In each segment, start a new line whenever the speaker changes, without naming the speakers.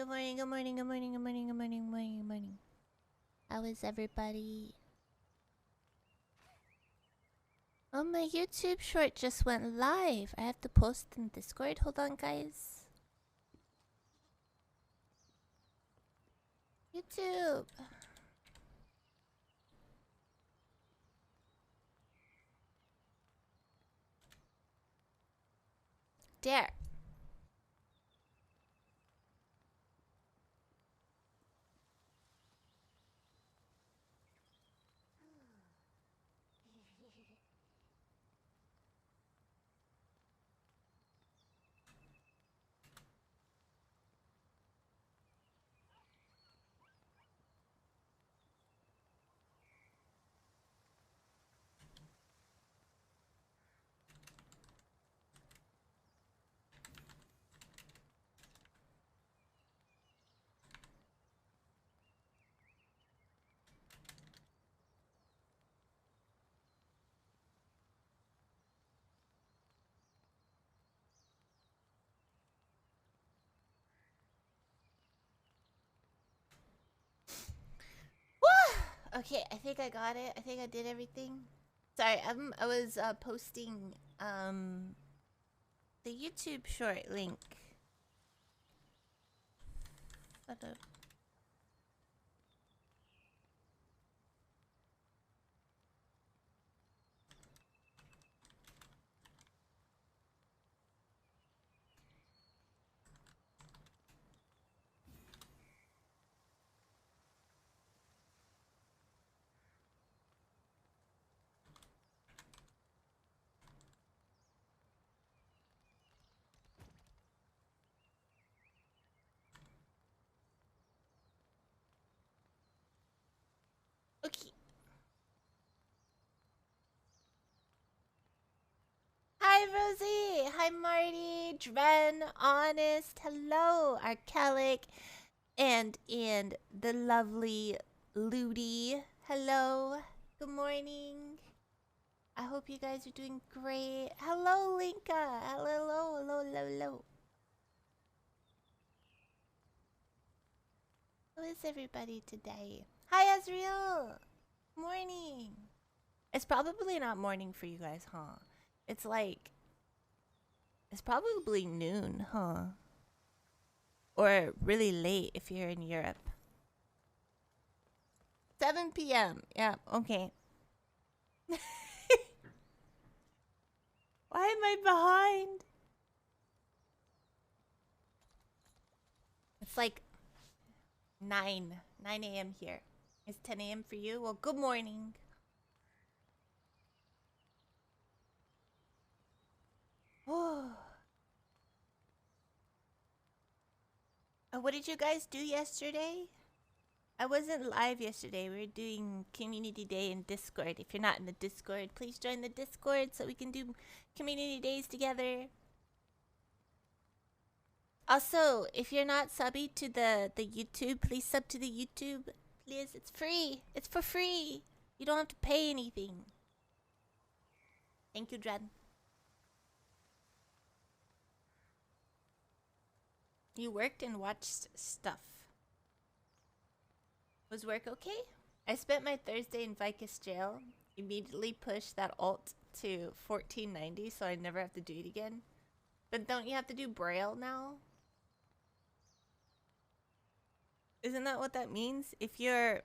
good morning, good morning, good morning, good morning, good morning, good morning, good morning. How is everybody? Oh, my YouTube short just went live. I have to post in Discord. Hold on, guys. YouTube. There. Woo! Okay, I think I got it. I think I did everything. Sorry, I was posting the YouTube short link. What up? Okay. Hi, Rosie. Hi, Marty. Dren. Honest. Hello, Arcalic. And the lovely Ludi. Hello. Good morning. I hope you guys are doing great. Hello, Linka. Hello, hello, hello, hello. How is everybody today? Hi, Azriel. Morning. It's probably not morning for you guys, huh? It's like, it's probably noon, huh? Or really late if you're in Europe. 7 p.m. Yeah, okay. Why am I behind? It's like 9 a.m. here. It's 10 a.m. for you? Well, good morning. Oh. What did you guys do yesterday? I wasn't live yesterday. We were doing community day in Discord. If you're not in the Discord, please join the Discord so we can do community days together. Also, if you're not subby to the YouTube, please sub to the YouTube. Please, it's free. It's for free. You don't have to pay anything. Thank you, Dren. You worked and watched stuff. Was work okay? I spent my Thursday in Vicus jail. Immediately pushed that alt to 1490 so I never have to do it again. But don't you have to do Braille now? Isn't that what that means? If you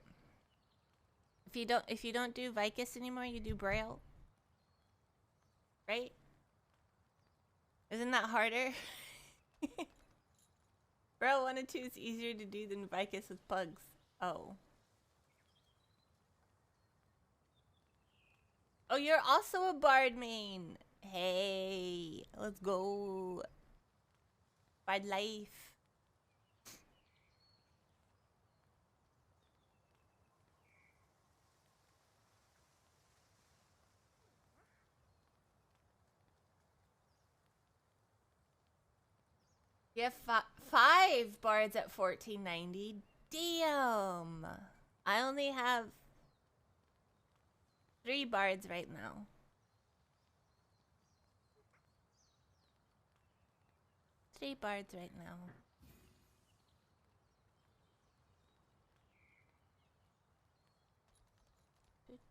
don't do Vicus anymore, you do Braille. Right? Isn't that harder? Braille 1 and 2 is easier to do than Vicus with pugs. Oh. Oh, you're also a Bard main. Hey, let's go. Bard life. You have 5 bards at 1490. Damn. I only have 3 bards right now. 3 bards right now.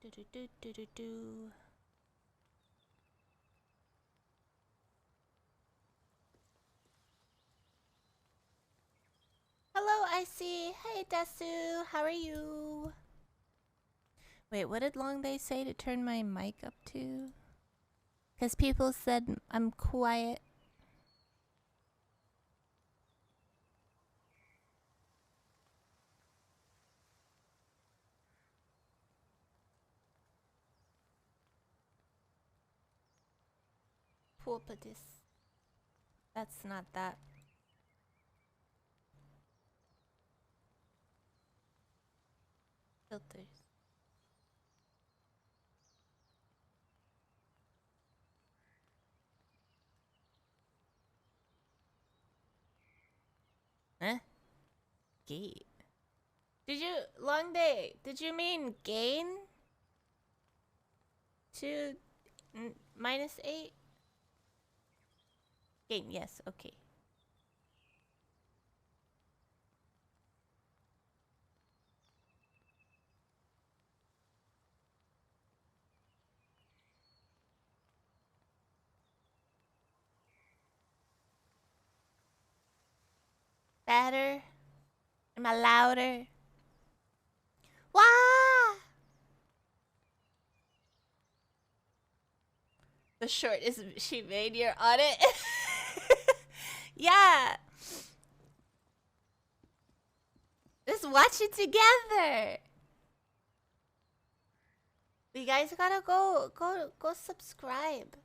Do do do do do do. Hello, Icy. Hey, Desu. How are you? Wait, what did Long Day say to turn my mic up to? Because people said I'm quiet. Pulpitis. That's not that. Filters. Eh? Gate. Did you, Long Day, did you mean gain? To -8? Gain, yes, okay. Better? Am I louder? Wah! The short is she made your audit? Yeah. Just watch it together. You guys gotta go subscribe.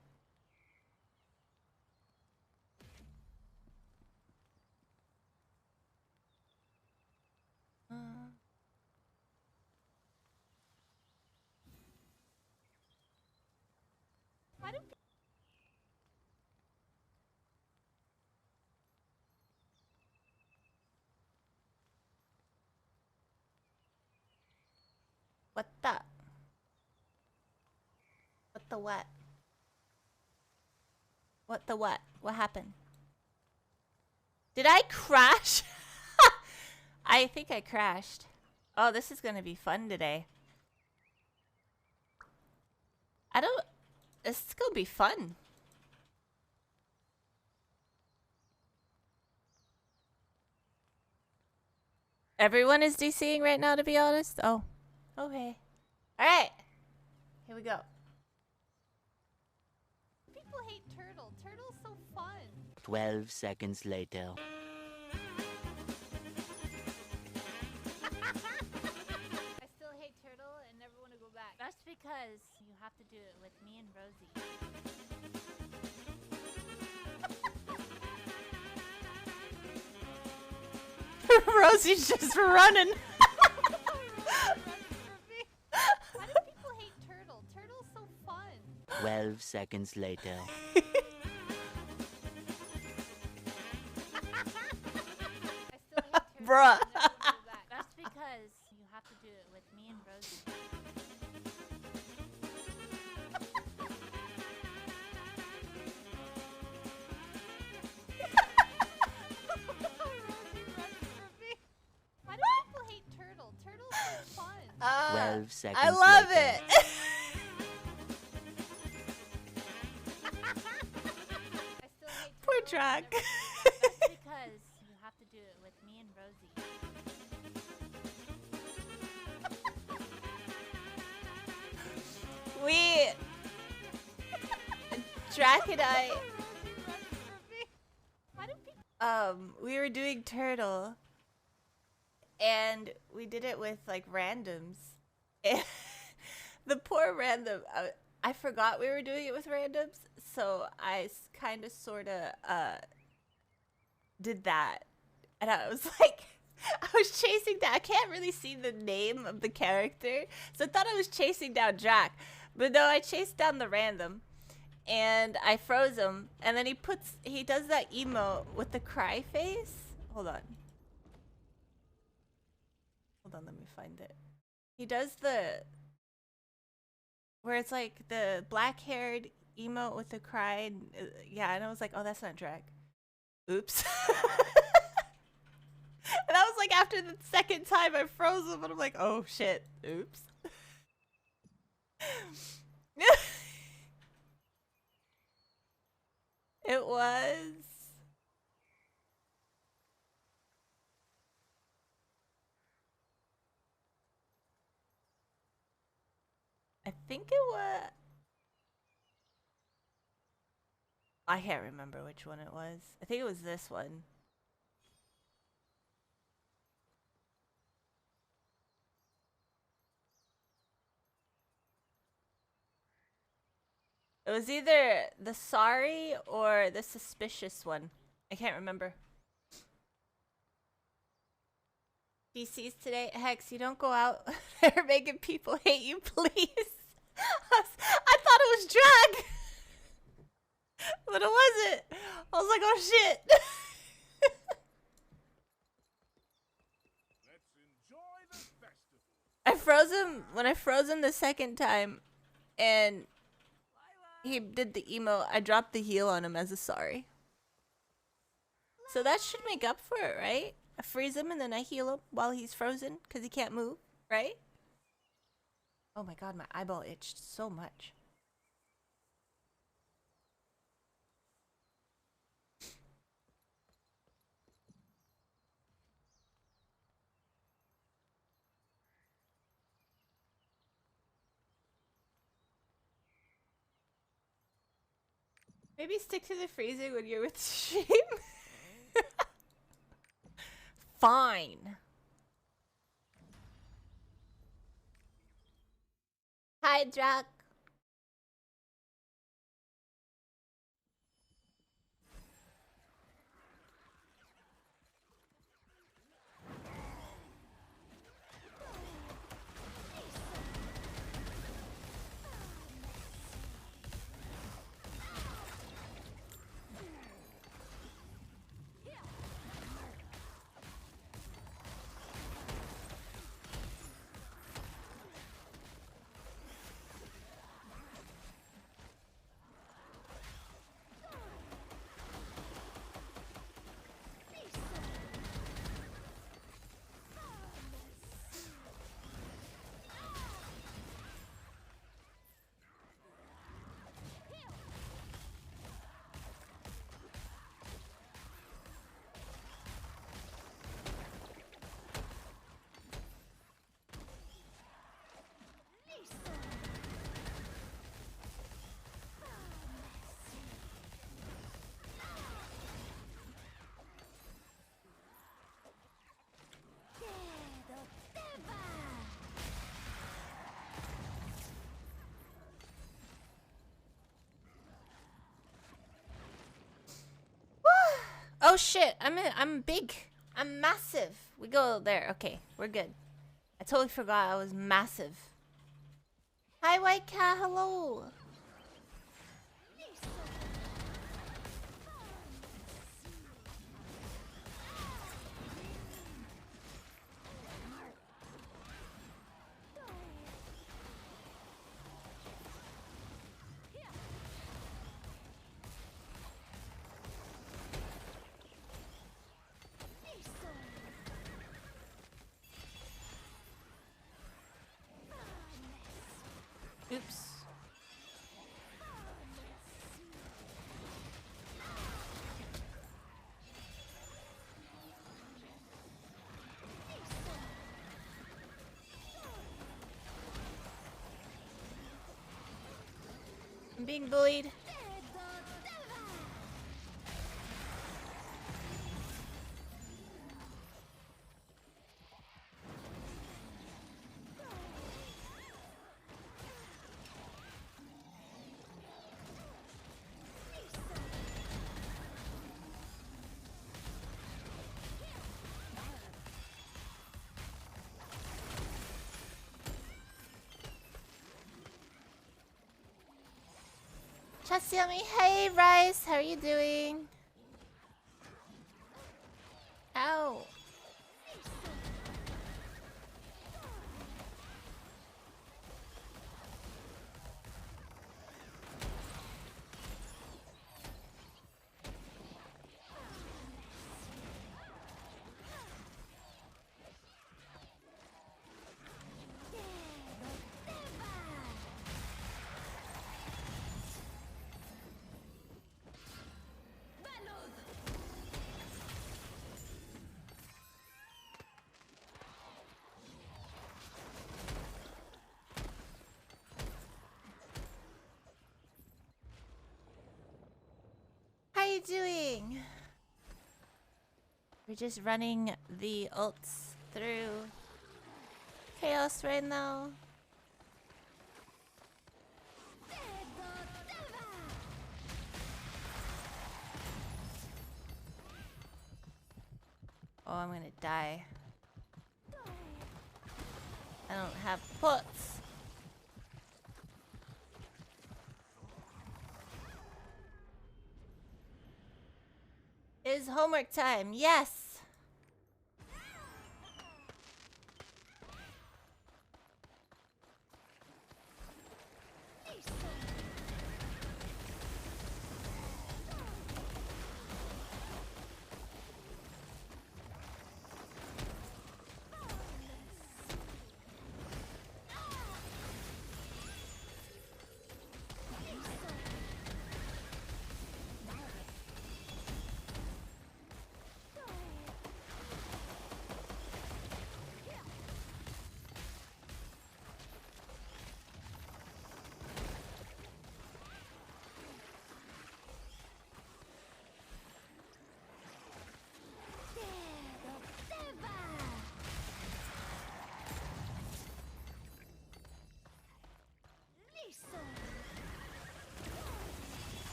Why do What the? What the what? What the what? What happened? Did I crash? I think I crashed. Oh, this is gonna be fun today. I don't... This is gonna be fun. Everyone is DCing right now, to be honest? Oh. Okay. Alright. Here we go. People hate Turtle. Turtle's so fun.
12 seconds later.
I still hate Turtle and never want to go back. That's because you have to do it with me and Rosie. Rosie's just running. Why do people hate Turtle? Turtle's so fun.
12 seconds later.
Bruh. That's because you have to do it with me and Rosie. Why do people hate Turtle? Turtle's so fun.
12 seconds
I love
later.
it. Poor Drac. That's because you have to do it with me and Rosie. Drac and I... we were doing Turtle. And we did it with, like, randoms. And the poor random... I forgot we were doing it with randoms. So I kind of, sort of, did that. And I was like... I was chasing down... I can't really see the name of the character. So I thought I was chasing down Drac. But no, I chased down the random. And I froze him. And then he does that emote with the cry face. Hold on. Hold on, let me find it. He does the... where it's like the black-haired emote with the cry. And, yeah, and I was like, oh, that's not Drac. Oops. And that was like after the second time I froze him. And I'm like, oh, shit. Oops. It was. I think it was. I can't remember which one it was. I think it was this one. It was either the sorry or the suspicious one. I can't remember. DC's today. Hex, you don't go out there making people hate you, please. I thought it was drag, but it wasn't. I was like, oh shit. I froze him when I froze him the second time, and he did the emote. I dropped the heal on him as a sorry. So that should make up for it, right? I freeze him and then I heal him while he's frozen because he can't move, right? Oh my god, my eyeball itched so much. Maybe stick to the freezing when you're with stream. Fine. Hi, Drac. Oh shit, I'm big. I'm massive. We go there. Okay, we're good. I totally forgot I was massive. Hi, White Cat. Hello. Oops. I'm being bullied. Just yummy. Hey, Rice. How are you doing? Ow. doing? We're just running the ults through chaos right now. Oh, I'm gonna die. I don't have pots. It's homework time. Yes.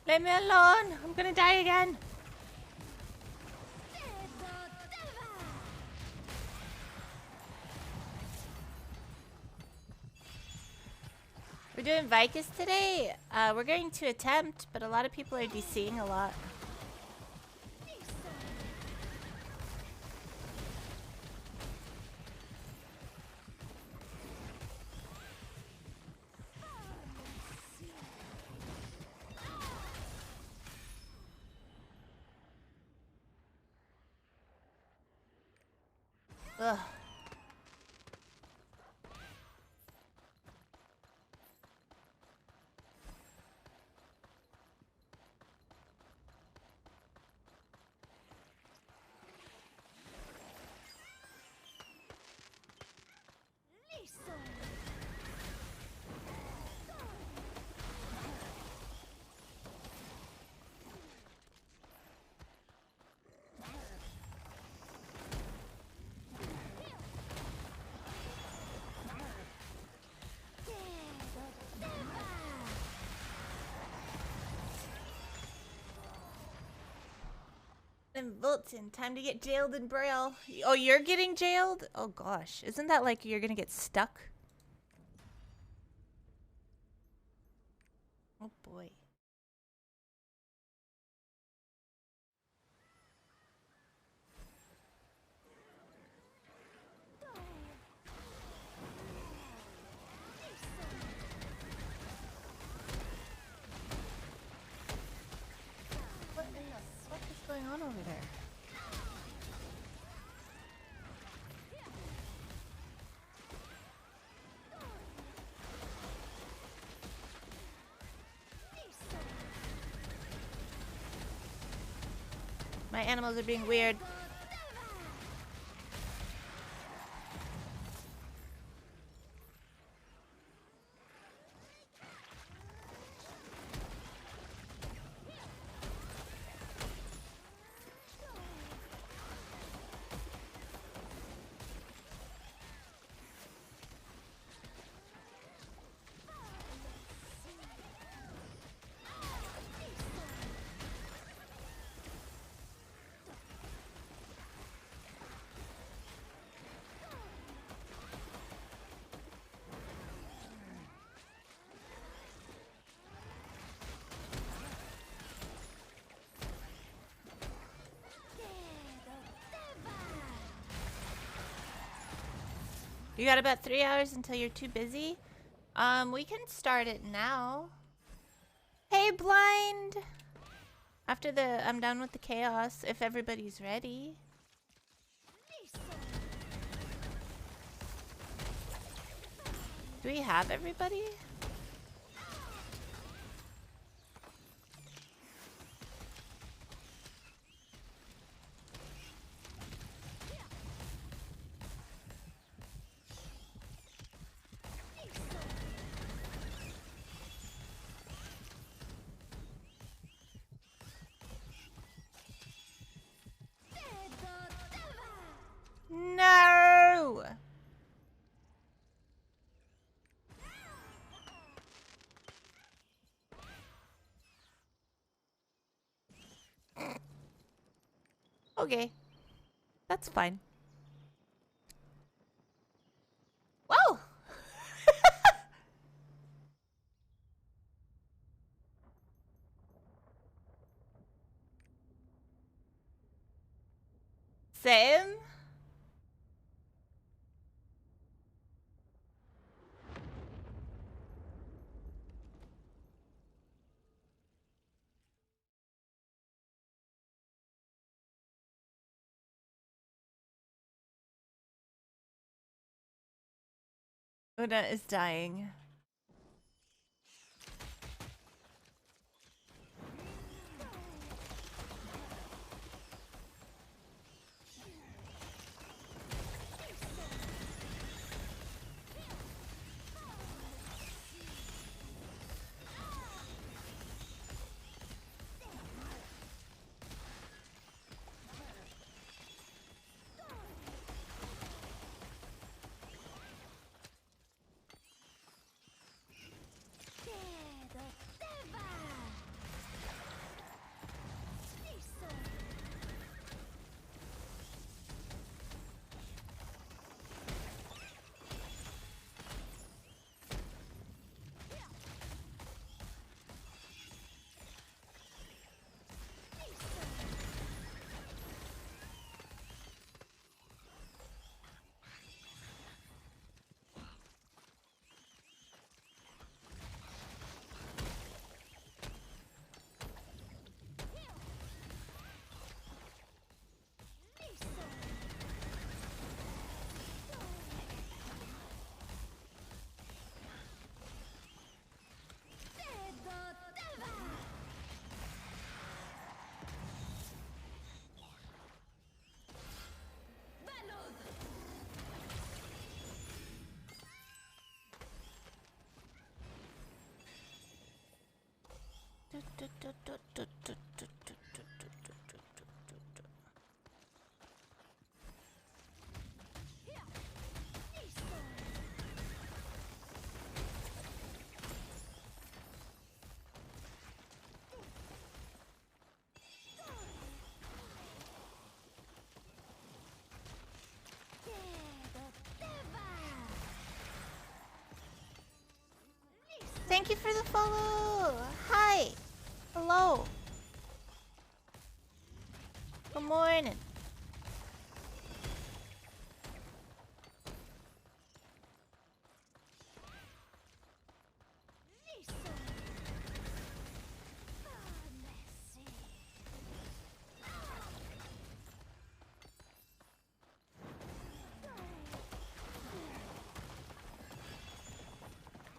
Leave me alone. I'm gonna die again. We're doing Vicus today. We're going to attempt, but a lot of people are DCing a lot. Ugh. And Vulton, time to get jailed in Braille. Oh, you're getting jailed? Oh gosh, isn't that like you're gonna get stuck? Oh boy. What in the fuck is going on over there? My animals are being weird. You got about 3 hours until you're too busy? We can start it now. Hey, Blind! After I'm done with the chaos, if everybody's ready. Do we have everybody? No! Okay. That's fine. Whoa! Same? Una is dying. Thank you for the follow. Hi. Hello. Good morning.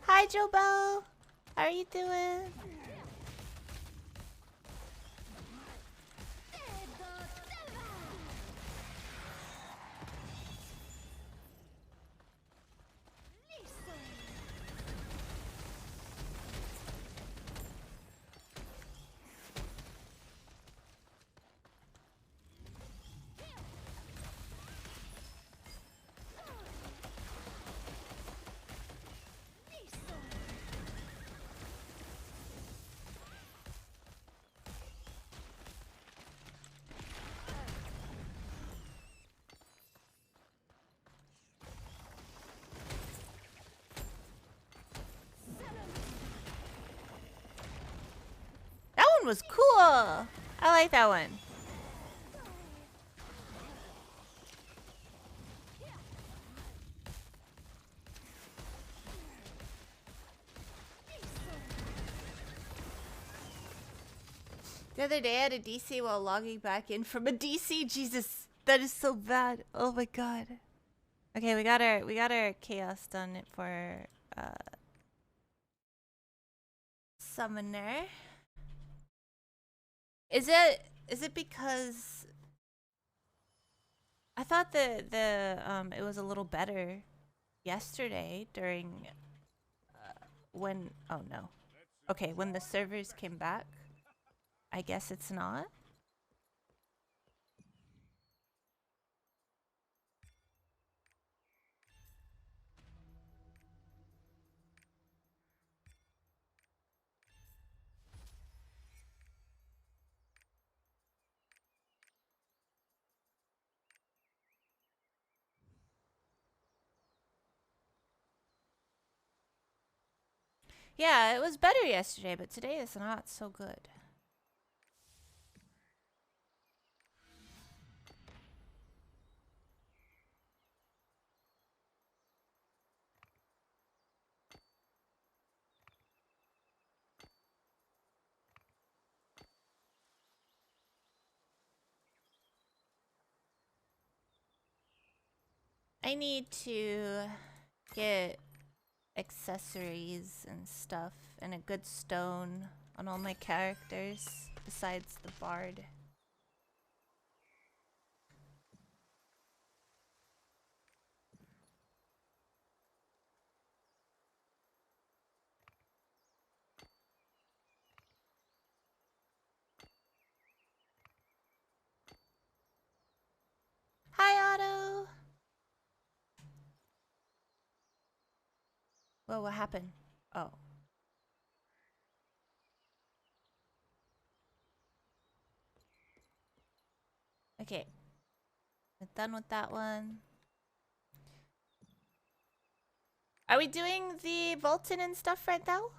Hi, Joe Bell. How are you doing? That one was cool. I like that one. The other day I had a DC while logging back in from a DC. Jesus, That is so bad. Oh my god. Okay, we got our chaos done for summoner. Is it because I thought the it was a little better yesterday during when oh no. Okay, when the servers came back. I guess it's not. Yeah, it was better yesterday, but today is not so good. I need to get accessories and stuff and a good stone on all my characters besides the bard. Hi, Otto. Whoa, what happened? Oh. Okay. We're done with that one. Are we doing the Volton and stuff right now?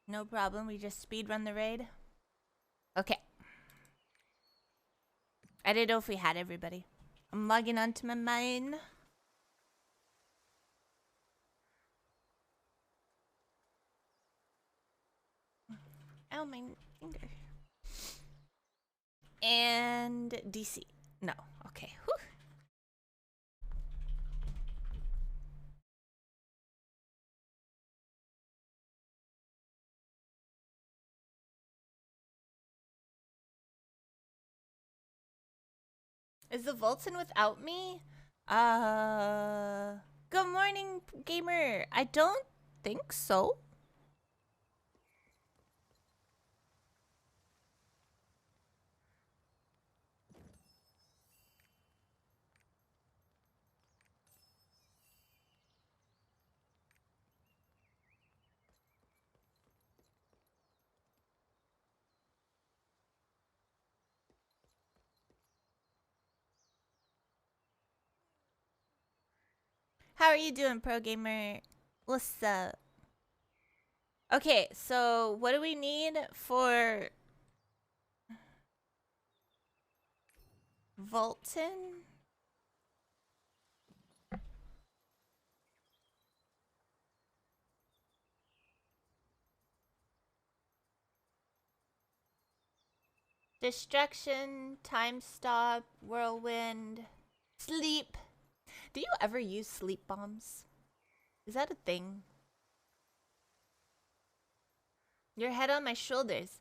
No problem. We just speed run the raid. Okay. I didn't know if we had everybody. I'm logging onto my mine. Ow, my finger. And DC. No. Okay. Whew. Is the Volton without me? Good morning, gamer. I don't think so. How are you doing, pro gamer? What's up? Okay, so what do we need for Volton? Destruction, time stop, whirlwind, sleep. Do you ever use sleep bombs? Is that a thing? Your head on my shoulders.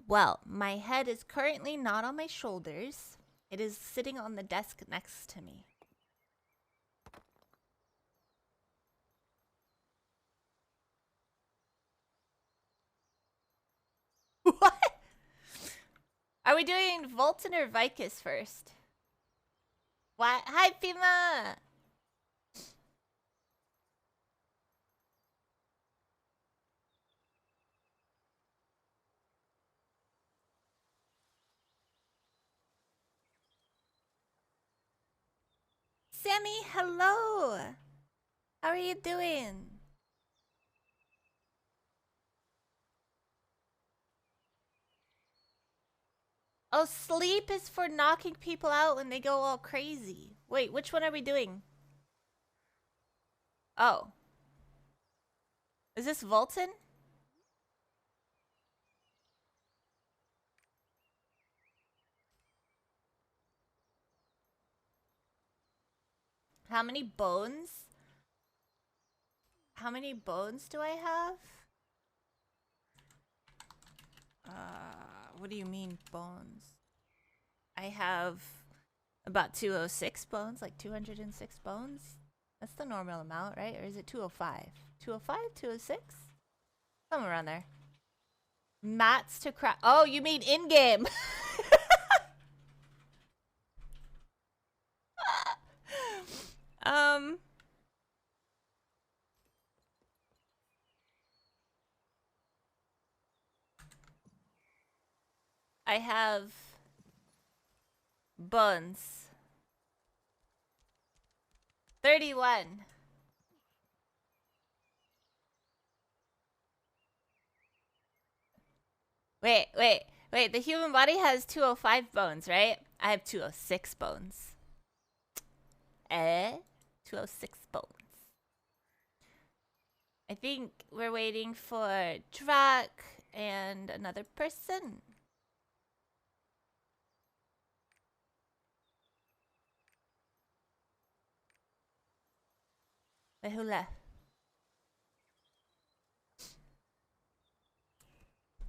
Well, my head is currently not on my shoulders. It is sitting on the desk next to me. What? Are we doing Volton or Vicus first? What? Hi, Pima! Sammy, hello! How are you doing? Oh, sleep is for knocking people out when they go all crazy. Wait, which one are we doing? Oh. Is this Volton? How many bones? How many bones do I have? What do you mean bones? I have about 206 bones, like 206 bones. That's the normal amount, right? Or is it 205? 205? 206? Somewhere around there. Mats to craft. Oh, you mean in-game. um... I have bones. 31. Wait. The human body has 205 bones, right? I have 206 bones. 206 bones. I think we're waiting for Drak and another person. Wait, who left?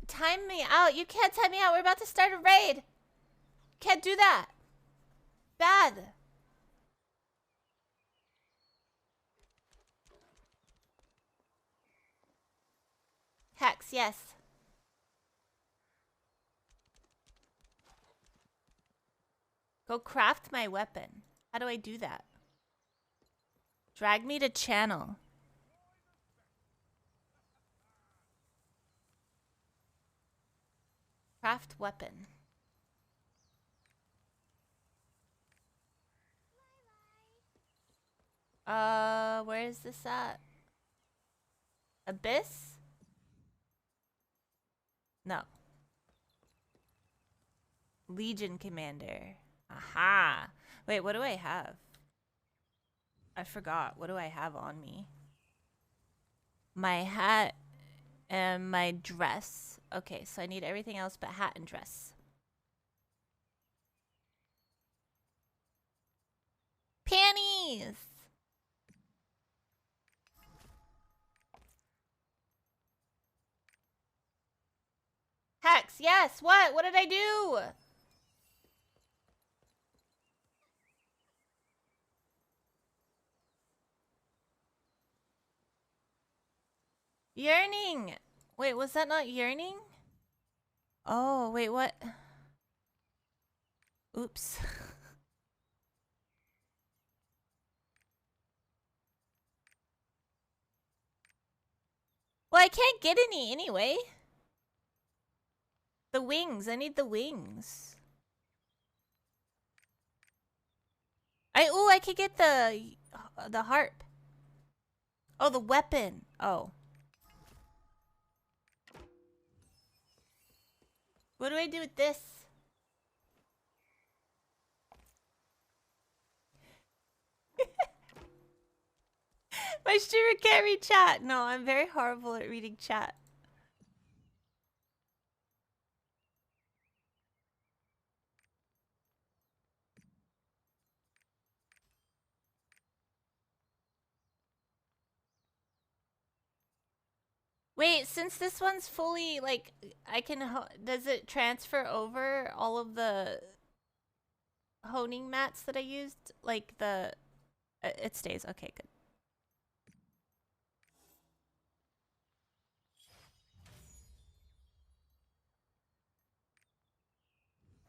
Time me out. You can't time me out. We're about to start a raid. Can't do that. Bad. Hex, yes. Go craft my weapon. How do I do that? Drag me to channel. Craft weapon. Where is this at? Abyss? No. Legion Commander. Aha. Wait, what do I have? I forgot. What do I have on me? My hat and my dress. Okay, so I need everything else but hat and dress. Panties! Hex, yes! What? What did I do? Yearning! Wait, was that not yearning? Oh, wait, what? Oops. Well, I can't get any anyway. The wings. I need the wings. I could get the harp. Oh, the weapon. Oh. What do I do with this? My streamer can't read chat. No, I'm very horrible at reading chat. Wait, since this one's fully, like, I can, does it transfer over all of the honing mats that I used? Like, it stays. Okay, good.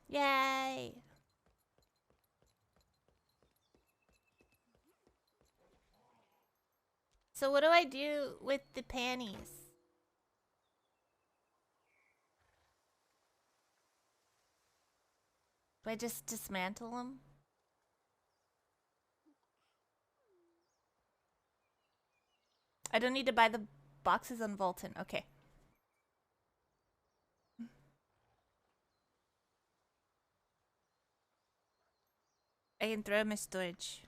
Yay! So what do I do with the panties? Do I just dismantle them? I don't need to buy the boxes on Volton. Okay. I can throw my storage.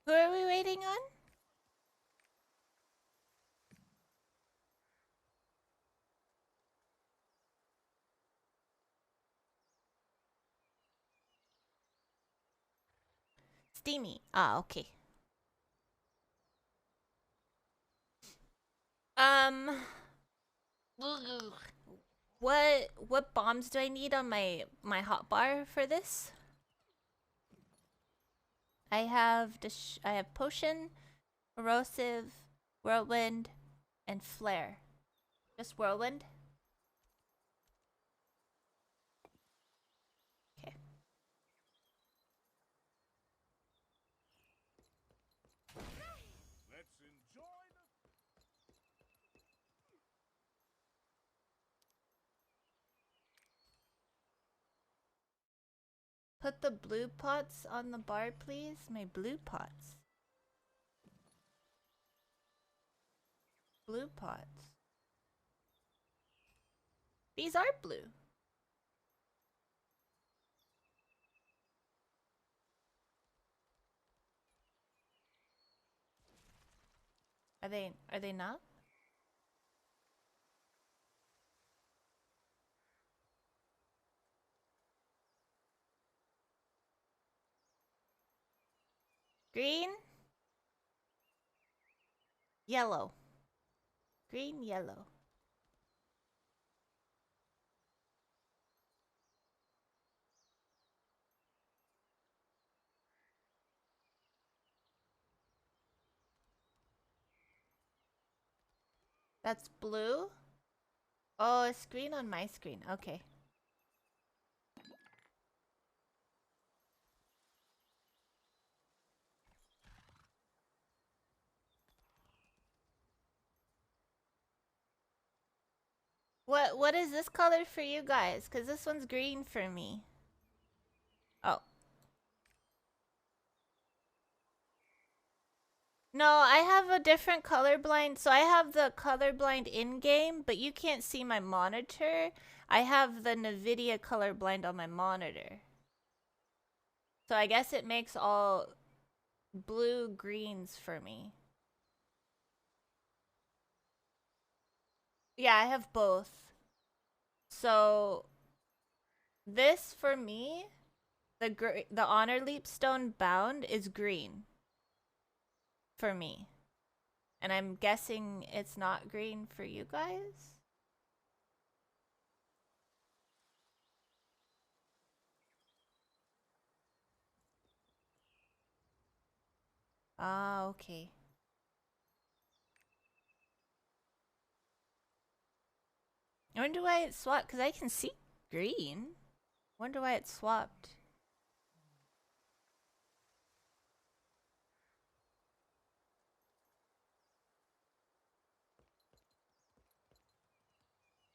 Who are we waiting on? Steamy. Ah, okay. Um, what bombs do I need on my hotbar for this? I have I have potion, erosive, whirlwind, and flare. Just whirlwind. Okay.
Let's enjoy the
Put the blue pots on the bar, please. My blue pots. Blue pots. These are blue. Are they not? Green? Yellow. Green, yellow. That's blue? Oh, it's green on my screen. Okay. What is this color for you guys? Cause this one's green for me. Oh. No, I have a different colorblind. So I have the colorblind in-game, but you can't see my monitor. I have the NVIDIA colorblind on my monitor. So I guess it makes all blue greens for me. Yeah, I have both. So this for me, the Honor Leap Stone bound is green for me. And I'm guessing it's not green for you guys? Ah, okay. I wonder why it swapped, because I can see green. Wonder why it swapped.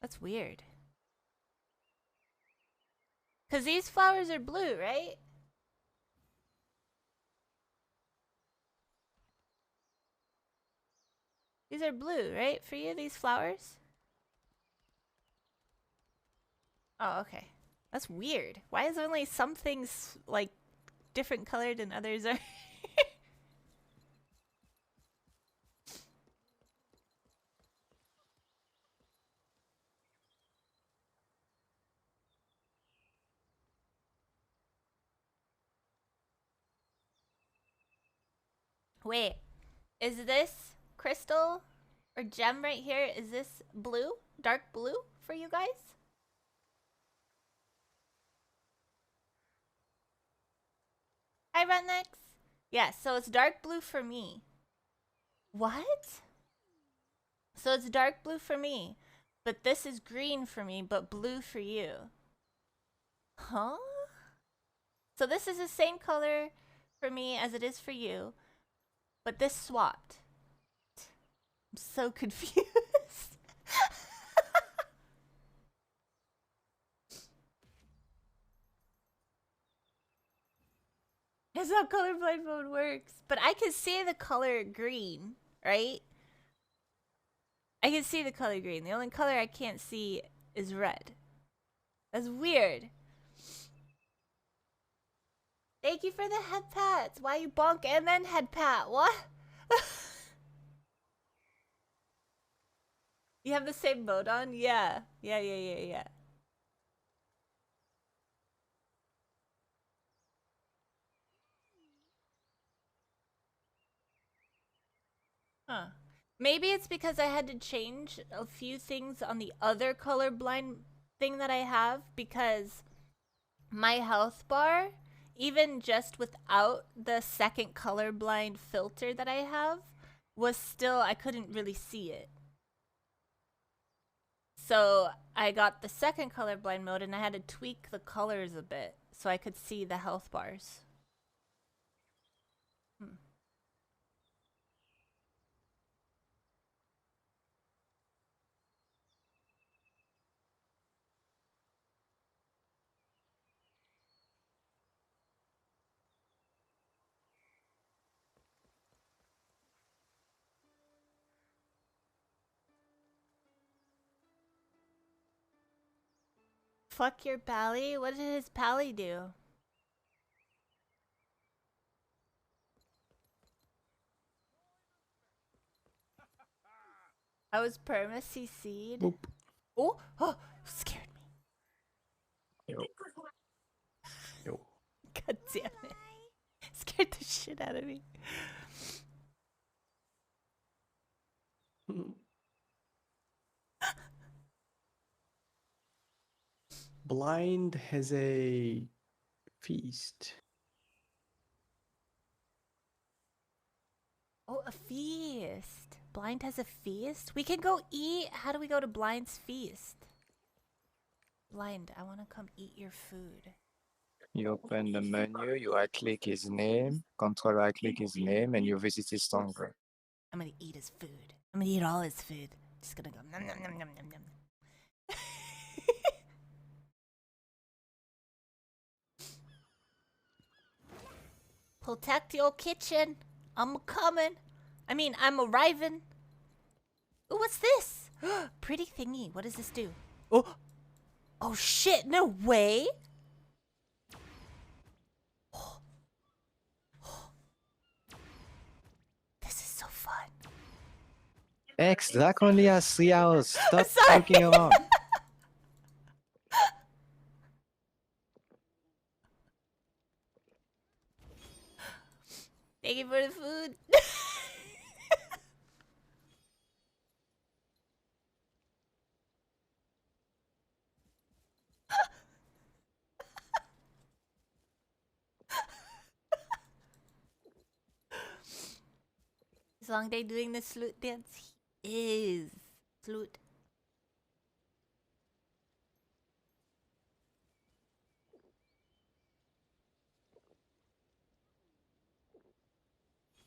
That's weird. Because these flowers are blue, right? These are blue, right? For you, these flowers? Oh, okay. That's weird. Why is only some things, like, different colored and others are... Wait, is this crystal or gem right here? Is this blue? Dark blue for you guys? Hi, Rednex. Yeah, so it's dark blue for me. What? So it's dark blue for me, but this is green for me, but blue for you. Huh? So this is the same color for me as it is for you, but this swapped. I'm so confused. That's how colorblind mode works. But I can see the color green, right? I can see the color green. The only color I can't see is red. That's weird. Thank you for the head pats. Why you bonk and then head pat? What? You have the same mode on? Yeah. Yeah. Huh. Maybe it's because I had to change a few things on the other colorblind thing that I have because my health bar, even just without the second colorblind filter that I have, was still, I couldn't really see it. So I got the second colorblind mode and I had to tweak the colors a bit so I could see the health bars. Hmm. Fuck your pally? What did his pally do? I was perma CC'd.
Boop.
Oh, scared me.
Yo. Yo.
God damn it. Scared the shit out of me.
Blind has a feast.
Oh, a feast. Blind has a feast? We can go eat. How do we go to Blind's feast? Blind, I want to come eat your food.
You open the menu, you right click his name, control right click his name, and you visit his stronger.
I'm gonna eat his food. I'm gonna eat all his food. Just gonna go nom nom nom nom nom nom. Protect your kitchen. I'm coming. I mean, I'm arriving. Ooh, what's this? Pretty thingy. What does this do? Oh, oh shit! No way. This is so fun.
X, Drac only has 3 hours. Stop
Sorry.
fucking around.
Thank you for the food. As long as they doing the salute dance, he is salute.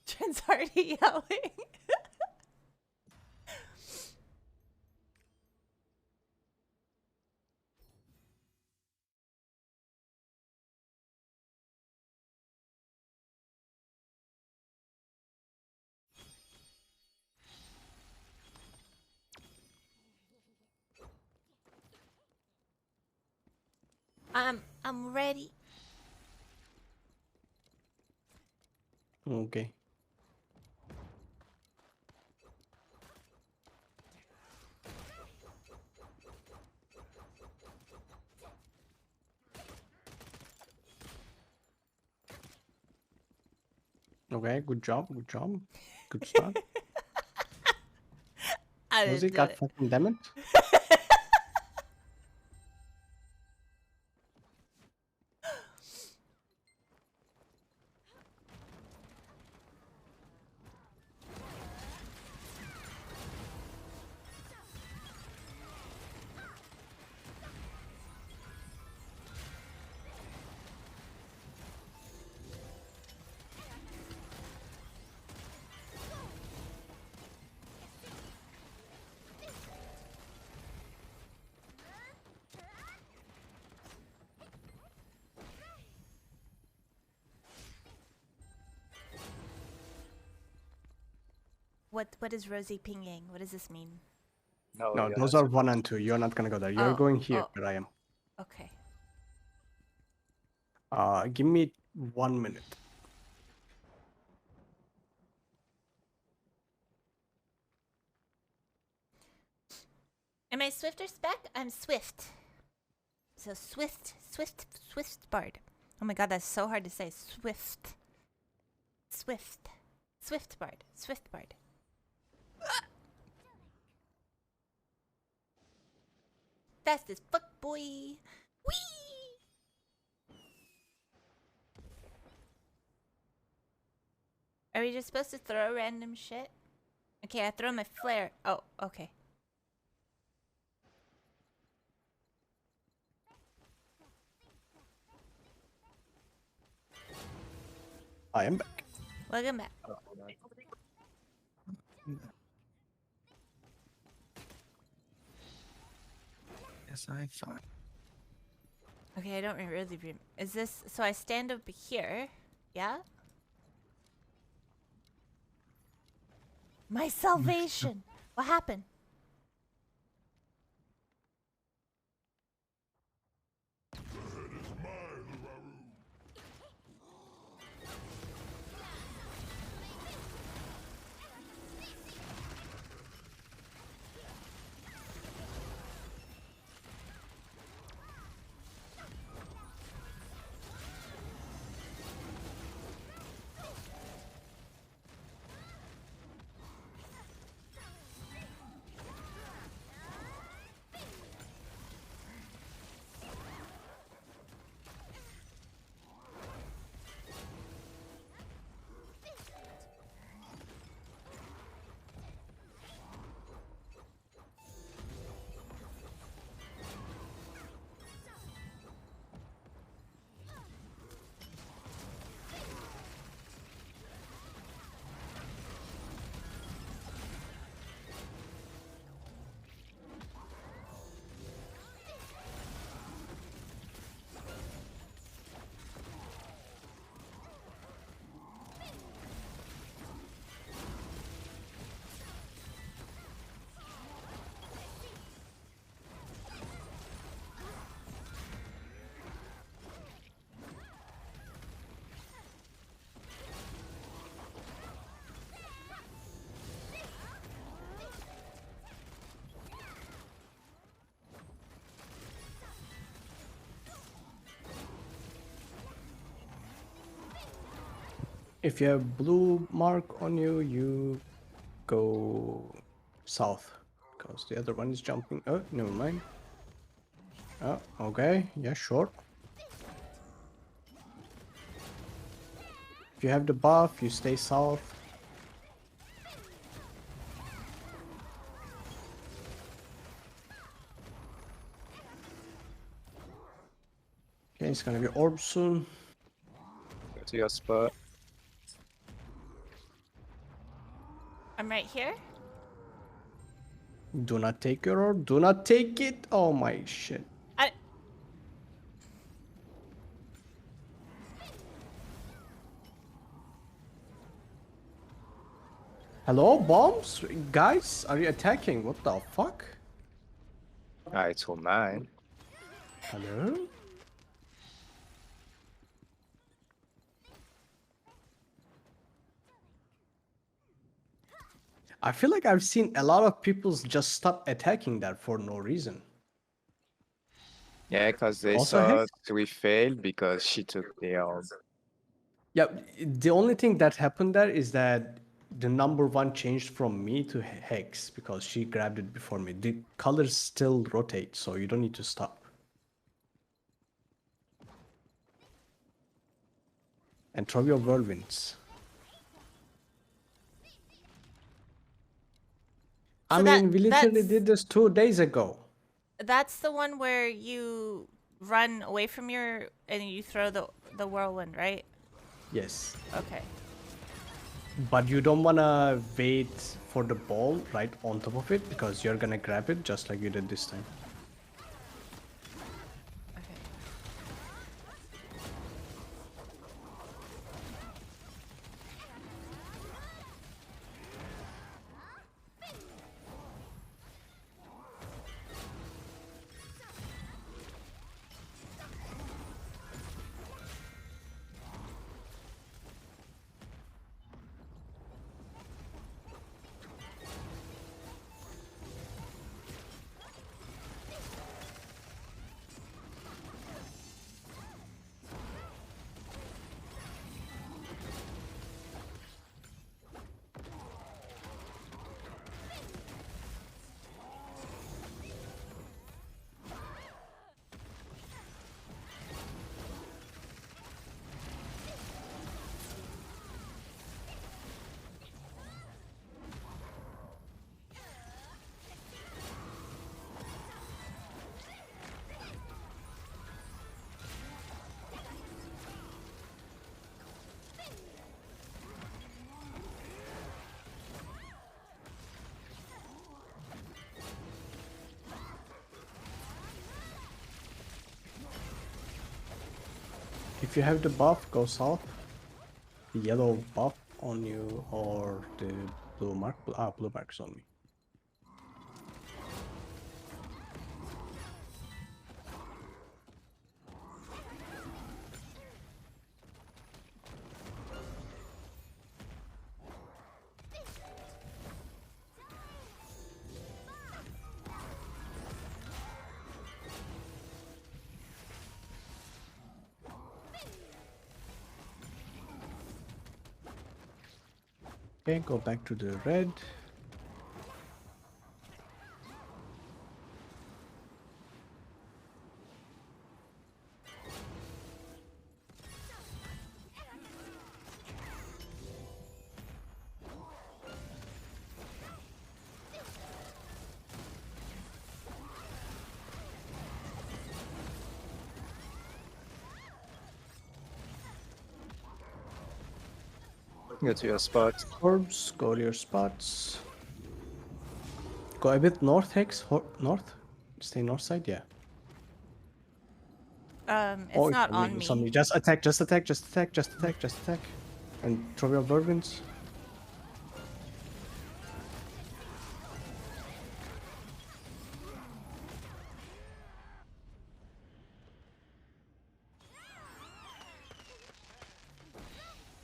Trent's already yelling. I'm ready.
Okay. Okay, good job, good job. Good start.
I
Was
didn't
it
do
God
it.
fucking damn it?
What is Rosie pinging? What does this mean?
No,
No,
you're
those
not
are 1 and 2. You're not gonna go there. You're
Oh,
going here
oh.
where I am.
Okay.
Give me 1 minute.
Am I Swift or Spec? I'm Swift. So Swift Bard. Oh my god, that's so hard to say. Swift Bard. Fast as fuck, boy. Whee! Are we just supposed to throw random shit? Okay, I throw my flare. Oh, okay.
I am back.
Welcome back.
Yes, I'm fine.
Okay, I don't really remember. Is this... So I stand over here. Yeah? My salvation! What happened?
If you have blue mark on you, you go south. Because the other one is jumping. Oh, never mind. Oh, okay. Yeah, sure. If you have the buff, you stay south. Okay, it's gonna be orb soon.
Go to your spot.
I'm right here.
Do not take your orb. Do not take it. Oh my shit. Hello, bombs? Guys, are you attacking? What the fuck?
Ah, it's all mine.
Hello? I feel like I've seen a lot of people just stop attacking that for no reason.
Yeah, because they
Also
thought we failed because she took the orb.
Yeah, the only thing that happened there is that the number one changed from me to Hex because she grabbed it before me. The colors still rotate, so you don't need to stop. And throw your whirlwinds. I
So
mean, we literally
that's-
did this 2 days ago.
That's the one where you run away from your... And you throw the whirlwind, right?
Yes.
Okay.
But you don't want to wait for the ball right on top of it because you're going to grab it just like you did this time.
Okay.
If you have the buff, go south. The yellow buff on you or the blue mark. Blue mark's on me. Okay, go back to the red.
Go to your spot.
Orbs, go to your spots. Go a bit north, Hex. North? Stay north side, yeah.
It's not
I
on
mean,
me.
somebody just attack, just attack, just attack, just attack, just attack. And throw your bourbons.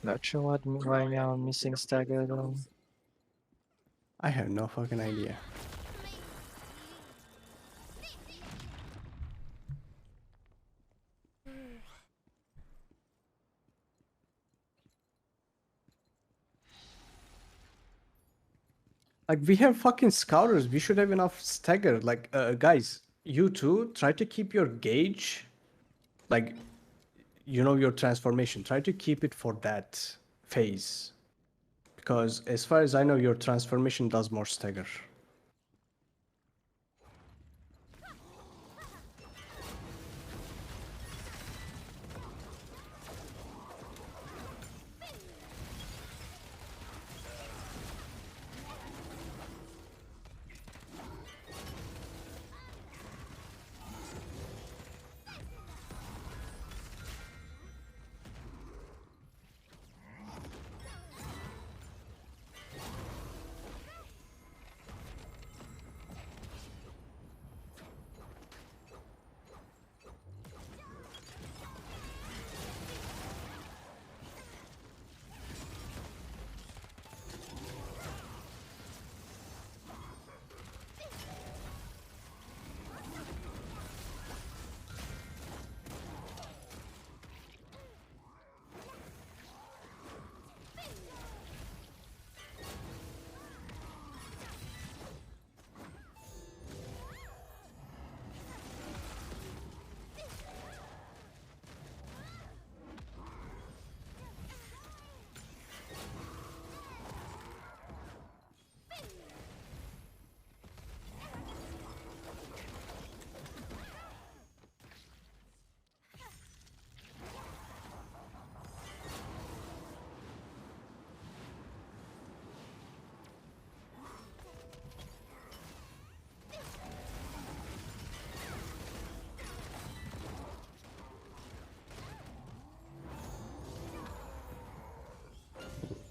Not sure why now I'm missing stagger though.
I have no fucking idea. Like, we have fucking scouters. We should have enough stagger. Like, guys, you two, try to keep your gauge. Like, you know, your transformation. Try to keep it for that phase. Because as far as I know, your transformation does more stagger.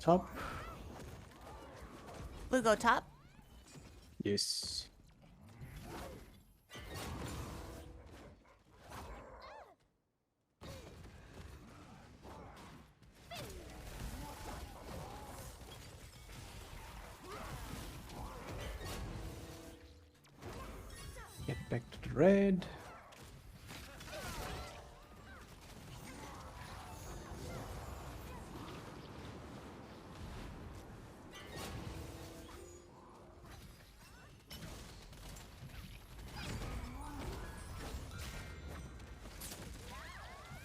Top.
Blue go top.
Yes. Get back to the red.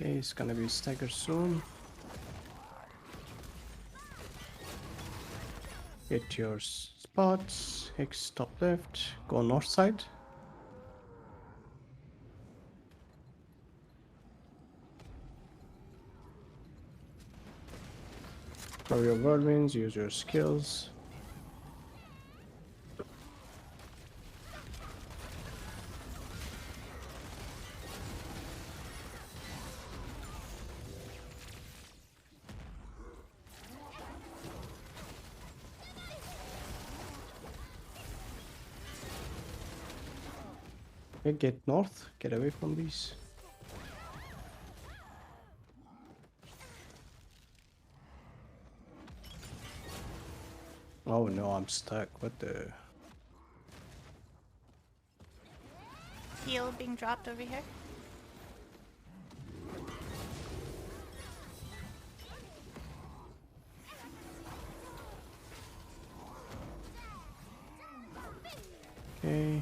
Okay, it's gonna be staggered soon. Get your spots. Hex top left. Go north side. Throw your whirlwinds, use your skills. Okay, get north. Get away from these. Oh no, I'm stuck. What the?
Heal being dropped over here.
Okay.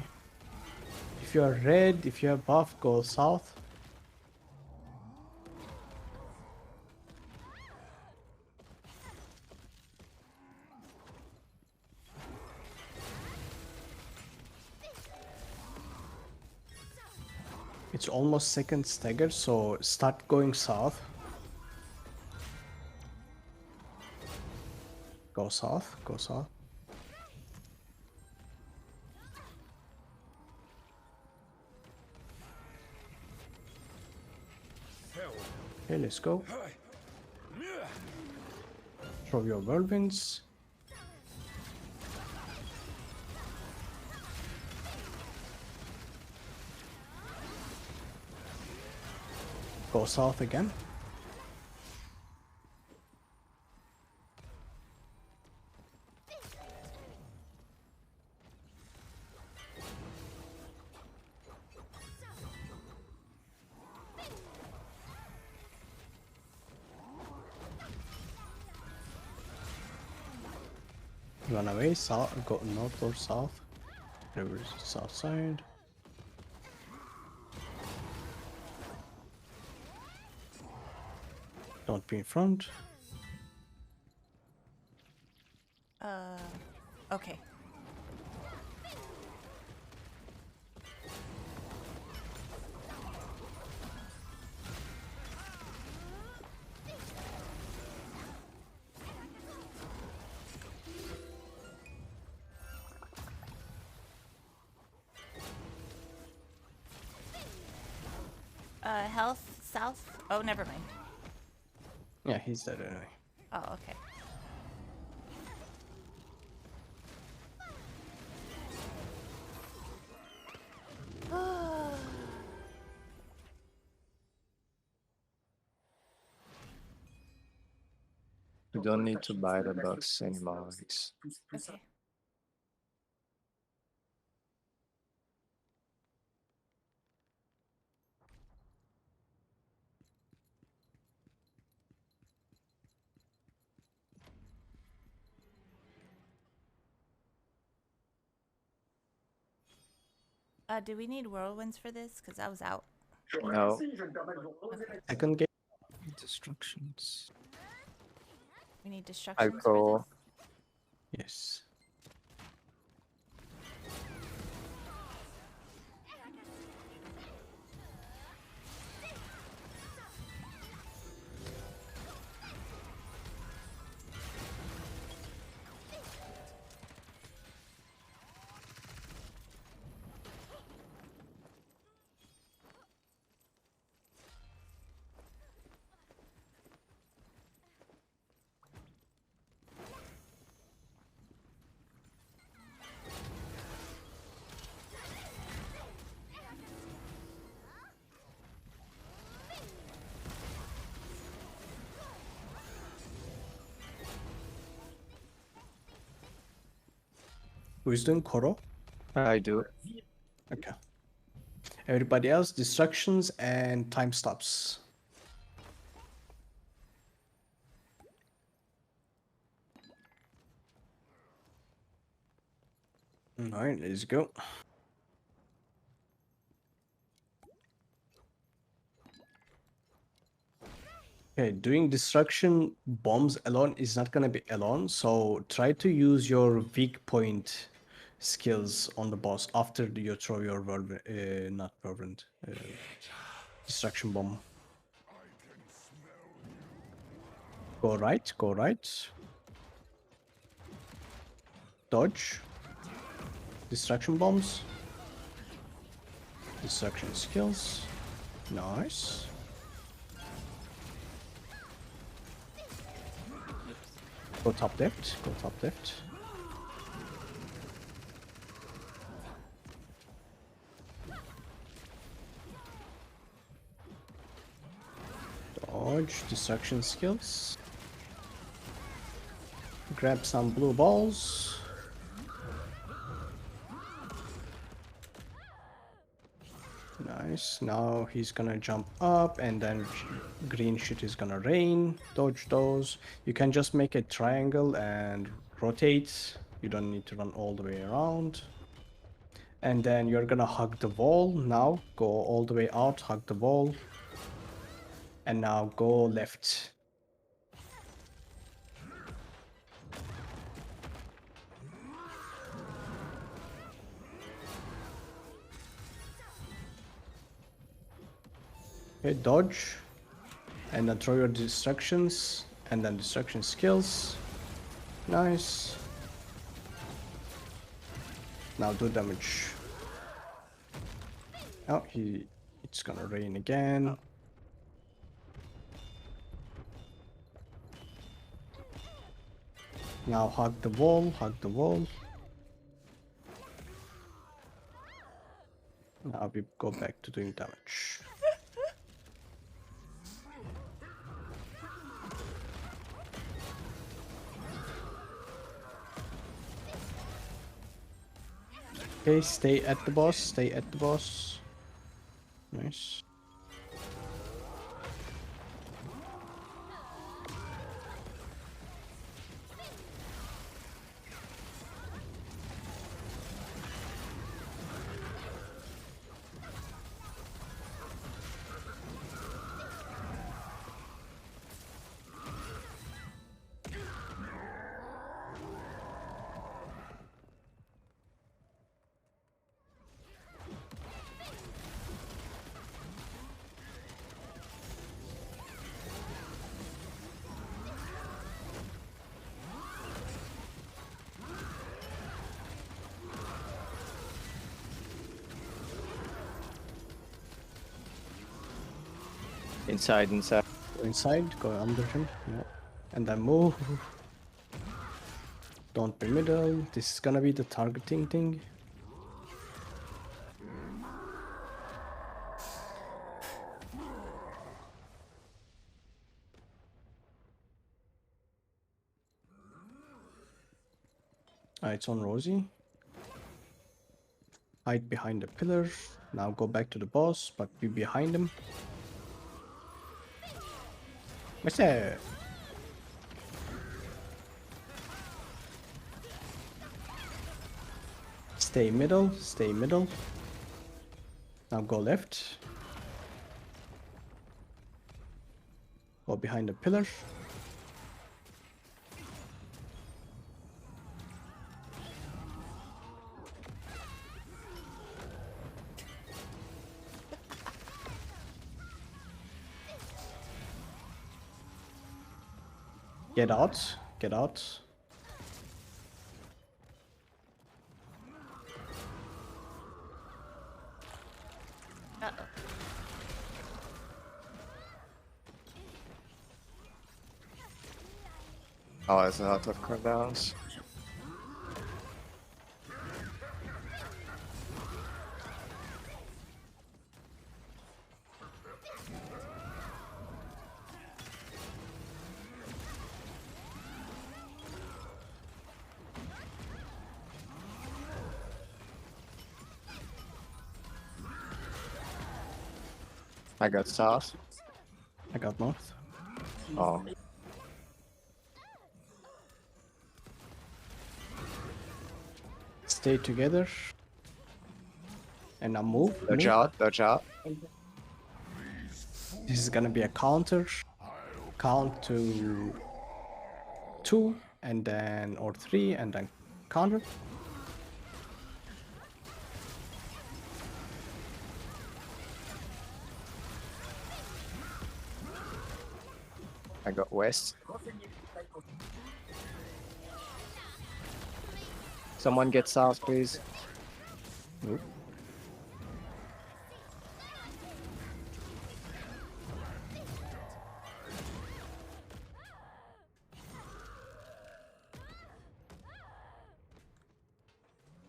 If you are red, if you have buff, go south. It's almost second stagger, so start going south. Go south, go south. Okay, let's go. Throw your whirlwinds. Go south again. Run away, south, go north or south. Whatever is south side. Don't be in front.
Okay. Health south. Oh, never mind.
Yeah, he's dead anyway.
Oh, okay.
You don't need to buy the box anymore.
Okay. Do we need whirlwinds for this? Because I was out.
No.
Okay.
Second game.
Destructions.
We need destructions for
Alcohol.
Yes. Who's doing Koro?
I do.
Okay. Everybody else, destructions and time stops. Alright, let's go. Okay, doing destruction bombs alone is not gonna be alone, so try to use your weak point skills on the boss after you throw your not whirlwind, destruction bomb. Go right, go right. Dodge. Destruction bombs. Destruction skills. Nice. Go top left, go top left. Dodge, destruction skills. Grab some blue balls. Nice. Now he's gonna jump up and then green shit is gonna rain. Dodge those. You can just make a triangle and rotate. You don't need to run all the way around. And then you're gonna hug the wall. Now go all the way out, hug the wall. And now go left. Okay, dodge. And then throw your distractions. And then distraction skills. Nice. Now do damage. Oh, it's gonna rain again. Now hug the wall, hug the wall. Now we go back to doing damage. Okay, stay at the boss, stay at the boss. Nice.
Inside.
Go inside, go under him. Yeah. And then move. Don't be middle. This is gonna be the targeting thing. It's on Rosie. Hide behind the pillar. Now go back to the boss, but be behind him. What's that? Stay middle, stay middle. Now go left. Go behind the pillar. Get out, get out.
Uh-oh.
Oh, there's a lot of cooldowns. I got south.
I got north.
Oh,
Stay together. And now move.
dodge
move.
out, dodge out.
This is gonna be a counter. Count to 2 and then or 3 and then counter.
I got west. Someone get south, please.
Nope.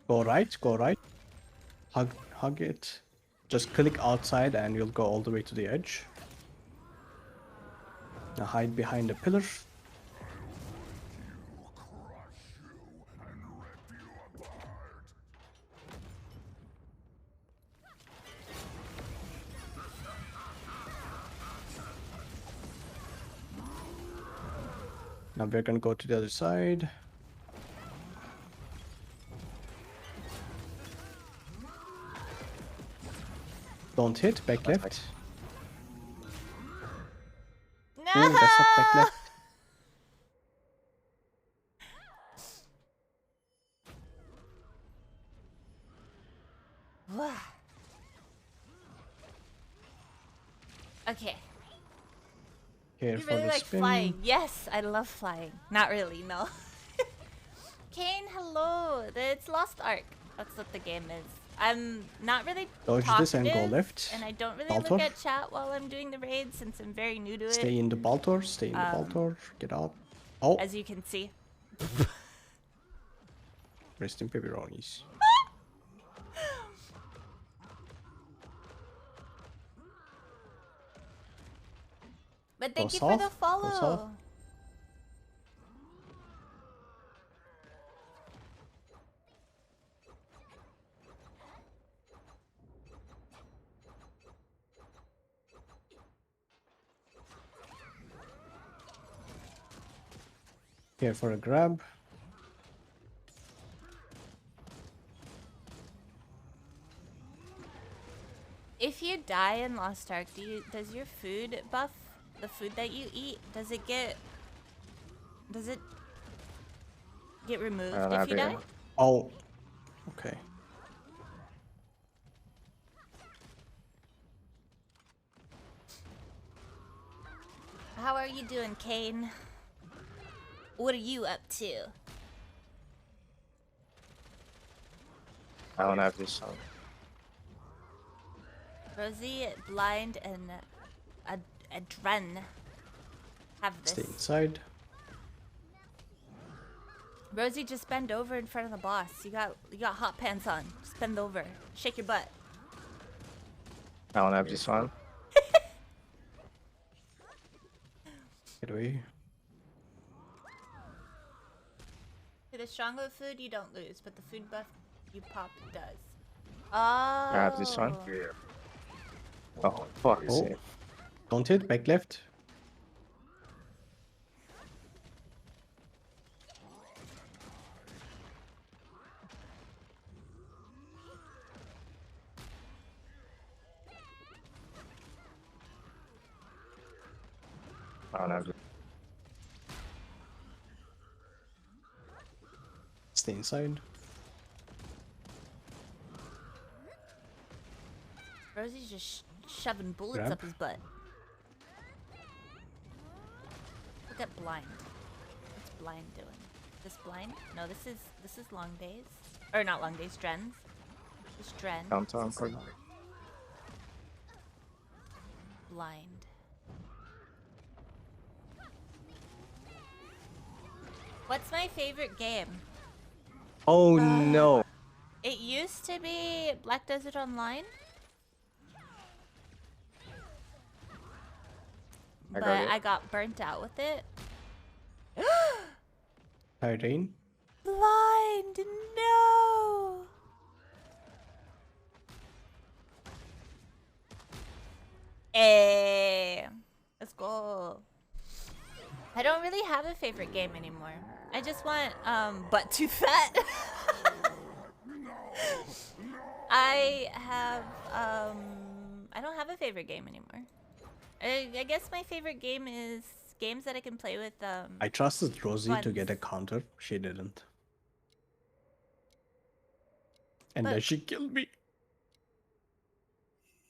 Go right, go right. Hug it. Just click outside and you'll go all the way to the edge. Now hide behind the pillar. Now we're gonna go to the other side. Don't hit, back left.
No!
Oh, that's not back left.
Okay.
Here
You
for
really
the
like
spin.
flying. Yes, I love flying. Not really, no. Kane, hello. It's Lost Ark. That's what the game is. I'm not really
Dodge this and go
talkative,
left.
and I don't really
Baltor.
look at chat while I'm doing the raid since I'm very new to it,
Stay in the Baltor. Stay in the Baltor. Get out. Oh,
as you can see.
rest in pepperonis.
But
Go
thank you for the
south. Go south.
follow.
Here for a grab.
If you die in Lost Ark, does your food buff, the food that you eat, does it get removed
don't
if
have
you
it.
die?
Oh, okay.
How are you doing, Kane? What are you up to?
I don't have this one.
Rosie, Blind, and Adren have this.
Stay inside.
Rosie, just bend over in front of the boss. You got hot pants on. Just bend over. Shake your butt.
I don't have this one.
Get away.
To the stronger food, you don't lose, but the food buff you pop does. Oh.
I have this one. Oh, fuck.
Oh, don't hit. Back left.
I don't have this.
Stay inside.
Rosie's just shoving bullets
Grab.
up his butt. Look at Blind. What's Blind doing? This Blind? No, this is Long Days. Or not Long Days, Dren's. This Dren.
Counter for you.
Blind. What's my favorite game?
Oh no!
It used to be Black Desert Online. But I got burnt out with it.
Irene.
Blind, no! Hey, let's go. I don't really have a favorite game anymore. I just want butt too fat. I don't have a favorite game anymore. I guess my favorite game is games that I can play with
I trusted Rosie to
buds.
get a counter. She didn't. And
But-
then she killed me.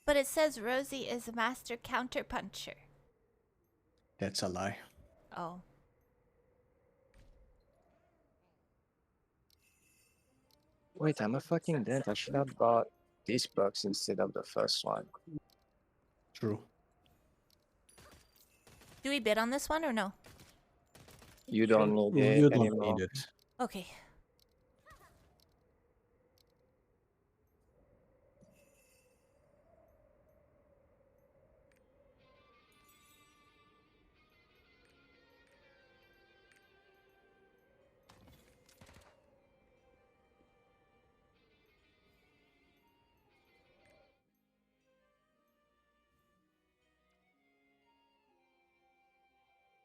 But it says Rosie is a master counterpuncher.
That's a lie.
Oh.
Wait, I'm a fucking dead. I should have bought this box instead of the first one.
True.
Do we bid on this one or no?
You don't need it
You don't
anymore.
need it.
Okay.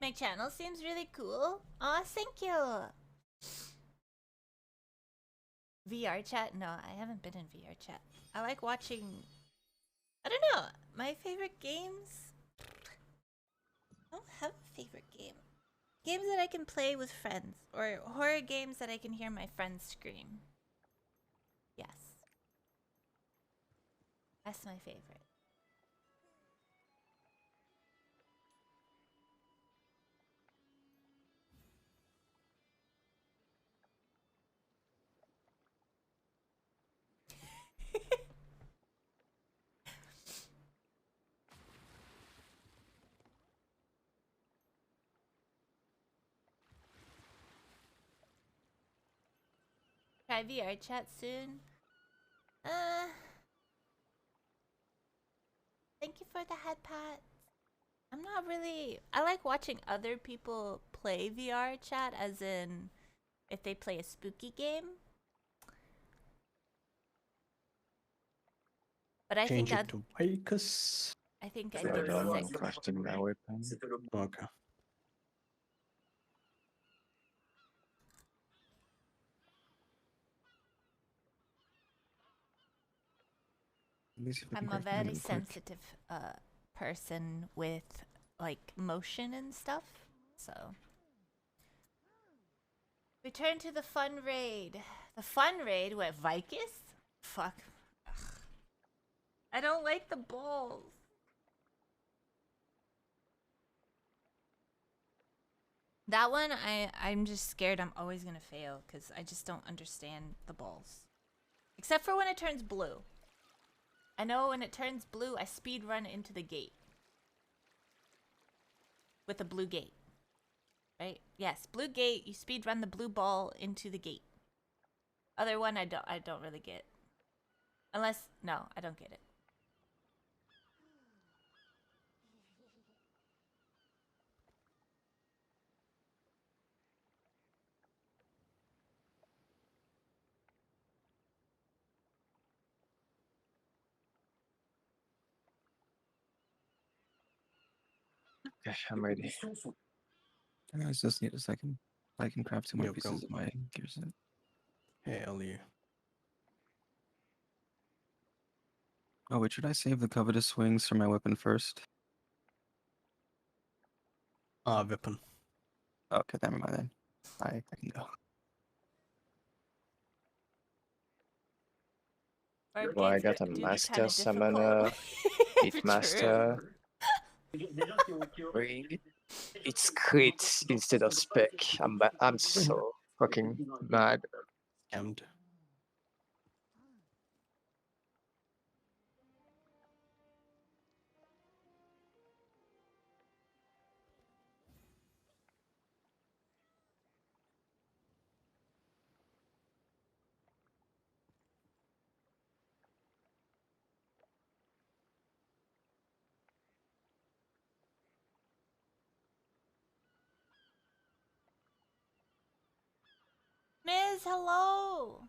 My channel seems really cool. Aw, thank you. VR chat? No, I haven't been in VR chat. I like watching... I don't know. My favorite games... I don't have a favorite game. Games that I can play with friends. Or horror games that I can hear my friends scream. Yes. That's my favorite. Try VR chat soon. Thank you for the head pat. I'm not really... I like watching other people play VR chat, as in if they play a spooky game. But I
Change
think
it to Vicus.
I think I'd
Hold
get
on, I'm
sick.
crafting my weapon.
Okay.
Let me see if I can
I'm a
craft mine
very
real quick.
sensitive person with like motion and stuff. So return to the fun raid. The fun raid with Vicus? Fuck. Ugh. I don't like the balls. That one, I'm just scared I'm always gonna fail because I just don't understand the balls. Except for when it turns blue. I know when it turns blue, I speed run into the gate. With a blue gate. Right? Yes, blue gate, you speed run the blue ball into the gate. Other one I don't really get. Unless no, I don't get it.
Okay, I'm ready.
I just need a second. I can craft 2 more
Yo,
pieces
go.
of my gear set.
Hell yeah.
Oh wait, should I save the covetous wings for my weapon first?
Weapon.
Okay, never mind then. I can go.
Orb
Well, I
gates
got a
do be
master
kind of difficult.
summoner, hit
True.
master, ring. It's crit instead of spec. I'm so fucking mad.
Scammed.
Miz, hello.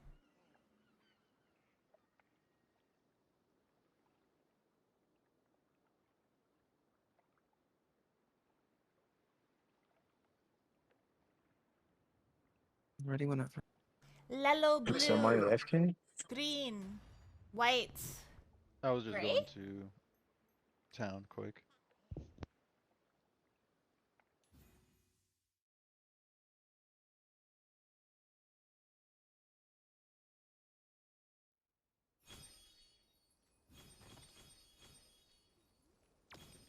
Ready whenever.
Lello blue.
Someone AFK?
Green. White.
I was just
Gray?
going to town quick.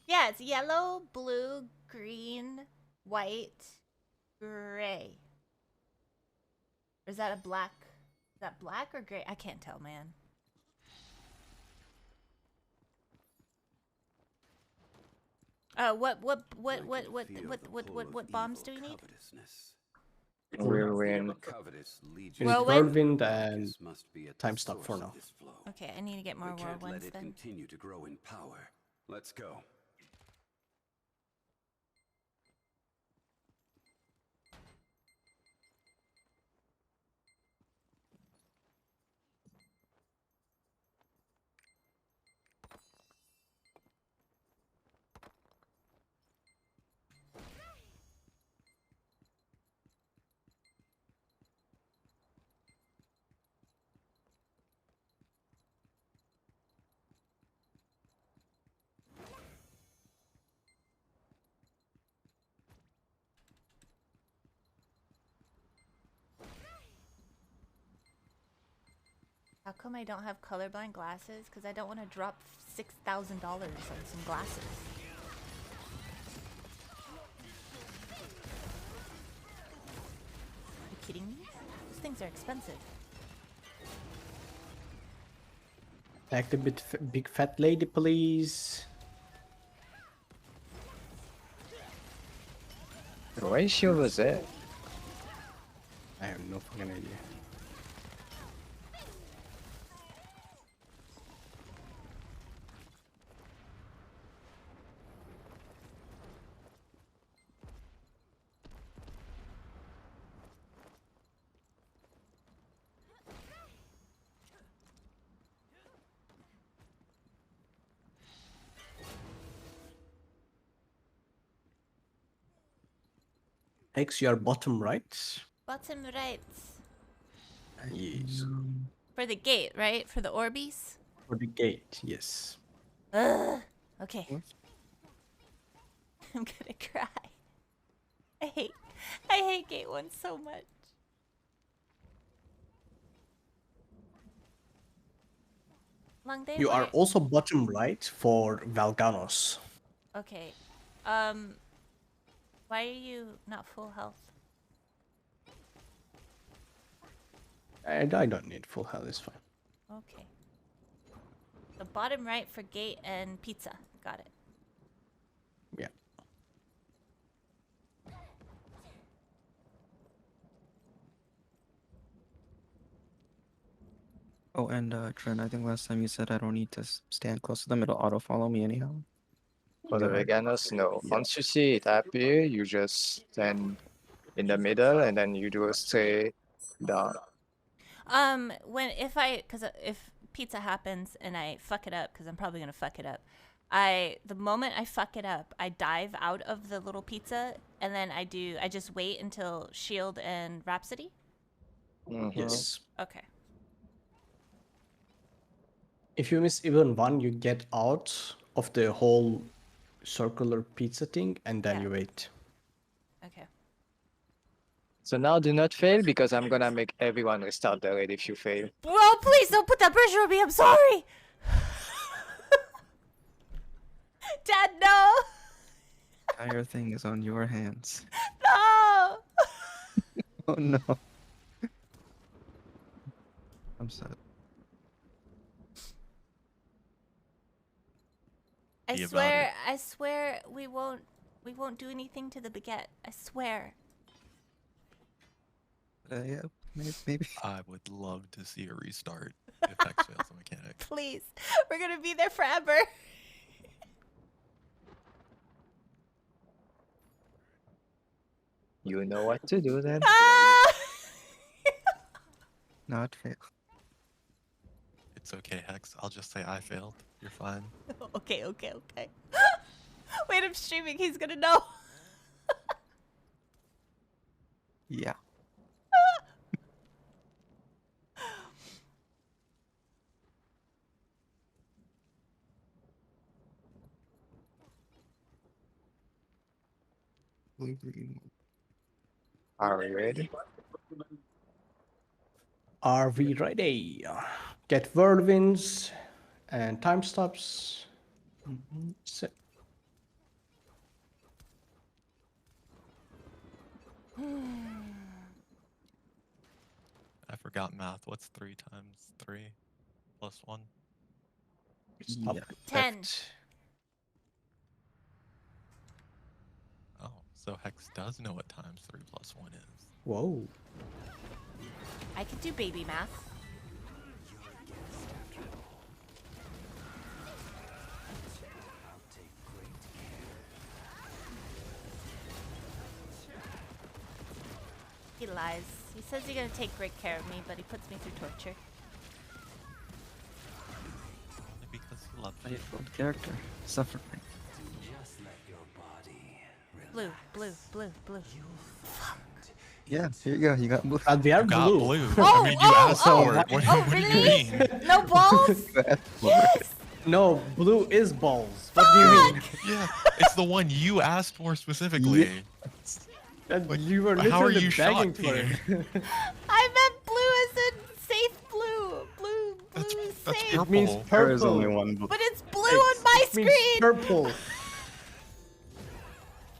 Yeah, it's yellow, blue, green, white, gray. Or is that a black? Is that black or gray? I can't tell, man. What bombs do we need?
Whirlwind.
You need
Whirlwind?
whirlwind and time stop for now.
Okay, I need to get more whirlwinds then.
Continue to grow in power. Let's go.
How come I don't have colorblind glasses? Because I don't want to drop $6,000 on some glasses. Are you kidding me? Those things are expensive.
Back the big fat lady, please.
Why is she over there?
I have no fucking idea. Hex, you are bottom right.
Bottom right.
Yes.
For the gate, right? For the Orbeez?
For the gate, yes.
Ugh. Okay. I'm gonna cry. I hate gate 1 so much. Long day.
You are also bottom right for Valganos.
Okay. Why are you not full health?
And I don't need full health, it's fine.
Okay. The bottom right for gate and pizza. Got it.
Yeah.
Oh, and Trent, I think last time you said I don't need to stand close to them. It'll auto follow me anyhow.
For the veganos, no. Once you see it appear, you just stand in the middle and then you do a straight down.
If pizza happens and I fuck it up, because I'm probably gonna fuck it up, the moment I fuck it up, I dive out of the little pizza and then I just wait until Shield and Rhapsody.
Yes.
Okay.
If you miss even one, you get out of the whole circular pizza thing and then
Yeah.
you wait.
Okay.
So now do not fail because I'm gonna make everyone restart the raid if you fail.
Well, please don't put that pressure on me. I'm sorry. Dad, no.
Entire thing is on your hands.
No.
Oh no. I'm sad.
I swear we won't do anything to the baguette. I swear.
Yeah, maybe.
I would love to see a restart if Hex fails the mechanic.
Please. We're going to be there forever.
You know what to do then.
Ah!
Not fail.
It's okay, Hex. I'll just say I failed. You're fine.
Okay. Wait, I'm streaming. He's going to know.
Yeah. Blue, green.
Are we ready?
Are we ready? Get whirlwinds and time stops. Set.
I forgot math. What's 3 times 3 plus 1?
Stop.
Yeah.
10.
Left.
Oh, so Hex does know what times 3 plus 1 is.
Whoa.
I can do baby math. He lies. He says he's gonna take great care of me, but he puts me through torture.
Only because he loves
I
you.
failed character. Suffering.
Blue.
Yeah, here you go. You got blue.
We are
You got
blue.
blue.
Oh,
I mean, you asked for it. What,
Oh,
what do you
really?
mean?
No balls? Yes!
No, blue is balls. What do you mean?
Yeah, it's the one you asked for specifically.
You were
How are
literally
you
begging
shocked
for it.
I meant blue as in safe blue. Blue
That's
saying?
It means
purple.
There is only
purple.
one.
But it's blue on my
It means
screen.
purple.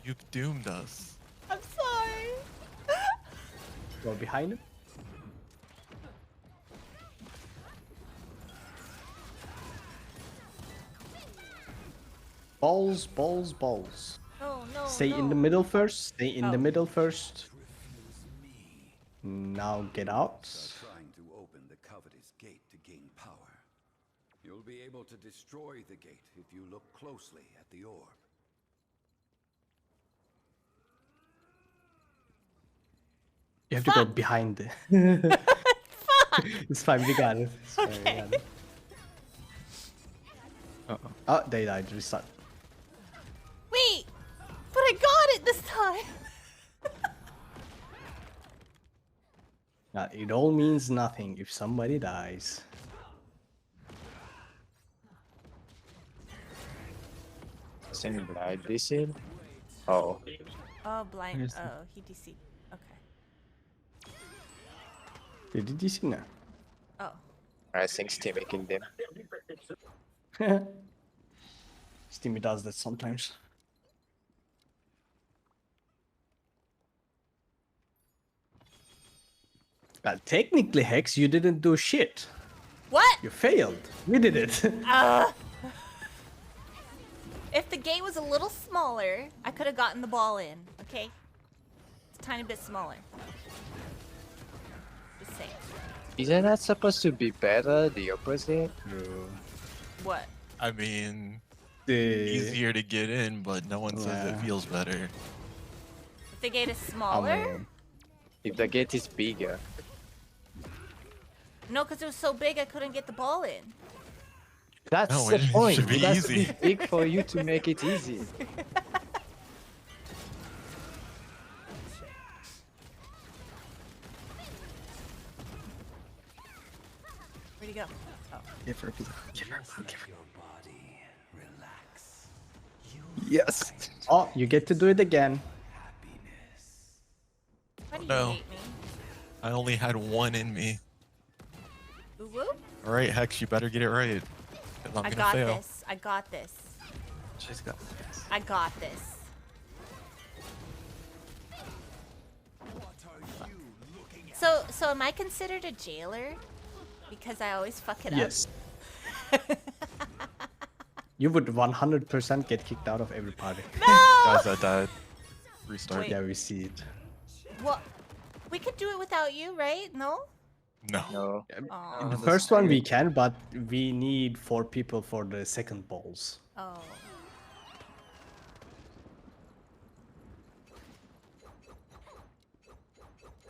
You've doomed us.
I'm sorry.
Go behind him. Balls, balls, balls.
No, no,
Stay in the
no.
middle first. Stay in the
Oh.
middle first. Now get out.
Trying to open the Covetous Gate to gain power. You'll be able to destroy the gate if you look closely at the orb.
You have to go
Fuck.
behind it.
Fuck.
It's fine, we got it. It's fine, we
Okay.
got it.
Uh-oh.
Oh, they died. Restart.
Wait, but I got it this time.
It all means nothing if somebody dies.
Same blind DC. Oh,
Oh, blind.
Where's the-
Oh, he DC. Okay.
Did you see now?
Oh.
I think Steamy killed him.
Steamy does that sometimes. Well, technically, Hex, you didn't do shit.
What?
You failed. We did it.
If the gate was a little smaller, I could have gotten the ball in. Okay. It's a tiny bit smaller. Just saying.
Isn't that supposed to be better? The opposite?
What?
I mean,
The...
easier to get in, but no one says it
Yeah.
feels better.
If the gate is smaller?
If the gate is bigger.
No, because it was so big I couldn't get the ball in.
That's
No,
the
it
point.
should be
It has to
easy.
be big for you to make it easy.
Where'd he go? Oh.
Give her a piece of. Give her. Give her.
Your body relax.
Yes.
Oh, you get to do it again.
Happiness.
Why do you
No.
hate me?
I only had one in me.
Woo woo?
All right, Hex, you better get it right. 'Cause I'm
I
gonna
got
fail.
this. I got this.
She's got this.
I got this. So am I considered a jailer? Because I always fuck it
Yes. You would 100% get kicked out of every party.
up. No!
Guys that died. Restart.
Wait.
Yeah, we see it.
Well, we could do it without you, right? No?
No.
No.
Oh.
The first one we can, but we need 4 people for the second balls.
Oh.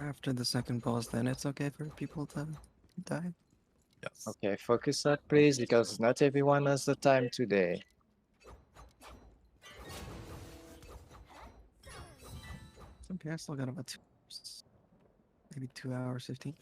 After the second boss, then it's okay for people to die.
Yes.
Okay, focus that please, because not everyone has the time today.
It's okay, I still got about 2 hours. Maybe 2 hours 15.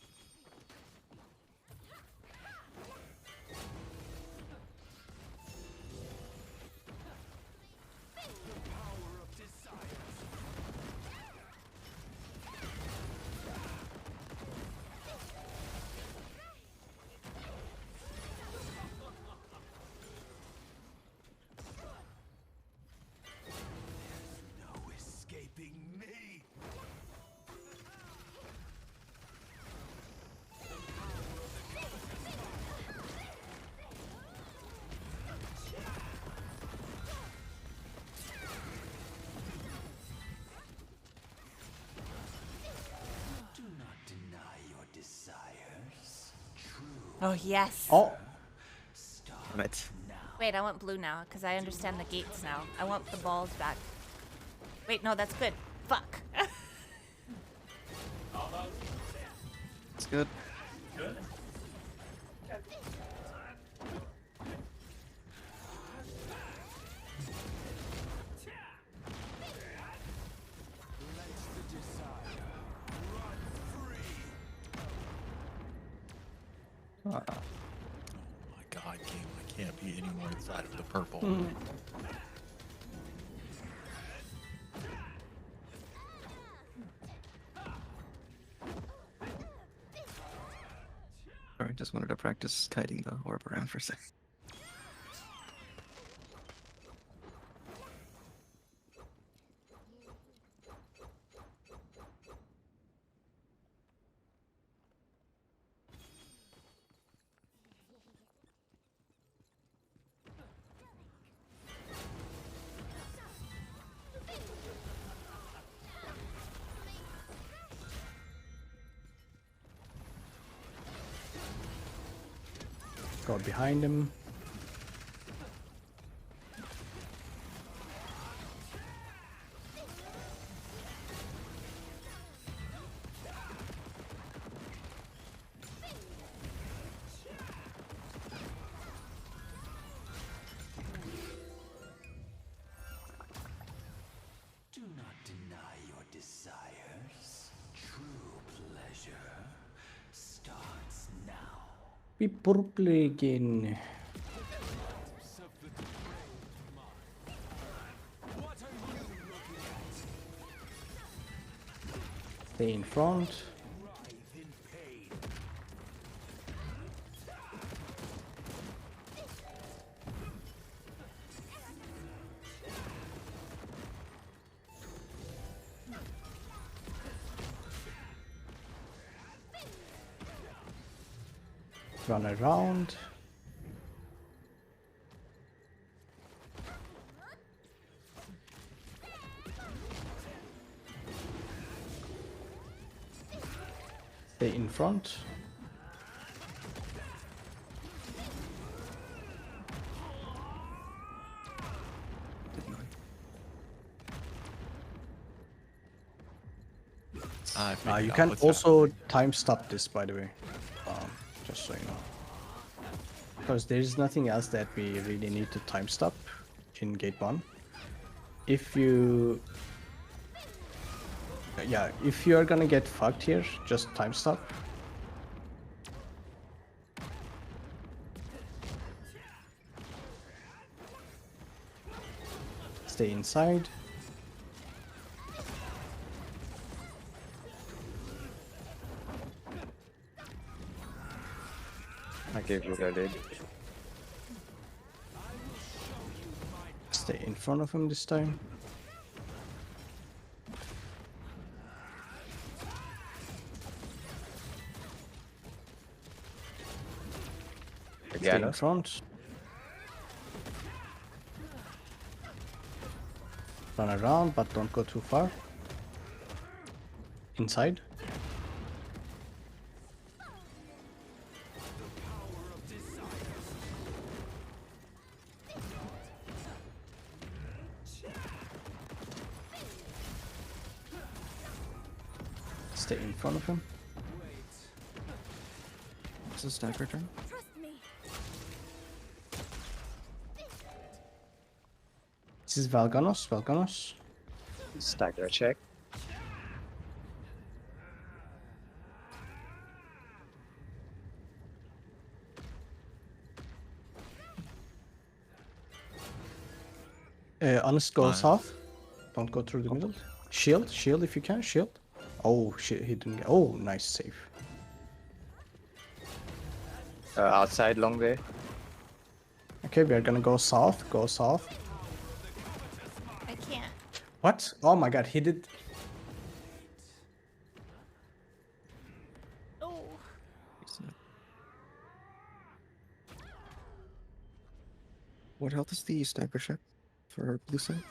No escaping me. Do not deny your desires. True.
Oh, yes.
Oh,
Damn it.
Wait, I want blue now, because I understand the gates now. I want the balls back. Wait, no, that's good. Fuck.
It's good.
Oh my god, game. I can't be any more inside of the purple.
Sorry. just wanted to practice kiting the orb around for a sec.
Go behind him.
Do not deny your desires. True pleasure starts now.
Be purple again. Stay in front. Run around. Stay in front.
I
You
figured out
can
what's
also time stop this, by the way, just so you know. Because there is nothing else that we really need to time stop in gate 1. If you... Yeah, if you are gonna get fucked here, just time stop. Stay inside.
I gave you the lead.
Stay in front of him this time. Stay in
Again,
front. Run around, but don't go too far. Inside. Stay in front of him.
Is this stagger turn?
This is Valganos. Valganos.
stagger check.
Honest, go
Fine.
south. Don't go through the middle. Shield, shield if you can, shield. Oh shit, he didn't get. Oh, nice save.
Outside long way.
Okay, we are gonna go south. Go south.
I can't.
What? Oh my god, he did.
Oh.
What health is the stagger check for blue side?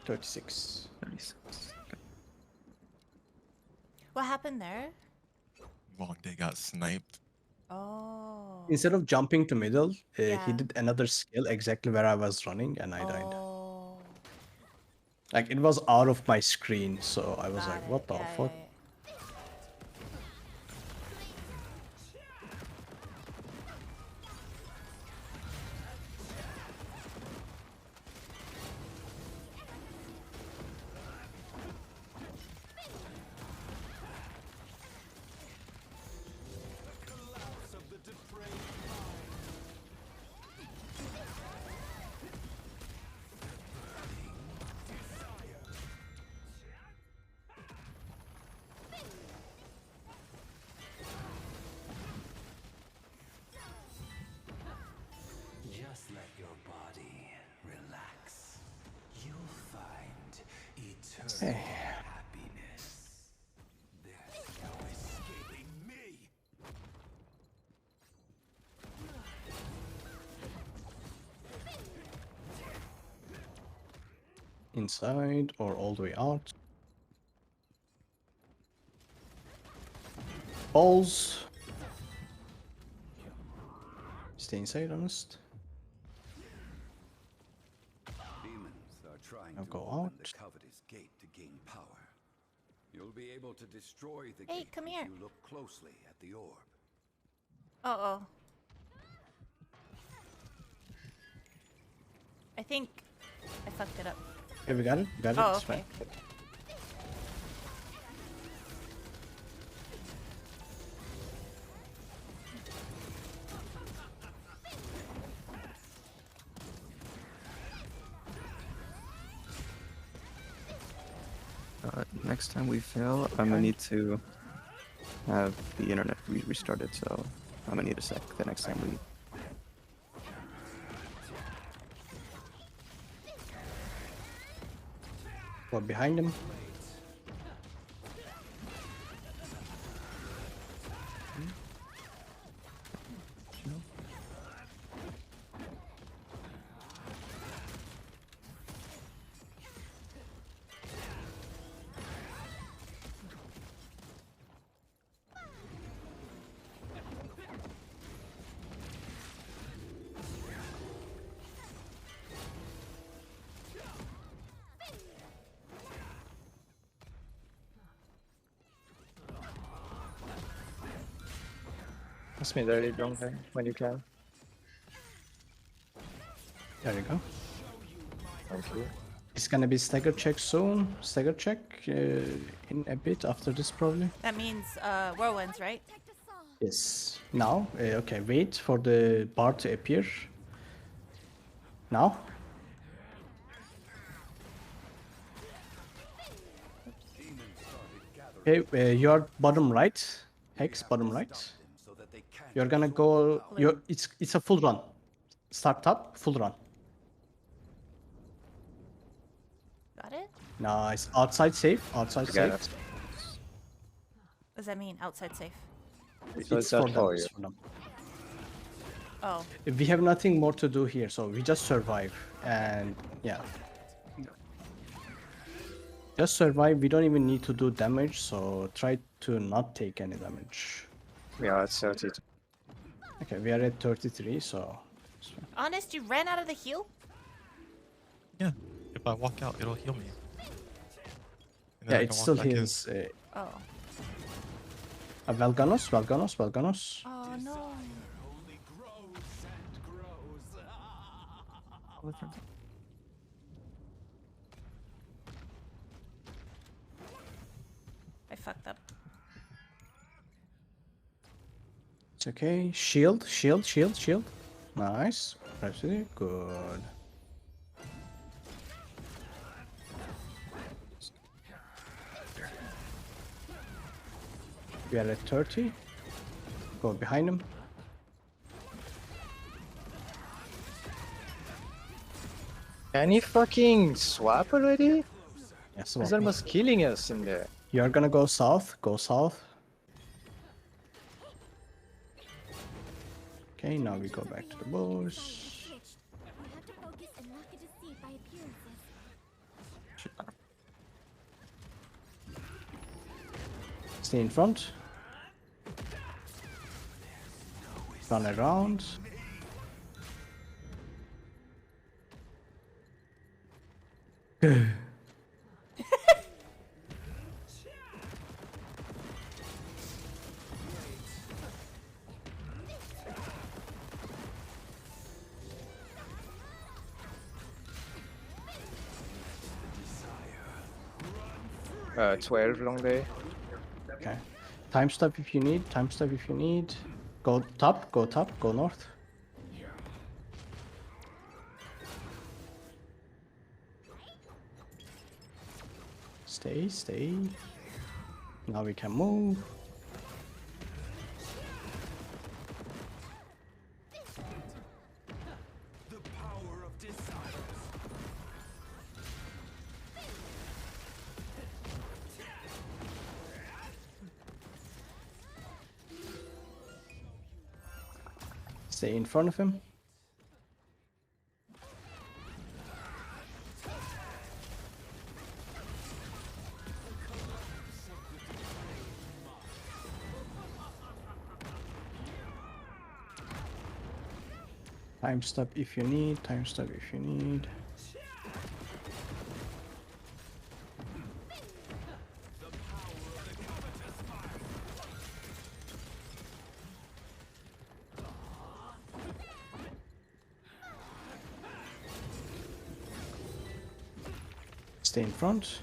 36.
36. Okay.
What happened there?
Walked in, got sniped.
Oh.
Instead of jumping to middle,
Yeah.
he did another skill exactly where I was running and I died.
Oh.
Like, it was out of my screen, so I was
Got
like,
it.
what the
Yeah,
fuck?
yeah,
Hey. Inside or all the way out. Balls. Stay inside, honest.
Demons are trying
Now
to
go
open
out.
the Covetous Gate to gain power. You'll be able to destroy the
Hey,
gate
come
if
here.
you look closely at the orb.
Uh-oh. I think I fucked it up.
Okay, we got it. Got it.
Oh,
It's
okay.
fine.
Next time we fail, I'm gonna need to have the internet restarted, so I'm gonna need a sec the next time we.
Go behind him.
Pass me the wrong thing when you can.
There you go.
Thank you.
It's gonna be stagger check soon. Stagger check in a bit after this, probably.
That means whirlwinds, right?
Yes. Now, okay. Wait for the bar to appear. Now. Okay, you're bottom right. Hex, bottom right.
So that they can't
You're gonna go. It's a full run. Start up, full run.
Got it?
Nice. Outside safe. Outside
You
safe.
got it.
What does that mean? Outside safe.
So it's not for you.
It's for them.
Oh.
We have nothing more to do here, so we just survive. And yeah. Just survive. We don't even need to do damage, so try to not take any damage.
Yeah, it's 32.
Okay, we are at 33, so. it's fine.
Honest, you ran out of the heal?
Yeah. If I walk out, it'll heal me. And then
Yeah,
I
it
can walk
still
back in.
heals.
Oh.
Valganos.
Oh no. I fucked up.
It's okay. Shield. Nice. Press it. Good. We are at 30. Go behind him.
Can you fucking swap already?
Yes,
He's almost killing us in there.
You're gonna go south. Go south. Okay, now we go back to the bush.
We have to focus and not get deceived by appearances.
Stay in front. Run around.
Uh, 12 long day.
Okay. Time stop if you need. Go top, go north. Stay. Now we can move. Stay in front of him. Time stop if you need, time stop if you need. Stay in front.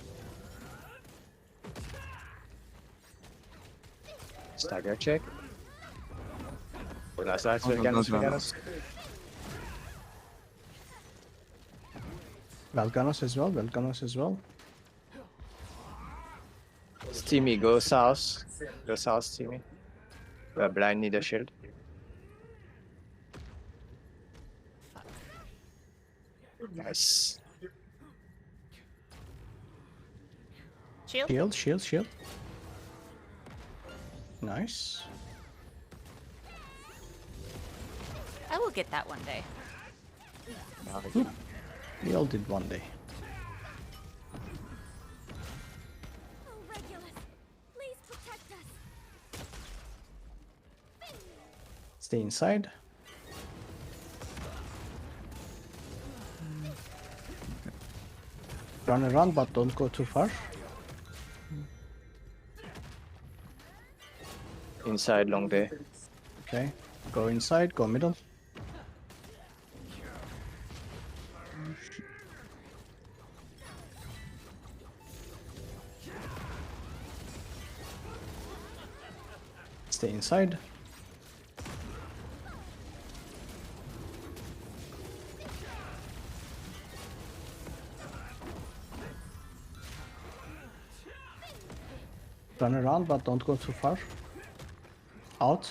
Stagger check. Nice lights
Oh, no,
against
no, no.
Veganos.
Valganos as well, Valganos as well.
Steamy, go south. Go south, Steamy. Blind need a shield. Nice.
Shield.
Shield, shield, shield. Nice.
I will get that one day.
We all did one day.
Oh, Regulus, please protect us.
Stay inside. Run around, but don't go too far.
Inside long day.
Okay. Go inside, go middle. Stay inside. Run around, but don't go too far. Out.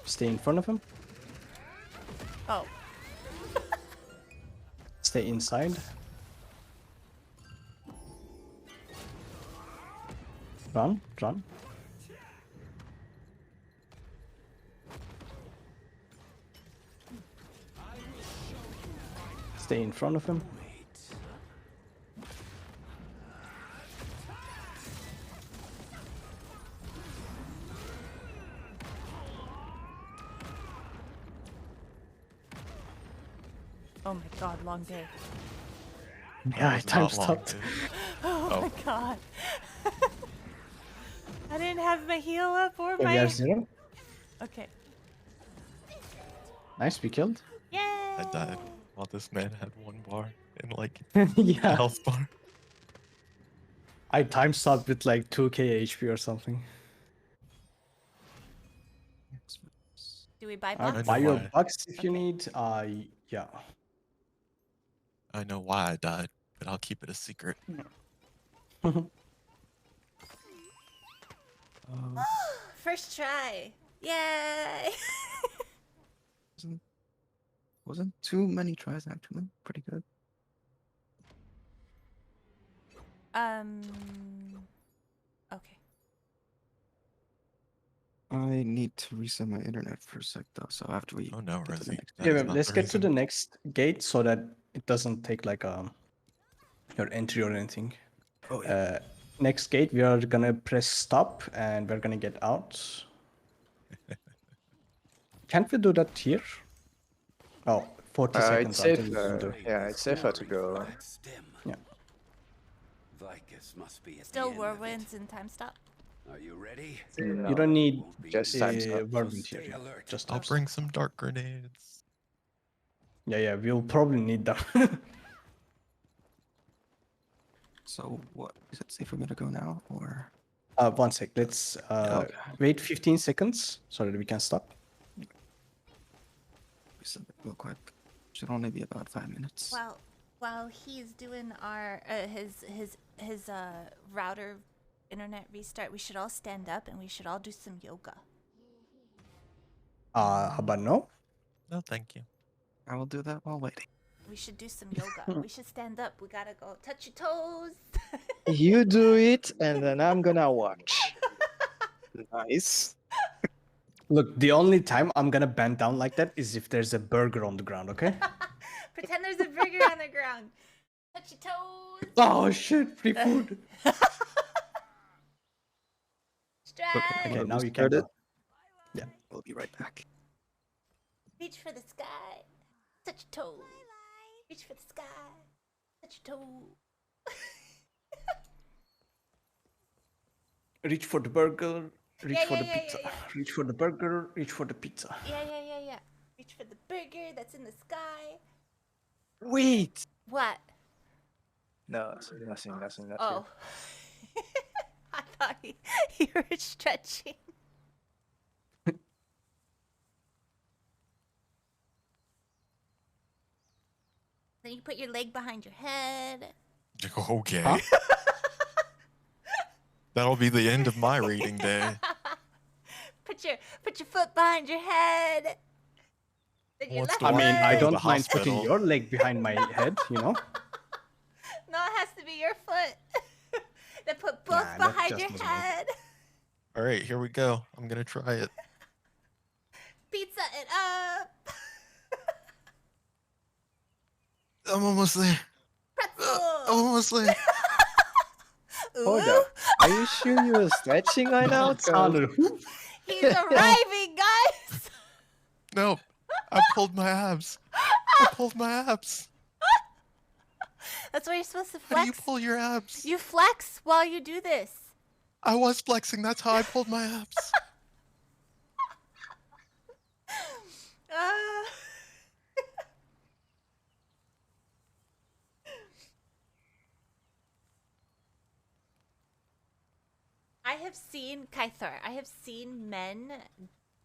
Stay in front of him.
Oh,
Stay inside. Run, run. Stay in front of him.
oh my God, long day.
Yeah, I
was
time
not long,
stopped.
dude.
Oh,
Oh.
my God. I didn't have my heal up or
Okay, we
my.
are 0.
Okay.
Nice, we killed.
Yay!
I died while this man had 1 bar and like a
Yeah.
health bar.
I time stopped with like 2k HP or something.
Do we buy
I
bucks?
know
Buy your
why.
bucks if you
Okay.
need. Yeah.
I know why I died, but I'll keep it a secret.
First try. Yay!
Wasn't too many tries actually. Pretty good.
Okay.
I need to reset my internet for a sec though, so after we
Oh no,
get to the
Rosie.
next
that
Yeah,
is
but
not
let's
the
get to
reason.
the next gate so that it doesn't take like your entry or anything.
Oh yeah.
Next gate, we are gonna press stop and we're gonna get out. Can't we do that here? Oh, 40 seconds
It's
until we can do.
safer. Yeah, it's safer to go.
Yeah.
Vicus must be at
Still
the end of it.
whirlwinds and time stop.
Are you ready?
You don't need
Won't be
Just
easy,
time stop.
whirlwind
so
here.
stay
Yeah.
alert.
Just
I'll
time stop.
bring some dark grenades.
Yeah, we'll probably need them.
So what is it safe for me to go now or
1 sec. Let's
Okay.
wait 15 seconds so that we can stop.
reset it real quick? Should only be about 5 minutes.
While he's doing our his router internet restart, we should all stand up and we should all do some yoga.
How about no?
No, thank you.
I will do that while waiting.
We should do some yoga. We should stand up. We gotta go touch your toes.
You do it, and then I'm gonna watch. Nice.
Look, the only time I'm gonna bend down like that is if there's a burger on the ground, okay?
Pretend there's a burger on the ground. Touch your toes.
Oh shit, free food.
Stride.
Okay,
Wanna
now you
restart
can
it?
go. Yeah.
We'll be right back.
Reach for the sky. Touch your toes. Reach for the sky. Touch your toes.
Reach for the burger, reach
Yeah,
for
yeah,
the
yeah,
pizza.
yeah,
Reach for the burger, reach for the pizza.
yeah. Reach for the burger that's in the sky.
Wait.
What?
No, nothing.
Oh. I thought you were stretching. Then you put your leg behind your head.
Okay.
Huh?
That'll be the end of my reading day.
Put your foot behind your head. Then your
What's
left
the
I mean, I
Go to
foot.
the
don't mind putting
hospital.
your leg behind my head, you know?
No, it has to be your foot. Then put both
Nah, that
behind
just
your
doesn't work.
head.
All right, here we go. I'm gonna try it.
Pizza it up.
I'm almost there.
Pretzel.
I'm almost there.
Hold
Ooh,
up. Are you sure you were stretching right now? 'Cause-
he's arriving, guys.
No, I pulled my abs. I pulled my abs.
That's why you're supposed to
How do you
flex.
pull your abs?
You flex while you do this.
I was flexing. That's how I pulled my abs.
Uh, I have seen Kaithar. I have seen men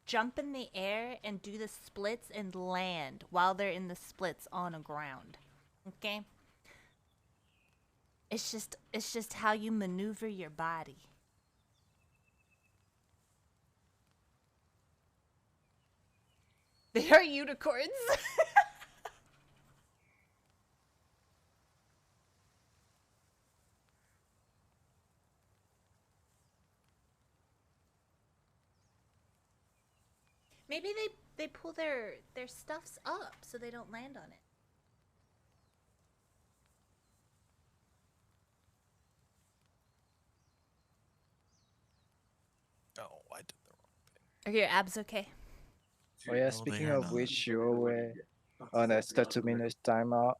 jump in the air and do the splits and land while they're in the splits on a ground. Okay? It's just how you maneuver your body. They are unicorns. Maybe they pull their stuffs up so they don't land on it.
Oh, I did the wrong thing.
Are your abs okay?
Oh yeah,
No,
speaking
they are
of
not.
which, you were on a 30-minute timeout,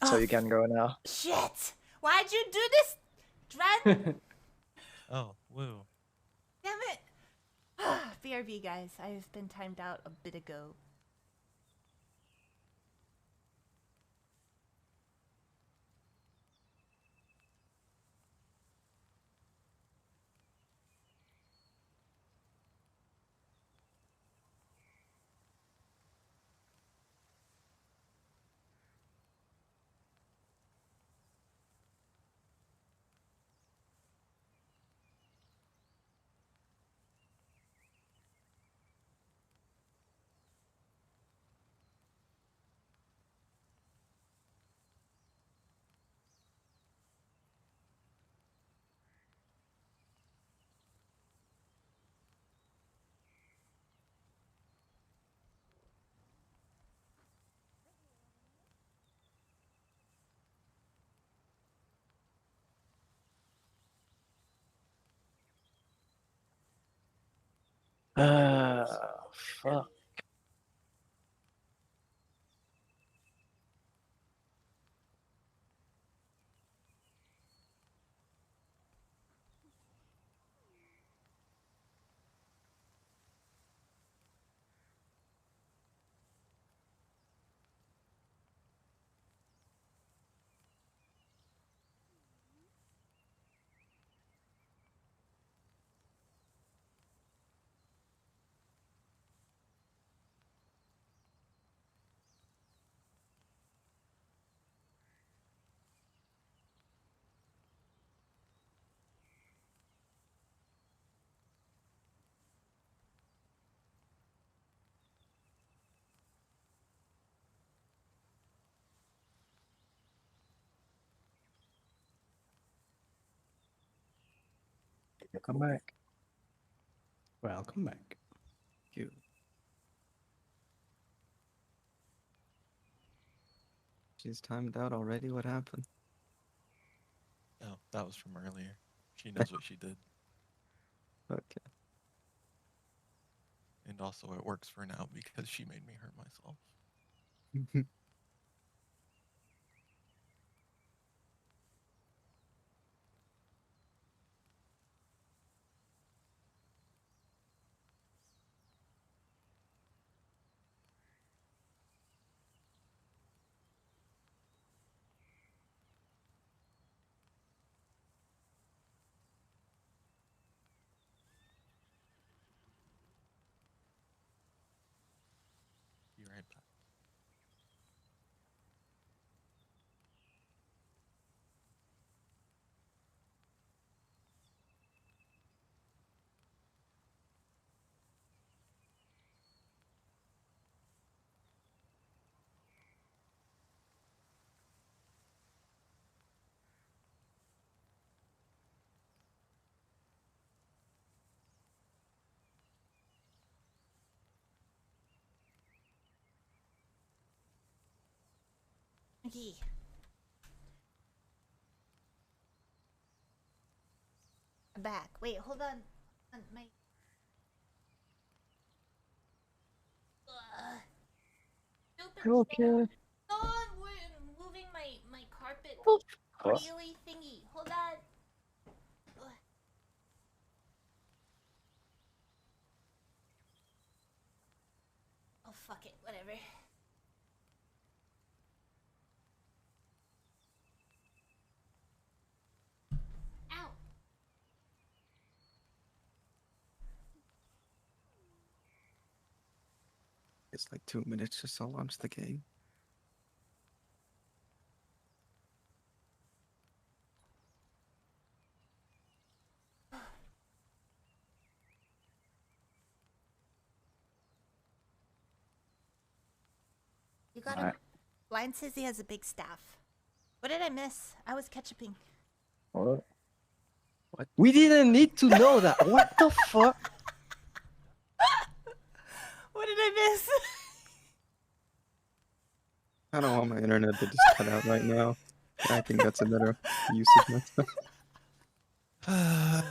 so
Oh,
you can go now.
Shit! Why'd you do this, Dren?
Oh, woo.
Damn it! BRB, guys. I've been timed out a bit ago.
Fuck. Come back.
Welcome back.
You. She's timed out already. What happened?
Oh, that was from earlier. She knows what she did.
Okay.
And also it works for now because she made me hurt myself. Be right back.
Okay. I'm back. Wait, hold on. My. Stupid
Okay.
chair. No, we're moving my carpet
What?
wheelie thingy. Hold on. Ugh. Oh, fuck it. Whatever. Ow.
It's like 2 minutes just to launch the game.
You got
Alright.
him. Blind says he has a big staff. What did I miss? I was ketchuping.
What?
What?
We didn't need to know that. What the fuck?
What did I miss?
I don't want my internet to just cut out right now. I think that's a better use of my time.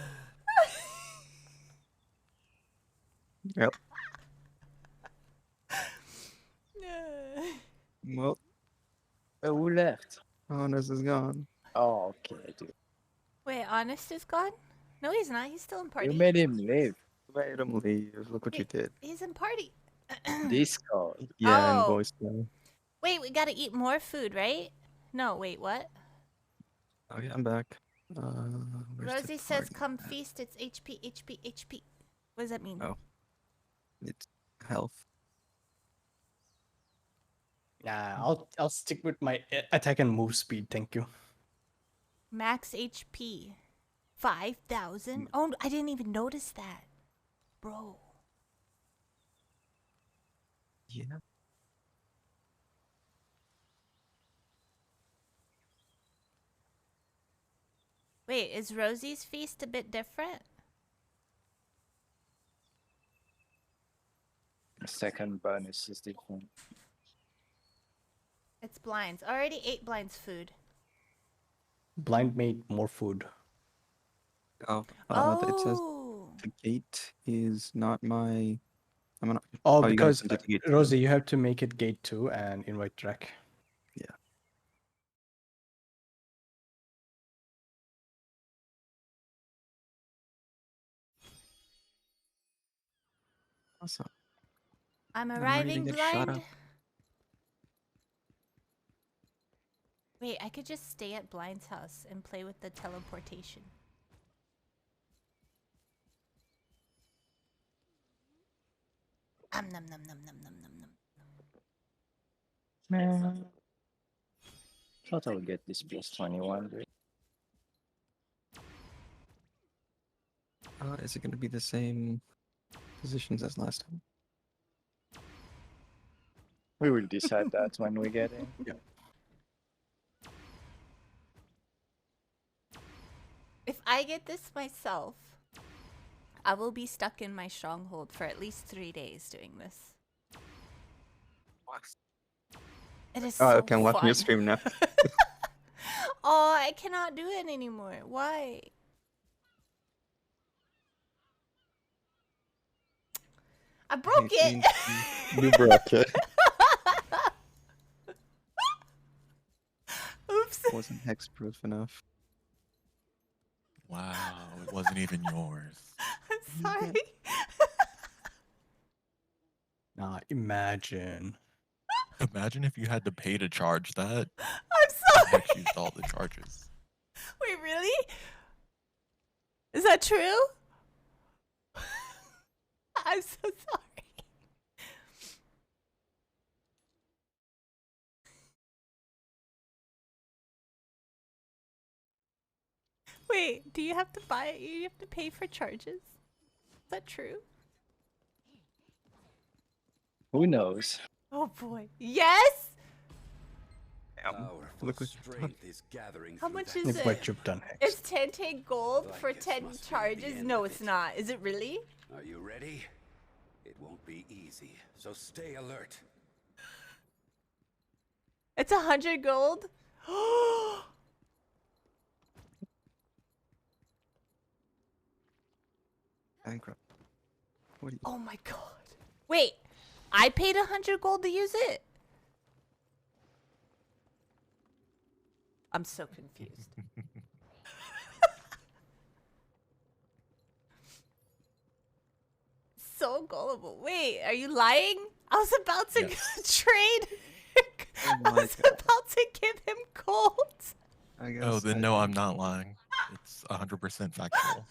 Yep. Well,
Who left?
Honest is gone.
Oh, okay, dude.
Wait, Honest is gone? No, he's not. He's still in party.
You made him leave.
Made him leave. Look what you did.
He's in party.
Discord.
Yeah, and
Oh.
voice mail.
Wait, we gotta eat more food, right? No, wait, what?
Oh yeah, I'm back. Where's the
Rosie says,
party
come
at?
feast. It's HP, HP, HP. What does that mean?
Oh, it's health.
Nah, I'll stick with my attack and move speed. Thank you.
Max HP. 5,000? Oh, I didn't even notice that. Bro.
Yeah.
Wait, is Rosie's feast a bit different?
The second bonus is different.
It's blinds. I already ate blinds food.
Blind made more food.
Oh, it says
Oh.
the gate is not my. I'm not.
Oh,
you gotta
because
send it to gate two.
Rosie, you have to make it gate 2 and invite Drek.
Yeah. Awesome.
I'm
ready to
arriving
get shot
blind.
up.
Wait, I could just stay at Blind's house and play with the teleportation. Nom nom nom nom nom nom nom.
Man. Thought I would get this plus 21, dude.
Is it gonna be the same positions as last time?
We will decide that when we get in.
Yeah.
If I get this myself, I will be stuck in my stronghold for at least 3 days doing this. It is
Oh,
so
I can watch
fun.
your stream now.
Oh, I cannot do it anymore. Why? I broke it.
You broke it.
Oops.
Wasn't hexproof enough.
Wow, it wasn't even yours.
I'm sorry.
Nah, imagine.
Imagine if you had to pay to charge that.
I'm
And
sorry.
Hex used all the charges.
Wait, really? Is that true? I'm so sorry. Wait, do you have to buy it? You have to pay for charges? Is that true?
Who knows?
Oh boy. Yes?
Powerful
Look what
strength is gathering
How
through
much
that
is
Look
it?
what you've done, Hex.
It's 10 gold
Like
for
this
10
must be the
charges?
end
No,
of
it's
it.
not. Is it really?
Are you ready? It won't be easy, so stay alert.
It's 100 gold?
Bankrupt. What do you?
Oh my god. Wait, I paid 100 gold to use it? I'm so confused. So gullible. Wait, are you lying? I was about to
Yes.
trade.
Oh
I
my
was
God.
about to give him gold.
I guess.
Oh, then no, I'm not lying. It's 100% factual.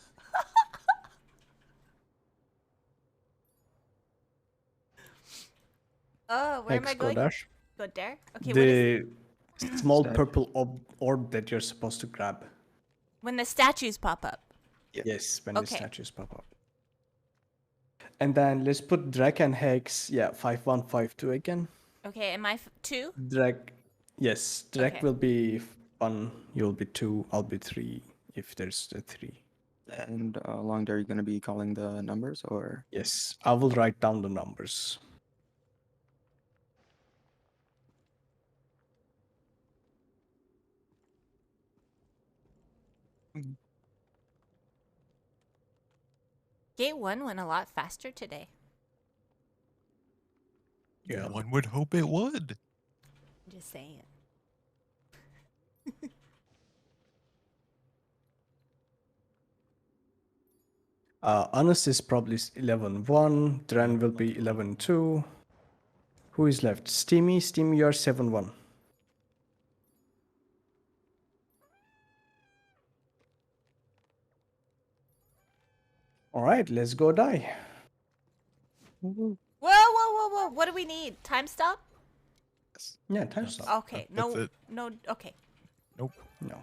Oh, where am
Hex,
I
go
going?
dash.
Go there? Okay, what is
The small
Stash.
purple orb that you're supposed to grab.
when the statues pop up?
Yeah.
Yes, when the
Okay.
statues pop up. And then let's put Drek and Hex, yeah, 5152 again.
Okay, am I 2?
Drek, yes, Drek
Okay.
will be 1, you'll be 2, I'll be 3, if there's a 3.
And along there, you're gonna be calling the numbers, or
Yes, I will write down the numbers.
Gate 1 went a lot faster today.
Yeah.
One would hope it would.
I'm just saying.
Anus is probably 11-1, Dren will be 11-2. Who is left? Steamy, Steamy, you're 7-1. Alright, let's go die.
Whoa, whoa, whoa, whoa. What do we need? Time stop?
Yeah, time
Yes.
stop.
Okay,
That's
no,
it.
no, okay.
Nope.
No.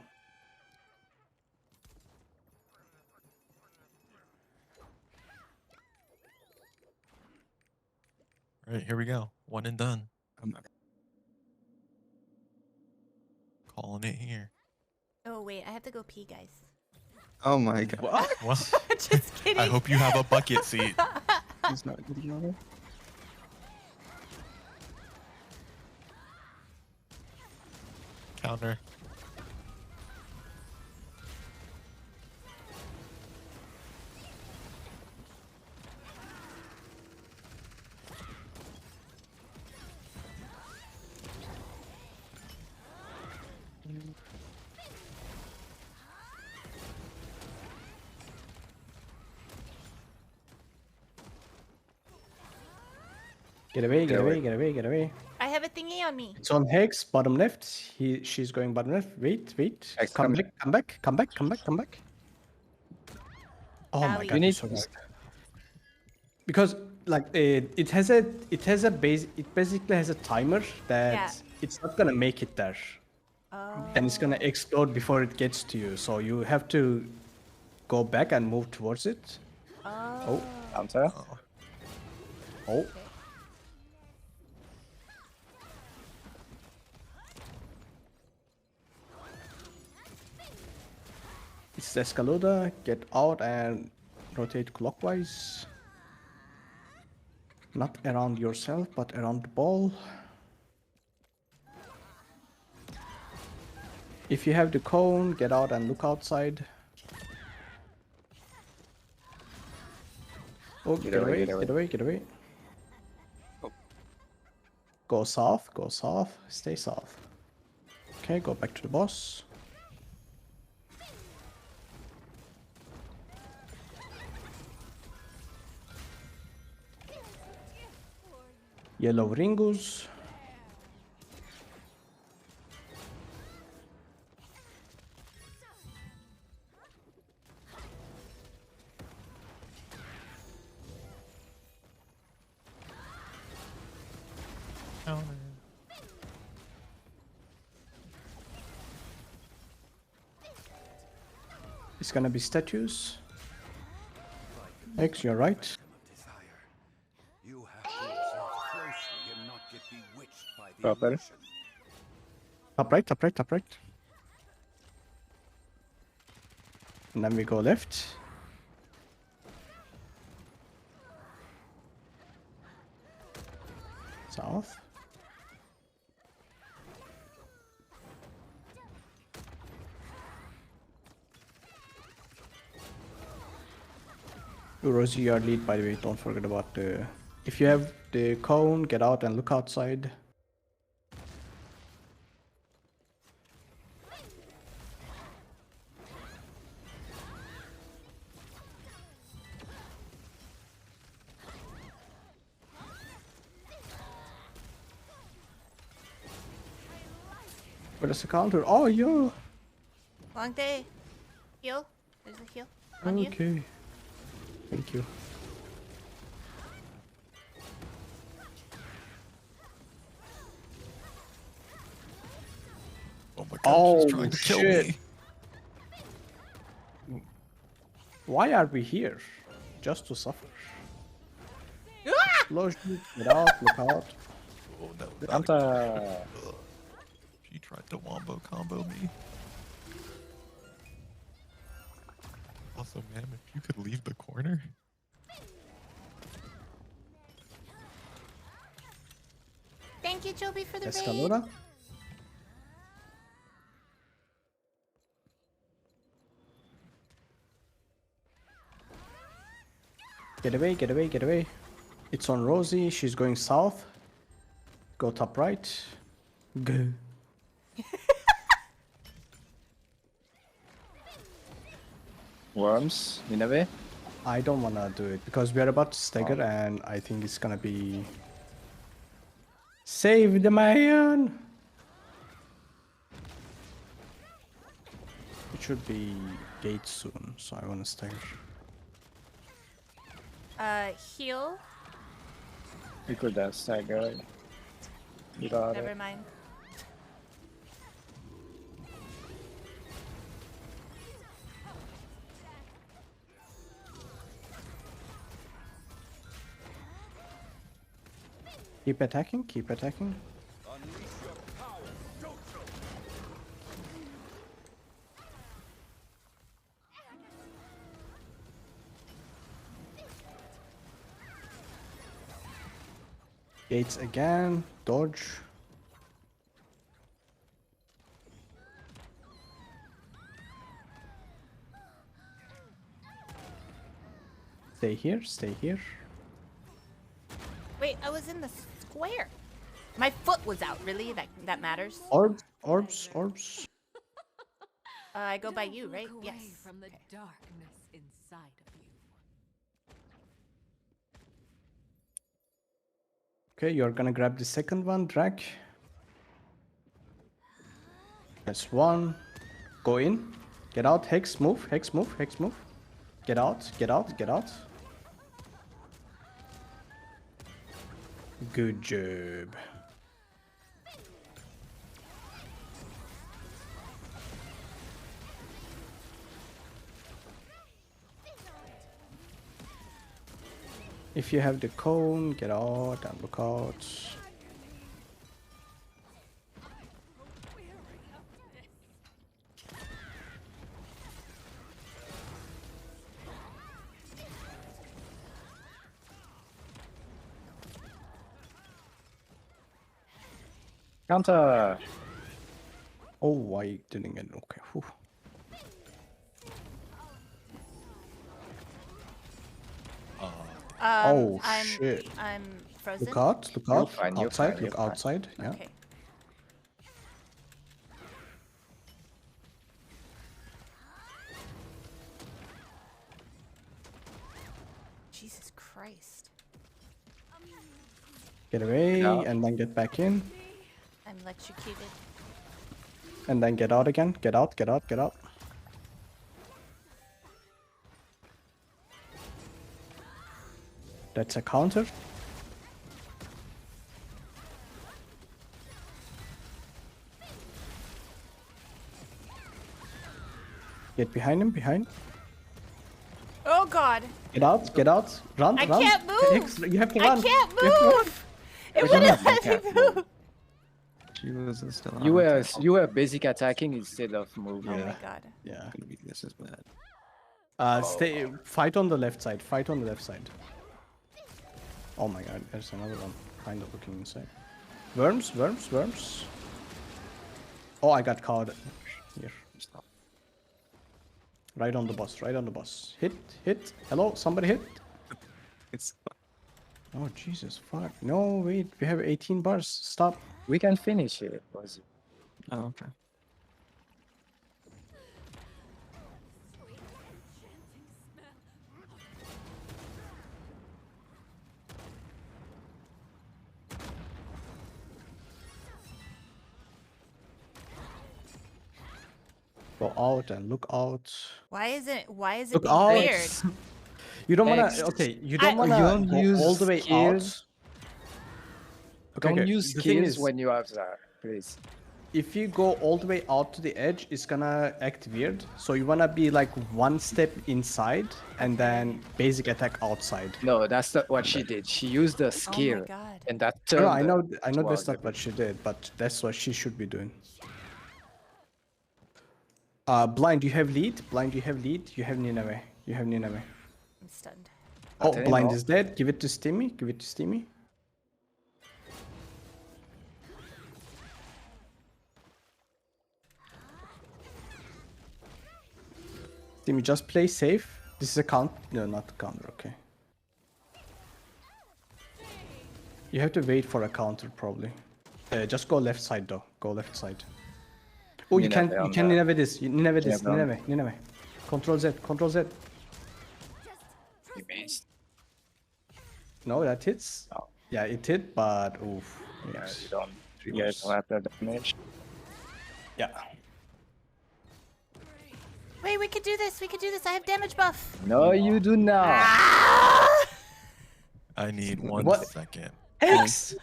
All right, here we go. One and done. Calling it here.
Oh, wait, I have to go pee, guys.
oh my god,
Well,
Just kidding.
I hope you have a bucket seat.
he's not getting on it.
Counter.
Get away, get away, get away, get away.
I have a thingy on me.
It's on Hex, bottom left. She's going bottom left. Wait, wait.
Hex,
Come
come
back, come back, come back, come back, come back. Oh my
Owie.
god,
You
you're
need
so right. Because like it has a base. It basically has a timer that
Yeah.
it's not gonna make it there,
Oh.
and it's gonna explode before it gets to you. So you have to go back and move towards it.
Oh.
Counter.
Oh. It's Escalada. Get out and Rotate clockwise. Not around yourself, but around the ball. If you have the cone, get out and look outside. Oh, get away, get away, get away.
Oh.
Go south, stay south. Okay, go back to the boss. Yellow Ringus.
Counter.
It's gonna be statues. X, you're right.
Desire. You have to observe closely and not get bewitched by the
Proper.
illusion.
Top right, top right, top right. And then we go left. South. Rosie, your lead, by the way. Don't forget about the... If you have the cone, get out and look outside. Where's the counter? Oh, yo!
Long day. Heal. There's a heal on you.
Okay. Thank you.
Oh my god,
Oh,
she's trying to kill
shit.
me.
Why are we here? Just to suffer.
Ah!
Explosion, get out, look out.
Oh no. not
Counter.
again. Ugh. She tried to wombo combo me. Also, ma'am, if you could leave the corner.
Thank you, Joby, for the raid.
Escalora. Get away, get away, get away. It's on Rosie, she's going south. Go top right. Go.
Worms, in a way.
I don't wanna do it because we are about to stagger and I think it's gonna be... Save the man! It should be gate soon, so I wanna stagger.
Heal.
You could have staggered. You got
Never
it.
mind.
Keep attacking, keep attacking. Gates again, dodge. Stay here, stay here.
Wait, I was in the square. My foot was out. Really? That matters.
Orbs, orbs, orbs.
I go by you,
Don't
right?
look
Yes.
away from the darkness inside of you.
Okay, you're gonna grab the second one, drag. That's one. Go in. Get out, hex, move, hex, move, hex, move. Get out, get out, get out. Good job. If you have the cone, get out and look out.
Counter.
Oh, I didn't get it. Okay. Whew. Oh, shit.
I'm frozen.
Look out, look
You're
out.
fine, you're
Outside,
fine,
look
you're fine.
outside. Yeah.
Okay. Jesus Christ.
Get away
Yeah.
and then get back in.
I'm electrocuted.
And then get out again. Get out, get out, get out. That's a counter. Get behind him, behind.
Oh God.
Get out, get out. Run,
I
run.
can't move.
Hex, you have to
I
run.
can't
You have to run.
move. It wouldn't let me move.
She was still on
You were
attack.
you were basic attacking instead of moving.
Oh my
Yeah.
God.
Yeah.
This is bad.
Stay. Fight on the left side. Fight on the left side. Oh my god, there's another one. Kind of looking inside. Worms, worms, worms. Oh, I got caught here.
Stop.
Right on the boss. Right on the boss. Hit, hit. Hello, somebody hit.
It's
Oh Jesus, fuck. No, wait. We have 18 bars. Stop.
We can finish it. Was it?
oh, okay.
Go out and look out.
Why is it
Look
being
out.
weird?
You don't wanna.
Next.
Okay, you don't
I-
wanna
You don't
go
use
all the way
skills.
out. Okay,
Don't
okay.
use
The thing
skills
is,
when you have that, please.
if you go all the way out to the edge, it's gonna act weird. So you wanna be like one step inside and then basic attack outside.
No, that's not what she did. She used the
Oh
skill,
my God.
and that
No,
turned.
I know that's
towards
not
the-
what she did, but that's what she should be doing. Blind, you have lead. Blind, you have lead. You have Nineveh. You have Nineveh.
I'm stunned.
Oh,
Not
blind
anymore.
is dead. Give it to Steamy. Give it to Steamy. Steamy, just play safe. This is a count. No, not a counter. Okay. You have to wait for a counter probably. Just go left side though. Go left side. Oh, you
Nineveh
can
on
you can
the-
Nineveh this. Nineveh this.
Nineveh on-
Nineveh. Nineveh. Control Z. Control Z.
You missed.
No, that hits.
Oh.
Yeah, it hit, but oof.
Yeah,
Yes.
you don't. You
Three
guys don't have the damage.
Yeah.
Wait, we could do this. We could do this. I have damage buff.
No, you do not.
Ah!
I need one
What?
second.
Hex!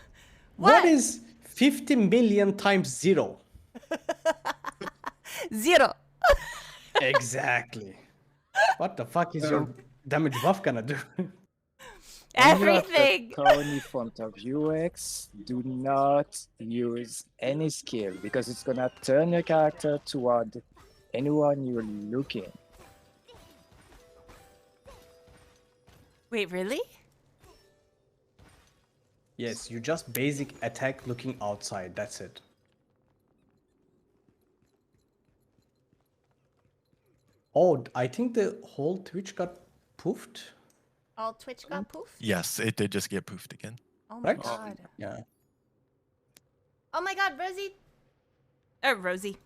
What?
What is 50 million times 0?
0.
Exactly. What the fuck is your damage buff gonna do?
When you have the
Everything.
cone in front of UX, do not use any skill because it's gonna turn your character toward anyone you're looking.
Wait, really?
Yes, you just basic attack looking outside. That's it. Oh, I think the whole Twitch got poofed.
All Twitch got poofed?
Yes, it did just get poofed again.
Oh my
Right?
God.
Yeah.
Oh my God, Rosie. Rosie.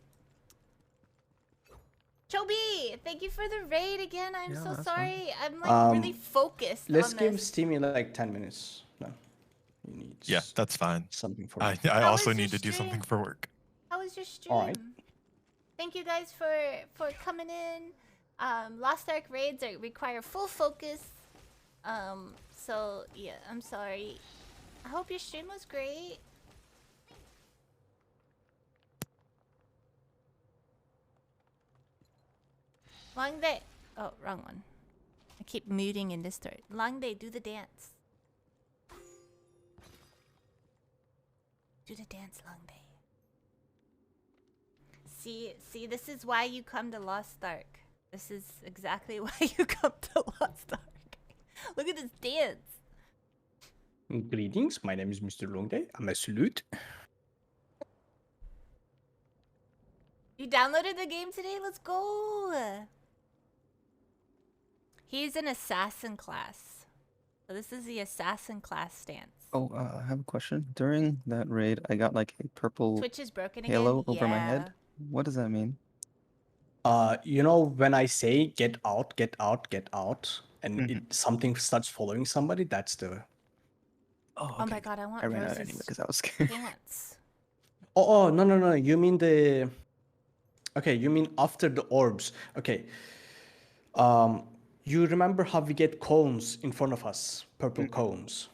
Chobi, thank you for the raid again. I'm
Yeah,
so
that's
sorry. I'm like really focused
Let's
on
give
this.
Steamy like 10 minutes. No. He needs
Yeah, that's fine.
something for
I
How
also
was your
need to do something
stream?
for work.
How was your stream?
Alright.
Thank you guys for coming in. Lost Ark raids require full focus. So yeah, I'm sorry. I hope your stream was great. Long day. Oh, wrong one. I keep muting in Discord. Long day, do the dance. Do the dance, Long day. See, this is why you come to Lost Ark. This is exactly why you come to Lost Ark. Look at this dance.
Greetings, my name is Mr. Longday. I'm a salute.
You downloaded the game today? Let's go. He's an assassin class. So this is the assassin class stance.
Oh, I have a question. During that raid, I got like a purple
Twitch is broken
halo
again?
over my
Yeah.
head. What does that mean?
You know, when I say get out, get out, get out, and
Mhm.
it something starts following somebody, that's the.
Oh,
Oh
okay.
my god, I want
I ran out anyway
Rosie's
because I was scared.
pants.
Oh, no, no, no. You mean the. Okay, you mean after the orbs. Okay. You remember how we get cones in front of us, purple cones?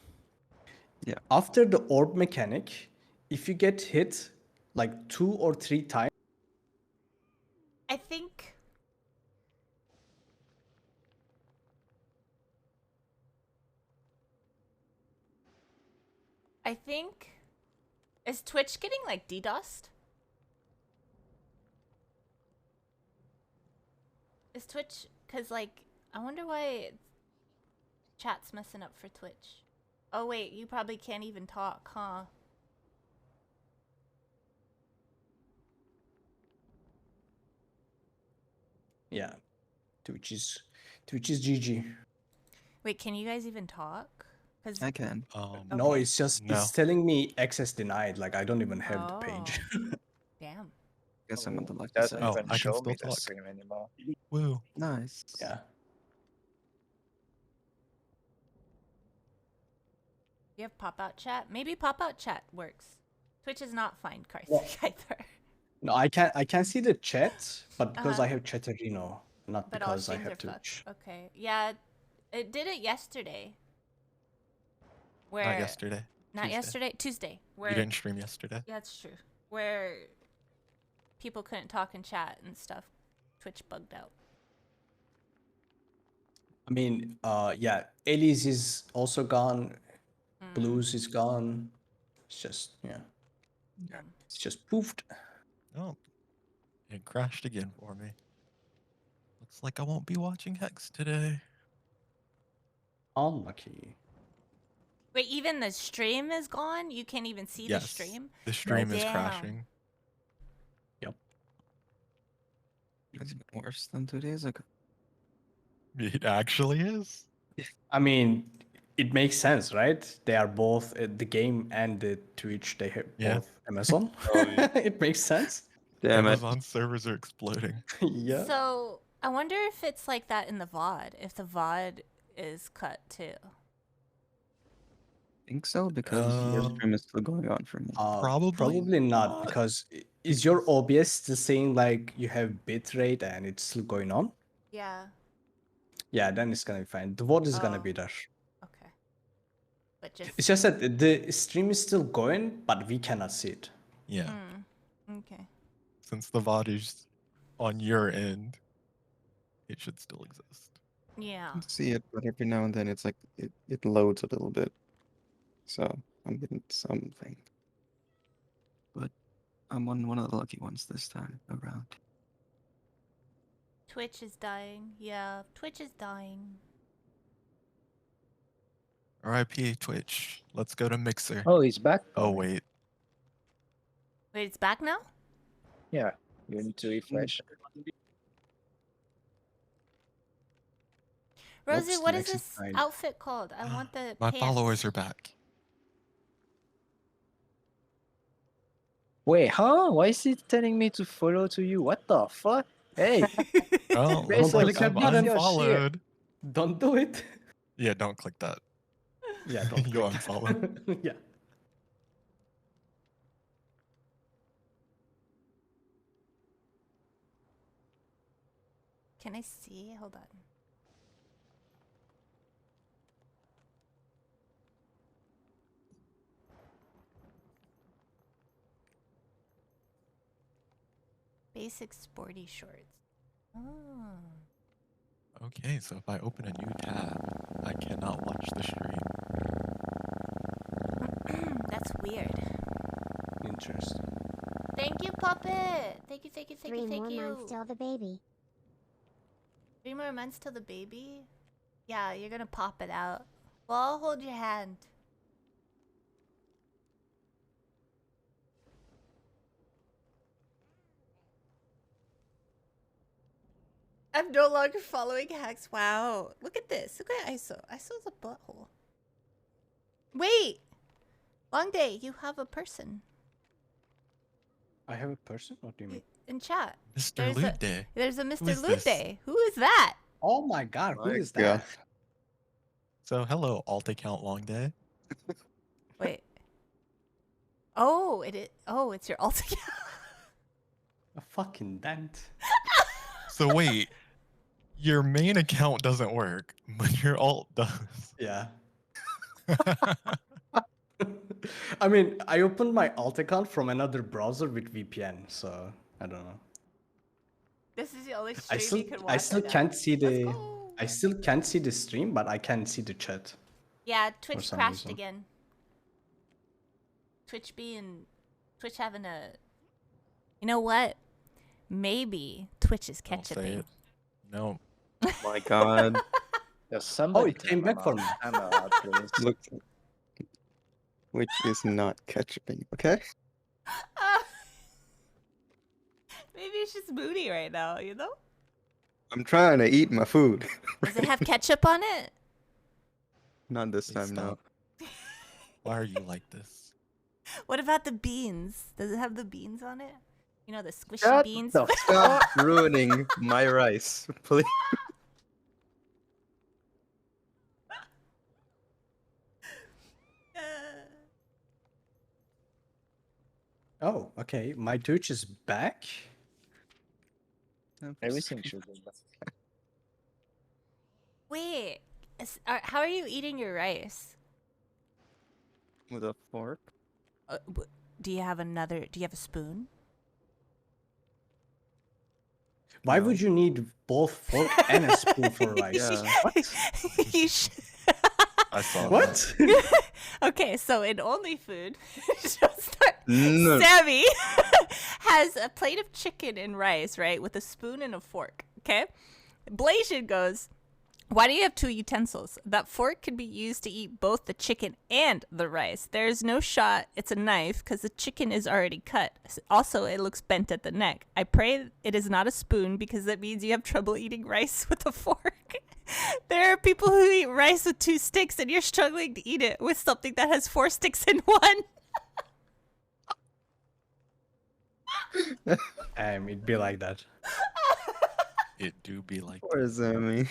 Yeah.
After the orb mechanic, if you get hit like 2 or 3 times,
I think is Twitch getting like DDoSed? Is Twitch cuz like I wonder why chat's messing up for Twitch. Oh wait, you probably can't even talk, huh?
yeah, Twitch is GG.
Wait, can you guys even talk? Cuz
I can.
No,
Okay.
it's just
No.
it's telling me access denied. Like I don't even have the page.
Damn.
Guess I'm on the
It
lucky
doesn't
side.
Oh,
even
I can
show
still
me the
talk.
stream anymore.
Woo.
Nice.
Yeah.
You have pop-out chat? Maybe pop-out chat works. Twitch is not fine, Carthic
Well-
either.
No, I can see the chat, but because
Uh-huh.
I have Chatterino, not
But all
because I
streams
have
are fucked.
Twitch.
Okay. Yeah, it did it yesterday. Where
Not yesterday.
Not
Tuesday.
yesterday, Tuesday. Where
You didn't stream yesterday.
Yeah, that's true. Where people couldn't talk and chat and stuff. Twitch bugged out.
I mean, yeah, Elise is also gone.
Mm.
Blues is gone. It's just it's just poofed.
Oh, it crashed again for me. Looks like I won't be watching Hex today.
Unlucky.
Wait, even the stream is gone? You can't even see the
Yes,
stream?
the stream is
Damn.
crashing.
Yep.
It's been worse than 2 days ago.
It actually is.
I mean, it makes sense, right? They are both the game and the Twitch. They have
Yeah.
both Amazon.
Oh, yeah.
It makes sense.
Damn it.
Amazon servers are exploding.
Yeah.
So, I wonder if it's like that in the VOD, if the VOD is cut too.
Think so because your
Um,
stream is still going on for me.
Probably not
not,
because is your OBS still saying like you have bitrate and it's still going on?
Yeah.
Yeah, then it's gonna be fine. The VOD is gonna
Oh.
be there.
Okay. But just
It's just that the stream is still going, but we cannot see it.
Yeah,
Okay.
since the VOD is on your end, it should still exist.
Yeah.
I can see it, but every now and then it's like it loads a little bit. So I'm getting something. But I'm one of the lucky ones this time around.
Twitch is dying. Yeah, Twitch is dying.
RIP Twitch. Let's go to Mixer.
Oh, he's back.
Oh wait,
Wait, it's back now?
Yeah, you need to refresh.
Rosie,
Oops,
what
the
is
next
this
slide.
outfit called? I want the
my
pants.
followers are back.
Wait, huh? Why is he telling me to follow to you? What the fuck? Hey,
Oh,
Don't
looks like
click
I've
that button.
unfollowed.
Don't do it.
Yeah, don't click that.
Yeah, don't
You'll
click
unfollow.
Yeah.
Can I see? Hold on. Basic sporty shorts. Oh.
Okay, so if I open a new tab, I cannot watch the stream.
That's weird.
Interesting.
Thank you, Puppet. Thank you, thank you, thank you,
3
thank
more
you.
months till the baby.
3 more months till the baby? Yeah, you're gonna pop it out. Well, I'll hold your hand. I'm no longer following Hex. Wow. Look at this. Look at ISO. ISO's a butthole. Wait. Long day, you have a person
I have a person? What do you mean?
in chat.
Mr.
There's a
Lude.
there's a
Who
Mr.
is this?
Lude. Who is that?
Oh my god, who
My
is
God.
that?
So hello, alt account long day.
Wait. Oh, oh, it's your alt account.
A fucking dent.
So wait, your main account doesn't work, but your alt does.
Yeah. I mean, I opened my alt account from another browser with VPN, so I don't know.
This is the only
I
stream
still
you can watch.
I still
now.
can't see
Let's
the
go.
I still can't see the stream, but I can see the chat.
Yeah, Twitch
some
crashed
reason.
again. Twitch having a. You know what? Maybe Twitch is
Don't say
catching.
it. No.
My God.
There's somebody
it came back for me.
I'm out, please.
Look. Which is not ketchuping, okay?
Maybe it's just moody right now, you know?
I'm trying to eat my food.
Does it have ketchup on it?
Not this
Please
time, no.
stop. Why are you like this?
What about the beans? Does it have the beans on it? You know, the squishy
Shut
beans?
the Stop ruining my rice, please.
Oh, okay. My Twitch is back.
Everything should be back.
Wait, how are you eating your rice?
With a fork?
Do you have a spoon?
Why
No.
would you need both fork and a spoon for rice?
Yeah.
What?
You should-
I saw
What?
Okay, so in Only Food, Joestar-
No.
Sammy has a plate of chicken and rice, right, with a spoon and a fork. Okay, Blasian goes, "Why do you have two utensils? That fork could be used to eat both the chicken and the rice. There's no shot it's a knife because the chicken is already cut. Also, it looks bent at the neck. I pray it is not a spoon because that means you have trouble eating rice with a fork." There are people who eat rice with two sticks and you're struggling to eat it with something that has four sticks in one.
It'd be like that.
It do be like
Poor Sammy.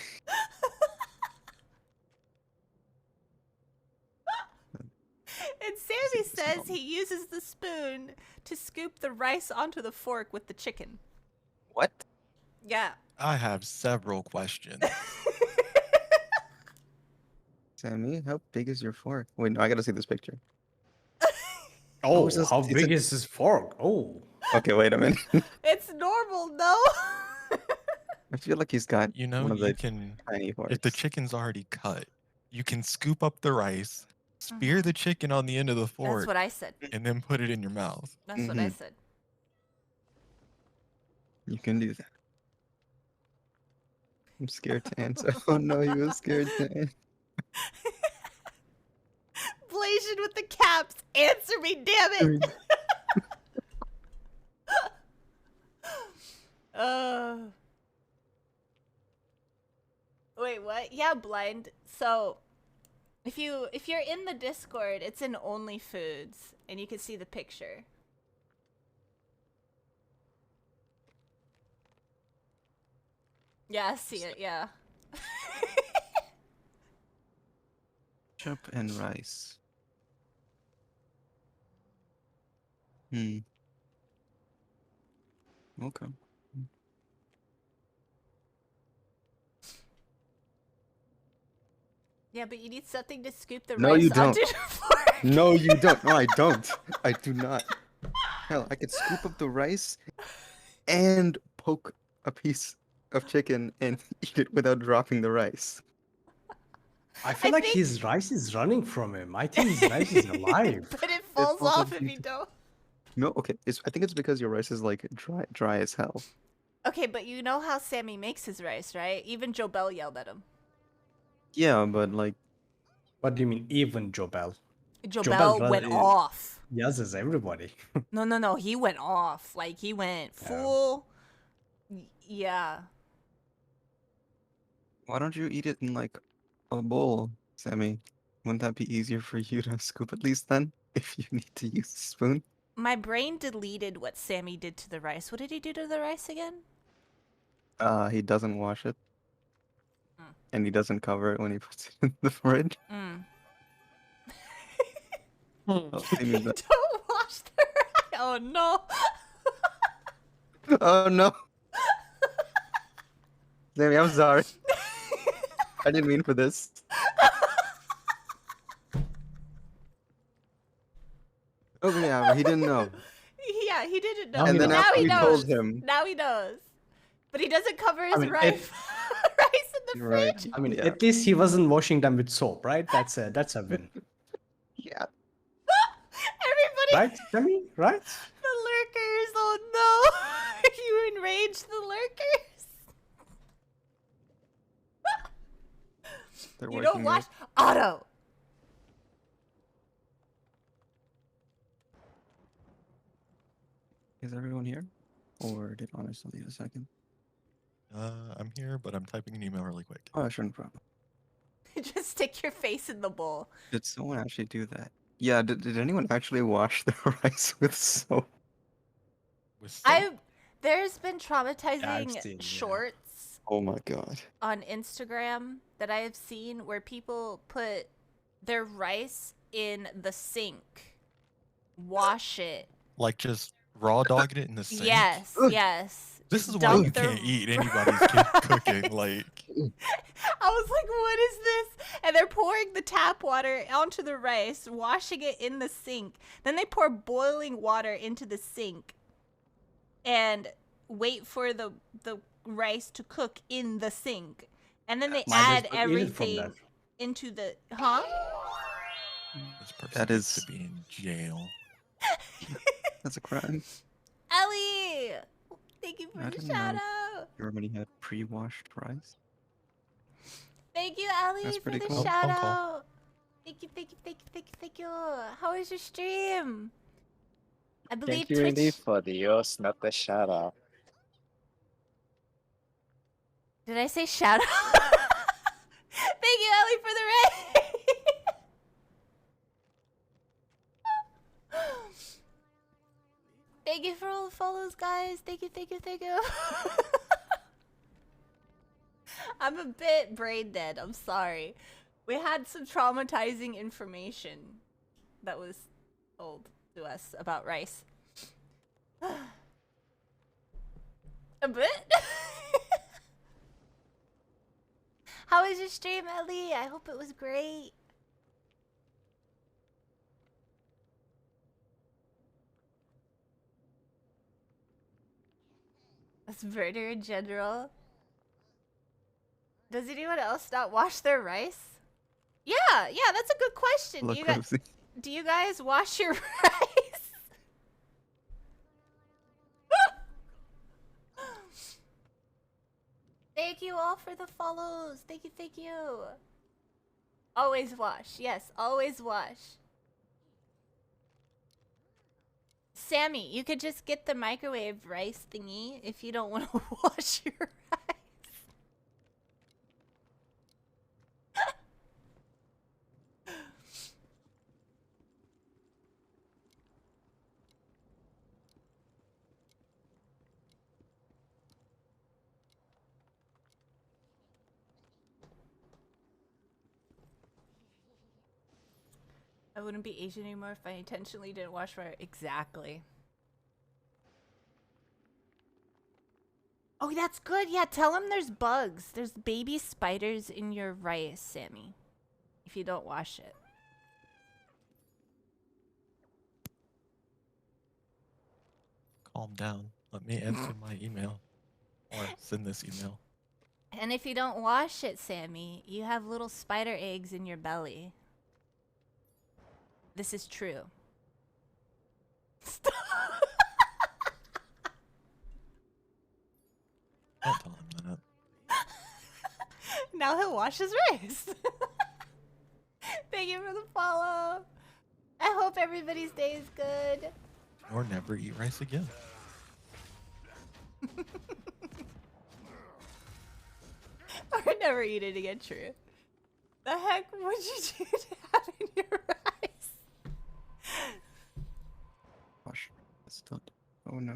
And Sammy says he uses the spoon to scoop the rice onto the fork with the chicken.
What?
Yeah.
I have several questions.
Sammy, how big is your fork? Wait, no, I gotta see this picture.
Oh,
is this-
how
it's
big
a-
is this fork? Oh.
Okay, wait a minute.
It's normal, no?
I feel like he's got
You know,
one of
you
the
can,
tiny forks.
if the chicken's already cut, you can scoop up the rice, spear the chicken on the end of the
That's
fork,
what I said.
and then put it in your mouth.
That's what I
Mhm.
said.
You can do that. I'm scared to answer. Oh no, he was scared to answer.
Blasian with the caps. Answer me, damn it. Wait, what? Yeah, blind. So, if you're in the Discord, it's in Only Foods, and you can see the picture. Yeah, I see it. Yeah.
Ketchup and rice. Hmm. Okay.
Yeah, but you need something to scoop the
No,
rice
you don't.
onto the fork.
No, you don't. No, I don't. I do not. Hell, I could scoop up the rice and poke a piece of chicken and eat it without dropping the rice.
I feel
I
like
think-
his rice is running from him. I think his rice is alive.
But it falls
falls
off
off
if
into-
you don't.
No, okay. I think it's because your rice is like dry as hell.
Okay, but you know how Sammy makes his rice, right? Even Joe Bell yelled at him.
Yeah, but like,
What do you mean, even Jobel?
Joe
Joe
Bell
Bell
went
is-
off.
Yes, as everybody.
No. He went off. Like, he went
Yeah.
full. Yeah.
Why don't you eat it in like a bowl, Sammy? Wouldn't that be easier for you to scoop at least then, if you need to use a spoon?
My brain deleted what Sammy did to the rice. What did he do to the rice again?
He doesn't wash it,
Mm.
and he doesn't cover it when he puts it in the fridge.
Mm.
Oh, Sammy's that.
Don't wash the rice. Oh no.
Oh no, Sammy, I'm sorry. I didn't mean for this. Oh yeah, but he didn't know.
Yeah, he didn't know.
And
but
then
now
after
he
we
knows.
told him-
Now he knows. But he doesn't cover his
mean,
rice, rice in the
You're right.
fridge.
I mean,
Yeah.
at least he wasn't washing them with soap, right? That's a win,
Yeah.
Everybody,
right, Sammy? Right?
the lurkers. Oh no. You enraged the lurkers.
They're
You don't
working
wash. Otto.
Is everyone here? Or did Honest only a second?
I'm here, but I'm typing an email really quick.
Oh, sure, no problem.
Just stick your face in the bowl.
Did someone actually do that? Yeah, did anyone actually wash their rice with soap?
With soap?
There's been traumatizing
seen, yeah.
shorts
Oh my god.
on Instagram that I have seen where people put their rice in the sink, wash it.
Like just raw dogging it in the sink?
Yes, yes.
This is
Just
why you
dump their
can't eat
rice.
anybody's kid cooking. Like,
I was like, what is this? And they're pouring the tap water onto the rice, washing it in the sink. Then they pour boiling water into the sink and wait for the rice to cook in the sink. And then they
Might
add
as well eat it from
everything
that.
into the... Huh?
this person
That
needs
is-
to be in jail.
That's a crime.
Ellie! Thank you for
I
the
didn't know.
shout out.
You already had pre-washed rice?
Thank you, Ellie,
That's
for
pretty
the
cool.
shout
Phone call.
out. Thank you, thank you, thank you, thank you, thank you. How was your stream? I believe
Thank you, Indy,
Twitch.
for the yours, not the shout out.
Did I say shout out? Thank you, Ellie, for the raid. Thank you for all the follows, guys. Thank you, thank you, thank you. I'm a bit brain dead. I'm sorry. We had some traumatizing information that was told to us about rice. A bit? How was your stream, Ellie? I hope it was great. That's murder in general. Does anyone else not wash their rice? Yeah, that's a good question.
Look,
Do
Rosie.
you guys wash your rice? Thank you all for the follows. Thank you, thank you. Always wash. Yes, always wash. Sammy, you could just get the microwave rice thingy if you don't want to wash your rice. I wouldn't be Asian anymore if I intentionally didn't wash my... Exactly. Oh, that's good. Yeah, tell him there's bugs. There's baby spiders in your rice, Sammy. If you don't wash it.
Calm down. Let me answer my email. Or send this email.
And if you don't wash it, Sammy, you have little spider eggs in your belly. This is true. Stop.
Don't tell him that.
Now he'll wash his rice. Thank you for the follow. I hope everybody's day is good.
Or never eat rice again.
Or never never eat it again, true. The heck would you do that in your rice?
Gosh, that's not. Oh no.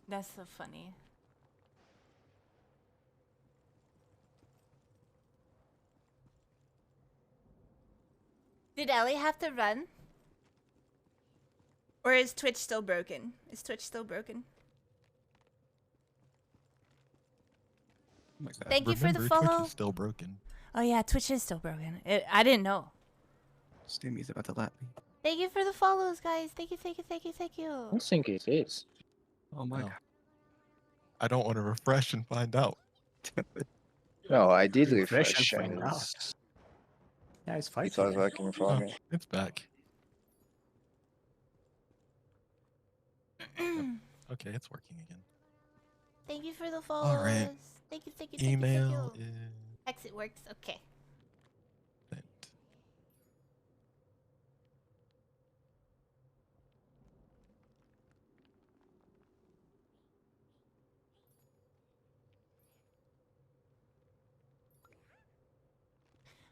That's so funny. Did Ellie have to run? Or is Twitch still broken? Is Twitch still broken?
Oh my God.
Thank you for the
Remember, Twitch
follow.
is still broken.
Oh yeah, Twitch is still broken. I didn't know.
Stimmy's about to lap me.
Thank you for the follows, guys. Thank you, thank you, thank you, thank
I
you.
don't think it is.
Oh my
Oh.
god.
I don't want to refresh and find out.
No, I did
Refresh
refresh
and
and
find out. Yeah, it's
it
fighting.
was working for
Oh,
me.
it's back. Okay, it's working again.
Thank you for the follows.
All right.
Thank you, thank you, thank you,
Email
thank you.
is
Exit works. Okay.
sent.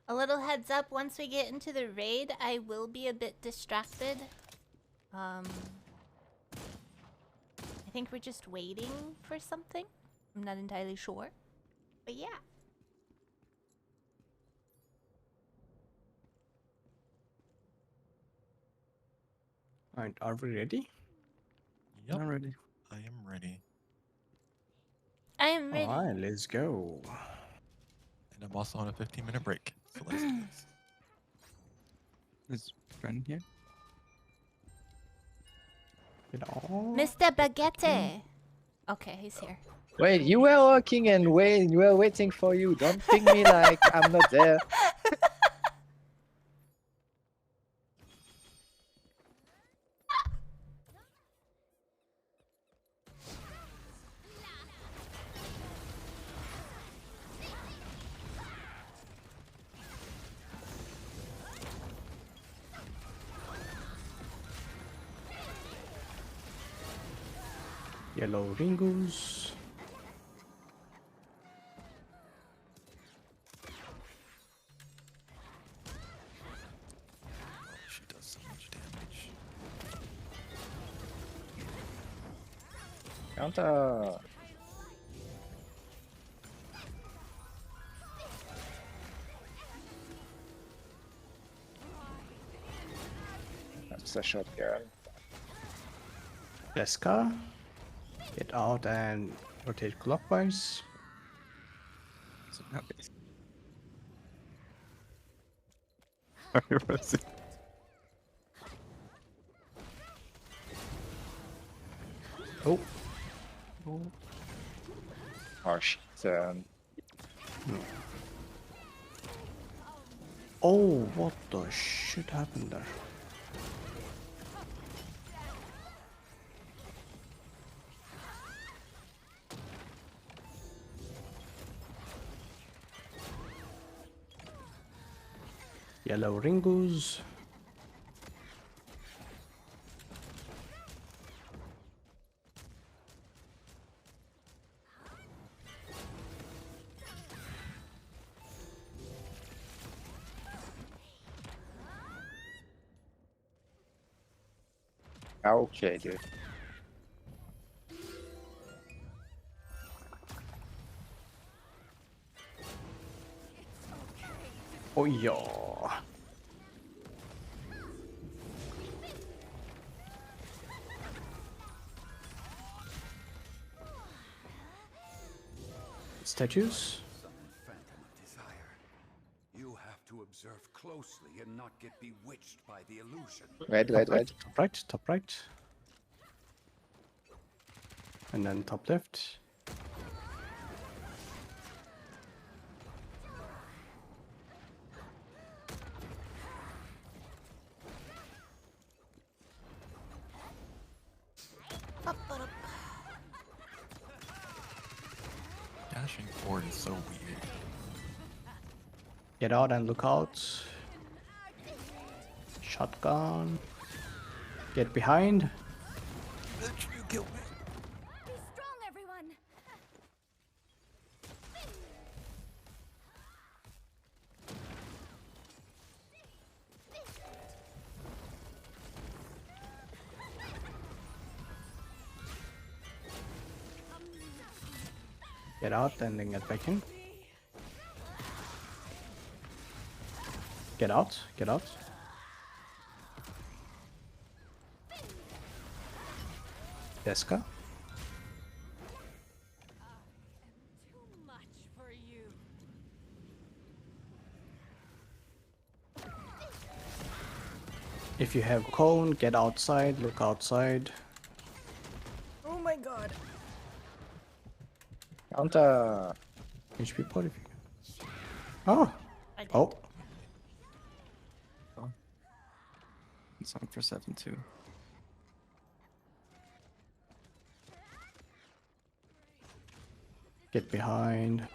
A little heads up, once we get into the raid, I will be a bit distracted. I think we're just waiting for something. I'm not entirely sure. But yeah.
Alright, are we ready?
Yep,
Not ready.
I am ready.
I am ready.
Alright, let's go.
And I'm also on a 15-minute break. So let's do this.
Is friend here?
Get on.
Mr. Baguette. Okay, he's here.
Wait, you were working and we were waiting for you. Don't ping me like I'm not there.
Yellow Ringus.
Oh, she does so much damage.
Counter. That's a shotgun.
Veska. Get out and rotate clockwise.
So now it's
Oh,
Harsh.
oh, what the shit happened there? Yellow Ringus.
Okay, dude.
Oh yeah. Statues.
Summon Phantom of Desire. You have to observe closely and not get bewitched by the illusion.
Red, red, red.
Top right, top right. And then top left.
rushing forward is so weird.
Get out and look out. Shotgun. Get behind.
You killed me.
Be strong, everyone.
Get out and then get back in. Get out. Get out. Deska.
Too much for you.
If you have cone, get outside. Look outside.
Oh my god.
Counter.
HP pot if you can. Oh.
I did.
Oh.
It's on for 7-2.
Get behind.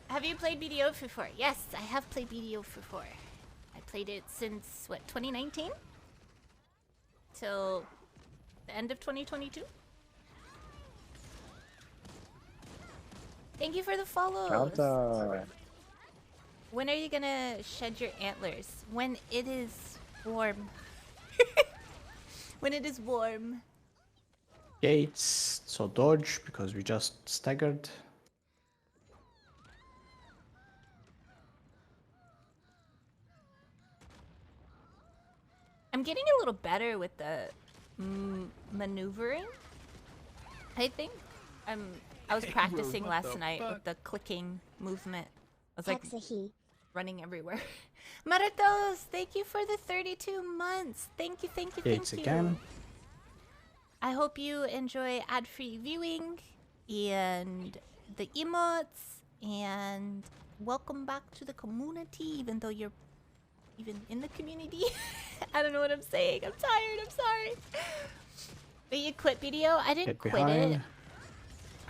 Have you played BDO before? Yes, I have played BDO before. I played it since, what, 2019? Till the end of 2022? Thank you for the follows.
Counter.
When are you gonna shed your antlers? When it is warm. When it is warm.
Gates. So dodge because we just staggered.
I'm getting a little better with the maneuvering. I think I was practicing last night with the clicking movement. I was like running everywhere. Maratos, thank you for the 32 months. Thank you, thank you,
Gates
thank you.
again.
I hope you enjoy ad-free viewing and the emotes, and welcome back to the community, even though you're even in the community. I don't know what I'm saying. I'm tired. I'm sorry. But you quit BDO? I didn't
Get
quit
behind.
it.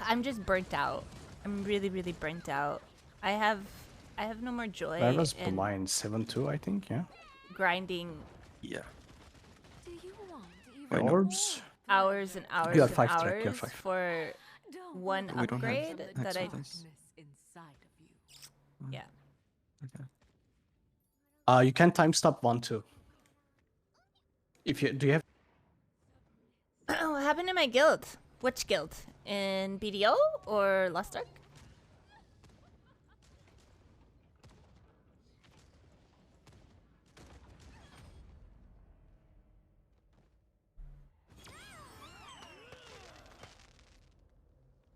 I'm just burnt out. I'm really, really burnt out. I have no more joy
That was
in
blind 7-2, I think. Yeah.
grinding
Yeah.
Do you want
Wait,
even
no.
Orbs.
hours and hours
You have
and
5 track, you have
hours
5.
for one
We don't have
upgrade
Hex
that I
with us.
yeah.
Okay.
You can time stop 1-2. If you do you have
What happened to my guild? Which guild? In BDO or Lost Ark?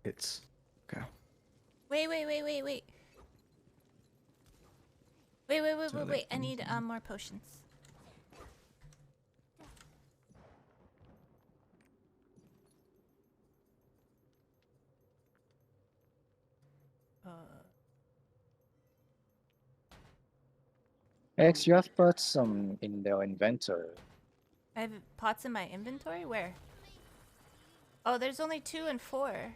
it's
Okay.
Wait. Wait.
So
Wait. I
that
need
can-
more potions.
X, you have put some in the inventory.
I have pots in my inventory? Where? Oh, there's only 2 and 4.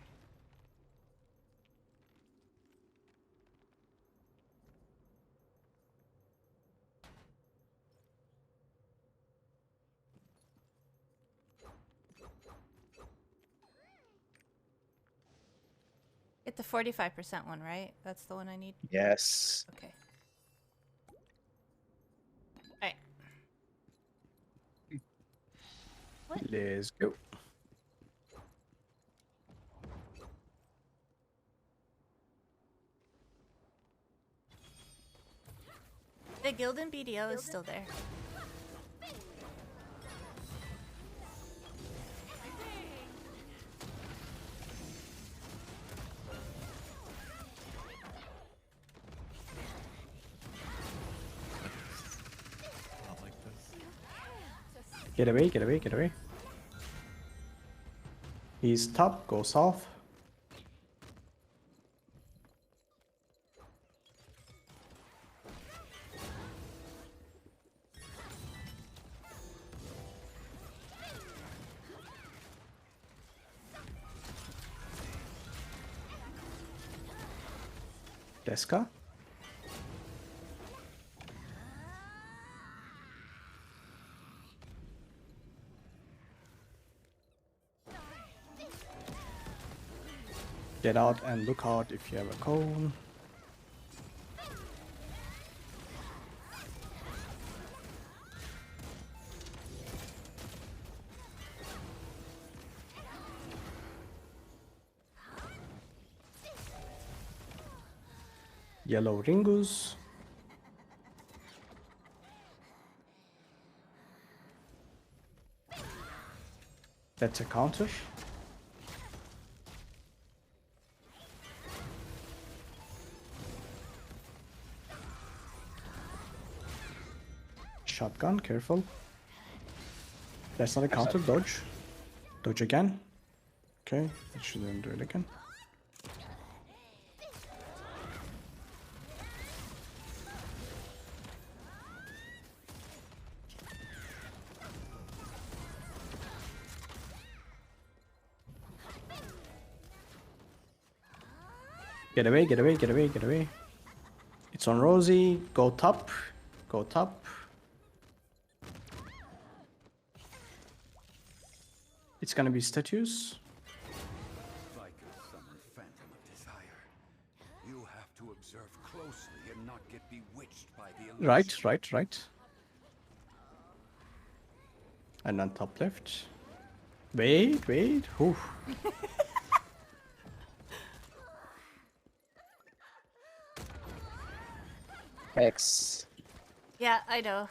Get the 45% one, right? That's the one I need?
Yes.
Okay. Alright.
let's go.
The guild in BDO is still there.
Not like this.
Get away, get away, get away. He's top, go south. Deska. Get out and look out if you have a cone. Yellow Ringus. That's a counter. Shotgun, careful. That's not a counter, dodge. Dodge again. Okay, that shouldn't do it again. Get away, get away, get away, get away. It's on Rosie. Go top. Go top. It's gonna be statues.
Vikings summon Phantom of Desire. You have to observe closely and not get bewitched by the illusion.
Right. And on top left. Wait. Whew.
Hex.
Yeah, I know.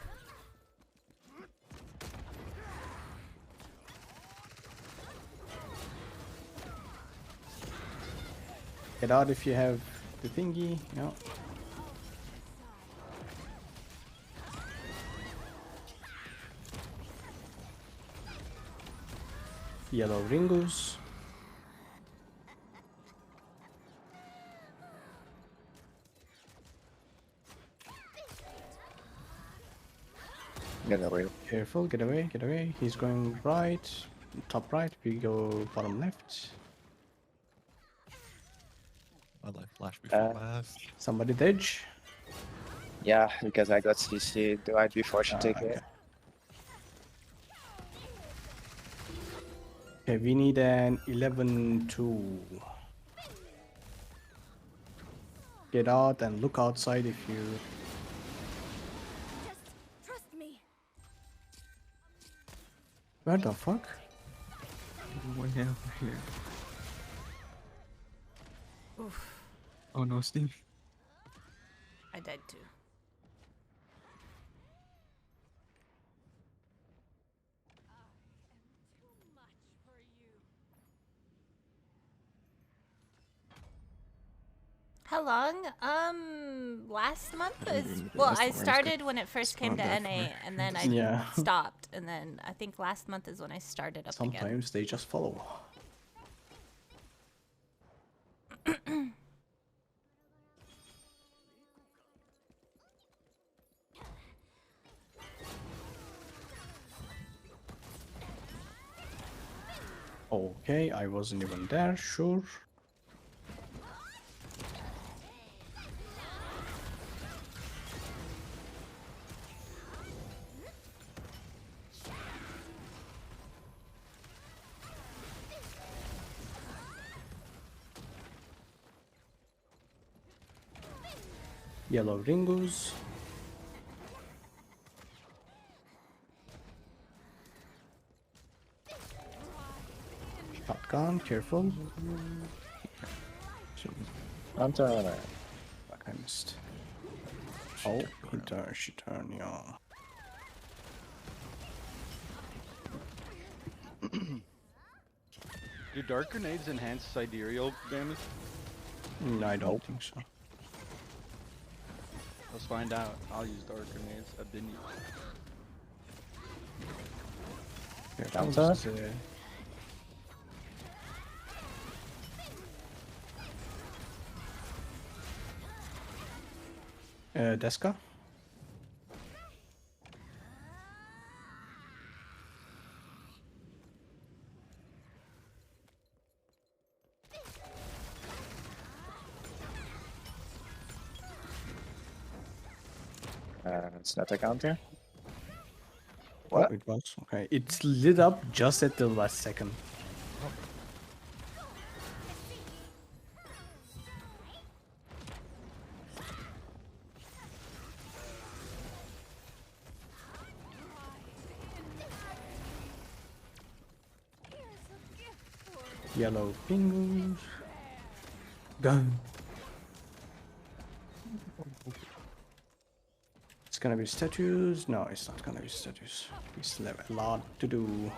Get out if you have the thingy. No. Yellow Ringus.
Get away.
Careful, get away, get away. He's going right, top right. We go bottom left.
My life flashed before my eyes.
Somebody dodge.
Yeah, because I got CC right before she take
Okay.
it.
Okay, we need an 11-2. Get out and look outside if you...
Just trust me.
Where the fuck?
Way over here.
Oof.
Oh no, Steve.
I died too. How long? Last month is well. I started when it first came to
Spawned
NA,
after.
and then I
Yeah.
stopped, and then I think last month is when I started up again.
Sometimes they just follow. Okay, I wasn't even there, sure. Yellow Ringus. Shotgun, careful.
I'm turning.
Fuck, I missed. Oh, she turned, yeah.
Do dark grenades enhance sidereal damage?
No, I don't think so.
Let's find out. I'll use dark grenades. I've been using.
Yeah,
Counter?
was, Deska?
It's not a counter.
Oh,
What?
it was. Okay. It's lit up just at the last second. Yellow fingers. Gun. It's gonna be statues. No, it's not gonna be statues. We still have a lot to do.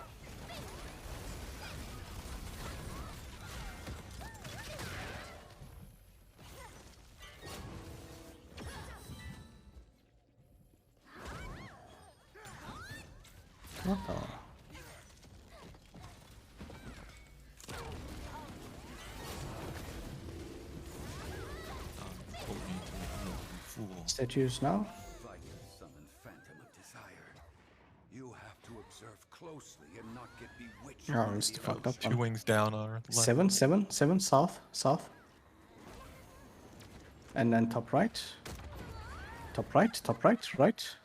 What the?
Fool.
Statues now?
Like a summoned phantom of desire. You have to observe closely and not get bewitched.
Oh,
by
it's
the
fucked up.
Two wings down on our left.
Seven, south, south. And then top right. Top right, right.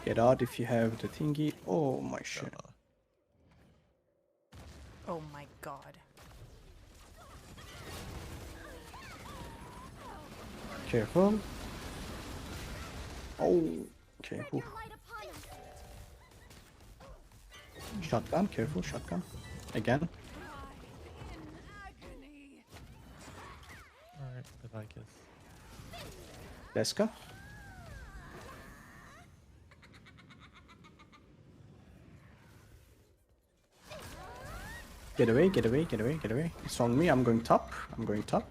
Get out if you have the thingy. Oh my shit.
Oh my god.
Careful. Oh, okay.
Spread
Ooh.
your light upon us.
Shotgun, careful, shotgun. Again.
Alright, Leviticus.
Let's go. Get away, get away, get away, get away. It's on me, I'm going top. I'm going top.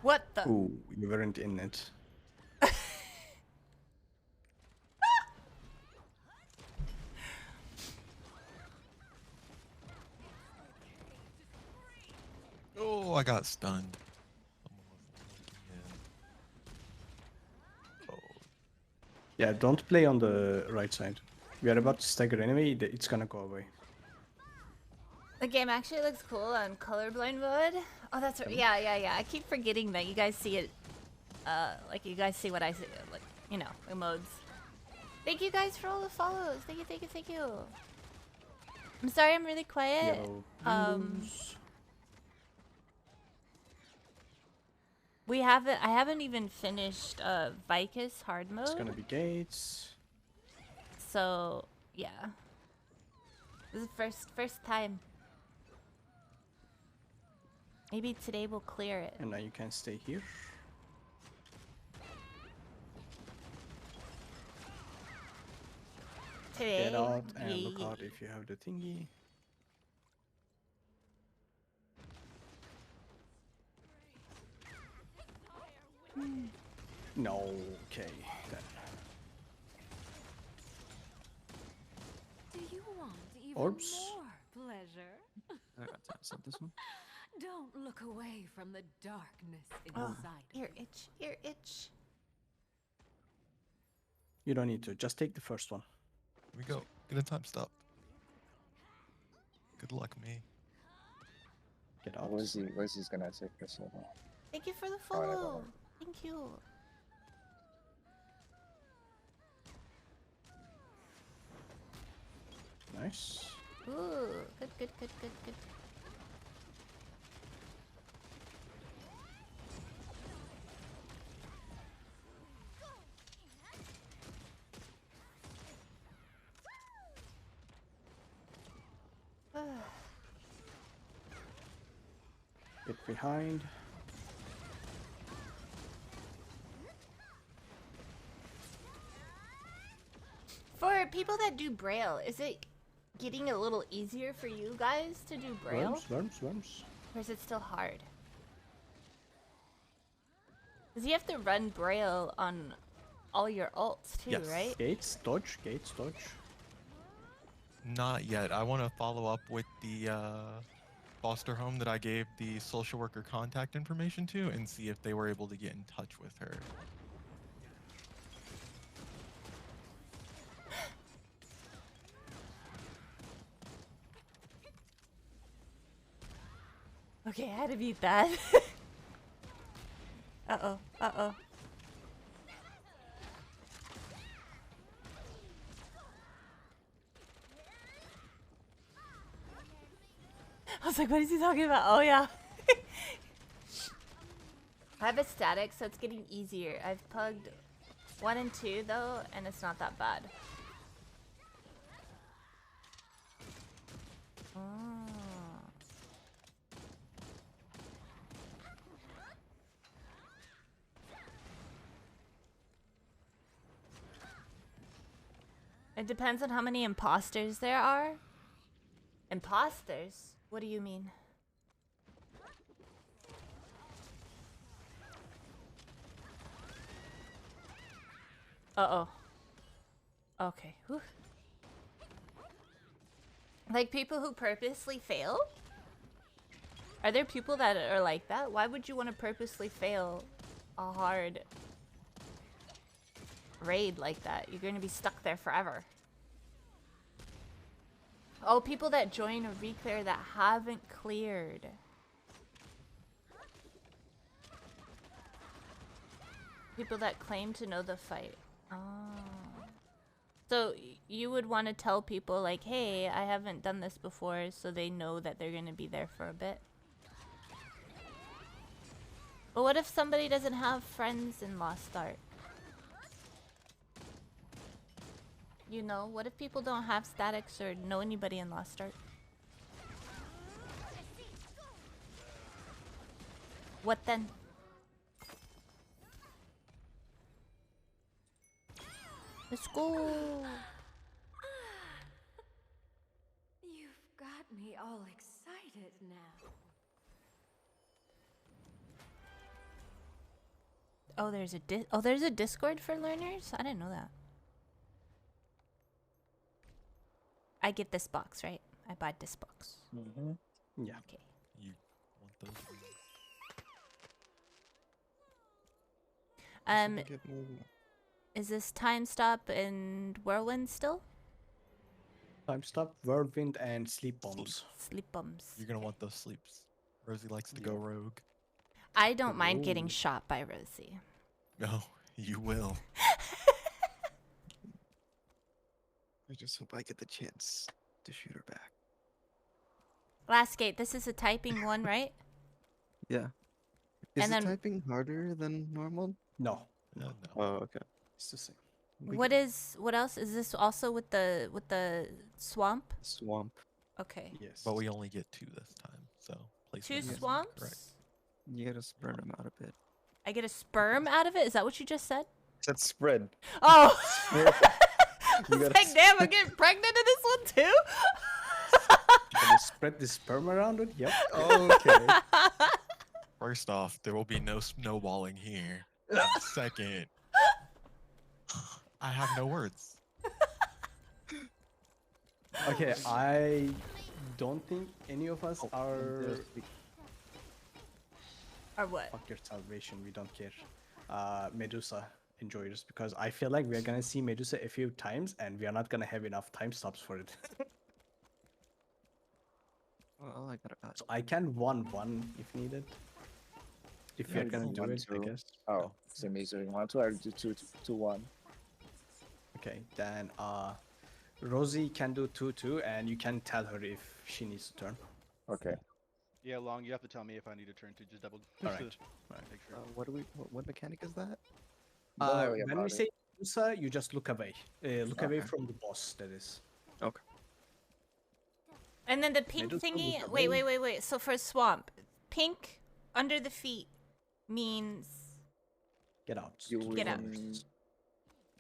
What the?
Ooh, you weren't in it.
Oh, I got stunned. Someone was looking in. Oh,
Yeah, don't play on the right side. We are about to stagger anyway, it's gonna go away.
The game actually looks cool on colorblind mode. Oh, that's right. Yeah. I keep forgetting that you guys see it. Like you guys see what I see. Like, you know, the modes. Thank you guys for all the follows. Thank you. I'm sorry I'm really quiet.
Yellow
blues. I haven't even finished Vicus hard mode.
It's gonna be gates.
So yeah. This is the first time. Maybe today we'll clear it.
And now you can stay here.
Today.
Get out and look
yeah.
out if you have the thingy. No, okay. Then.
Do you want even
Orbs.
more pleasure?
I got to set this one.
Don't look away from the darkness
Oh,
inside.
ear itch.
You don't need to. Just take the first one.
here we go. Get a time stop. Good luck, me.
Get out.
Where's gonna take this one?
Thank you for the
Alright,
follow.
alright.
Thank you.
Nice.
Ooh, good.
Get behind.
For people that do Braille, is it getting a little easier for you guys to do Braille?
Worms.
Or is it still hard? Because you have to run Braille on all your ults too,
Yes.
right?
Gates, dodge.
Not yet. I want to follow up with the foster home that I gave the social worker contact information to and see if they were able to get in touch with her.
Okay, I had to mute that. Uh-oh, uh-oh. I was like, what is he talking about? Oh, yeah. I have a static, so it's getting easier. I've pugged 1 and 2, though, and it's not that bad. Oh. It depends on how many imposters there are. Imposters? What do you mean? Uh-oh. Okay. Whew. Like people who purposely fail? Are there people that are like that? Why would you want to purposely fail a hard raid like that? You're going to be stuck there forever. Oh, people that join a reclear that haven't cleared. People that claim to know the fight. Oh. So you would want to tell people like, hey, I haven't done this before, so they know that they're going to be there for a bit. But what if somebody doesn't have friends in Lost Ark? You know, what if people don't have statics or know anybody in Lost Ark? What then? Let's go.
You've got me all excited now.
Oh, there's a Discord for learners? I didn't know that. I get this box, right? I buy this box.
Mm-hmm.
Yeah.
Okay.
You want those?
Is this Time Stop and Whirlwind still?
Time stop, whirlwind, and sleep bombs.
Sleep bombs.
You're gonna want those sleeps. Rosie likes to go rogue.
I don't mind getting
Ooh.
shot by Rosie.
No, you will.
I just hope I get the chance to shoot her back.
Last gate, this is a typing one, right?
Yeah. Is
And
the
then-
typing harder than normal?
No,
No.
Oh, okay.
it's the same.
What else? Is this also with the swamp?
Swamp.
Okay.
Yes.
But we only get 2 this time, so
Two
placement is
swamps?
correct.
You gotta spread them out a bit.
I get a sperm out of it? Is that what you just said?
That's spread.
Oh!
You
It's
gotta
like, damn, I'm getting pregnant in this one too?
Can you spread the sperm around it? Yep. Okay.
First off, there will be no snowballing here. And second, I have no words.
Okay, I don't think any of us are.
Or what?
Fuck your salvation, we don't care. Medusa enjoyers, because I feel like we are gonna see Medusa a few times and we are not gonna have enough time stops for it.
Well, I gotta.
So I can 1-1 if needed. If
Yeah,
you're gonna do it, I
1-2.
guess.
Oh, same as doing 1-2. I'll do 2-1.
Okay, then Rosie can do 2-2 and you can tell her if she needs to turn.
Okay.
Yeah, Long, you have to tell me if I need to turn to just double.
Alright.
Make sure.
What mechanic is that?
Don't worry
When
about
we
it.
say Medusa, you just look away. Look away
Okay.
from the boss, that is.
Okay.
And then the pink
Medusa
thingy.
look
Wait,
away.
wait. So for swamp, pink under the feet means.
Get out.
You
to
will,
the
Get out.
corners.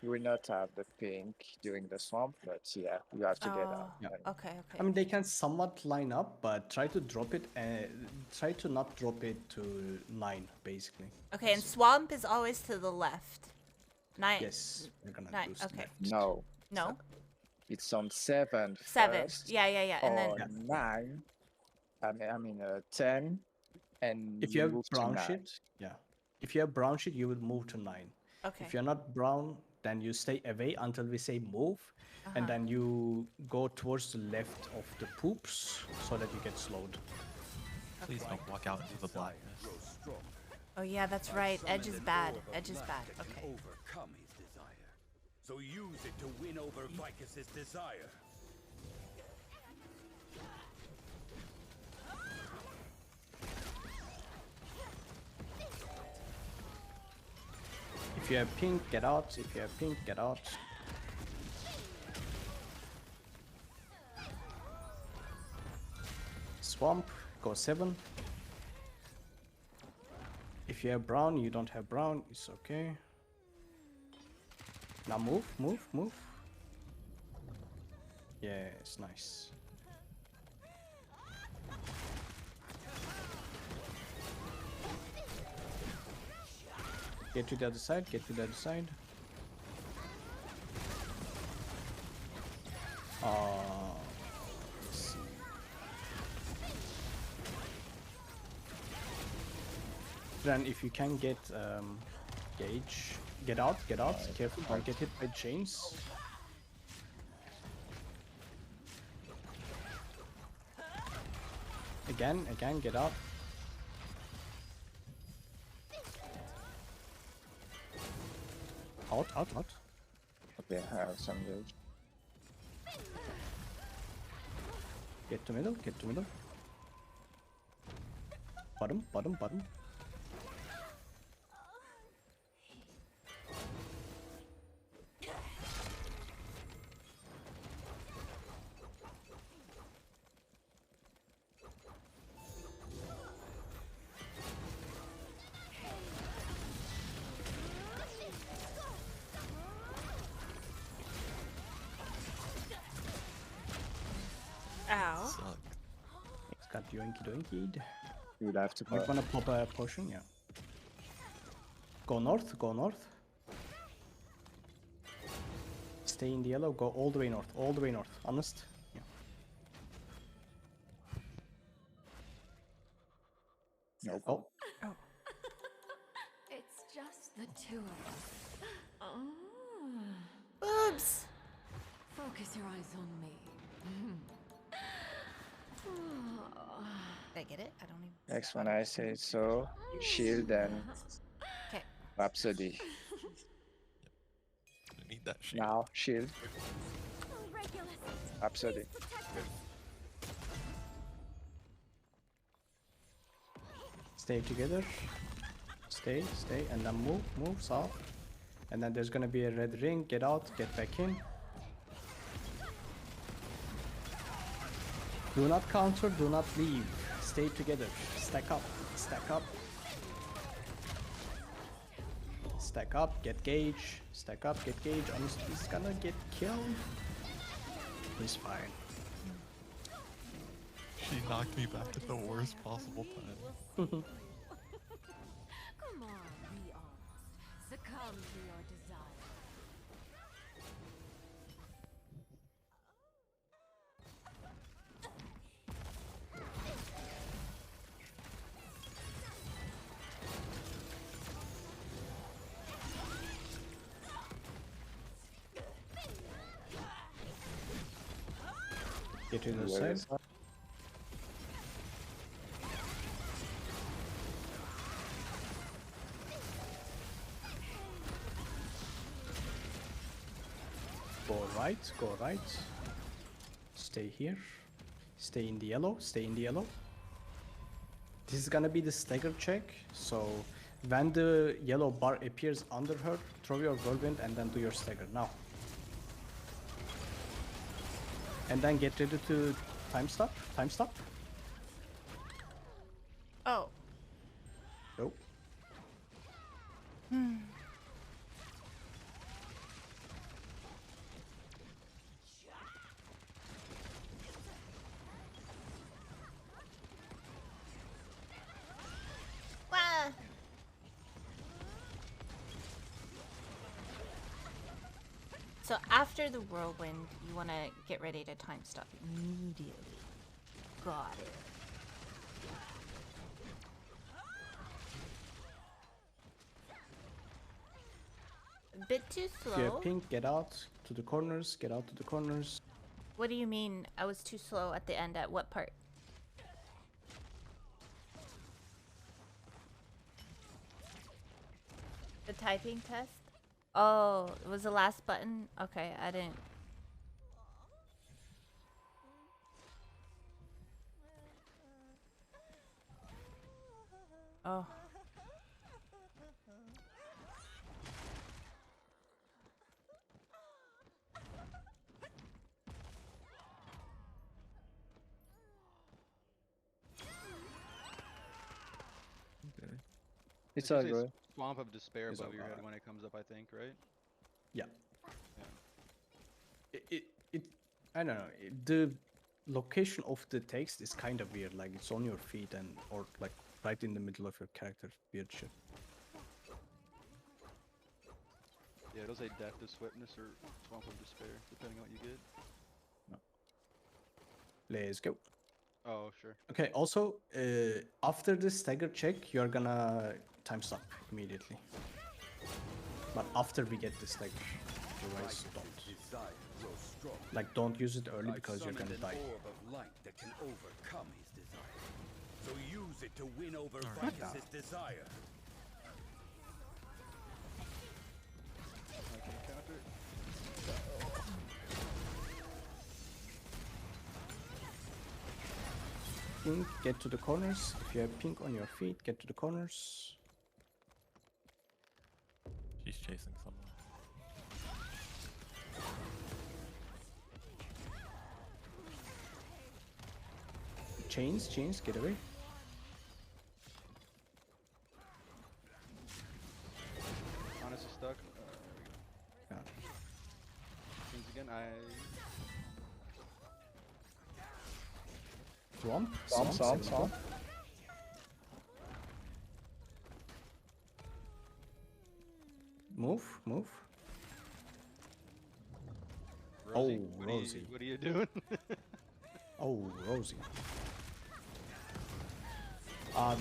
you will not have the pink during the swamp, but yeah, you have to get out.
Yeah.
Okay.
I mean, they can somewhat line up, but try to drop it and try to not drop it to 9, basically.
Okay, and swamp is always to the left. 9.
Yes, we're gonna
Nine,
boost
okay.
left.
No,
No.
it's on 7
7.
first,
Yeah. And
on
then
9, 10, and
If you
you
have
move to
brown
9.
shit, yeah. If you have brown shit, you would move to 9.
Okay.
If you're not brown, then you stay away until we say move, and then you go towards the left of the poops so that you get slowed.
Please don't walk out into the blackness.
Oh yeah, that's right. Edge is bad. Edge is bad. Okay.
Overcome his desire. So use it to win over Vicus's desire.
If you have pink, get out. If you have pink, get out. Swamp, go 7. If you have brown, you don't have brown, it's okay. Now move, move, move. Yes, nice. Get to the other side, get to the other side. Let's see. Then if you can get gauge, get out, careful, don't get hit by chains. Again, get out. Out.
Okay, I have some gauge.
Get to middle. Bottom.
Ow.
Suck.
It's got yoinky doinkied.
You'll have to
Might wanna pop a potion, yeah. Go north. Stay in the yellow, go all the way north, honest. Yeah.
Nope.
Oh,
It's just the two of us. Oh.
Boobs.
Focus your eyes on me.
Did I get it? I don't even.
Next one I say so. Shield and
Okay.
Rhapsody.
I need that shit.
Now, shield,
Regulus.
Rhapsody.
stay together. Stay, and then move south. And then there's gonna be a red ring, get out, get back in. Do not counter, do not leave. Stay together. Stack up. Stack up, get gauge. Stack up, get gauge. Honestly, he's gonna get killed. He's fine.
She knocked me back at the worst possible time.
Come on, be honest. Succumb to your desire.
Get to the side. Go right. Stay here. Stay in the yellow. This is gonna be the stagger check, so when the yellow bar appears under her, throw your whirlwind and then do your stagger now. And then get ready to time stop.
Oh.
Nope.
Wah. So after the whirlwind, you want to get ready to time stop immediately. Got it. Bit too
If you have
slow.
pink, get out to the corners. Get out to the corners.
What do you mean I was too slow at the end? At what part? The typing test? Oh, it was the last button? Okay, I didn't. Oh.
Okay.
It's
Did
all
you say
good.
Swamp of Despair
It's
above your
alright.
head when it comes up, I think, right?
Yeah.
Yeah.
It I don't know. The location of the text is kind of weird. Like it's on your feet and or like right in the middle of your character. Weird shit.
Yeah, it'll say Death to Swiftness or Swamp of Despair, depending on what you get.
Let's go.
Oh, sure.
Okay. Also, after the stagger check, you're gonna time stop immediately. But after we get the stagger, otherwise don't.
Desire grows strong.
Like don't use it early
I've
because you're
summoned
gonna
an
die.
orb of light that can overcome his desire. So use it to win over
Alright.
Vicus's desire.
I can counter.
Pink, get to the corners. If you have pink on your feet, get to the corners.
She's chasing someone.
Chains, get away.
Honest is stuck.
Yeah.
Things again. I.
Swamp.
Swamp.
Move.
Rosie,
Oh,
what
Rosie.
What are you doing?
Oh, Rosie.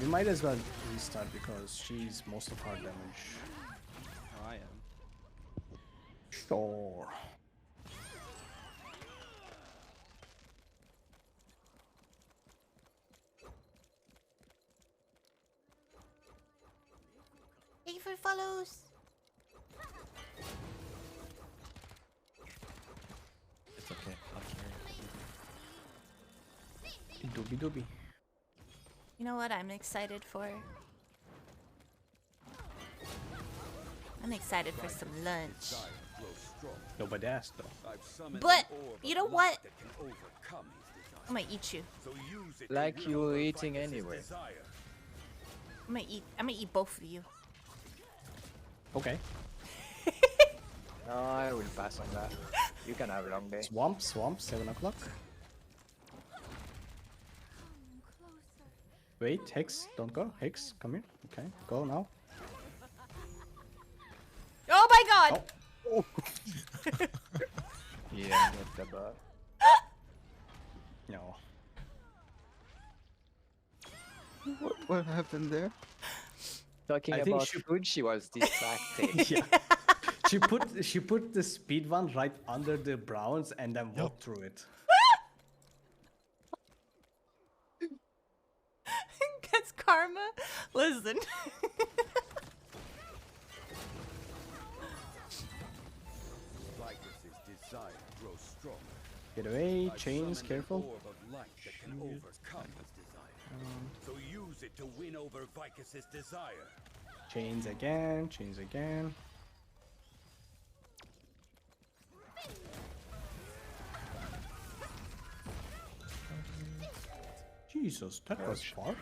We might as well restart because she's most of our damage.
Oh, I am.
Sure.
Thank you for follows.
It's okay. I'll carry it.
Doobie.
You know what I'm excited for? I'm excited for some lunch.
Desire grows strong.
Nobody asked though.
I've summoned
But,
an orb
you
of
know
light
what?
that can overcome his desire.
I'm gonna eat you.
So use it to
Like
win
you were
over
eating
Vicus's
anyway.
desire.
I'm gonna eat both of you.
Okay.
No, I will pass on that. You can have a long day.
Swamp, 7 o'clock. Wait, Hex, don't go. Hex, come here. Okay, go now.
Oh my god!
Oh.
Yeah, get the butt.
No.
What happened there?
Talking
I think
about
she-
food, she was distracted.
Yeah. She put the speed one right under the browns and then walked through it.
That's karma. Listen.
Vicus's desire grows stronger.
Get away,
I've
chains,
summoned an
careful.
orb of light that can overcome his desire. So use it to win over Vicus's desire.
Chains again. Jesus, that was far.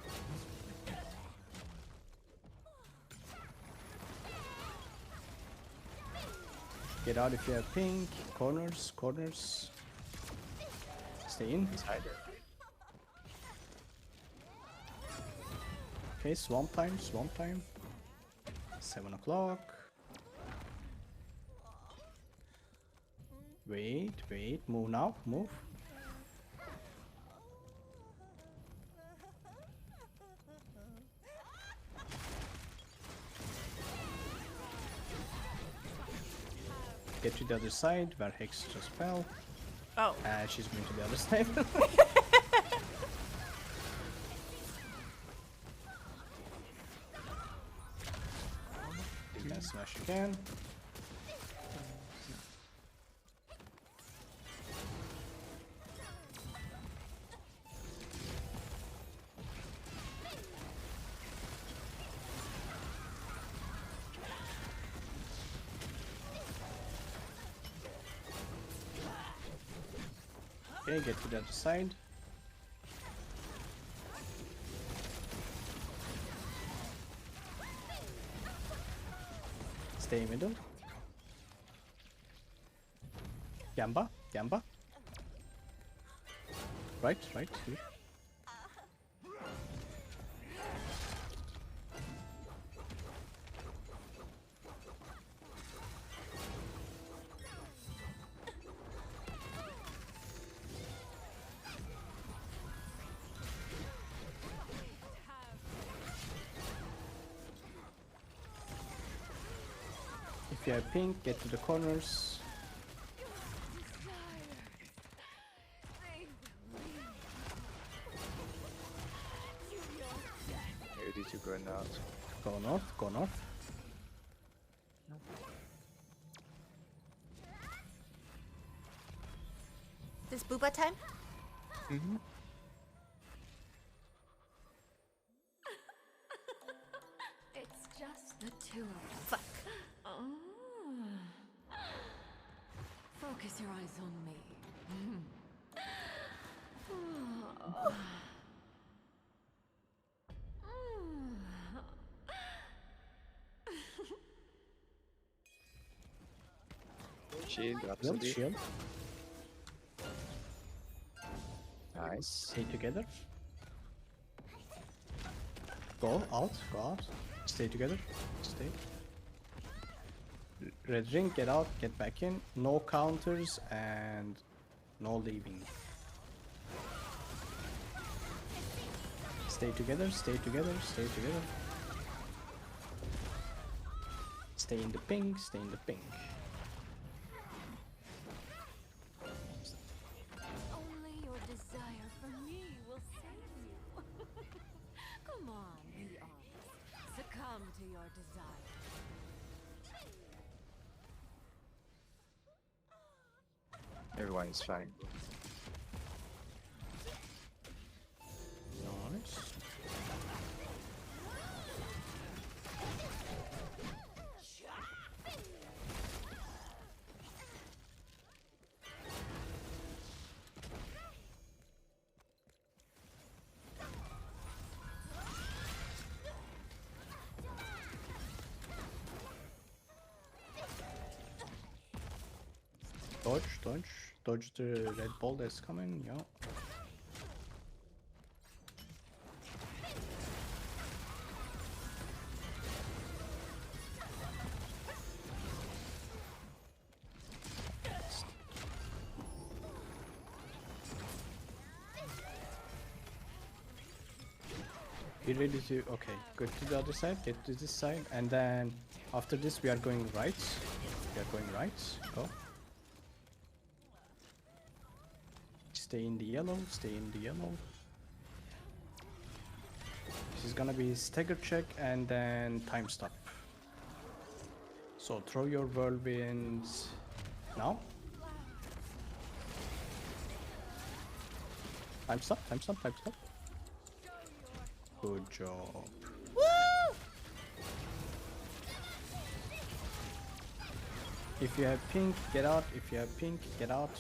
Get out if you have pink. Corners. Stay in. Okay, swamp time. 7 o'clock. Wait, move now, move. get to the other side where Hex just fell.
Oh.
She's moving to the other side. You can smash again. Okay, get to the other side. Stay middle. Gamba, Gamba. Right, here. If you have pink, get to the corners.
Ready to go north.
Go north, go north.
This booba time?
Mm-hmm.
It's just the two of us.
Fuck.
Oh. Focus your eyes on me.
Shield,
Shield,
Rhapsody.
shield.
Nice.
Stay together. Go out, go out. Stay together. Stay. Red ring, get out, get back in. No counters and no leaving. Stay together, stay together, stay together. Stay in the pink, stay in the pink.
Only your desire for me will save you. Come on, be honest. Succumb to your desire.
Everyone is fine.
Nice. Dodge the red ball that's coming, yeah. Be ready to, okay, go to the other side, get to this side, and then after this we are going right. We are going right, go. Stay in the yellow, stay in the yellow. This is gonna be stagger check and then time stop. So throw your whirlwinds now. Time stop, time stop, time stop. Good job.
Woo!
If you have pink, get out. If you have pink, get out.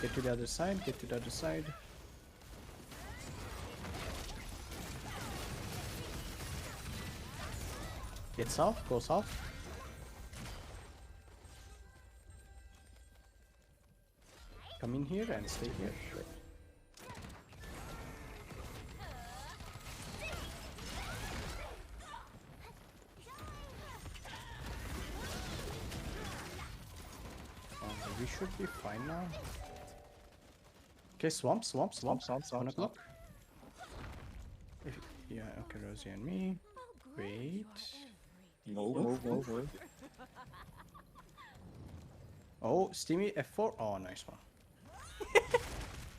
Get to the other side, get to the other side. Get south, go south. Come in here and stay here. We should be fine now. Okay, swamp.
Swamp, swamp, swamp,
1
swamp.
o'clock. Yeah, okay, Rosie and me. Wait.
Move, move, move, move.
Oh, Steamy F4. Oh, nice one.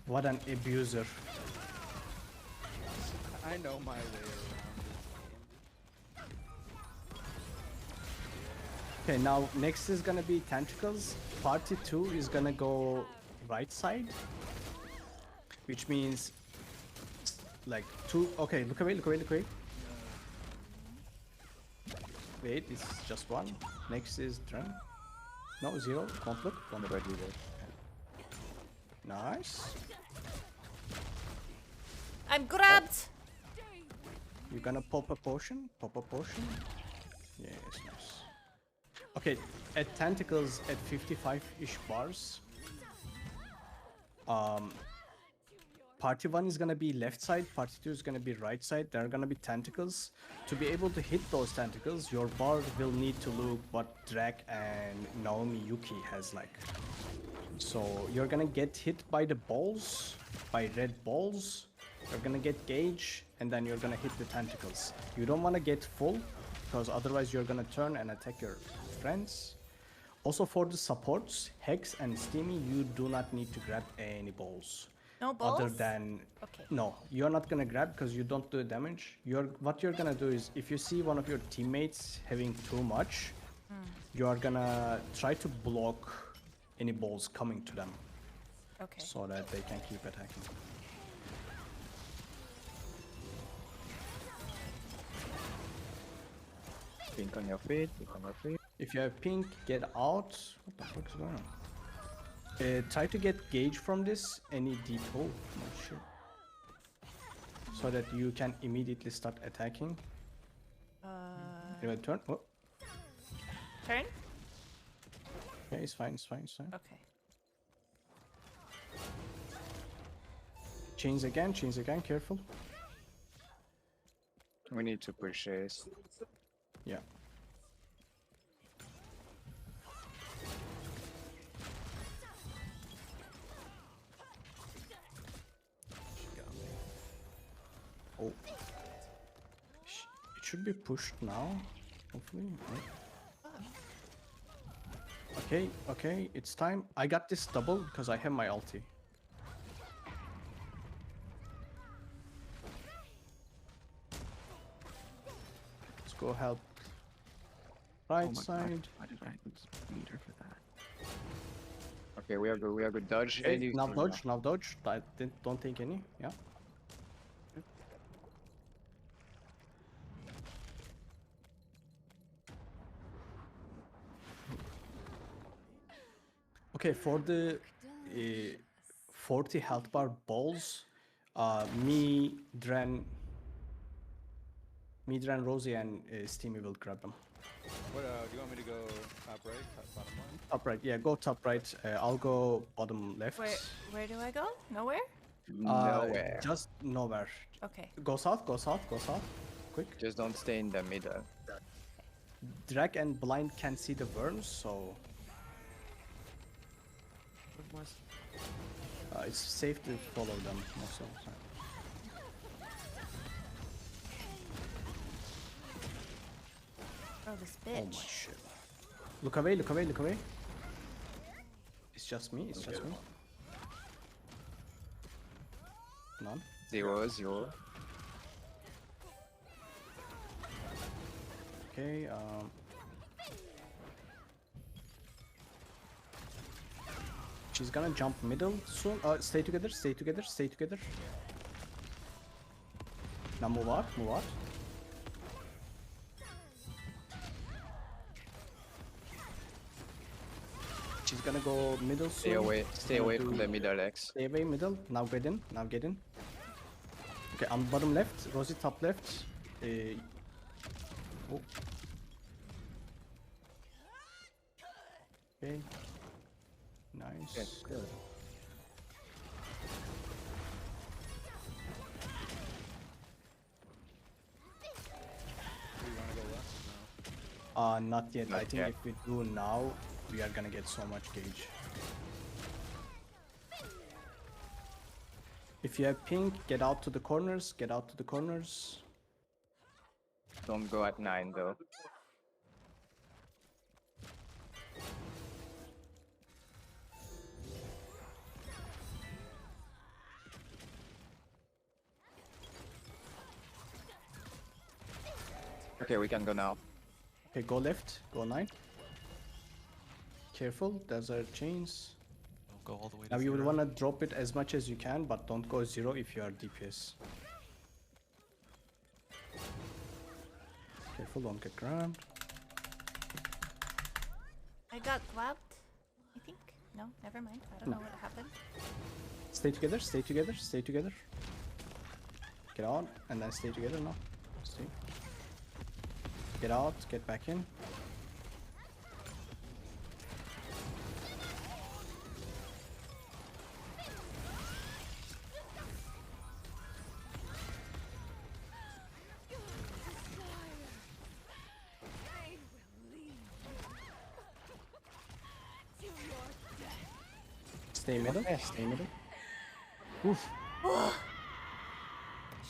What an abuser.
I know my way around
Okay, now next is gonna be tentacles. Party 2 is gonna go right side, which means like 2. Okay, look away, look away, look away. Wait, it's just 1. Next is Dren. No, 0. Don't look. Don't look.
Already there.
Nice.
I'm grabbed.
You're gonna pop a potion? Pop a potion? Yes, nice. Okay, at tentacles at 55-ish bars. Party 1 is gonna be left side, party 2 is gonna be right side. There are gonna be tentacles. To be able to hit those tentacles, your bar will need to look what Drak and Naomi Yuki has like. So you're gonna get hit by the balls, by red balls. You're gonna get gauge, and then you're gonna hit the tentacles. You don't wanna get full, because otherwise you're gonna turn and attack your friends. Also for the supports, Hex and Steamy, you do not need to grab any balls.
No balls?
Other than
Okay.
no, you're not gonna grab because you don't do damage. What you're gonna do is if you see one of your teammates having too much, you are gonna try to block any balls coming to them
Okay.
so that they can keep attacking.
Pink on your feet, pink on your feet.
If you have pink, get out. What the fuck is going on? Try to get gauge from this. Any deep hole. Oh shit. So that you can immediately start attacking. Anyway, turn. Oh,
Turn?
okay, it's fine, it's fine, it's fine.
Okay.
Chains again, careful.
We need to push this.
Yeah. Oh. It should be pushed now, hopefully. Right? Okay, okay, it's time. I got this double because I have my ulti. Let's go help. Right
Oh my
side.
God. Why did I need her for that?
Okay, we are good. Dodge.
Okay,
any-
now dodge, now dodge. Don't take any, yeah. Okay, for the 40 health bar balls, me, Dren, Rosie, and Steamy will grab them.
What, do you want me to go top right, bottom left?
Top right, yeah, go top right. I'll go bottom left.
Where do I go? Nowhere?
Nowhere.
Just nowhere.
Okay.
Go south, go south, go south. Quick.
Just don't stay in the middle.
Drag and Blind can see the worms, so
What was?
it's safe to follow them most of the time.
Oh, this
Oh my
bitch.
shit. Look away, look away, look away. It's just me, it's just me. None.
0-0.
Okay, she's gonna jump middle soon. Stay together, stay together, stay together. Now move out, move out. She's gonna go middle soon.
Stay away from the middle X.
Stay away middle. Now get in, now get in. Okay, I'm bottom left, Rosie top left. Oh. Okay. Nice.
Okay, good.
Do you want to go left? No.
Not yet. I
Not
think
yet.
if we do now, we are gonna get so much gauge. If you have pink, get out to the corners. Get out to the corners.
Don't go at 9 though. Okay, we can go now.
Okay, go left. Go 9. Careful, there's our chains.
Don't go all the way to
Now you will
0.
want to drop it as much as you can, but don't go 0 if you are DPS. Careful, don't get grabbed.
I got grabbed, I think. No, never mind. I don't know what happened.
Stay together, stay together, stay together. Get out, and then stay together now. Stay. Get out, get back in. Stay middle, stay middle. Oof.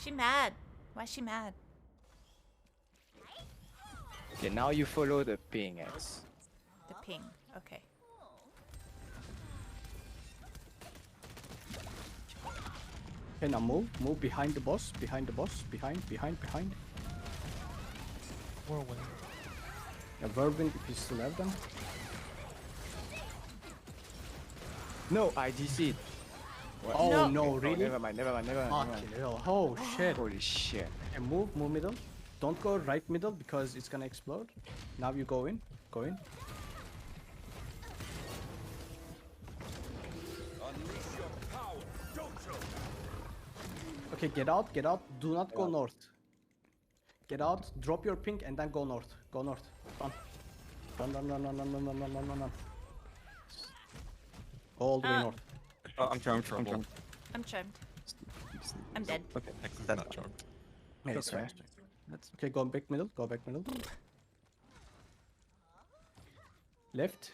She mad. Why is she mad?
Okay, now you follow the ping X.
The ping. Okay.
Okay, now move. Move behind the boss. Behind the boss. Behind.
Whirlwind.
Yeah, Whirlwind if you still have them.
No, I DC'd.
Oh no,
Oh,
really?
never mind.
Fucking hell. Oh shit.
Holy shit.
And move middle. Don't go right middle because it's gonna explode. Now you go in. Go in.
Unleash your power, Dojo!
Okay, get out. Do not go north. Get out, drop your pink, and then go north. Go north. Run. Run. All the way north.
Oh, I'm charmed.
I'm charmed. I'm dead.
Okay,
Hex is
that's
not charmed.
It's
Okay.
fine. Okay, go back middle. Left.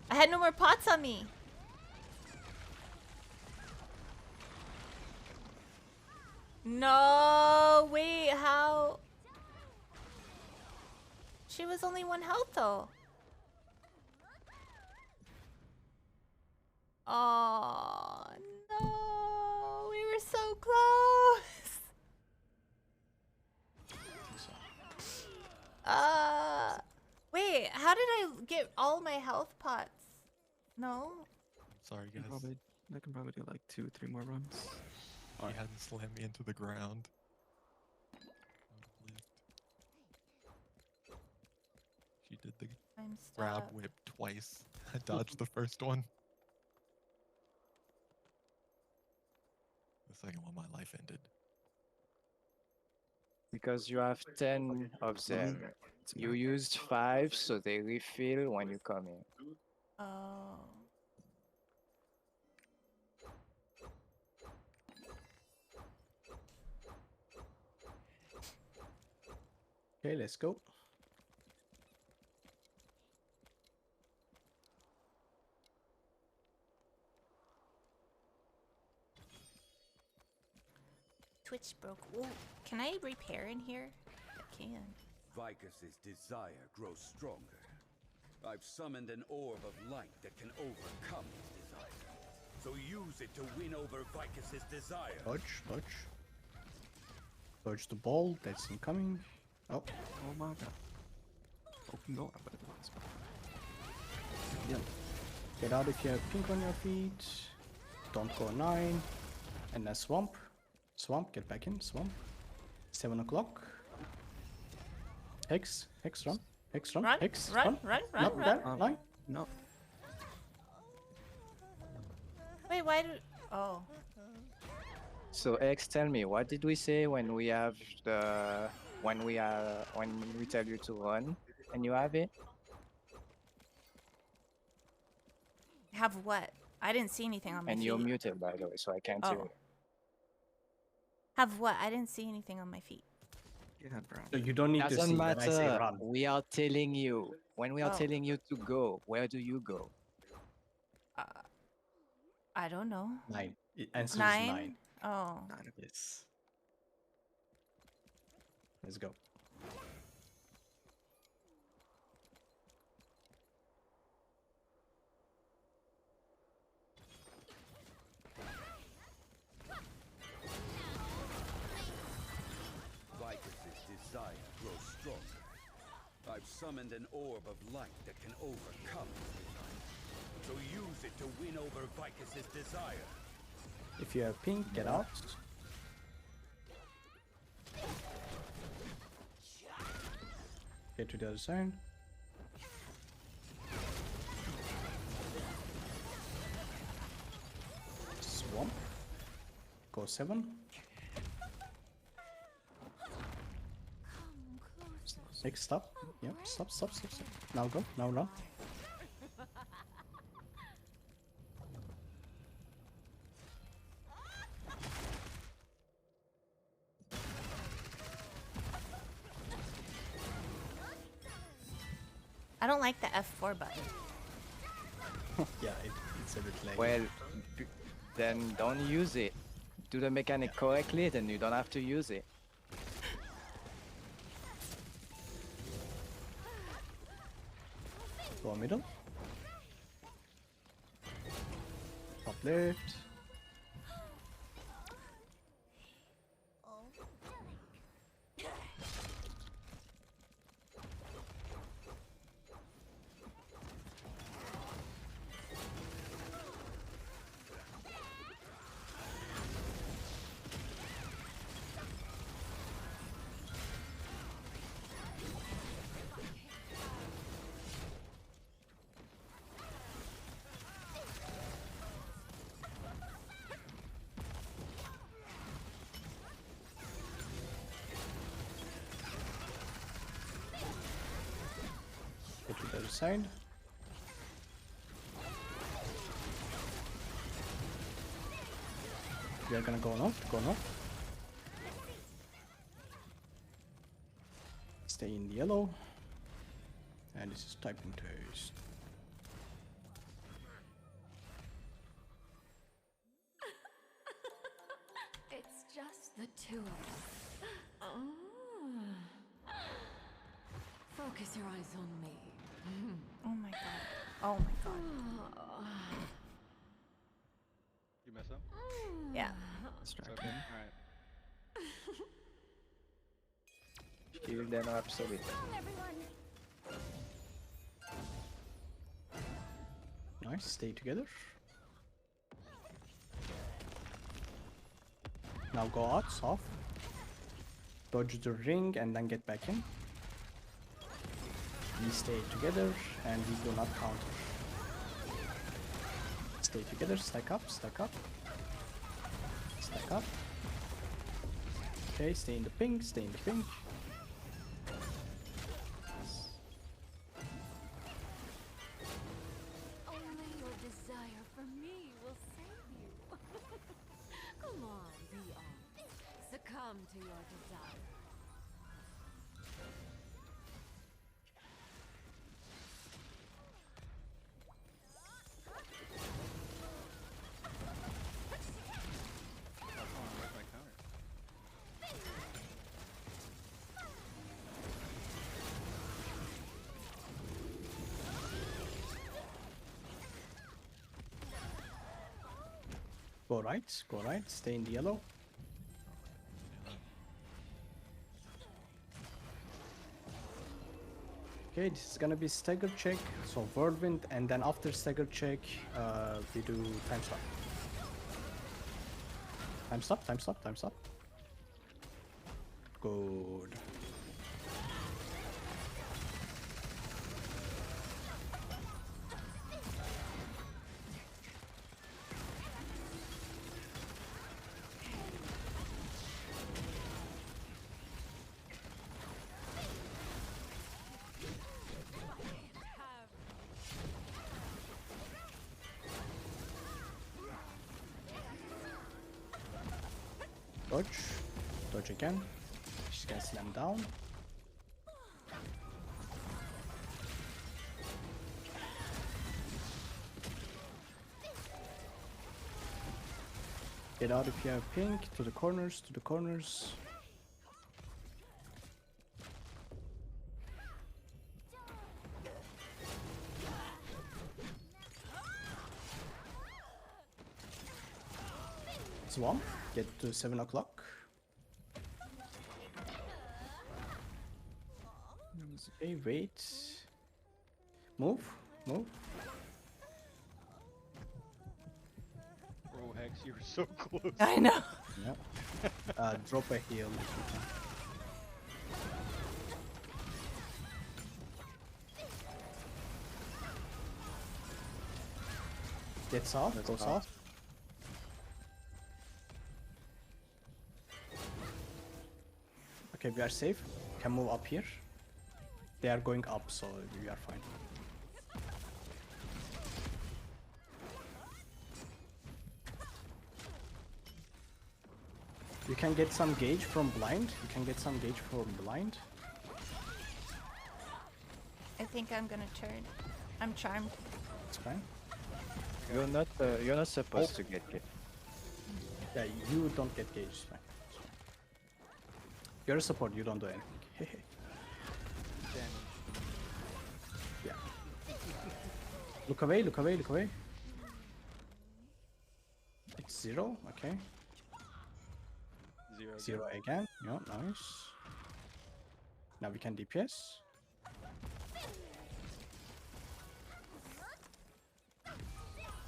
I had no more pots on me. No, wait, how? She was only 1 health though. Oh no, we were so close. Wait, how did I get all my health pots? No.
Sorry, guys.
I can probably do like 2-3 more runs.
He hadn't slammed me into the ground. I would've lived. She did the
I'm
grab
stuck.
whip twice. I dodged the first one. The second one, my life ended.
Because you have 10 of them. You used 5, so they refill when you come in.
Oh.
Okay, let's go.
Twitch broke. Ooh, can I repair in here? I can.
Vicus's desire grows stronger. I've summoned an orb of light that can overcome his desire. So use it to win over Vicus's desire.
Dodge. Dodge the ball. That's incoming. Oh.
Oh my god. Open door, but it was.
Yeah. Get out if you have pink on your feet. Don't go 9. And then swamp. Swamp, get back in. Swamp. 7 o'clock. Hex, run. Hex, run.
Run,
Hex,
run.
Not that line.
No.
Wait, why do? Oh.
So X, tell me, what did we say when we have the when we tell you to run and you have it?
Have what? I didn't see anything on my
And
feet.
you're muted, by the way, so I can't hear
Oh.
you.
Have what? I didn't see anything on my feet.
Go ahead, bro.
So you don't need to
Doesn't
see when I say
matter.
run.
We are telling you. When we are
Oh.
telling you to go, where do you go?
I don't know.
9. The answer is
9?
9.
Oh.
Yes. Let's go.
Vicus's desire grows stronger. I've summoned an orb of light that can overcome its desire. So use it to win over Vicus's desire.
If you have pink, get out. Get to the other side. Swamp. Go 7. Next stop. Yep, stop. Now go. Now run.
I don't like the F4 button.
Yeah, it's a bit laggy.
Well, then don't use it. Do the mechanic correctly, then you don't have to use it.
Go middle. Top left. Get to the other side. We are gonna go north. Go north. Stay in the yellow. And this is typing taste.
It's just the two of us. Focus your eyes on me.
Oh my god. Oh my god.
You mess up?
Yeah.
Distract
Okay,
him.
alright.
Shield them up, so it.
Nice, stay together. Now go out, soft. Dodge the ring and then get back in. We stay together and we do not counter. Stay together, stack up, stack up. Stack up. Okay, stay in the pink, stay in the pink.
Only your desire for me will save you. Come on, be honest. Succumb to your desire.
Oh, come on, where's my counter?
Go right, stay in the yellow. Okay, this is gonna be stagger check, so whirlwind, and then after stagger check, we do time stop. Time stop, time stop, time stop. Good. Dodge. Dodge again. Just gonna slam down. Get out if you have pink. To the corners, to the corners. Swamp. Get to 7 o'clock. Okay, wait. Move, move.
Bro, Hex, you were so close.
I know.
Yeah. Drop a heal. Get south, go south. Okay, we are safe. Can move up here. They are going up, so we are fine. You can get some gauge from blind. You can get some gauge from blind.
I think I'm gonna turn. I'm charmed.
It's fine.
You're not supposed to get it.
Yeah, you don't get gauge. It's fine. It's fine. You're a support. You don't do anything. Yeah. Look away. Look away. Look away. It's 0. Okay. 0 again. Yeah, nice. Now we can DPS.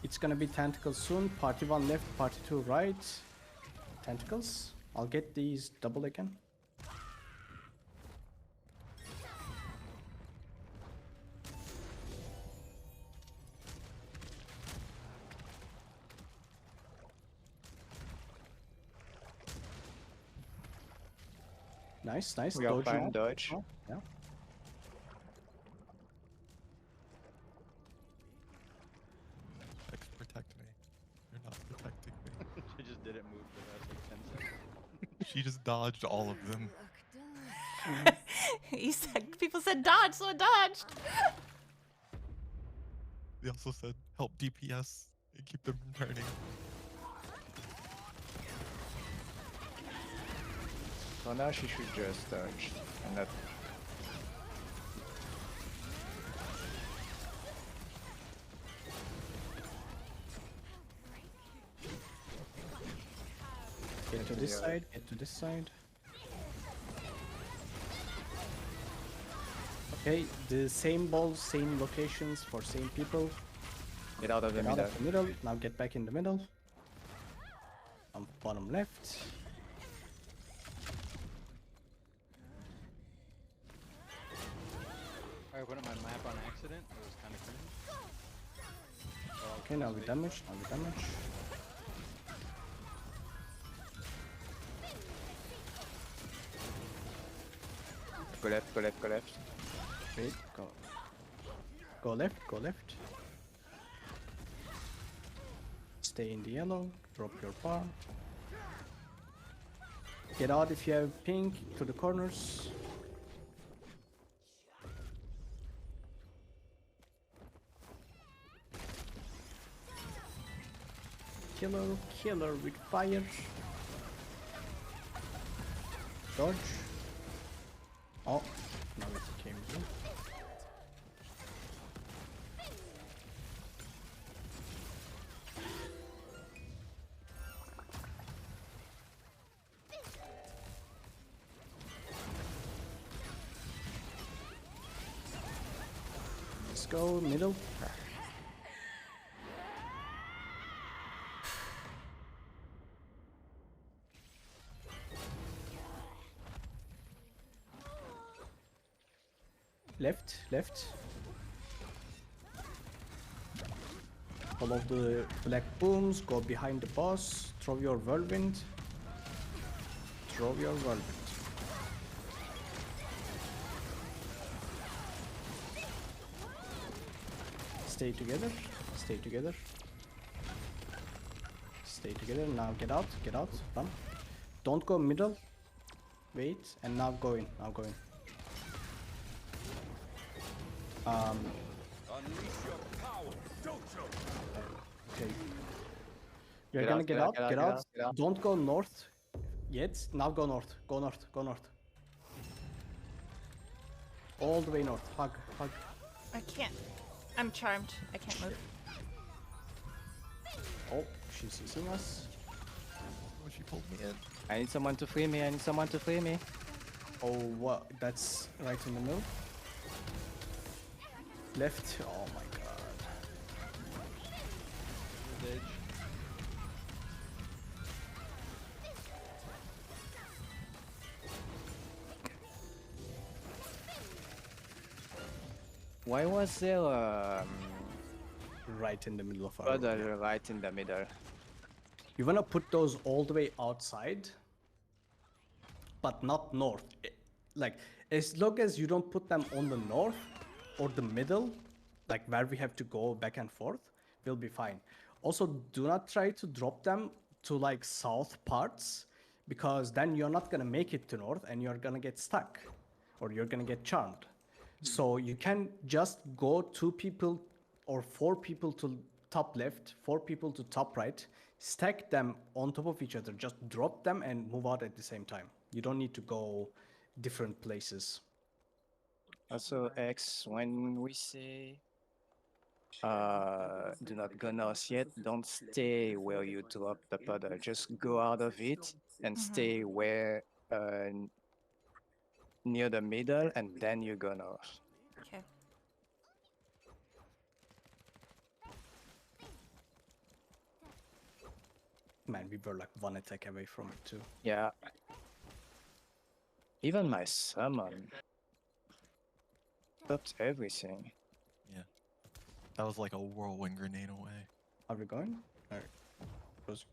It's gonna be tentacles soon. Party 1 left, party 2 right. Tentacles. I'll get these double again. Nice, nice.
We are
Dodge
fine,
now.
dodge.
Oh, yeah.
Hex, protect me. You're not protecting me.
She just didn't move for the last like 10 seconds.
She just dodged all of them.
He said, people said dodge, so I dodged.
They also said help DPS and keep them from turning.
So now she should just dodge and not.
Get to this side, get to this side. Okay, the same balls, same locations for same people.
Get out of the
Get out
middle.
of the middle. Now get back in the middle. On bottom left.
I opened up my map on accident. It was kind of cringe. Oh,
Okay, now we damage. Now we damage.
Go left, go left, go left.
Wait, go. Go left, go left. Stay in the yellow. Drop your bar. Get out if you have pink to the corners. Killer, killer with fire. Dodge. Oh, now it came in. Let's go middle. Left, left. Follow the black booms, go behind the boss, throw your whirlwind. Throw your whirlwind. Stay together, stay together. Stay together, now get out, run. Don't go middle. Wait, and now go in. Now go in.
Unleash your power, dojo!
Okay. You're
Get
gonna
out,
get
get out,
out,
get out,
get
get
out.
out, get out.
Don't go north yet. Now go north. Go north. Go north. All the way north. Hug, hug.
I can't. I'm charmed. I can't move.
Oh, she's using us.
Oh, she pulled me in.
I need someone to free me. I need someone to free me.
Oh, what? That's right in the middle. Left. Oh my god.
Edge.
Why was there
Right in the middle of our
puddle
room.
right in the middle?
You wanna put those all the way outside, but not north. Like, as long as you don't put them on the north or the middle, like where we have to go back and forth, we'll be fine. Also, do not try to drop them to like south parts, because then you're not gonna make it to north and you're gonna get stuck or you're gonna get charmed. So you can just go 2 people or 4 people to top left, 4 people to top right, stack them on top of each other, just drop them and move out at the same time. You don't need to go different places.
Also, X, when we say do not go north yet, don't stay where you drop the puddle. Just go out of it and stay where near the middle, and then you go north.
Okay.
Man, we were like 1 attack away from it too.
Yeah. Even my summon stopped everything.
Yeah. That was like a whirlwind grenade away.
Are we going? Alright. Goes.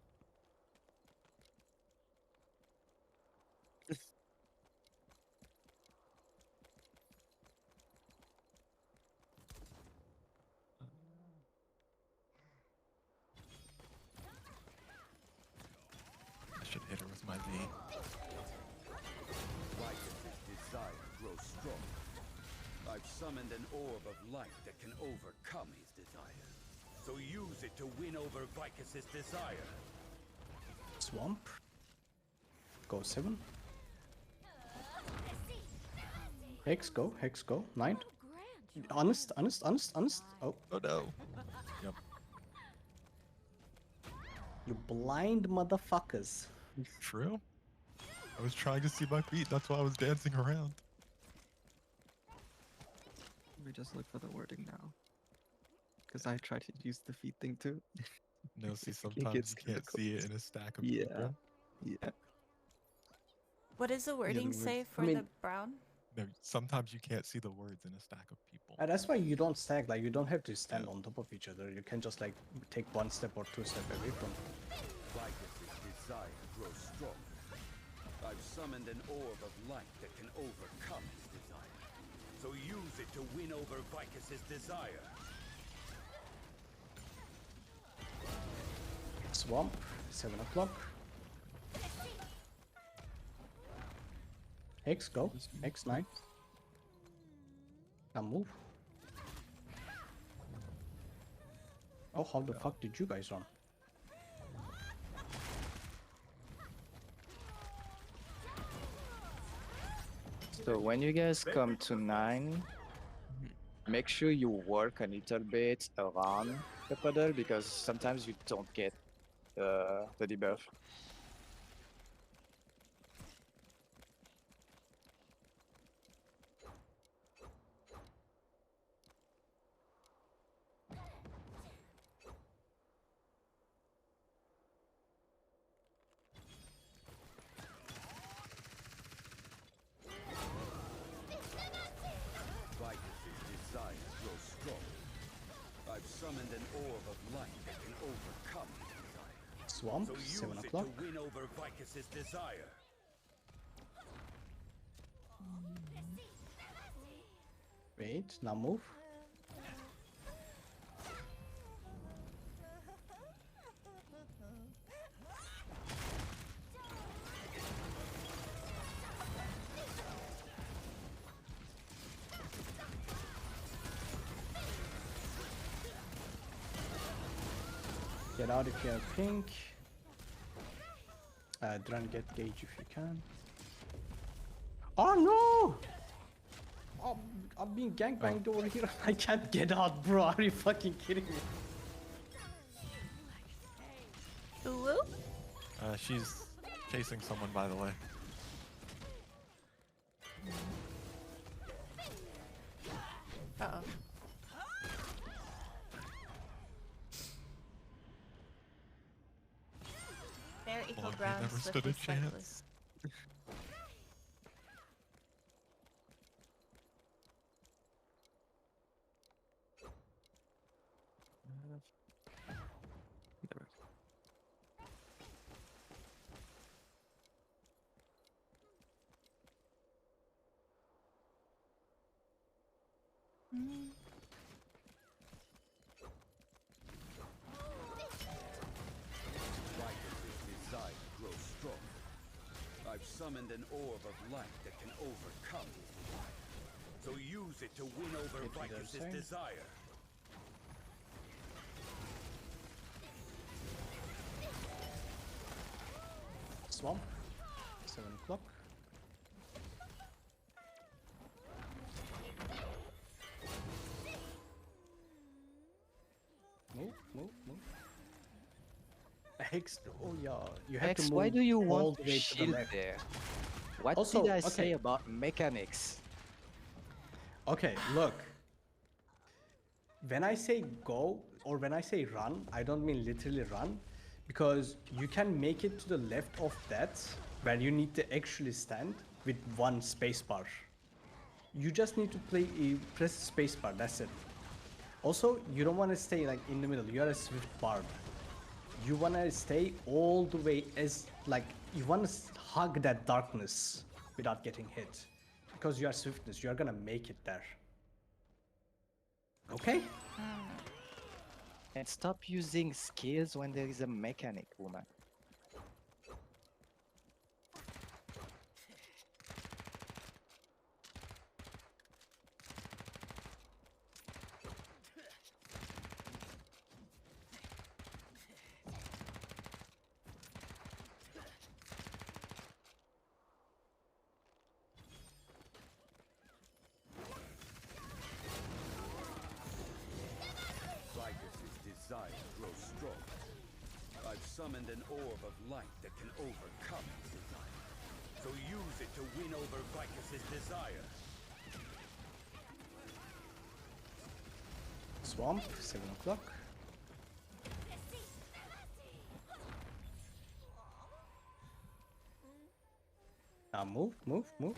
I should hit her with my V.
Vicus's desire grows stronger. I've summoned an orb of light that can overcome his desire. So use it to win over Vicus's desire.
Swamp. Go 7. Hex go, Hex go. 9. Honest. Oh,
Oh no. Yep.
you blind motherfuckers.
True. I was trying to see my feet. That's why I was dancing around.
We just look for the wording now. Because I tried to use the feet thing too.
No, see,
It
sometimes
gets
you can't see it in a stack of
Yeah.
people.
Yeah.
What does the wording
words.
say for
mean-
the brown?
No, sometimes you can't see the words in a stack of people.
And that's why you don't stack, like you don't have to stand
Yeah.
on top of each other. You can just like take 1 step or 2 step away from.
Vicus's desire grows stronger. I've summoned an orb of light that can overcome his desire. So use it to win over Vicus's desire.
Swamp, 7 o'clock. Hex go, Hex 9. Now move. Oh, how the fuck did you guys run?
So when you guys come to 9, make sure you work a little bit around the puddle, because sometimes you don't get the debuff.
Vicus's desire grows stronger. I've summoned an orb of light that can overcome his desire.
Swamp,
So use
7
it
o'clock.
to win over Vicus's desire.
Wait, now move. Get out if you have pink. Dren, get gauge if you can. Oh no! Oh, I'm being gangbanged over here. I can't get out, bro. Are you fucking kidding me?
Ooh.
She's chasing someone, by the way.
Uh-oh. Fair equal
Well, he
ground,
never
swiftly
stood a
cyclist.
chance.
Vitus's desire grows stronger. I've summoned an orb of light that can overcome his desire. So use it to win over
If he does
Vitus's
so.
desire.
Swamp. 7 o'clock. Move, move, move. Hex, oh yeah, you have
Hex,
to move
why do you
all
want
the
to
way to the
shield
left.
there? What
Also,
did I
okay.
say about mechanics?
Okay, look. When I say go or when I say run, I don't mean literally run, because you can make it to the left of that where you need to actually stand with one spacebar. You just need to press spacebar, that's it. Also, you don't want to stay like in the middle, you are a swift barb. You want to stay all the way as like, you want to hug that darkness without getting hit. Because you are swiftness, you are gonna make it there. Okay?
And stop using skills when there is a mechanic, woman.
Vitus's desire grows stronger. I've summoned an orb of light that can overcome his desire. So use it to win over Vitus's desire.
Swamp, 7 o'clock. Now move, move, move.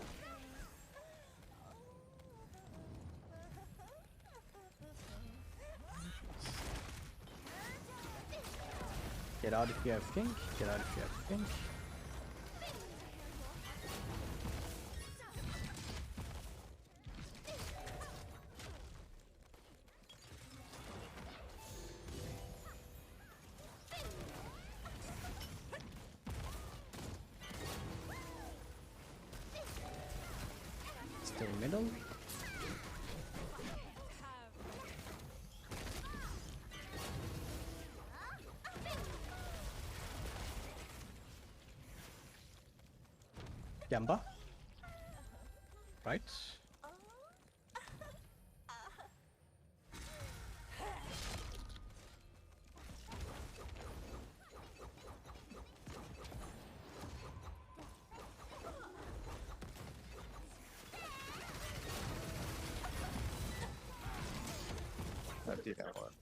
Get out if you have pink, get out if you have pink. Stay middle. Gamba. Right.
That didn't work.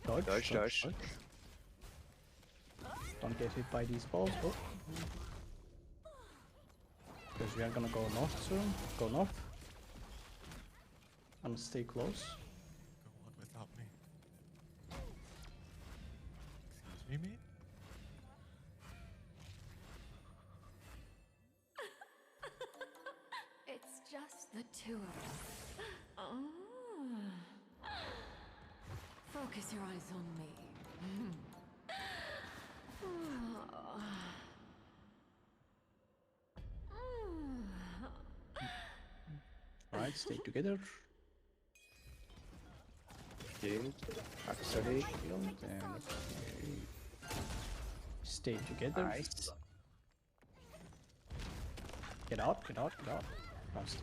Dodge,
Dodge, dodge.
Don't get hit by these balls. Oh. Because we are gonna go north soon. Go north. And stay close.
Go on without me. Excuse me, mate?
It's just the two of us. Oh. Focus your eyes on me.
Alright, stay together.
Shield.
Actually, shield and okay. Stay together.
Nice.
Get out, get out, get out.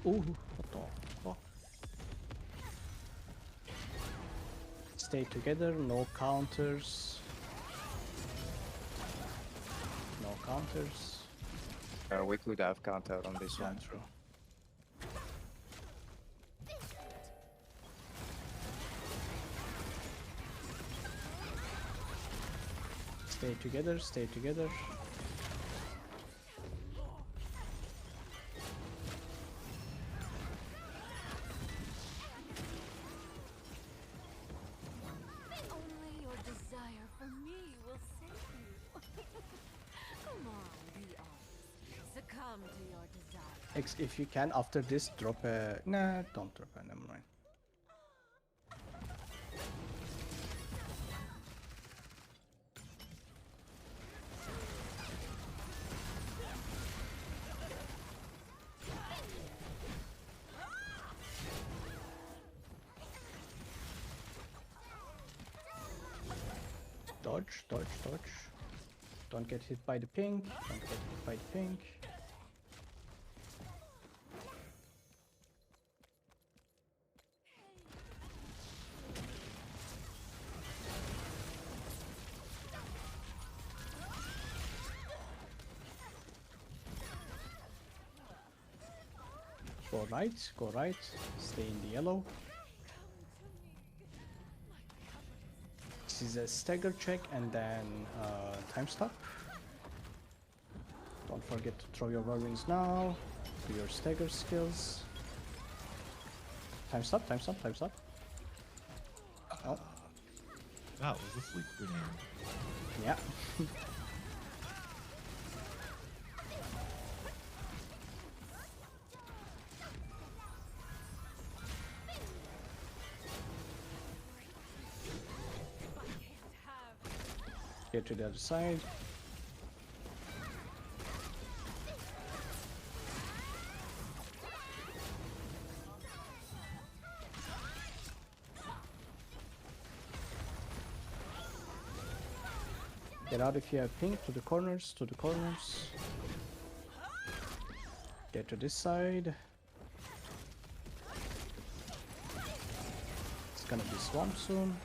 Ooh, what the fuck? Stay together, no counters. No counters.
We could have counter on this
Yeah,
one.
true. Stay together, stay together.
Only your desire for me will save you. Come on, be honest. Succumb to your desire.
If you can, after this, drop a... Nah, don't drop a, never mind. Dodge, dodge, dodge. Don't get hit by the pink. Don't get hit by the pink. Go right, go right. Stay in the yellow. This is a stagger check and then time stop. Don't forget to throw your whirlwinds now. Do your stagger skills. Time stop, time stop, time stop. Oh,
That was a sleep grenade.
yeah. Get to the other side. Get out if you have pink, to the corners, to the corners. Get to this side. It's gonna be swamp soon.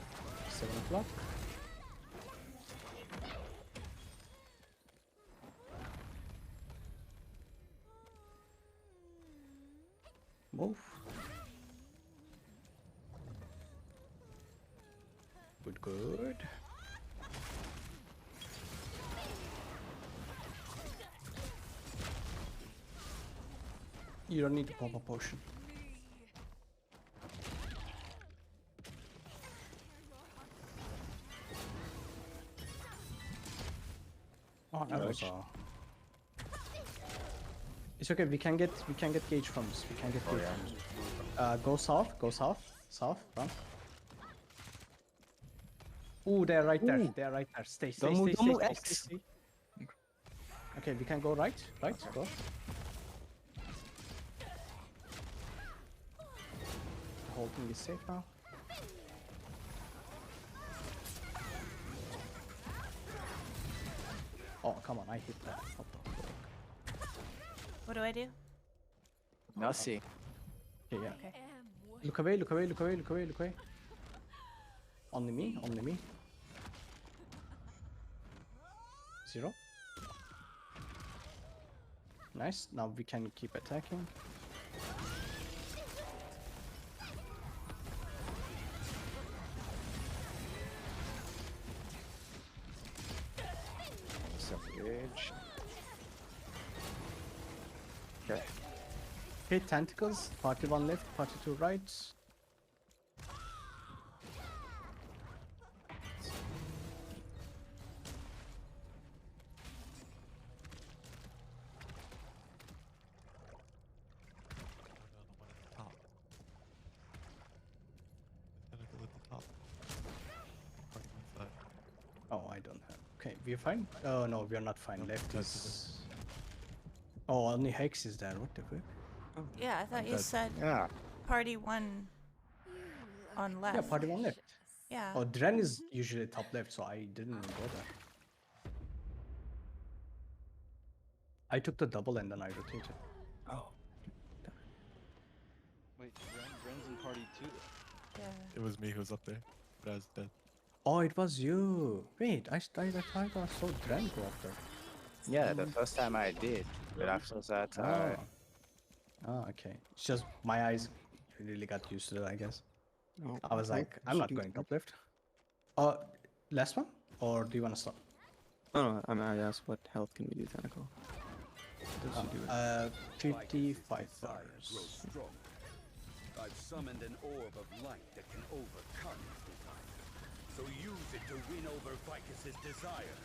7 o'clock. Move. Good, good. You don't need to pop a potion. Oh, that was It's okay. We can get gauge from this. We can get gauge from this. Go south. Go south. South. Run. Ooh, they're right there.
Ooh.
They're right there. Stay. Stay.
Don't
Stay.
move,
Stay.
don't move,
Stay.
X.
Stay. Okay, we can go right. Right. Go. The whole thing is safe now. Oh, come on. I hit that. What the fuck?
What do I do?
Nothing.
Okay, yeah.
Okay.
Look away, look away, look away, look away, look away. Only me, only me. 0. Nice, now we can keep attacking.
Savage. Okay.
Okay, tentacles. Party 1 left, party 2 right.
Top. Tentacle at the top. Party one side.
Oh, I don't have. Okay, we're fine? Oh no, we're not fine. Left
that's
is. Oh, only Hex is there. What the fuck?
Yeah, I thought you
That-
said.
Yeah.
Party one on left.
Yeah, party one left.
Yeah.
Oh, Dren is usually top left, so I didn't even go there. I took the double and then I rotated.
Oh.
Wait, Ren's in party 2 though.
Yeah.
It was me who was up there, but I was dead.
Oh, it was you. Wait, I thought I saw Dren go up there.
Yeah, the first time I did, but after that,
Oh, okay. It's just my eyes really got used to it, I guess.
Oh,
I was like, I'm not going top left. Last one? Or do you want to stop?
Oh, no, I asked what health can we do, Tentacle? What does she do?
55
desire
hours.
grows stronger. I've summoned an orb of light that can overcome its desire. So use it to win over Vicus's desire.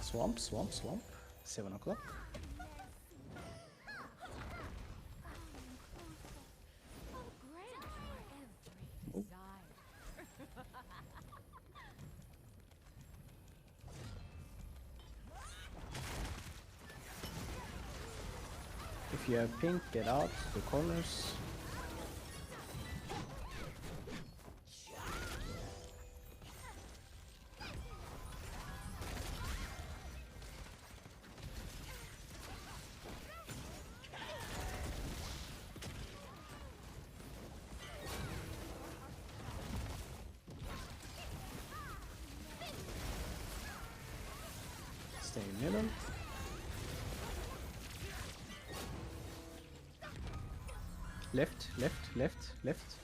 Swamp, swamp, swamp. 7 o'clock.
I'll grant your every desire.
If you have pink, get out the corners. Stay in middle. Left, left, left, left.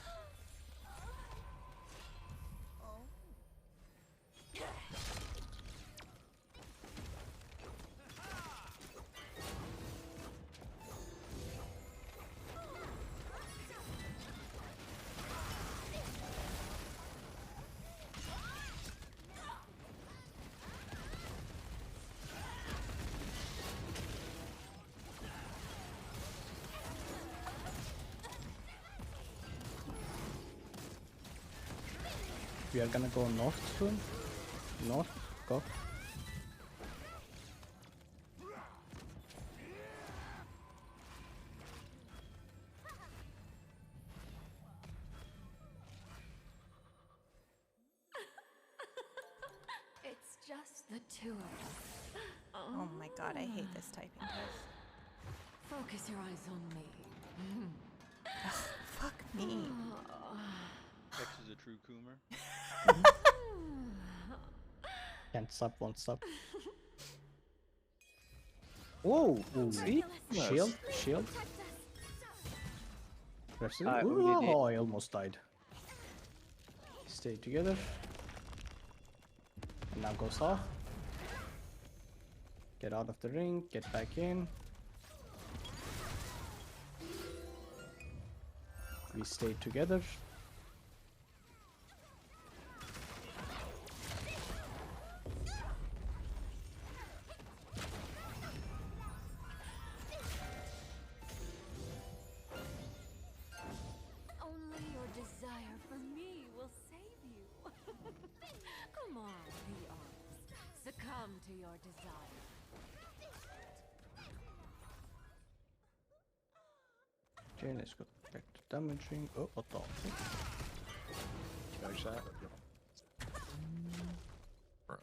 We are gonna go north soon. North, go.
It's just the two of us.
Oh my god, I hate this typing test.
Focus your eyes on me.
Fuck me.
Hex is a true Coomer.
Can't stop, won't stop. Whoa! See? Shield, shield. Press it. Oh, I almost died. Stay together. And now go south. Get out of the ring, get back in. We stay together.
Only your desire for me will save you. Come on, be honest. Succumb to your desire.
Okay, let's go back to damaging. Oh, what the?
no shot.
Bruh.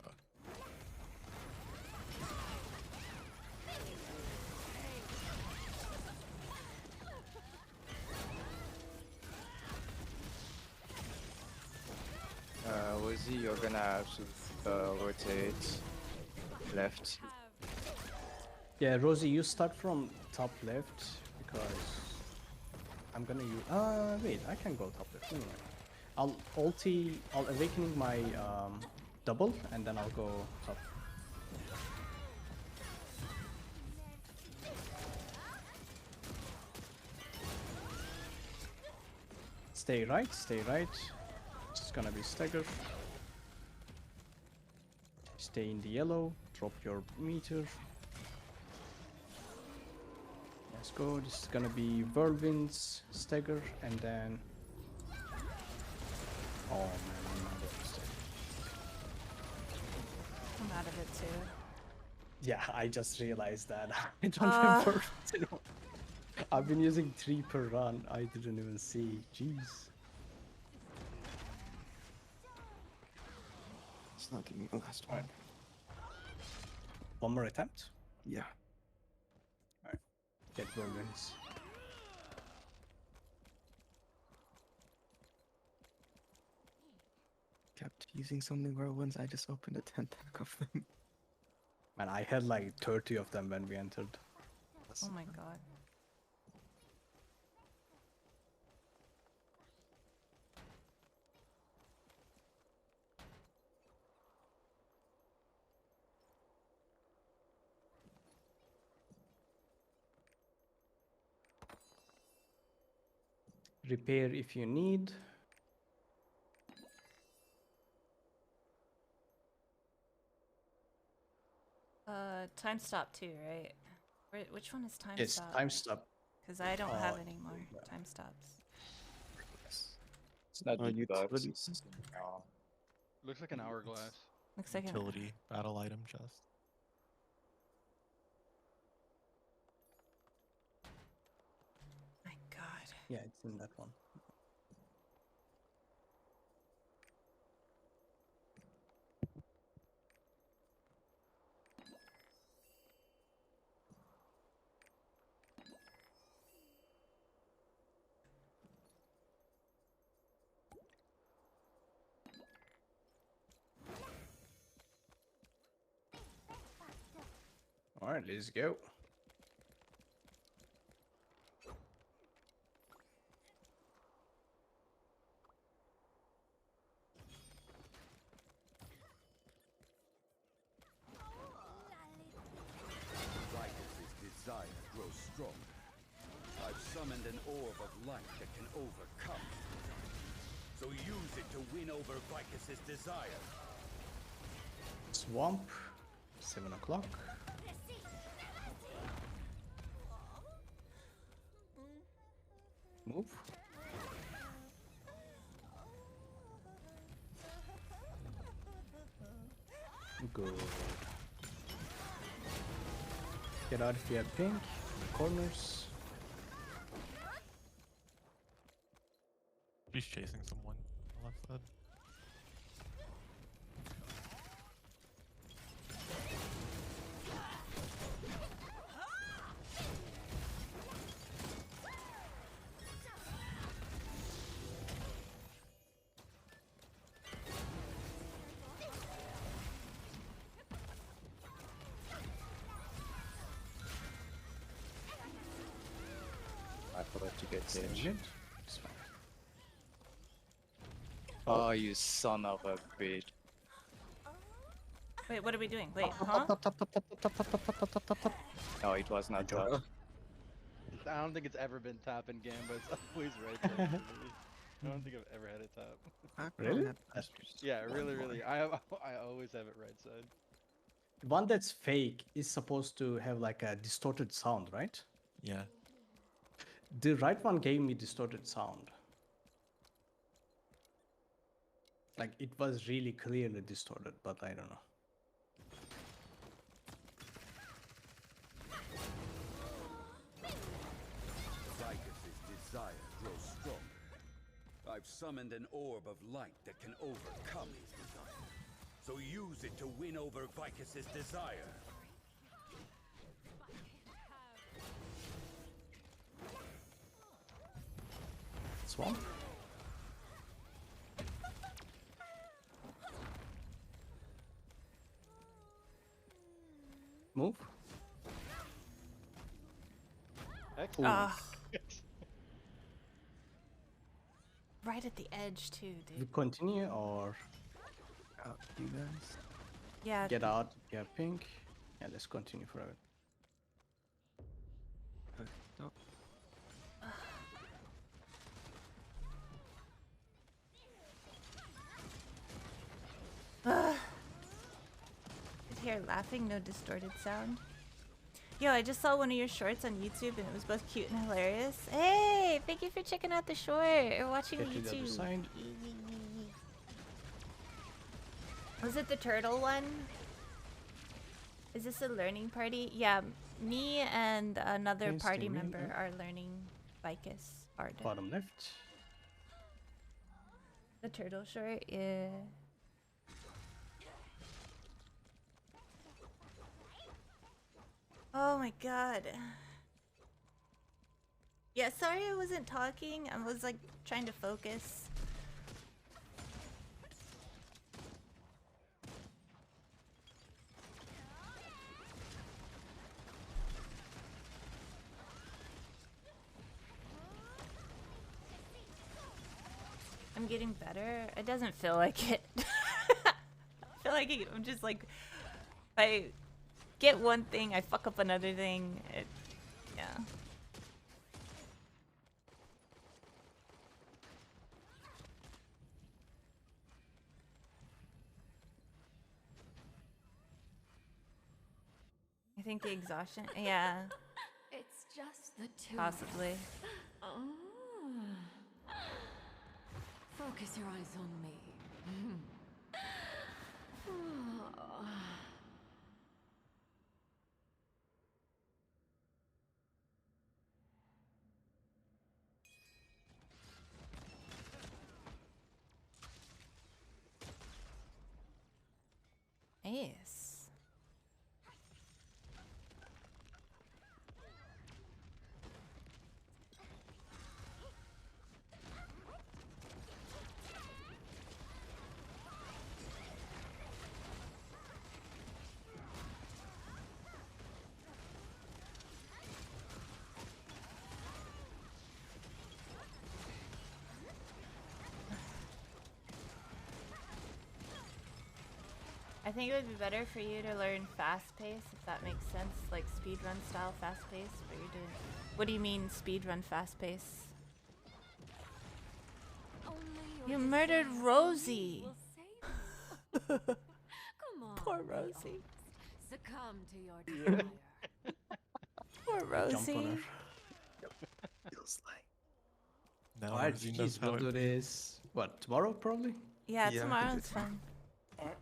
Rosie, you're gonna have to rotate left.
Yeah, Rosie, you start from top left because I'm gonna use. Wait, I can go top left. No, no, no. I'll awakening my double and then I'll go top. Stay right, stay right. It's gonna be stagger. Stay in the yellow, drop your meter. Let's go. This is gonna be whirlwinds, stagger, and then. Oh man, I'm not able to stagger.
I'm out of it too.
Yeah, I just realized that. I don't remember. I've been using 3 per run. I didn't even see. Jeez.
It's not giving me the last one.
One more attempt?
Yeah.
Alright. Get whirlwinds.
Kept using so many whirlwinds, I just opened a 10 pack of them.
And I had like 30 of them when we entered.
Oh my god.
Repair if you need.
Time stop too, right? Which one is time
Yes,
stop?
time stop.
Because I don't have
Oh,
any more
yeah.
time stops.
It's not
Oh,
big bucks.
utilities.
It's,
Looks like an hourglass.
Looks like
Utility battle item chest.
My god.
Yeah, it's in that one. Alright, let's go.
Vicus's desire grows stronger. I've summoned an orb of light that can overcome his desire. So use it to win over Vicus's desire.
Swamp. 7 o'clock. Move. Good. Get out if you have pink. Corners.
She's chasing someone on the left side.
I forgot to get
Save
damage.
it. It's fine.
Oh, you son of a bitch.
Wait, what are we doing? Wait, huh?
No, it was not that.
I don't think it's ever been top in game, but it's always right side for me. I don't think I've ever had it top.
Really?
Yeah, really. I always have it right side.
One that's fake is supposed to have like a distorted sound, right?
Yeah.
The right one gave me distorted sound. Like it was really clearly distorted, but I don't know.
Vicus's desire grows stronger. I've summoned an orb of light that can overcome his desire. So use it to win over Vicus's desire.
Swamp. Move.
Excellent.
Ah. Right at the edge too,
We
dude.
continue or
Out, you guys.
Yeah.
get out. Yeah, pink. Yeah, let's continue forever.
No.
Here, laughing, no distorted sound. Yo, I just saw one of your shorts on YouTube and it was both cute and hilarious. Hey, thank you for checking out the short or watching
Get to the other
YouTube.
side.
Was it the turtle one? Is this a learning party? Yeah, me and another
Yes,
party
they mean,
member are learning Vicus Art.
Bottom left.
The turtle short, yeah. Oh my god. Yeah, sorry I wasn't talking. I was like trying to focus. I'm getting better. It doesn't feel like it. I feel like I'm just like, if I get one thing, I fuck up another thing. Yeah. I think the exhaustion, yeah,
It's just the two.
possibly.
Oh. Focus your eyes on me.
Nice. I think it would be better for you to learn fast pace, if that makes sense, like speedrun style fast pace. But you're doing. What do you mean speedrun fast pace? You murdered Rosie.
Come on.
Poor
be
Rosie.
honest. Succumb to your desire.
Poor
Jump on
Rosie.
her.
Feels like.
Now
Alright,
Rosie knows
GG's.
how
We'll
it
do this. What, tomorrow probably?
Yeah,
Yeah, I think
tomorrow's
it's
fun.
Alright.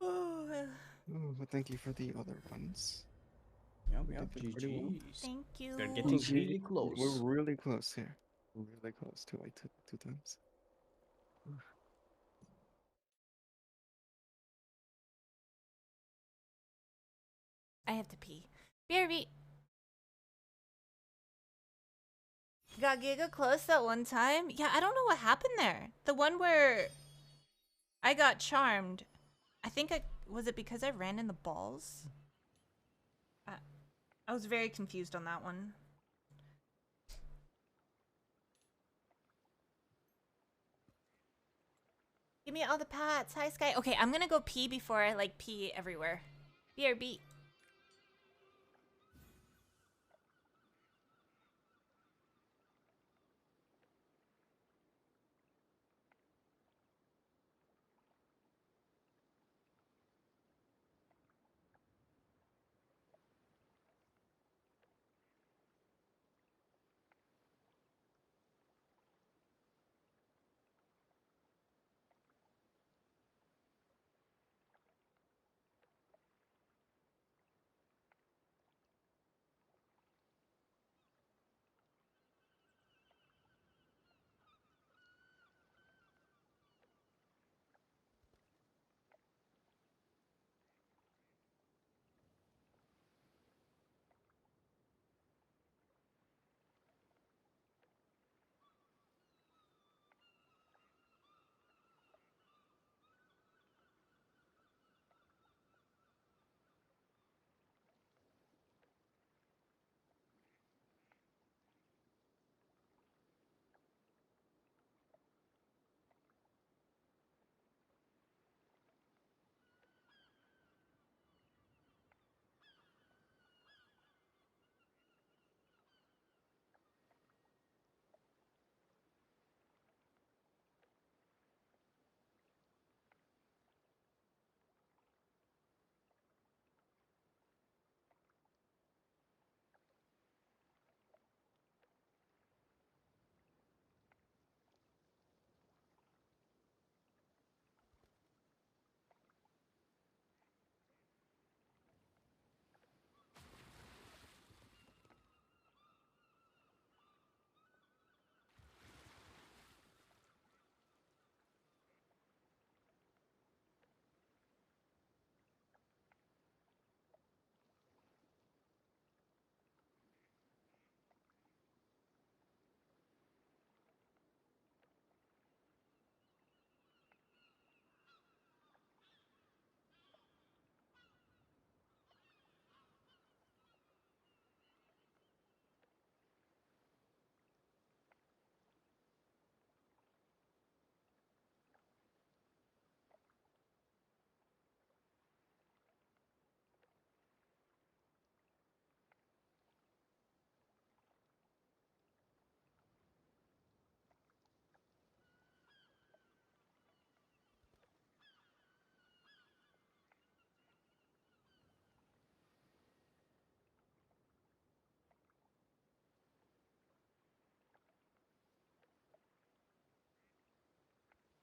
Oh, but thank you for the other ones.
Yeah, we
You
have
did pretty well.
GG's.
Thank you.
They're getting really
We're
close.
really close here. Really close to like two times.
I have to pee. BRB. Got Giga close that one time? Yeah, I don't know what happened there. The one where I got charmed. I think was it because I ran in the balls? I was very confused on that one. Give me all the pats. Hi, Sky. Okay, I'm gonna go pee before I like pee everywhere. BRB.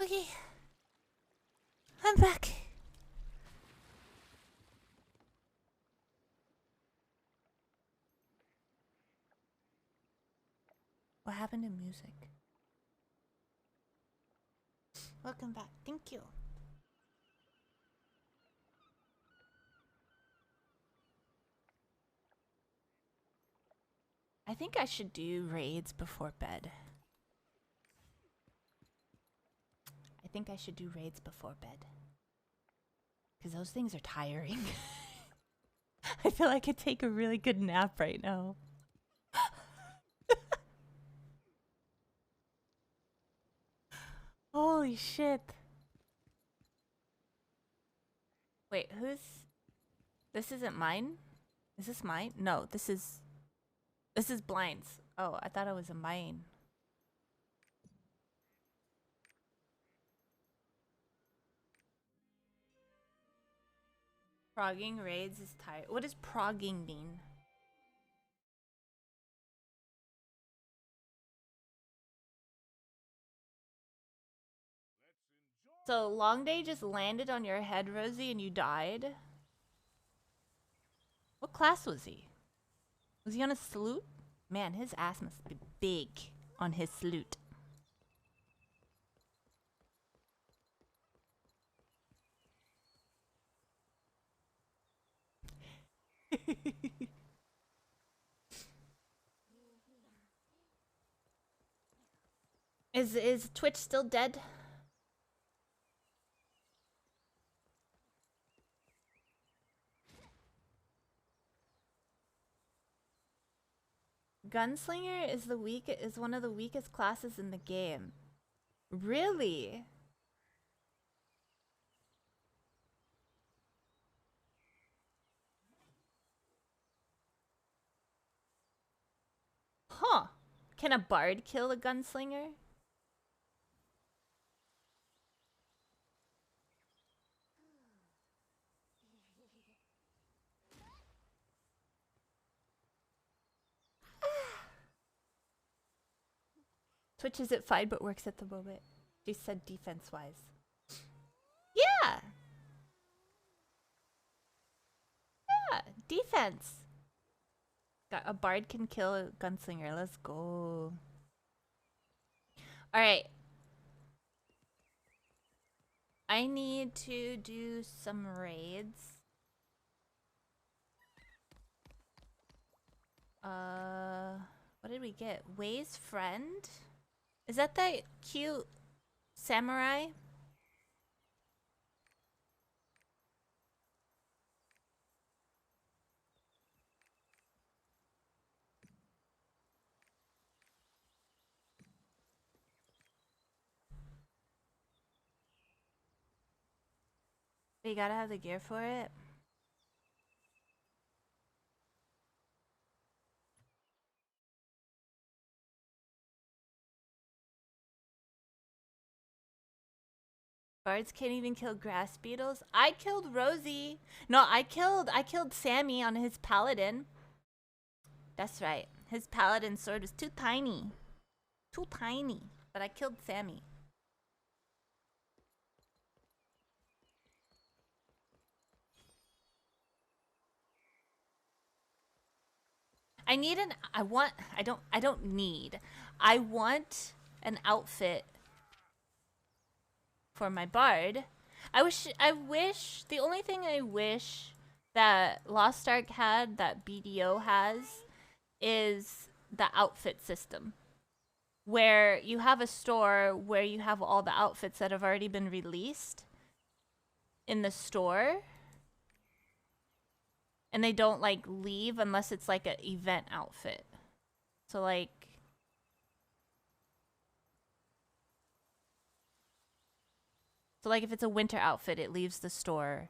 Okay. I'm back. What happened to music? Welcome back. Thank you. I think I should do raids before bed. I think I should do raids before bed. Because those things are tiring. I feel like I could take a really good nap right now. Holy shit. Wait, who's... This isn't mine? Is this mine? No, this is... This is Blind's. Oh, I thought it was a mine. Progging raids is tired. What does progging mean? So Long Day just landed on your head, Rosie, and you died? What class was he? Was he on a salute? Man, his ass must be big on his salute. Is Twitch still dead? Gunslinger is one of the weakest classes in the game. Really? Huh. Can a bard kill a gunslinger? Twitch is at 5 but works at the moment. She said defense wise. Yeah! Yeah, defense. Got a bard can kill a gunslinger. Let's go. Alright. I need to do some raids. What did we get? Way's friend? Is that cute samurai? You gotta have the gear for it. Bards can't even kill grass beetles. I killed Rosie. No, I killed Sammy on his paladin. That's right. His paladin sword was too tiny. Too tiny. But I killed Sammy. I want an outfit for my bard. The only thing I wish that Lost Ark had, that BDO has, is the outfit system. Where you have a store where you have all the outfits that have already been released in the store. And they don't like leave unless it's like an event outfit. So like if it's a winter outfit, it leaves the store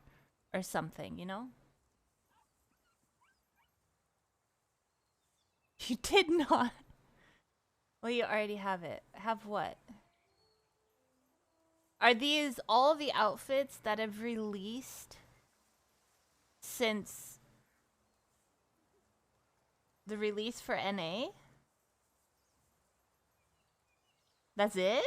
or something, you know? You did not. Well, you already have it. Have what? Are these all the outfits that have released since the release for NA? That's it?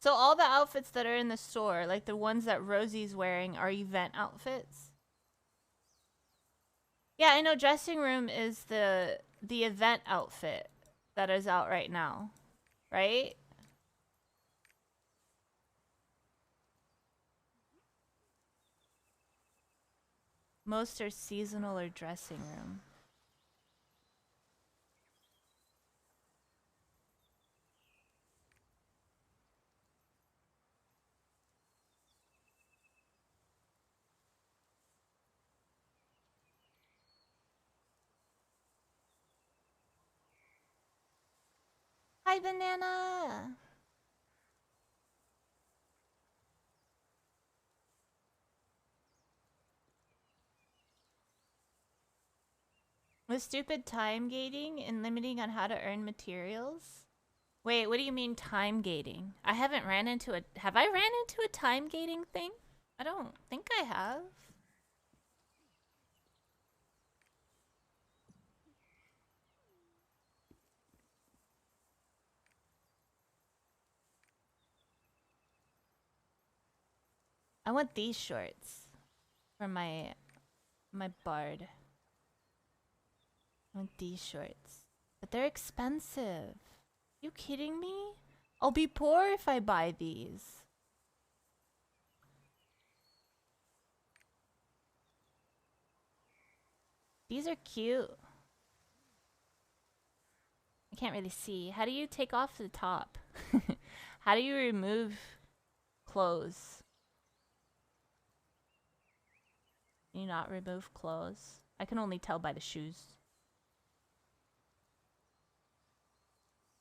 So all the outfits that are in the store, like the ones that Rosie's wearing, are event outfits? Yeah, I know dressing room is the event outfit that is out right now, right? Most are seasonal or dressing room. Hi, Banana! With stupid time gating and limiting on how to earn materials? Wait, what do you mean time gating? I haven't ran into a... Have I ran into a time gating thing? I don't think I have. I want these shorts for my bard. I want these shorts. But they're expensive. You kidding me? I'll be poor if I buy these. These are cute. I can't really see. How do you take off the top? How do you remove clothes? Can you not remove clothes? I can only tell by the shoes.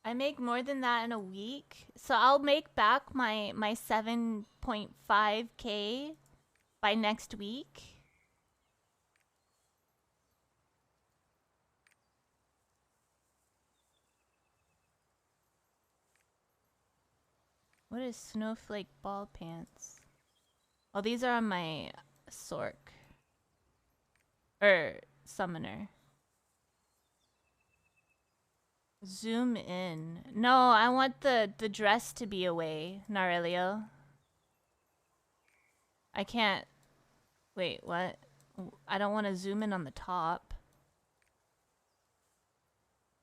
I make more than that in a week. So I'll make back my 7.5k by next week. What is snowflake ball pants? Oh, these are on my Sork. Summoner. Zoom in. No, I want the dress to be away, Narelio. I can't... Wait, what? I don't want to zoom in on the top.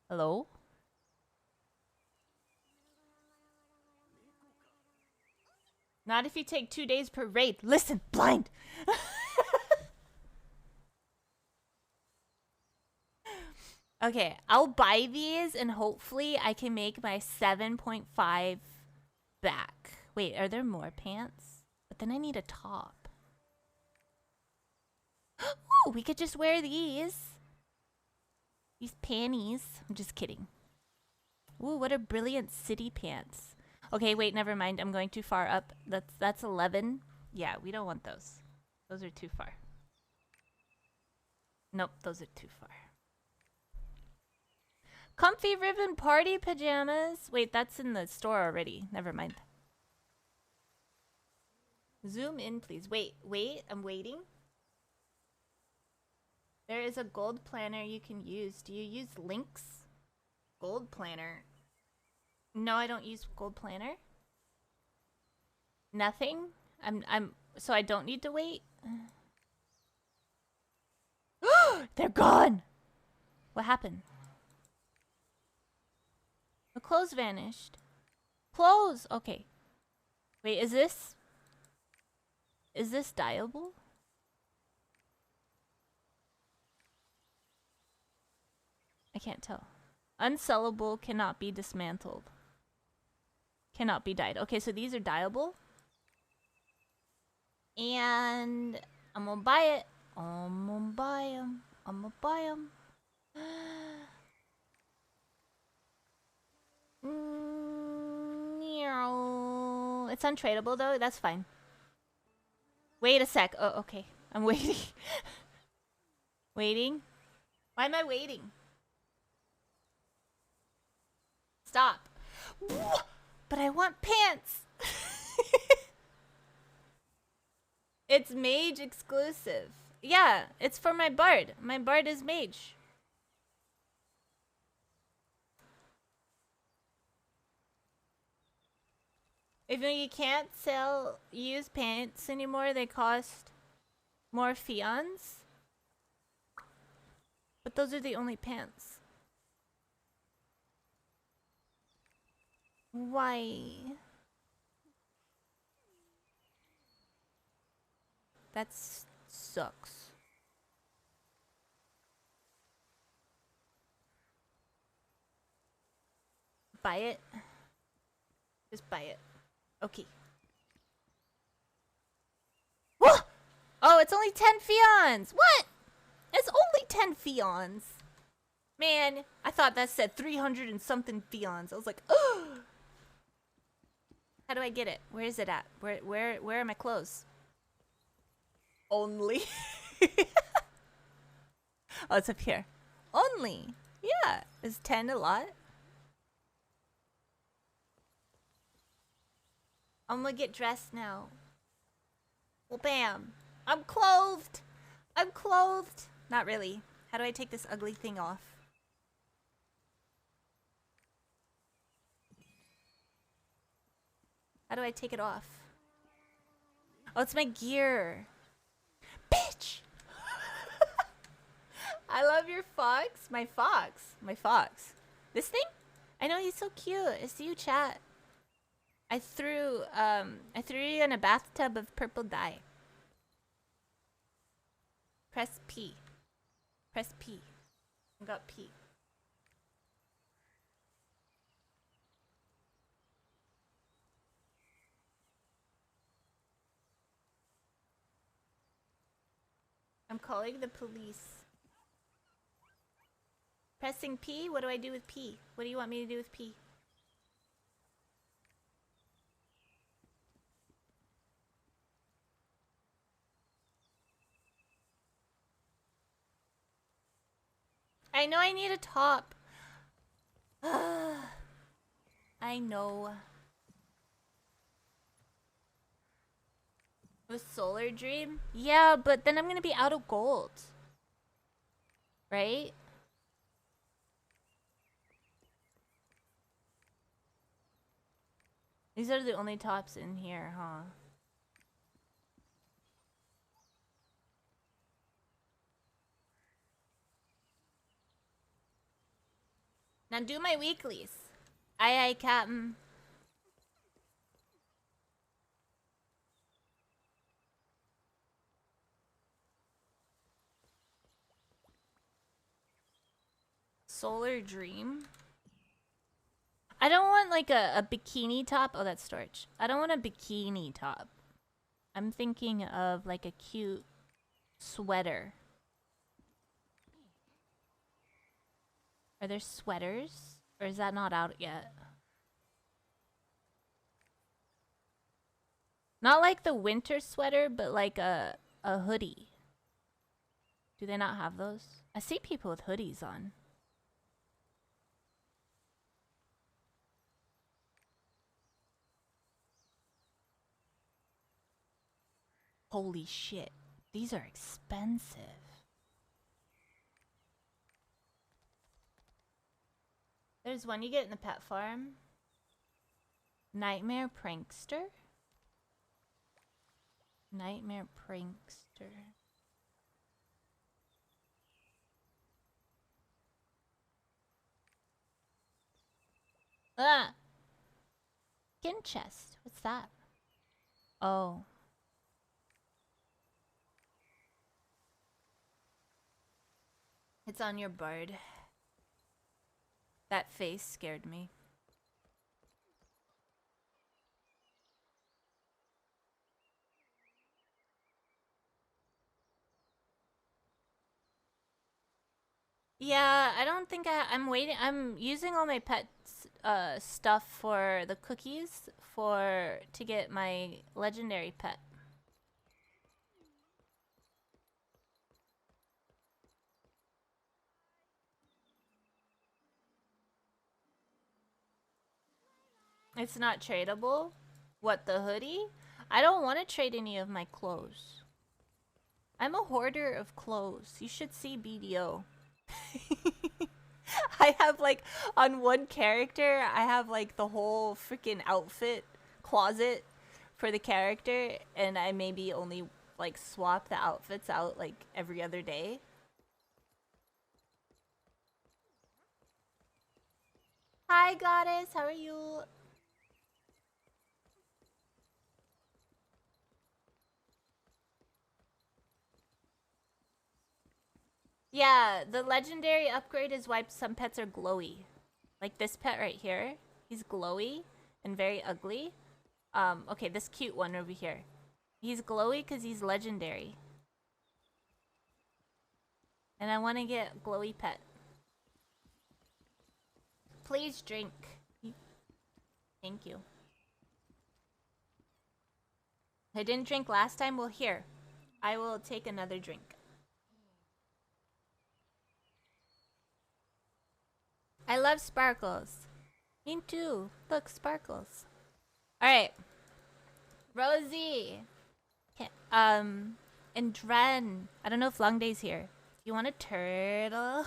Hello? Not if you take 2 days per raid. Listen, blind! Okay, I'll buy these and hopefully I can make my 7.5 back. Wait, are there more pants? But then I need a top. Ooh, we could just wear these. These panties. I'm just kidding. Ooh, what are brilliant city pants. Okay, wait, never mind. I'm going too far up. That's 11. Yeah, we don't want those. Those are too far. Nope, those are too far. Comfy ribbon party pajamas. Wait, that's in the store already. Never mind. Zoom in, please. Wait, I'm waiting. There is a gold planner you can use. Do you use links? Gold planner. No, I don't use gold planner. Nothing? So I don't need to wait? They're gone! What happened? The clothes vanished. Clothes! Okay. Wait, is this dyeable? I can't tell. Unsellable, cannot be dismantled. Cannot be dyed. Okay, so these are dyeable. And I'm gonna buy it. I'm gonna buy them. I'm gonna buy them. It's untradeable though. That's fine. Wait a sec. Oh, okay. I'm waiting. Waiting? Why am I waiting? Stop. But I want pants. It's mage exclusive. Yeah, it's for my bard. My bard is mage. Even you can't sell used pants anymore, they cost more fions. But those are the only pants. Why? That sucks. Buy it. Just buy it. Okay. Whoa! Oh, it's only 10 fions! What? It's only 10 fions. Man, I thought that said 300 and something fions. I was like, oh! How do I get it? Where is it at? Where are my clothes? Only. Oh, it's up here. Only. Yeah. Is 10 a lot? I'm gonna get dressed now. Well, bam. I'm clothed. I'm clothed. Not really. How do I take this ugly thing off? How do I take it off? Oh, it's my gear. Bitch! I love your fox. My fox. My fox. This thing? I know, he's so cute. It's you, chat. I threw you in a bathtub of purple dye. Press P. Press P. I got P. I'm calling the police. Pressing P? What do I do with P? What do you want me to do with P? I know I need a top. I know. With Solar Dream? Yeah, but then I'm gonna be out of gold. Right? These are the only tops in here, huh? Now do my weeklies. Aye, Captain. Solar Dream? I don't want like a bikini top. Oh, that's storage. I don't want a bikini top. I'm thinking of like a cute sweater. Are there sweaters? Or is that not out yet? Not like the winter sweater, but like a hoodie. Do they not have those? I see people with hoodies on. Holy shit. These are expensive. There's one you get in the pet farm. Nightmare Prankster? Nightmare Prankster. Ah! Skin chest. What's that? Oh. It's on your bard. That face scared me. Yeah, I don't think I'm waiting. I'm using all my pet stuff for the cookies to get my legendary pet. It's not tradable? What, the hoodie? I don't want to trade any of my clothes. I'm a hoarder of clothes. You should see BDO. I have like, on one character, I have like the whole freaking outfit closet for the character, and I maybe only like swap the outfits out like every other day. Hi, goddess. How are you? Yeah, the legendary upgrade is why some pets are glowy. Like this pet right here. He's glowy and very ugly. Okay, this cute one over here. He's glowy because he's legendary. And I want to get glowy pet. Please drink. Thank you. I didn't drink last time. Well, here. I will take another drink. I love sparkles. Me too. Look, sparkles. Alright. Rosie. And Dren. I don't know if Long Day's here. You want a turtle?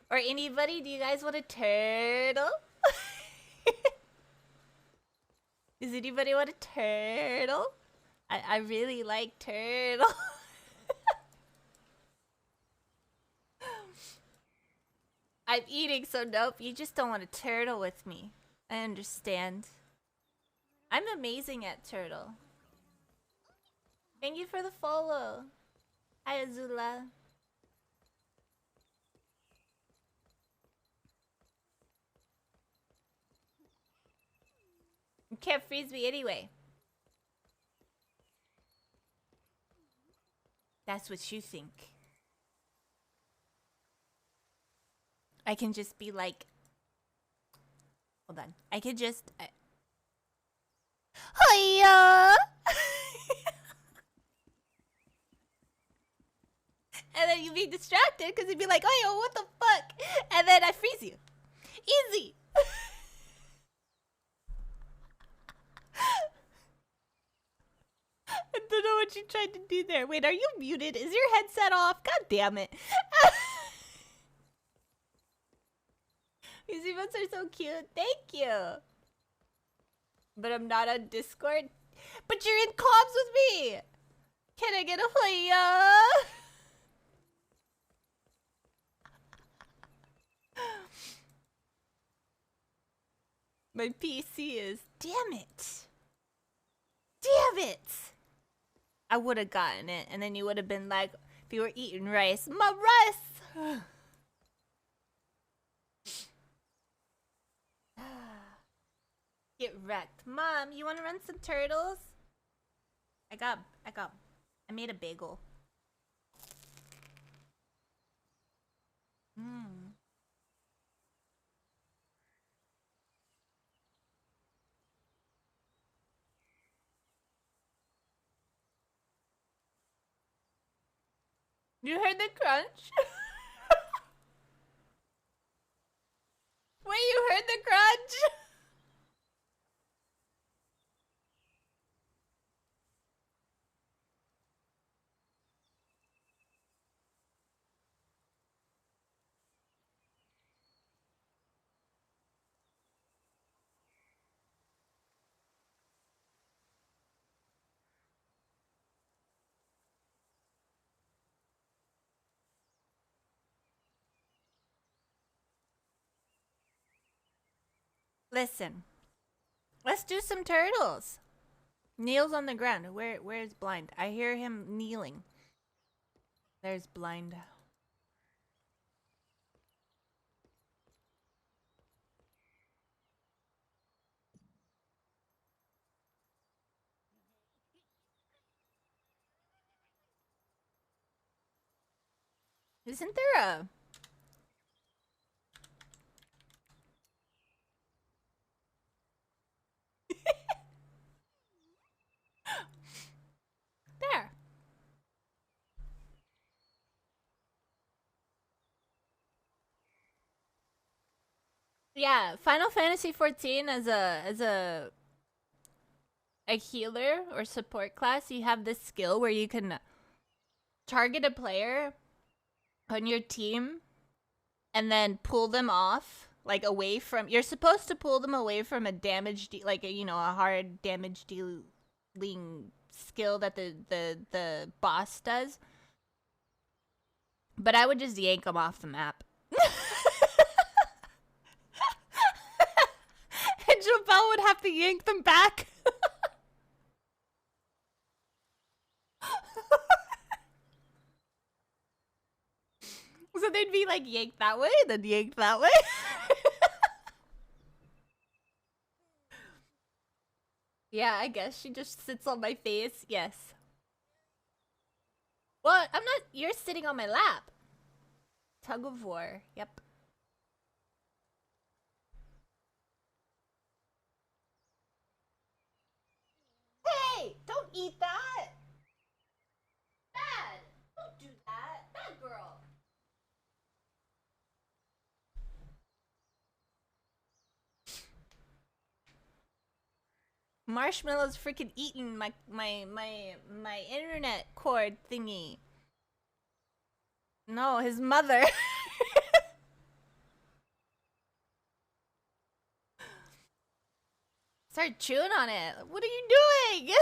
Or anybody? Do you guys want a turtle? Does anybody want a turtle? I really like turtle. I'm eating, so nope. You just don't want a turtle with me. I understand. I'm amazing at turtle. Thank you for the follow. Hi, Azula. You can't freeze me anyway. That's what you think. I can just be like... Hold on. I could just... Hiya! And then you'd be distracted because you'd be like, oh, yo, what the fuck? And then I freeze you. Easy. I don't know what you tried to do there. Wait, are you muted? Is your headset off? God damn it. These emotes are so cute. Thank you. But I'm not on Discord. But you're in comms with me. Can I get a hoya? My PC is... Damn it. Damn it. I would have gotten it. And then you would have been like, if you were eating rice, my rice. Get wrecked. Mom, you want to run some turtles? I made a bagel. You heard the crunch? Wait, you heard the crunch? Listen. Let's do some turtles. Kneels on the ground. Where's Blind? I hear him kneeling. There's Blind. Isn't there a... There. Yeah, Final Fantasy 14 as a healer or support class, you have this skill where you can target a player on your team and then pull them off like away from. You're supposed to pull them away from a damage, like a, you know, a hard damage dealing skill that the boss does. But I would just yank them off the map. And Jobel would have to yank them back. So they'd be like yanked that way, then yanked that way. Yeah, I guess she just sits on my face. Yes. Well, I'm not. You're sitting on my lap. Tug of war. Yep. Hey! Don't eat that! Bad! Don't do that! Bad girl! Marshmallow's freaking eating my internet cord thingy. No, his mother. Start chewing on it. What are you doing?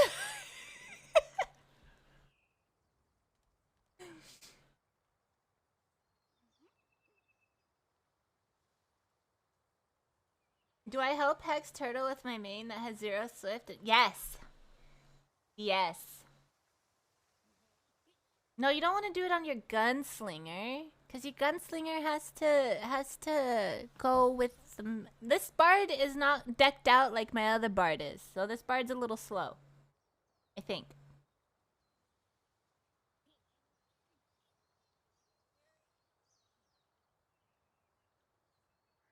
Do I help Hex Turtle with my main that has 0 Swift? Yes. Yes. No, you don't want to do it on your gunslinger, because your gunslinger has to go with some. This bard is not decked out like my other bard is, so this bard's a little slow, I think.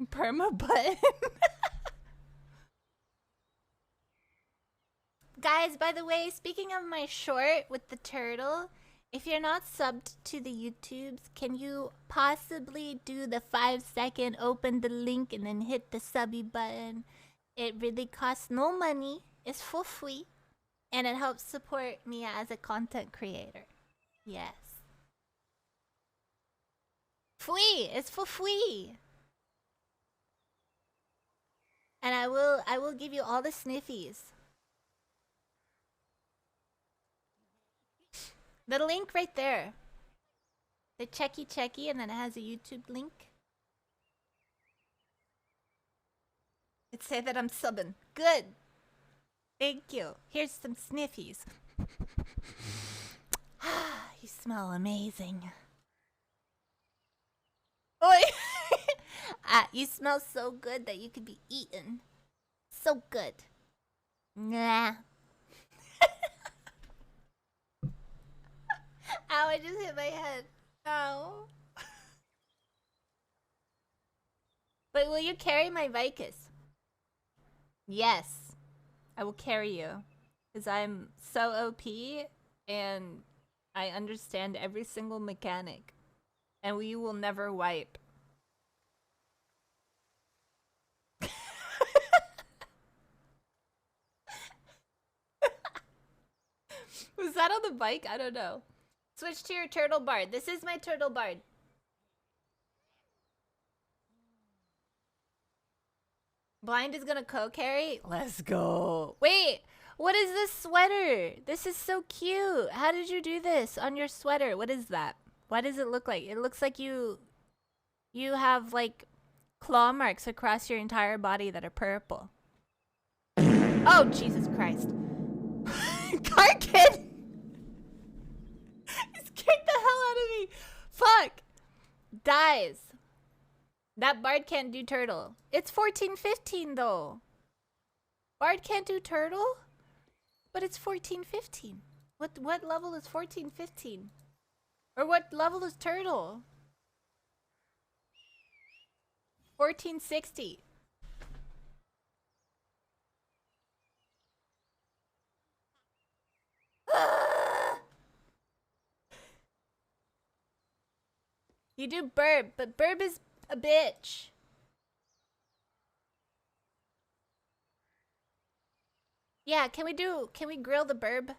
Perma button. Guys, by the way, speaking of my short with the turtle, if you're not subbed to the YouTubes, can you possibly do the 5-second open the link and then hit the subby button? It really costs no money. It's for free. And it helps support me as a content creator. Yes. Free! It's for free! And I will give you all the sniffies. The link right there. The checky, and then it has a YouTube link. It said that I'm subbing. Good. Thank you. Here's some sniffies. You smell amazing. Oi! You smell so good that you could be eaten. So good. Nah. Ow, I just hit my head. Ow. But will you carry my Vicus? Yes. I will carry you. Because I'm so OP and I understand every single mechanic. And we will never wipe. Was that on the bike? I don't know. Switch to your turtle bard. This is my turtle bard. Blind is gonna co-carry? Let's go. Wait, what is this sweater? This is so cute. How did you do this on your sweater? What is that? What does it look like? It looks like you have like claw marks across your entire body that are purple. Oh, Jesus Christ. Karkin! He scared the hell out of me. Fuck. Dies. That bard can't do turtle. It's 14-15 though. Bard can't do turtle? But it's 14-15. What level is 14-15? Or what level is turtle? 14-60. You do Burb, but Burb is a bitch. Yeah, can we grill the Burb?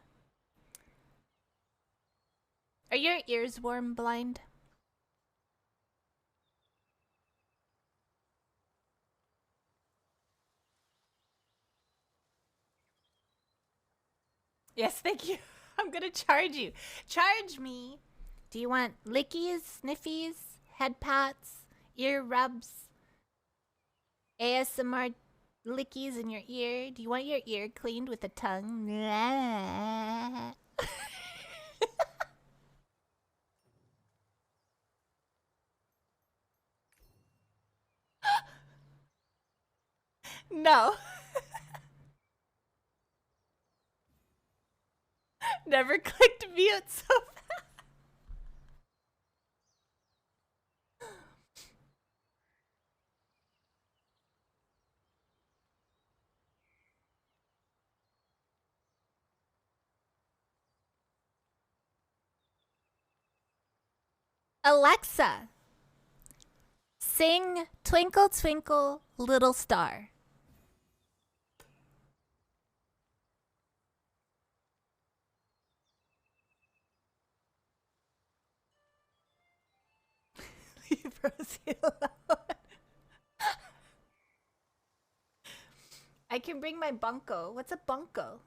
Are your ears warm, Blind? Yes, thank you. I'm gonna charge you. Charge me. Do you want lickies, sniffies, head pats, ear rubs, ASMR lickies in your ear? Do you want your ear cleaned with a tongue? No. Never clicked mute so fast. Alexa, sing Twinkle Twinkle Little Star. Leave Rosie alone. I can bring my bunko. What's a bunko?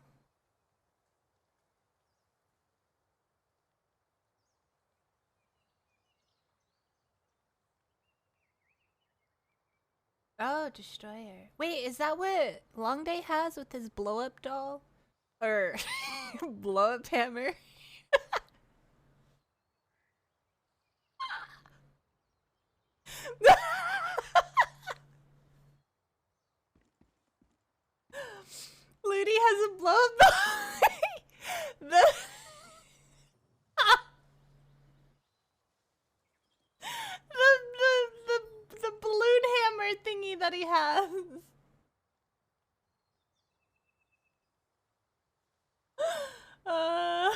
Oh, Destroyer. Wait, is that what Longday has with his blow up doll? Or blow up hammer? Ludi has a blow up doll. the, the balloon hammer thingy that he has. Uh...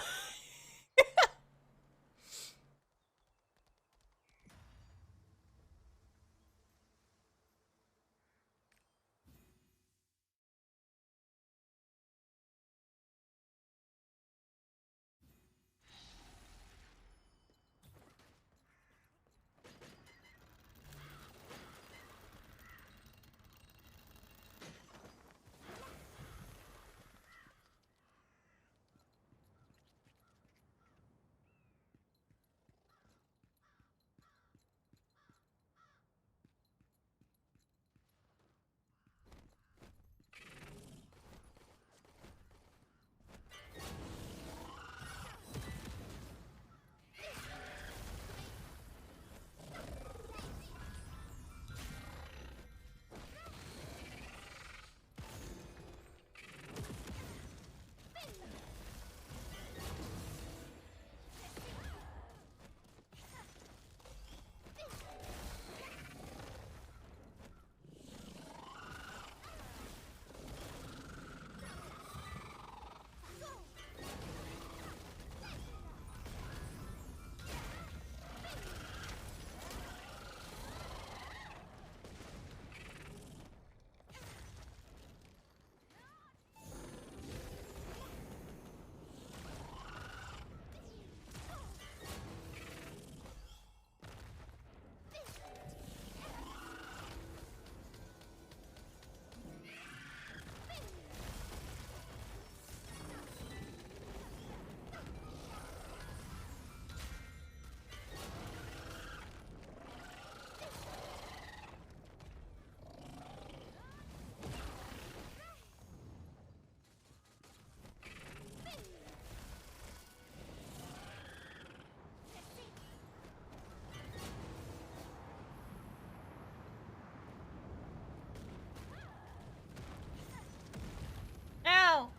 Ow!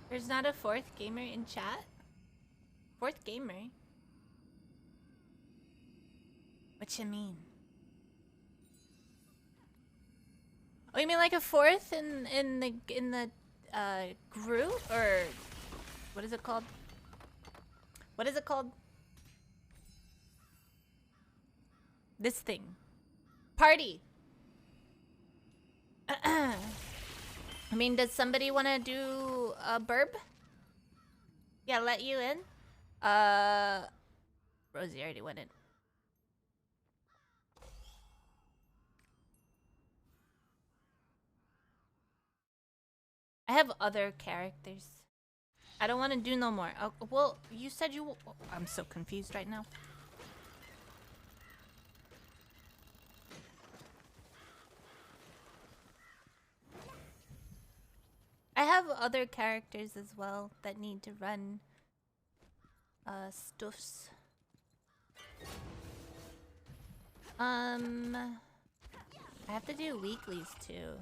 There's not a fourth gamer in chat? Fourth gamer? What you mean? Oh, you mean like a fourth in the group, or what is it called? What is it called? This thing. Party. I mean, does somebody want to do a burb? Yeah, let you in. Rosie already went in. I have other characters. I don't want to do no more. Oh, well, you said you... I'm so confused right now. I have other characters as well that need to run stuffs. I have to do weeklies too.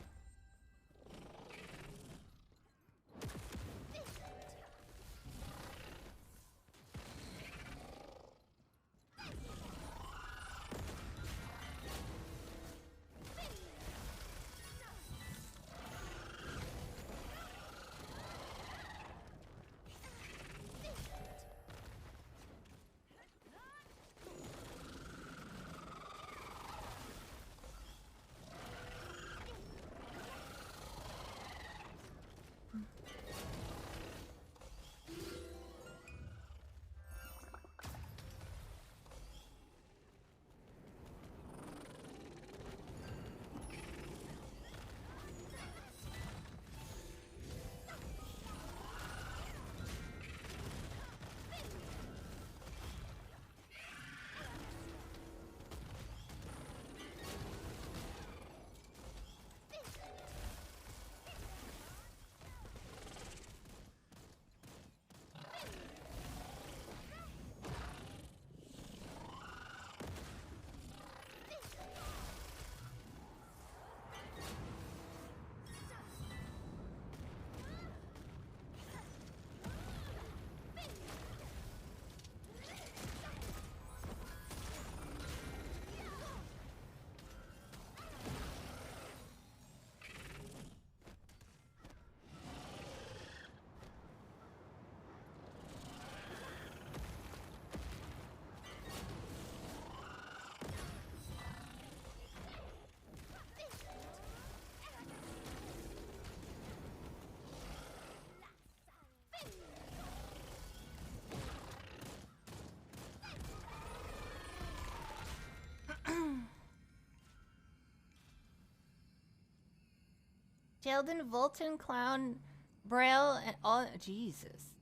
Sheldon, Volton, Clown, Braille, and all. Jesus.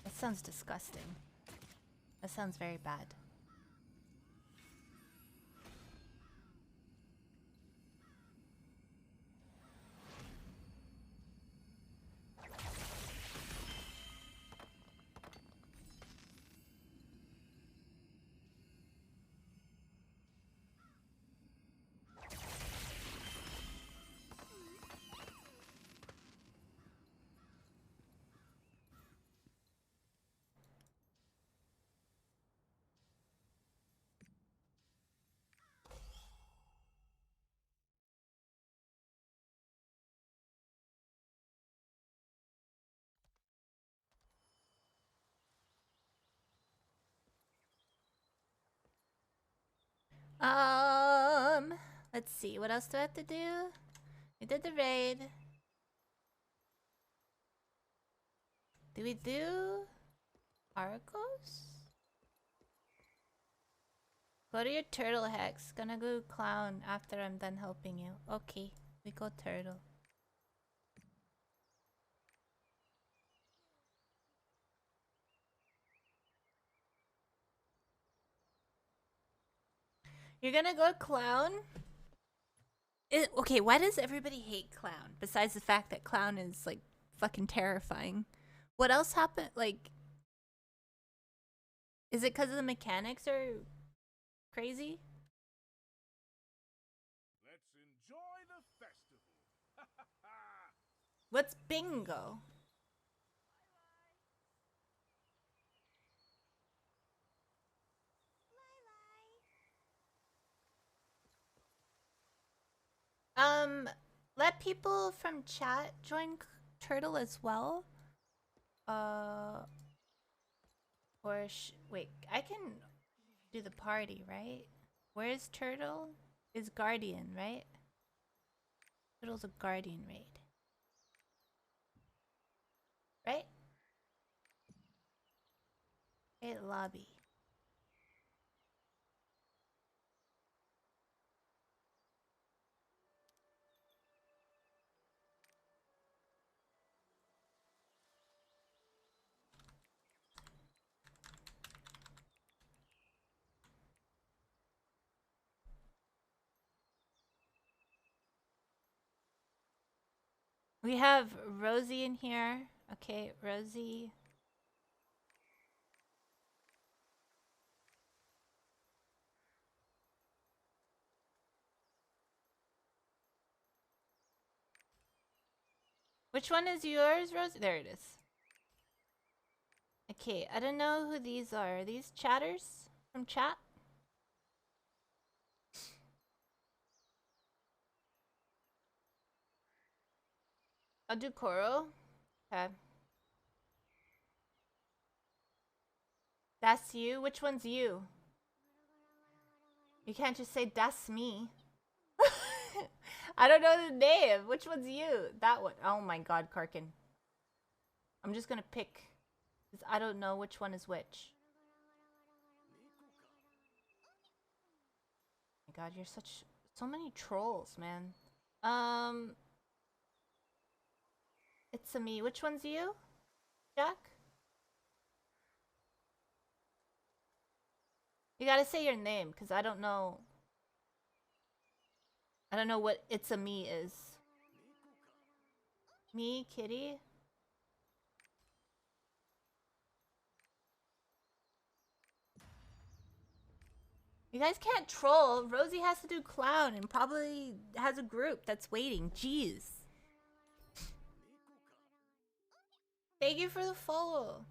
That sounds disgusting. That sounds very bad. Let's see. What else do I have to do? We did the raid. Do we do Argos? Go to your turtle hex. Gonna go clown after I'm done helping you. Okay, we go turtle. You're gonna go clown? Okay, why does everybody hate clown? Besides the fact that clown is like fucking terrifying. What else happened? Like, is it because the mechanics are crazy?
Let's enjoy the festival.
What's bingo? let people from chat join Turtle as well. Or wait, I can do the party, right? Where's Turtle? Is Guardian, right? Turtle's a Guardian raid. Right? Raid lobby. We have Rosie in here. Okay, Rosie. Which one is yours, Rosie? There it is. Okay, I don't know who these are. Are these chatters from chat? I'll do Koro. Okay. That's you? Which one's you? You can't just say that's me. I don't know the name. Which one's you? That one. Oh my god, Karkin. I'm just gonna pick. Because I don't know which one is which. Oh my god, you're such... So many trolls, man. It's a me. Which one's you? Jack? You gotta say your name, because I don't know... I don't know what it's a me is. Me, Kitty? You guys can't troll. Rosie has to do clown and probably has a group that's waiting. Jeez. Thank you for the follow.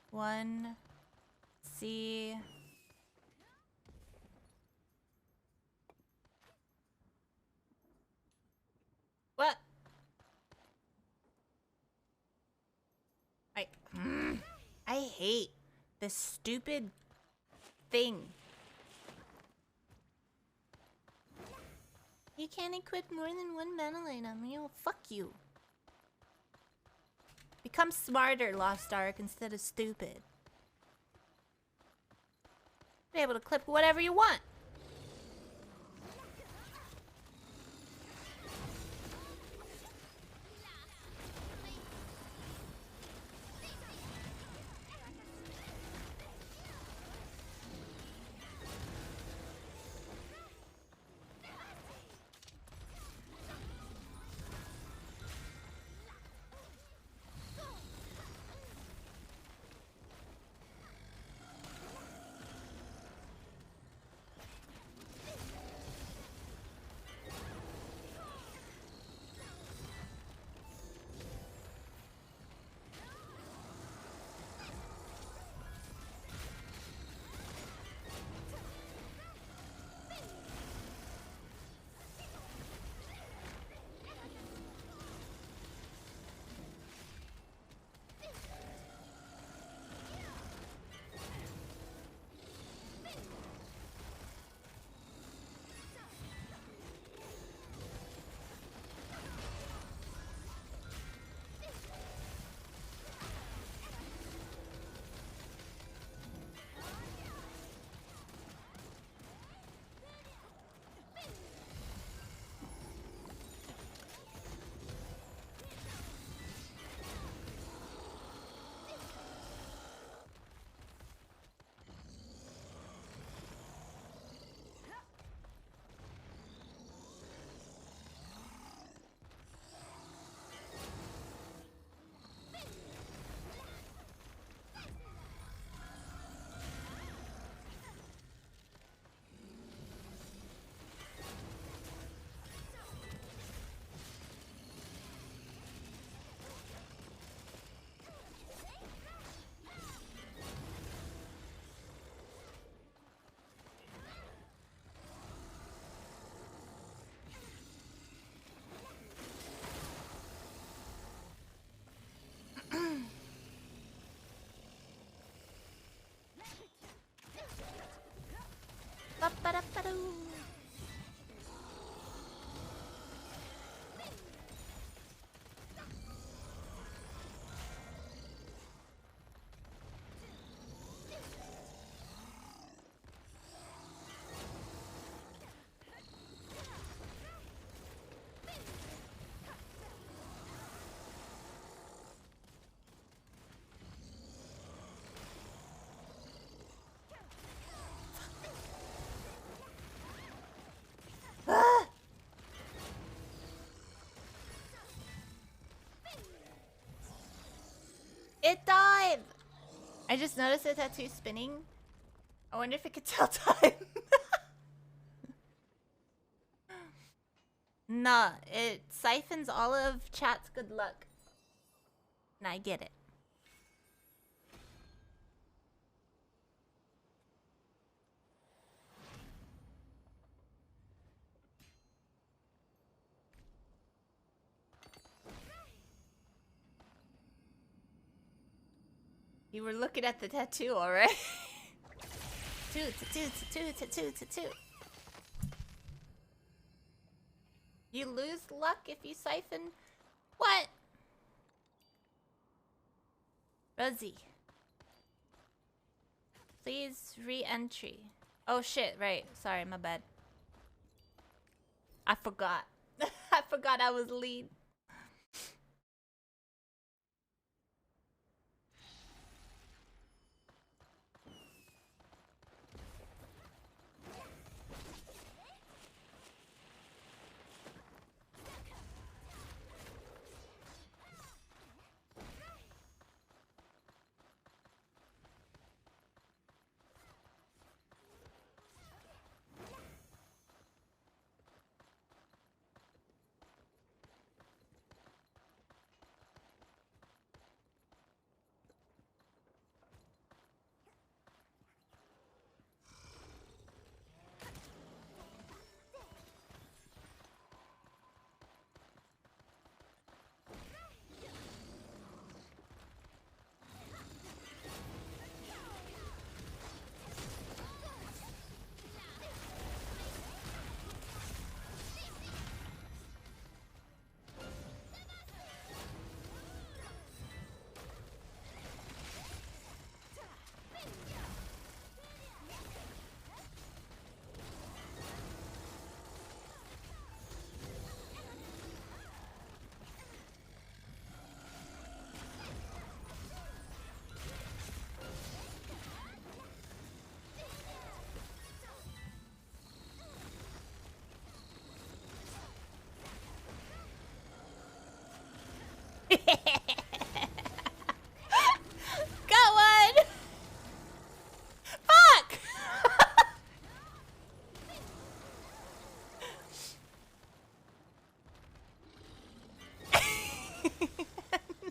One. C. What? I hate this stupid thing. You can't equip more than one battle item. Fuck you. Become smarter, Lost Ark, instead of stupid. Be able to clip whatever you want. It died! I just noticed the tattoo spinning. I wonder if it could tell time. Nah, it siphons all of chat's good luck. And I get it. You were looking at the tattoo, alright? Tattoo. You lose luck if you siphon. What? Rosie. Please re-entry. Oh shit, right. Sorry, my bad. I forgot. I forgot I was lead. Got one! Fuck!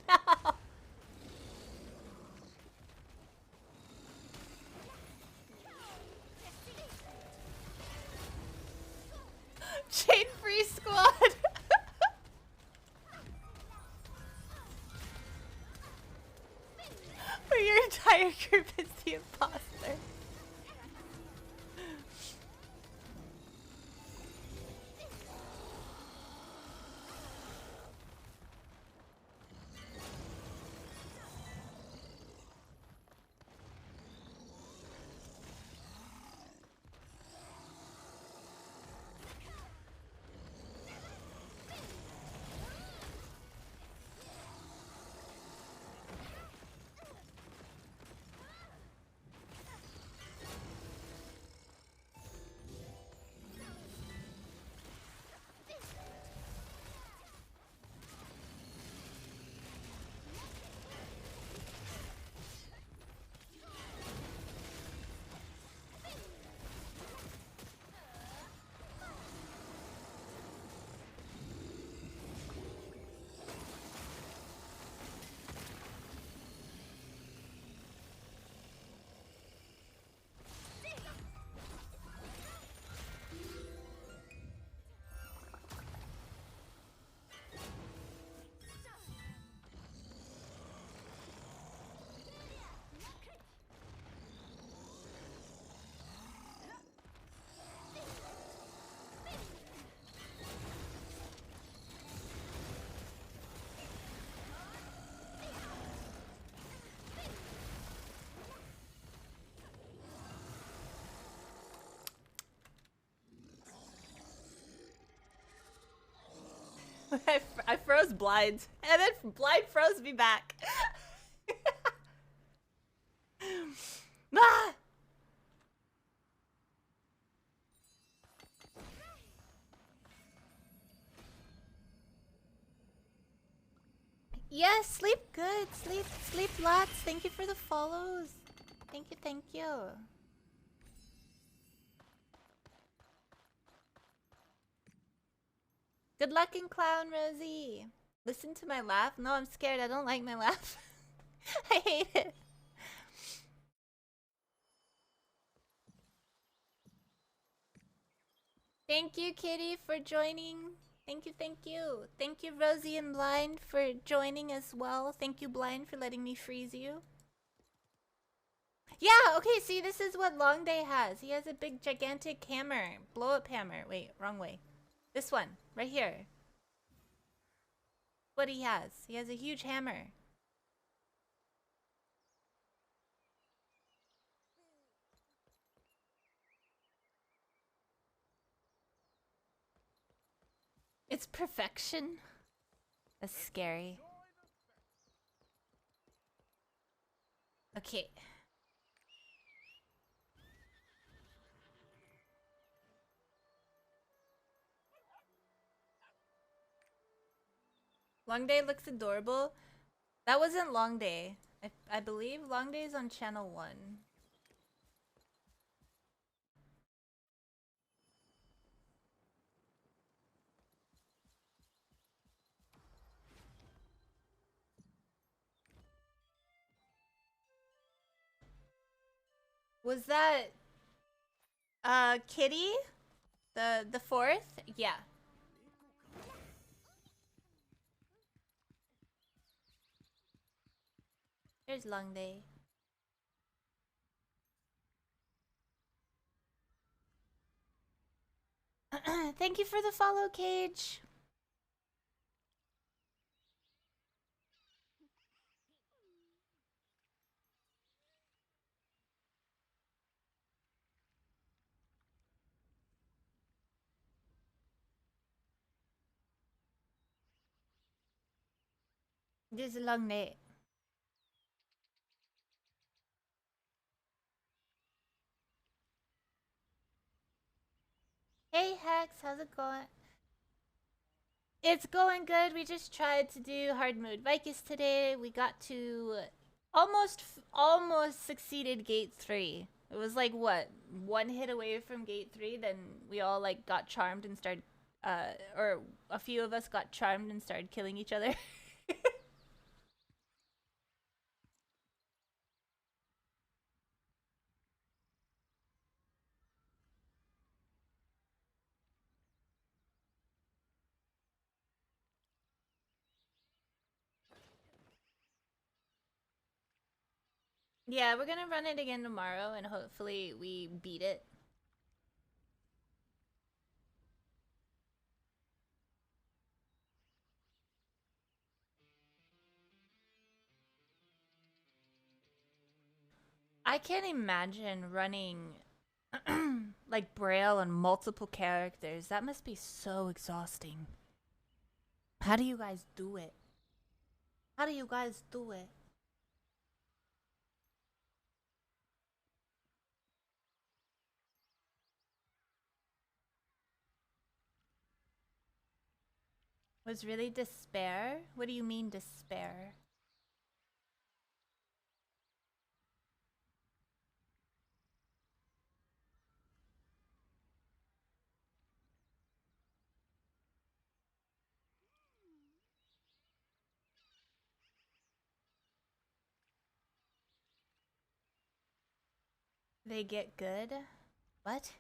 No! Chain free squad! Where your entire group is the imposter. I froze blind, and then blind froze me back. Ah! Yes, sleep good. Sleep lots. Thank you for the follows. Thank you, thank you. Good luck in Clown, Rosie. Listen to my laugh. No, I'm scared. I don't like my laugh. I hate it. Thank you, Kitty, for joining. Thank you, thank you. Thank you, Rosie and Blind, for joining as well. Thank you, Blind, for letting me freeze you. Yeah, okay, see, this is what Long Day has. He has a big, gigantic hammer. Blow-up hammer. Wait, wrong way. This one, right here. What he has. He has a huge hammer. It's perfection. That's scary. Okay. Long Day looks adorable. That wasn't Long Day. I believe Long Day is on channel 1. Was that Kitty? The fourth? Yeah. There's Long Day. Thank you for the follow, Cage. This is Long Day. Hey Hex, how's it going? It's going good. We just tried to do hard mode Vicus today. We got to almost succeeded gate 3. It was like what, one hit away from gate 3, then we all like got charmed and started or a few of us got charmed and started killing each other. Yeah, we're gonna run it again tomorrow and hopefully we beat it. I can't imagine running like Braille on multiple characters. That must be so exhausting. How do you guys do it? How do you guys do it? Was really despair? What do you mean despair? They get good? What?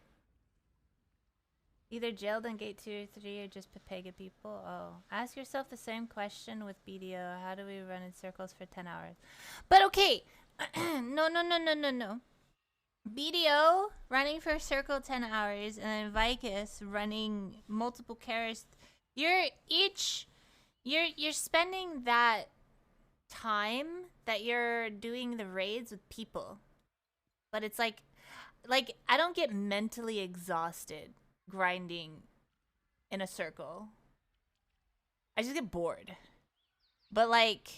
Either jailed on gate 2 or 3 or just Pepega people? Oh. Ask yourself the same question with BDO. How do we run in circles for 10 hours? But okay! No. BDO running for circle 10 hours and then Vicus running multiple carries. You're spending that time that you're doing the raids with people. But it's like I don't get mentally exhausted grinding in a circle. I just get bored. But like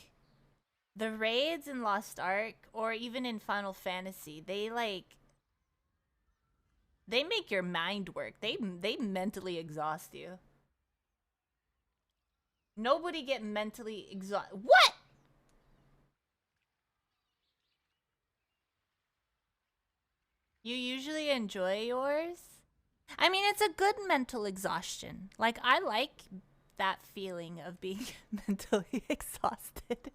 the raids in Lost Ark or even in Final Fantasy, they make your mind work. They mentally exhaust you. Nobody get mentally exhausted. What? You usually enjoy yours? I mean, it's a good mental exhaustion. Like, I like that feeling of being mentally exhausted.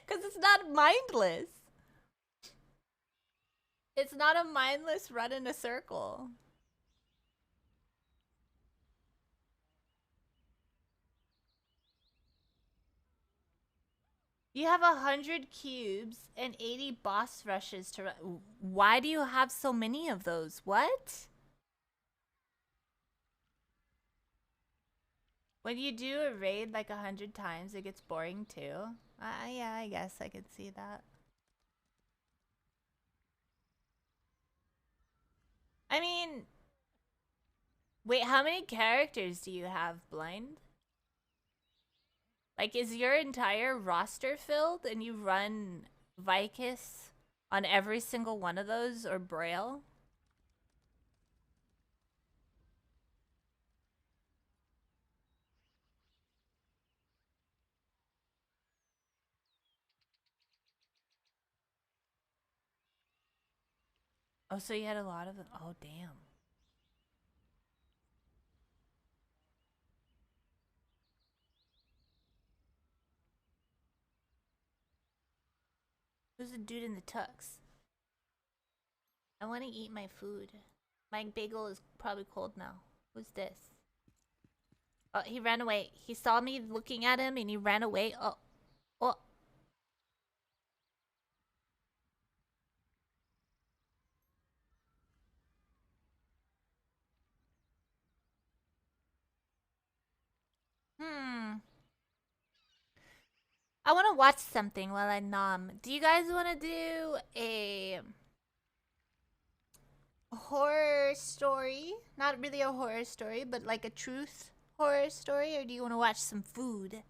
Because it's not mindless. It's not a mindless run in a circle. You have 100 cubes and 80 boss rushes to run. Why do you have so many of those? What? When you do a raid like 100 times, it gets boring too. Yeah, I guess I could see that. I mean, wait, how many characters do you have, Blind? Like, is your entire roster filled and you run Vicus on every single one of those, or Braille? Oh, so you had a lot of them. Oh, damn. Who's the dude in the tux? I want to eat my food. My bagel is probably cold now. Who's this? Oh, he ran away. He saw me looking at him and he ran away. Oh. Oh. I want to watch something while I nom. Do you guys want to do a horror story? Not really a horror story, but like a truth horror story, or do you want to watch some food?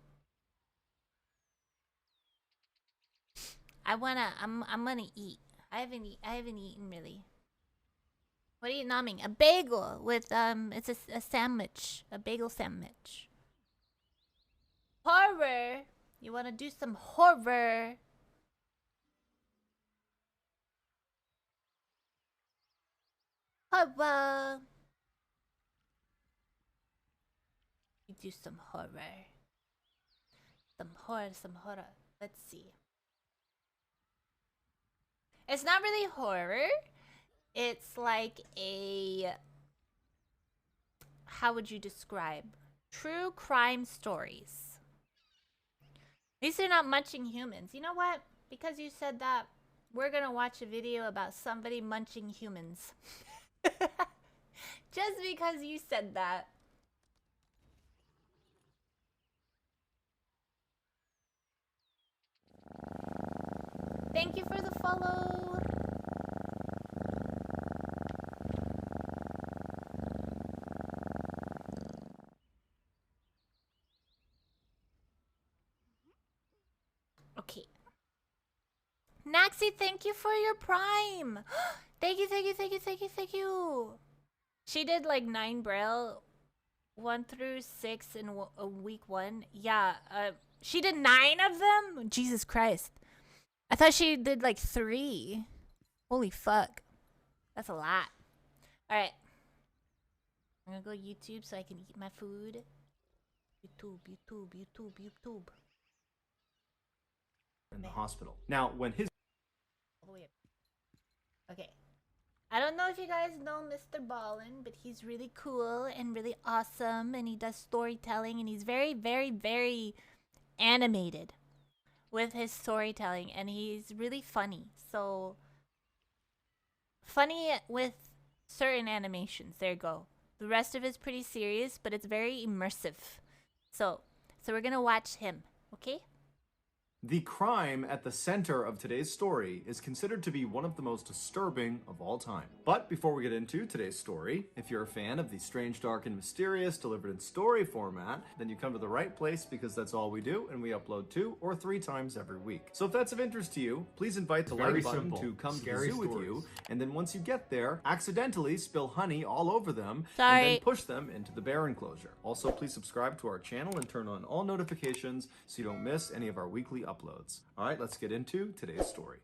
I'm gonna eat. I haven't eaten really. What are you nomming? A bagel with it's a sandwich, a bagel sandwich. Horror. You want to do some horror? Horror. You do some horror. Some horror. Let's see. It's not really horror. It's like a, how would you describe? True crime stories. These are not munching humans. You know what? Because you said that, we're gonna watch a video about somebody munching humans. Just because you said that. Thank you for the follow. Okay. Naxi, thank you for your prime. Thank you, thank you, thank you, thank you, thank you. She did like 9 braille, 1 through 6 in week 1. Yeah, she did 9 of them? Jesus Christ. I thought she did like 3. Holy fuck. That's a lot. Alright. I'm gonna go YouTube so I can eat my food. YouTube.
In the hospital. Now, when his
All the way up. Okay. I don't know if you guys know Mr. Ballin, but he's really cool and really awesome, and he does storytelling, and he's very, very, very animated with his storytelling, and he's really funny. So, funny with certain animations. There you go. The rest of it's pretty serious, but it's very immersive. So we're gonna watch him, okay?
The crime at the center of today's story is considered to be one of the most disturbing of all time. But before we get into today's story, if you're a fan of the strange, dark, and mysterious delivered in story format, then you come to the right place because that's all we do, and we upload 2 or 3 times every week. So if that's of interest to you, please invite the like button to come to the zoo with you, and then once you get there, accidentally spill honey all over them, and then push them into the bear enclosure. Also, please subscribe to our channel and turn on all notifications so you don't miss any of our weekly uploads. All right, let's get into today's story.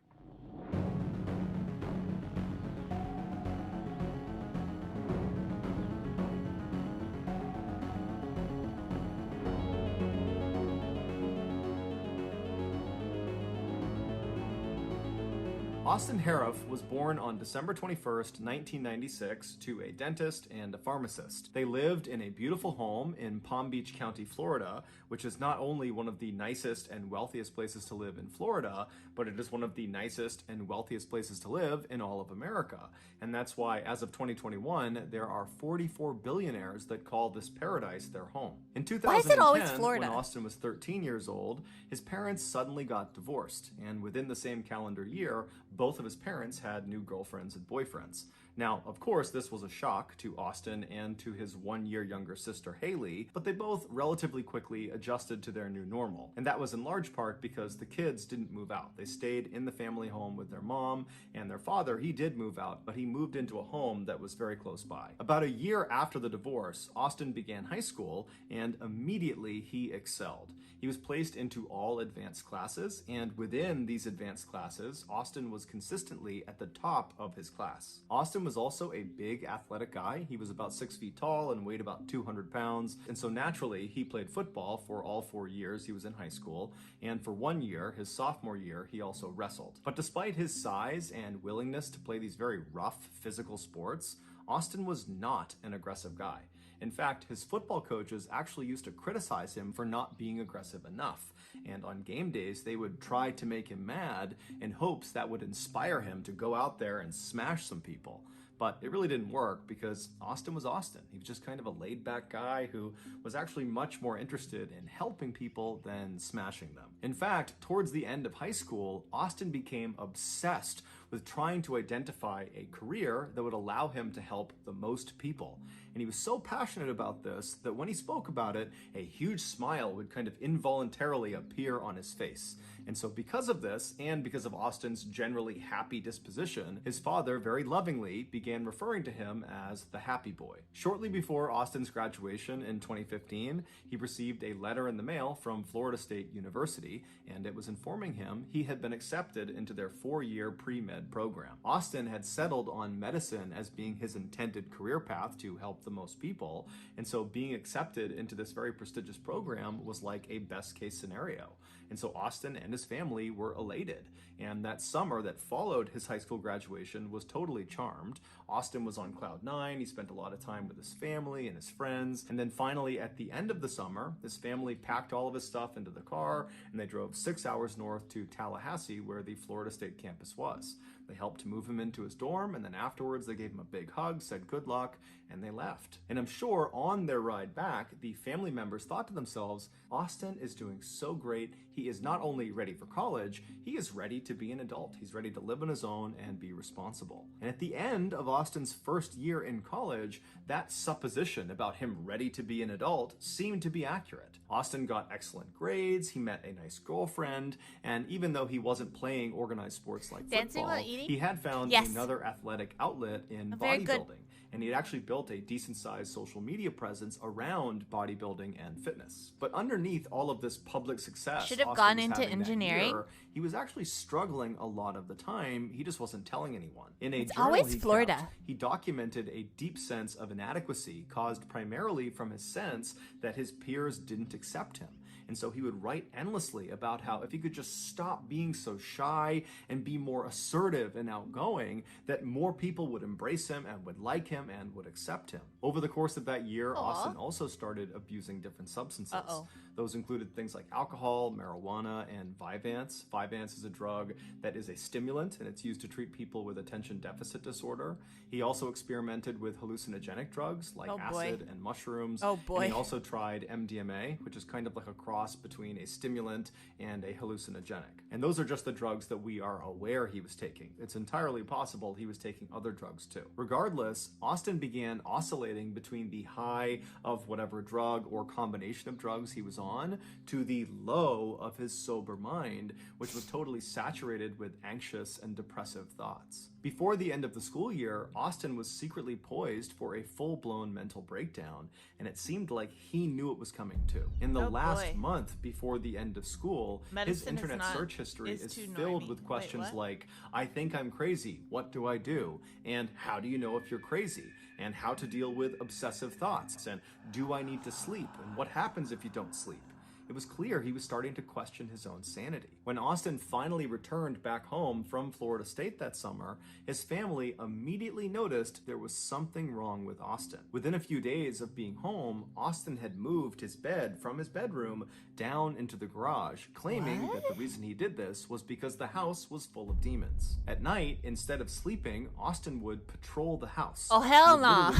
Austin Harif was born on December 21st, 1996, to a dentist and a pharmacist. They lived in a beautiful home in Palm Beach County, Florida, which is not only one of the nicest and wealthiest places to live in Florida, but it is one of the nicest and wealthiest places to live in all of America. And that's why, as of 2021, there are 44 billionaires that call this paradise their home. In 2010,
Why is it always Florida?
when Austin was 13 years old, his parents suddenly got divorced, and within the same calendar year, both of his parents had new girlfriends and boyfriends. Now, of course, this was a shock to Austin and to his 1-year younger sister Haley, but they both relatively quickly adjusted to their new normal. And that was in large part because the kids didn't move out. They stayed in the family home with their mom, and their father, he did move out, but he moved into a home that was very close by. About a year after the divorce, Austin began high school, and immediately he excelled. He was placed into all advanced classes, and within these advanced classes, Austin was consistently at the top of his class. Austin was also a big athletic guy. He was about 6 feet tall and weighed about 200 pounds, and so naturally he played football for all 4 years he was in high school, and for 1 year, his sophomore year, he also wrestled. But despite his size and willingness to play these very rough physical sports, Austin was not an aggressive guy. In fact, his football coaches actually used to criticize him for not being aggressive enough. And on game days, they would try to make him mad in hopes that would inspire him to go out there and smash some people. But it really didn't work because Austin was Austin. He was just kind of a laid-back guy who was actually much more interested in helping people than smashing them. In fact, towards the end of high school, Austin became obsessed with trying to identify a career that would allow him to help the most people. And he was so passionate about this that when he spoke about it, a huge smile would kind of involuntarily appear on his face. And so because of this, and because of Austin's generally happy disposition, his father very lovingly began referring to him as the happy boy. Shortly before Austin's graduation in 2015, he received a letter in the mail from Florida State University, and it was informing him he had been accepted into their 4-year pre-med program. Austin had settled on medicine as being his intended career path to help the most people, and so being accepted into this very prestigious program was like a best case scenario. And so Austin and his family were elated. And that summer that followed his high school graduation was totally charmed. Austin was on cloud 9. He spent a lot of time with his family and his friends. And then finally, at the end of the summer, his family packed all of his stuff into the car and they drove 6 hours north to Tallahassee, where the Florida State campus was. They helped to move him into his dorm, and then afterwards they gave him a big hug, said good luck, and they left. And I'm sure on their ride back, the family members thought to themselves, Austin is doing so great. He is not only ready for college, he is ready to be an adult. He's ready to live on his own and be responsible. And at the end of Austin's first year in college, that supposition about him ready to be an adult seemed to be accurate. Austin got excellent grades, he met a nice girlfriend, and even though he wasn't playing organized sports like
Dancing
football,
while eating?
he had found
Yes.
another athletic outlet in
Very good.
bodybuilding. And he had actually built a decent-sized social media presence around bodybuilding and fitness. But underneath all of this public success,
Should have
Austin
gone
was
into
having that
engineering.
year, he was actually struggling a lot of the time. He just wasn't telling anyone. In a
It's
journal
always
he
Florida.
kept, he documented a deep sense of inadequacy caused primarily from his sense that his peers didn't accept him. And so he would write endlessly about how if he could just stop being so shy and be more assertive and outgoing, that more people would embrace him and would like him and would accept him. Over the course of that year, Austin also started abusing different substances. Those included things like alcohol, marijuana, and Vyvanse. Vyvanse is a drug that is a stimulant, and it's used to treat people with attention deficit disorder. He also experimented with hallucinogenic drugs like acid and mushrooms. And he also tried MDMA, which is kind of like a cross between a stimulant and a hallucinogenic. And those are just the drugs that we are aware he was taking. It's entirely possible he was taking other drugs too. Regardless, Austin began oscillating between the high of whatever drug or combination of drugs he was on to the low of his sober mind, which was totally saturated with anxious and depressive thoughts. Before the end of the school year, Austin was secretly poised for a full-blown mental breakdown, and it seemed like he knew it was coming too. In the last month before the end of school, his internet search history is filled with questions like, I think I'm crazy, what do I do? And how do you know if you're crazy? And how to deal with obsessive thoughts? And do I need to sleep? And what happens if you don't sleep? It was clear he was starting to question his own sanity. When Austin finally returned back home from Florida State that summer, his family immediately noticed there was something wrong with Austin. Within a few days of being home, Austin had moved his bed from his bedroom down into the garage, claiming that the reason he did this was because the house was full of demons. At night, instead of sleeping, Austin would patrol the house.
Oh, hell no.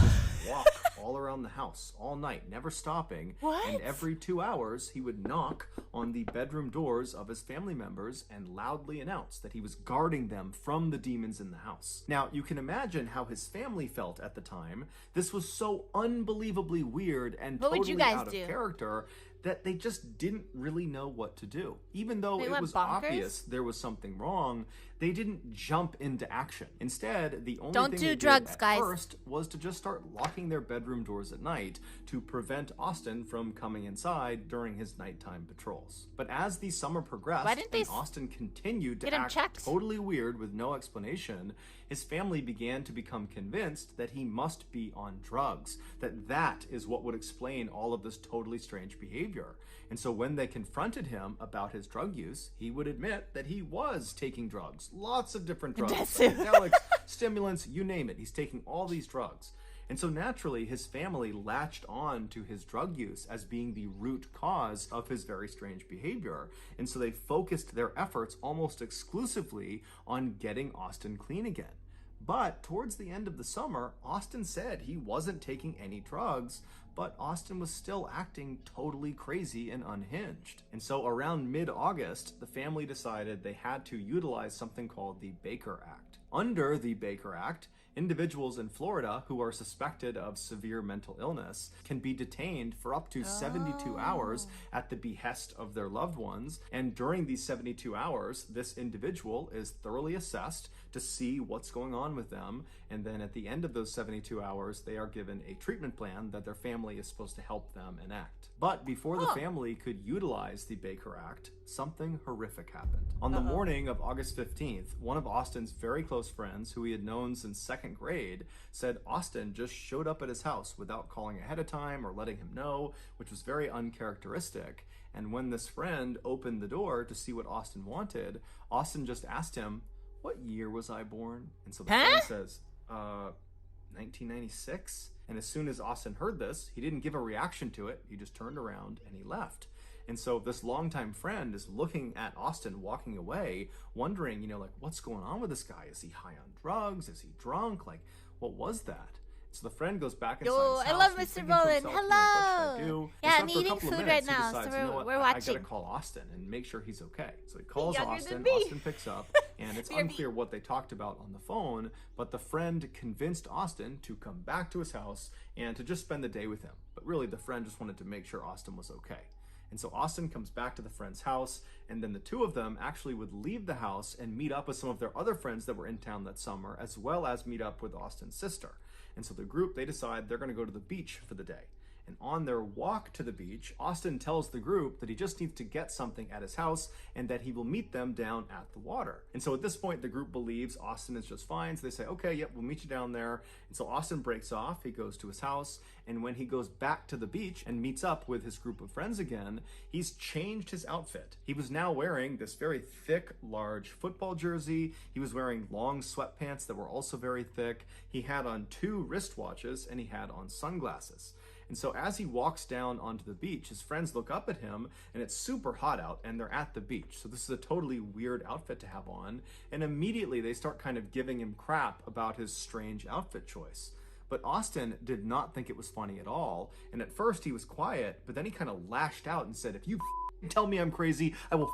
Walk all around the house all night, never stopping. And every 2 hours, he would knock on the bedroom doors of his family members and loudly announce that he was guarding them from the demons in the house. Now, you can imagine how his family felt at the time. This was so unbelievably weird and totally out of character that they just didn't really know what to do. Even though it was obvious there was something wrong, they didn't jump into action. Instead, the only thing they did at first was to just start locking their bedroom doors at night to prevent Austin from coming inside during his nighttime patrols. But as the summer progressed and Austin continued to act totally weird with no explanation, his family began to become convinced that he must be on drugs, that is what would explain all of this totally strange behavior. And so when they confronted him about his drug use, he would admit that he was taking drugs, lots of different drugs, psychedelics, stimulants, you name it. He's taking all these drugs. And so naturally, his family latched on to his drug use as being the root cause of his very strange behavior. And so they focused their efforts almost exclusively on getting Austin clean again. But towards the end of the summer, Austin said he wasn't taking any drugs, but Austin was still acting totally crazy and unhinged. And so around mid-August, the family decided they had to utilize something called the Baker Act. Under the Baker Act, individuals in Florida who are suspected of severe mental illness can be detained for up to 72 hours at the behest of their loved ones. And during these 72 hours, this individual is thoroughly assessed to see what's going on with them. And then at the end of those 72 hours, they are given a treatment plan that their family is supposed to help them enact. But before the family could utilize the Baker Act, something horrific happened. On the morning of August 15th, one of Austin's very close friends, who he had known since second grade, said Austin just showed up at his house without calling ahead of time or letting him know, which was very uncharacteristic. And when this friend opened the door to see what Austin wanted, Austin just asked him, "What year was I born?" And so the friend says, 1996. And as soon as Austin heard this, he didn't give a reaction to it. He just turned around and he left. And so this longtime friend is looking at Austin walking away, wondering, like, what's going on with this guy? Is he high on drugs? Is he drunk? Like, what was that? So the friend goes back inside his house.
I love Mr. Boland. Hello. Yeah, I'm eating food right now, so we're watching.
I gotta call Austin and make sure he's okay. So he calls Austin. Austin picks up, and it's unclear what they talked about on the phone, but the friend convinced Austin to come back to his house and to just spend the day with him. But really, the friend just wanted to make sure Austin was okay. And so Austin comes back to the friend's house, and then the two of them actually would leave the house and meet up with some of their other friends that were in town that summer, as well as meet up with Austin's sister. And so the group, they decide they're going to go to the beach for the day. And on their walk to the beach, Austin tells the group that he just needs to get something at his house and that he will meet them down at the water. And so at this point, the group believes Austin is just fine. So they say, okay, yep, we'll meet you down there. And so Austin breaks off. He goes to his house. And when he goes back to the beach and meets up with his group of friends again, he's changed his outfit. He was now wearing this very thick, large football jersey. He was wearing long sweatpants that were also very thick. He had on 2 wristwatches and he had on sunglasses. And so as he walks down onto the beach, his friends look up at him, and it's super hot out, and they're at the beach. So this is a totally weird outfit to have on. And immediately they start kind of giving him crap about his strange outfit choice. But Austin did not think it was funny at all. And at first he was quiet, but then he kind of lashed out and said, "If you tell me I'm crazy, I will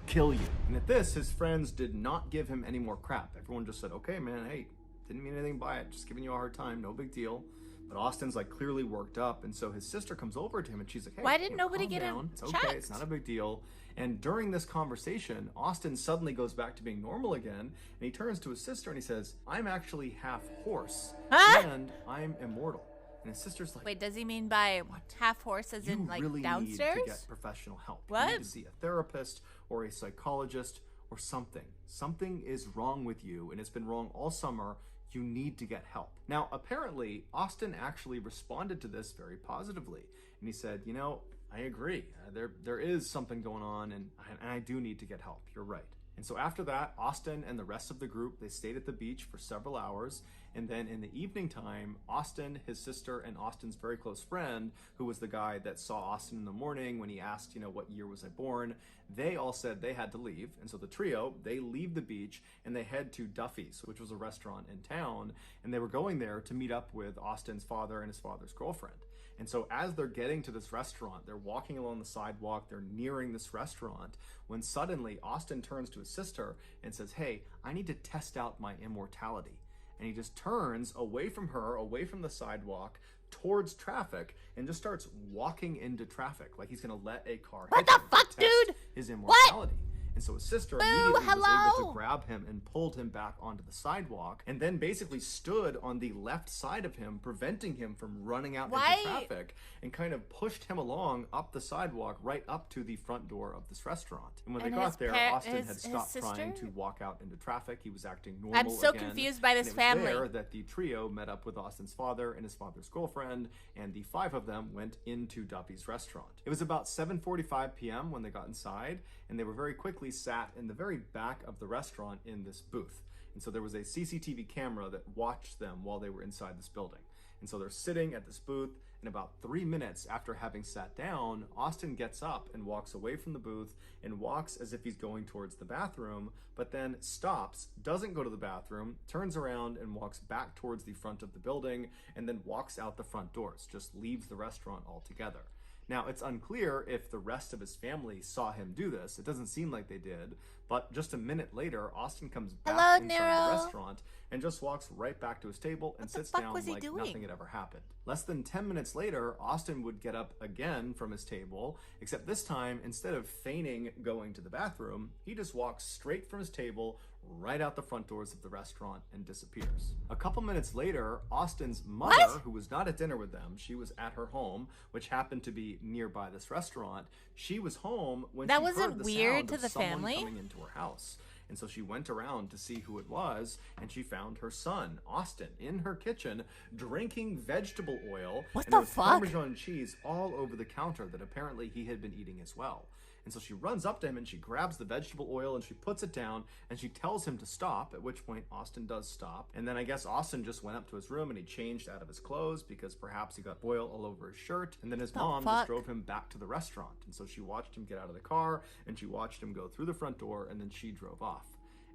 kill you. And at this, his friends did not give him any more crap. Everyone just said, okay, man, hey, didn't mean anything by it, just giving you a hard time, no big deal. But Austin's like clearly worked up, and so his sister comes over to him and she's like, hey,
Why didn't nobody
calm
get him
down. It's
checked?
okay, it's not a big deal. And during this conversation, Austin suddenly goes back to being normal again, and he turns to his sister and he says, I'm actually half horse, and I'm immortal. And his sister's like,
Wait, does he mean by half horse as
you
in like
really
downstairs?
need to get professional help.
What?
You need to see a therapist or a psychologist or something. Something is wrong with you, and it's been wrong all summer. You need to get help. Now, apparently, Austin actually responded to this very positively, and he said, you know, I agree. There is something going on, and I do need to get help. You're right. And so after that, Austin and the rest of the group, they stayed at the beach for several hours. And then in the evening time, Austin, his sister, and Austin's very close friend, who was the guy that saw Austin in the morning when he asked, you know, what year was I born, they all said they had to leave. And so the trio, they leave the beach and they head to Duffy's, which was a restaurant in town. And they were going there to meet up with Austin's father and his father's girlfriend. And so as they're getting to this restaurant, they're walking along the sidewalk, they're nearing this restaurant, when suddenly Austin turns to his sister and says, hey, I need to test out my immortality. And he just turns away from her, away from the sidewalk, towards traffic, and just starts walking into traffic like he's gonna let a car hit him to test his immortality. And so his sister immediately was able to grab him and pulled him back onto the sidewalk, and then basically stood on the left side of him, preventing him from running out into traffic, and kind of pushed him along up the sidewalk right up to the front door of this restaurant. And when they got there, Austin had stopped trying to walk out into traffic. He was acting normal
I'm so
again.
confused by this
And it was
family.
there that the trio met up with Austin's father and his father's girlfriend, and the five of them went into Duffy's restaurant. It was about 7:45 p.m. when they got inside, and they were very quickly sat in the very back of the restaurant in this booth. And so there was a CCTV camera that watched them while they were inside this building. And so they're sitting at this booth, and about 3 minutes after having sat down, Austin gets up and walks away from the booth and walks as if he's going towards the bathroom, but then stops, doesn't go to the bathroom, turns around and walks back towards the front of the building, and then walks out the front doors, just leaves the restaurant altogether. Now, it's unclear if the rest of his family saw him do this. It doesn't seem like they did, but just a minute later, Austin comes back inside the restaurant and just walks right back to his table and sits down like nothing had ever happened. Less than 10 minutes later, Austin would get up again from his table, except this time, instead of feigning going to the bathroom, he just walks straight from his table right out the front doors of the restaurant and disappears. A couple minutes later, Austin's mother, who was not at dinner with them, she was at her home, which happened to be nearby this restaurant. She was home when she heard the sound of someone coming into her house. And so she went around to see who it was, and she found her son, Austin, in her kitchen, drinking vegetable oil.
What
and
the
there was
fuck?
Parmesan cheese all over the counter that apparently he had been eating as well. And so she runs up to him and she grabs the vegetable oil and she puts it down and she tells him to stop, at which point Austin does stop. And then I guess Austin just went up to his room and he changed out of his clothes because perhaps he got oil all over his shirt. And then his mom just drove him back to the restaurant. And so she watched him get out of the car and she watched him go through the front door, and then she drove off.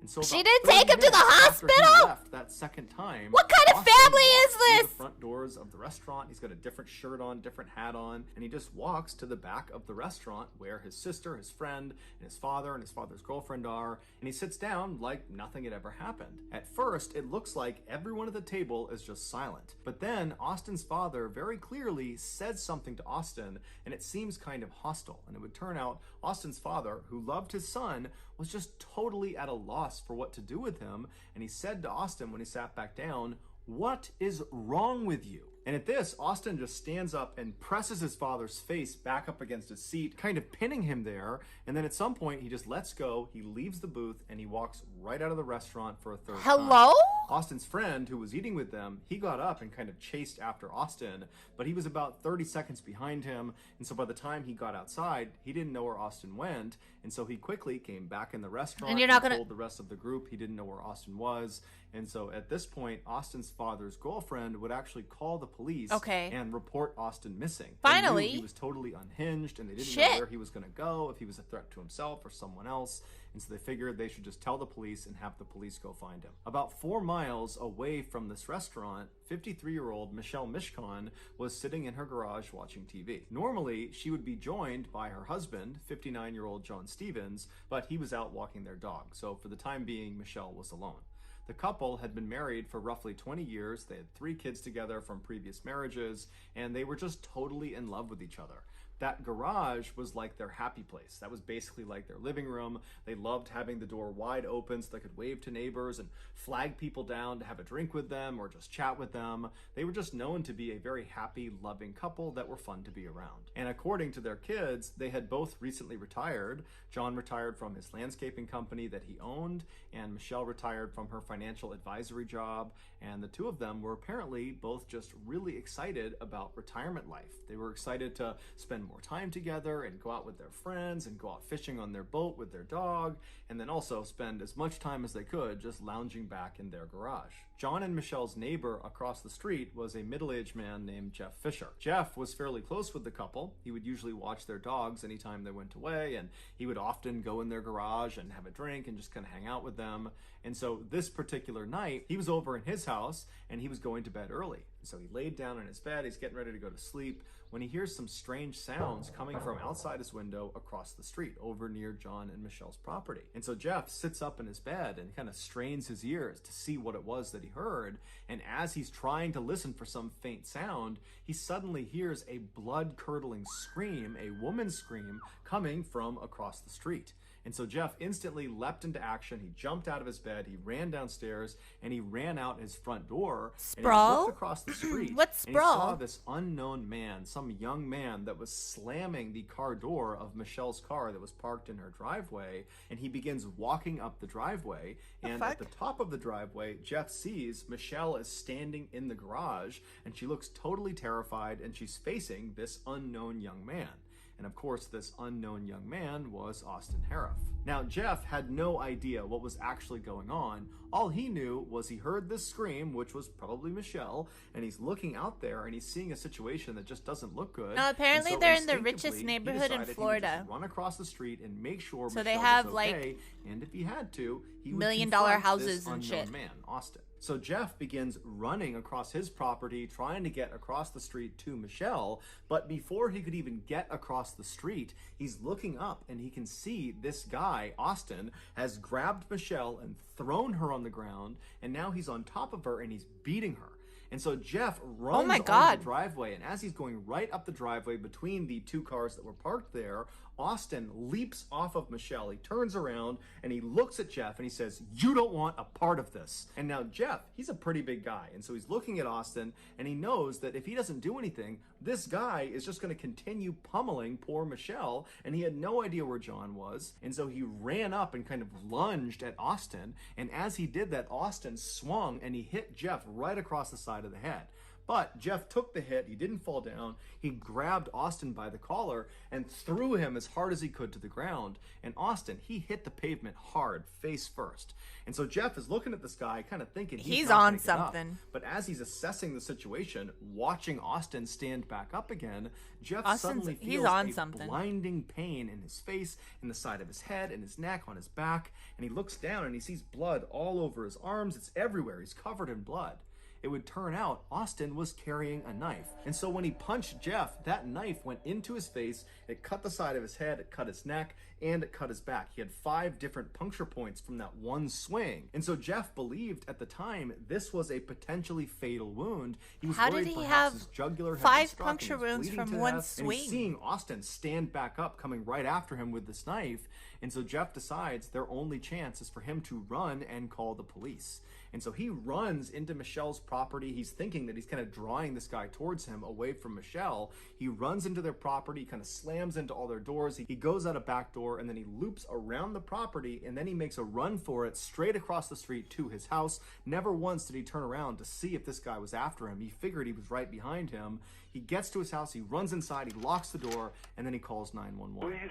And so
She didn't take him to the hospital?
Left that second time.
What kind of
Austin
family is
walks through
this?
The front doors of the restaurant. He's got a different shirt on, different hat on, and he just walks to the back of the restaurant where his sister, his friend, and his father and his father's girlfriend are, and he sits down like nothing had ever happened. At first, it looks like everyone at the table is just silent. But then Austin's father very clearly says something to Austin, and it seems kind of hostile. And it would turn out Austin's father, who loved his son, was just totally at a loss for what to do with him. And he said to Austin when he sat back down, "What is wrong with you?" And at this, Austin just stands up and presses his father's face back up against his seat, kind of pinning him there. And then at some point, he just lets go, he leaves the booth, and he walks right out of the restaurant for a third time. Austin's friend, who was eating with them, he got up and kind of chased after Austin, but he was about 30 seconds behind him. And so by the time he got outside, he didn't know where Austin went. And so he quickly came back in the restaurant
And you're not
and
gonna
told the rest of the group he didn't know where Austin was. And so at this point, Austin's father's girlfriend would actually call the police
Okay.
and report Austin missing.
Finally.
They knew he was totally unhinged, and they didn't know
Shit.
where he was going to go, if he was a threat to himself or someone else. And so they figured they should just tell the police and have the police go find him. About 4 miles away from this restaurant, 53-year-old Michelle Mishkon was sitting in her garage watching TV. Normally, she would be joined by her husband, 59-year-old John Stevens, but he was out walking their dog. So for the time being, Michelle was alone. The couple had been married for roughly 20 years. They had 3 kids together from previous marriages, and they were just totally in love with each other. That garage was like their happy place. That was basically like their living room. They loved having the door wide open so they could wave to neighbors and flag people down to have a drink with them or just chat with them. They were just known to be a very happy, loving couple that were fun to be around. And according to their kids, they had both recently retired. John retired from his landscaping company that he owned, and Michelle retired from her financial advisory job. And the two of them were apparently both just really excited about retirement life. They were excited to spend more time together and go out with their friends and go out fishing on their boat with their dog, and then also spend as much time as they could just lounging back in their garage. John and Michelle's neighbor across the street was a middle-aged man named Jeff Fisher. Jeff was fairly close with the couple. He would usually watch their dogs anytime they went away, and he would often go in their garage and have a drink and just kind of hang out with them. And so this particular night, he was over in his house and he was going to bed early. So he laid down in his bed, he's getting ready to go to sleep, when he hears some strange sounds coming from outside his window across the street over near John and Michelle's property. And so Jeff sits up in his bed and kind of strains his ears to see what it was that he heard. And as he's trying to listen for some faint sound, he suddenly hears a blood-curdling scream, a woman's scream, coming from across the street. And so Jeff instantly leapt into action. He jumped out of his bed, he ran downstairs, and he ran out his front door.
Sprawl?
And he looked across the street.
What's
and he saw
sprawl?
this unknown man, some young man, that was slamming the car door of Michelle's car that was parked in her driveway. And he begins walking up the driveway. And at the top of the driveway, Jeff sees Michelle is standing in the garage, and she looks totally terrified, and she's facing this unknown young man. And of course, this unknown young man was Austin Harif. Now, Jeff had no idea what was actually going on. All he knew was he heard this scream, which was probably Michelle, and he's looking out there and he's seeing a situation that just doesn't look good.
Now, apparently
And so
they're in the
instinctively,
richest
he
neighborhood in
decided he would
Florida.
just run across the street and make sure
So
Michelle
they have,
was
like,
okay, and if he had to, he would
million-dollar
confront
houses
this
and
unknown
shit.
man, Austin. So Jeff begins running across his property, trying to get across the street to Michelle, but before he could even get across the street, he's looking up and he can see this guy, Austin, has grabbed Michelle and thrown her on the ground, and now he's on top of her and he's beating her. And so Jeff runs onto the driveway, and as he's going right up the driveway between the 2 cars that were parked there, Austin leaps off of Michelle. He turns around and he looks at Jeff and he says, "You don't want a part of this." And now Jeff, he's a pretty big guy, and so he's looking at Austin and he knows that if he doesn't do anything, this guy is just going to continue pummeling poor Michelle, and he had no idea where John was. And so he ran up and kind of lunged at Austin, and as he did that, Austin swung and he hit Jeff right across the side of the head. But Jeff took the hit, he didn't fall down, he grabbed Austin by the collar and threw him as hard as he could to the ground. And Austin, he hit the pavement hard, face first. And so Jeff is looking at this guy, kind of thinking he's not
on
gonna get up.
something.
But as he's assessing the situation, watching Austin stand back up again, Jeff suddenly
he's
feels
on
a
something.
blinding pain in his face, in the side of his head, in his neck, on his back. And he looks down and he sees blood all over his arms. It's everywhere. He's covered in blood. It would turn out Austin was carrying a knife. And so when he punched Jeff, that knife went into his face, it cut the side of his head, it cut his neck, and it cut his back. He had 5 different puncture points from that one swing. And so Jeff believed at the time this was a potentially fatal wound. He was
How
worried
did he
perhaps
have
his jugular had been
5
struck and
puncture
he was
wounds
bleeding
from
to
one
death. And he's
swing?
seeing Austin stand back up, coming right after him with this knife. And so Jeff decides their only chance is for him to run and call the police. And so he runs into Michelle's property. He's thinking that he's kind of drawing this guy towards him away from Michelle. He runs into their property, kind of slams into all their doors. He goes out a back door and then he loops around the property, and then he makes a run for it straight across the street to his house. Never once did he turn around to see if this guy was after him. He figured he was right behind him. He gets to his house, he runs inside, he locks the door, and then he calls 911.
Please,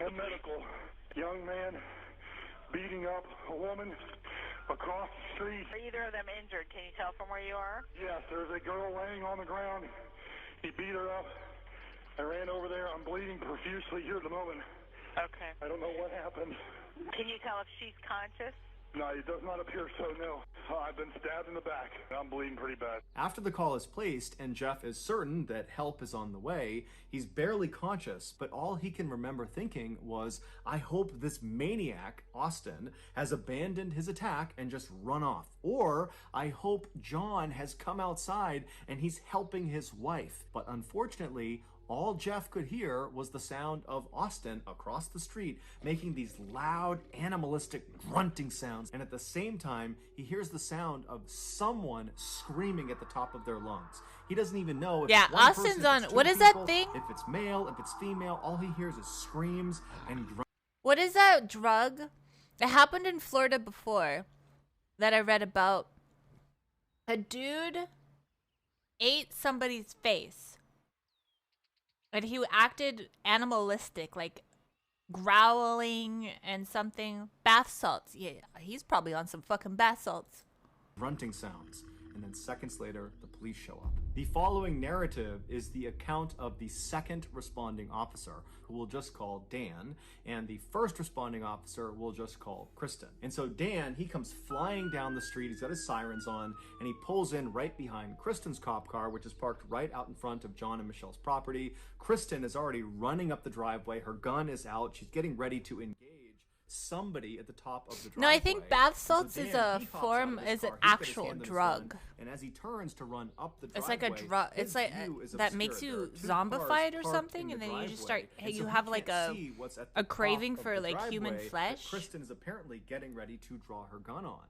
a medical. Young man beating up a woman. across the street.
Are either of them injured? Can you tell from where you are?
Yes, there's a girl laying on the ground. He beat her up. I ran over there. I'm bleeding profusely here at the moment.
Okay.
I don't know what happened.
Can you tell if she's conscious?
No, it does not appear so, no. I've been stabbed in the back. I'm bleeding pretty bad.
After the call is placed and Jeff is certain that help is on the way, he's barely conscious, but all he can remember thinking was, I hope this maniac, Austin, has abandoned his attack and just run off. Or, I hope John has come outside and he's helping his wife. But unfortunately, all Jeff could hear was the sound of Austin across the street making these loud, animalistic grunting sounds. And at the same time, he hears the sound of someone screaming at the top of their lungs. He doesn't even know if
Yeah,
it's one
Austin's
person, if
on.
it's two
What is
people,
that thing?
if it's male, if it's female. All he hears is screams and grunts.
What is that drug? It happened in Florida before that I read about. A dude ate somebody's face. And he acted animalistic, like growling and something. Bath salts. Yeah, he's probably on some fucking bath salts.
Grunting sounds, and then seconds later, the police show up. The following narrative is the account of the second responding officer, who we'll just call Dan, and the first responding officer we'll just call Kristen. And so Dan, he comes flying down the street, he's got his sirens on, and he pulls in right behind Kristen's cop car, which is parked right out in front of John and Michelle's property. Kristen is already running up the driveway, her gun is out, she's getting ready to engage somebody at the top of the driveway.
No, I think bath
So
salts is
Dan,
a
he hops out
form,
of his
is an
car, he's got his
actual
hand in his
drug.
gun, and as he turns to run up the driveway,
It's like a drug. It's like that makes you zombified or something, and then you just start. Hey, you have like a craving for like human flesh.
Kristen is apparently getting ready to draw her gun on.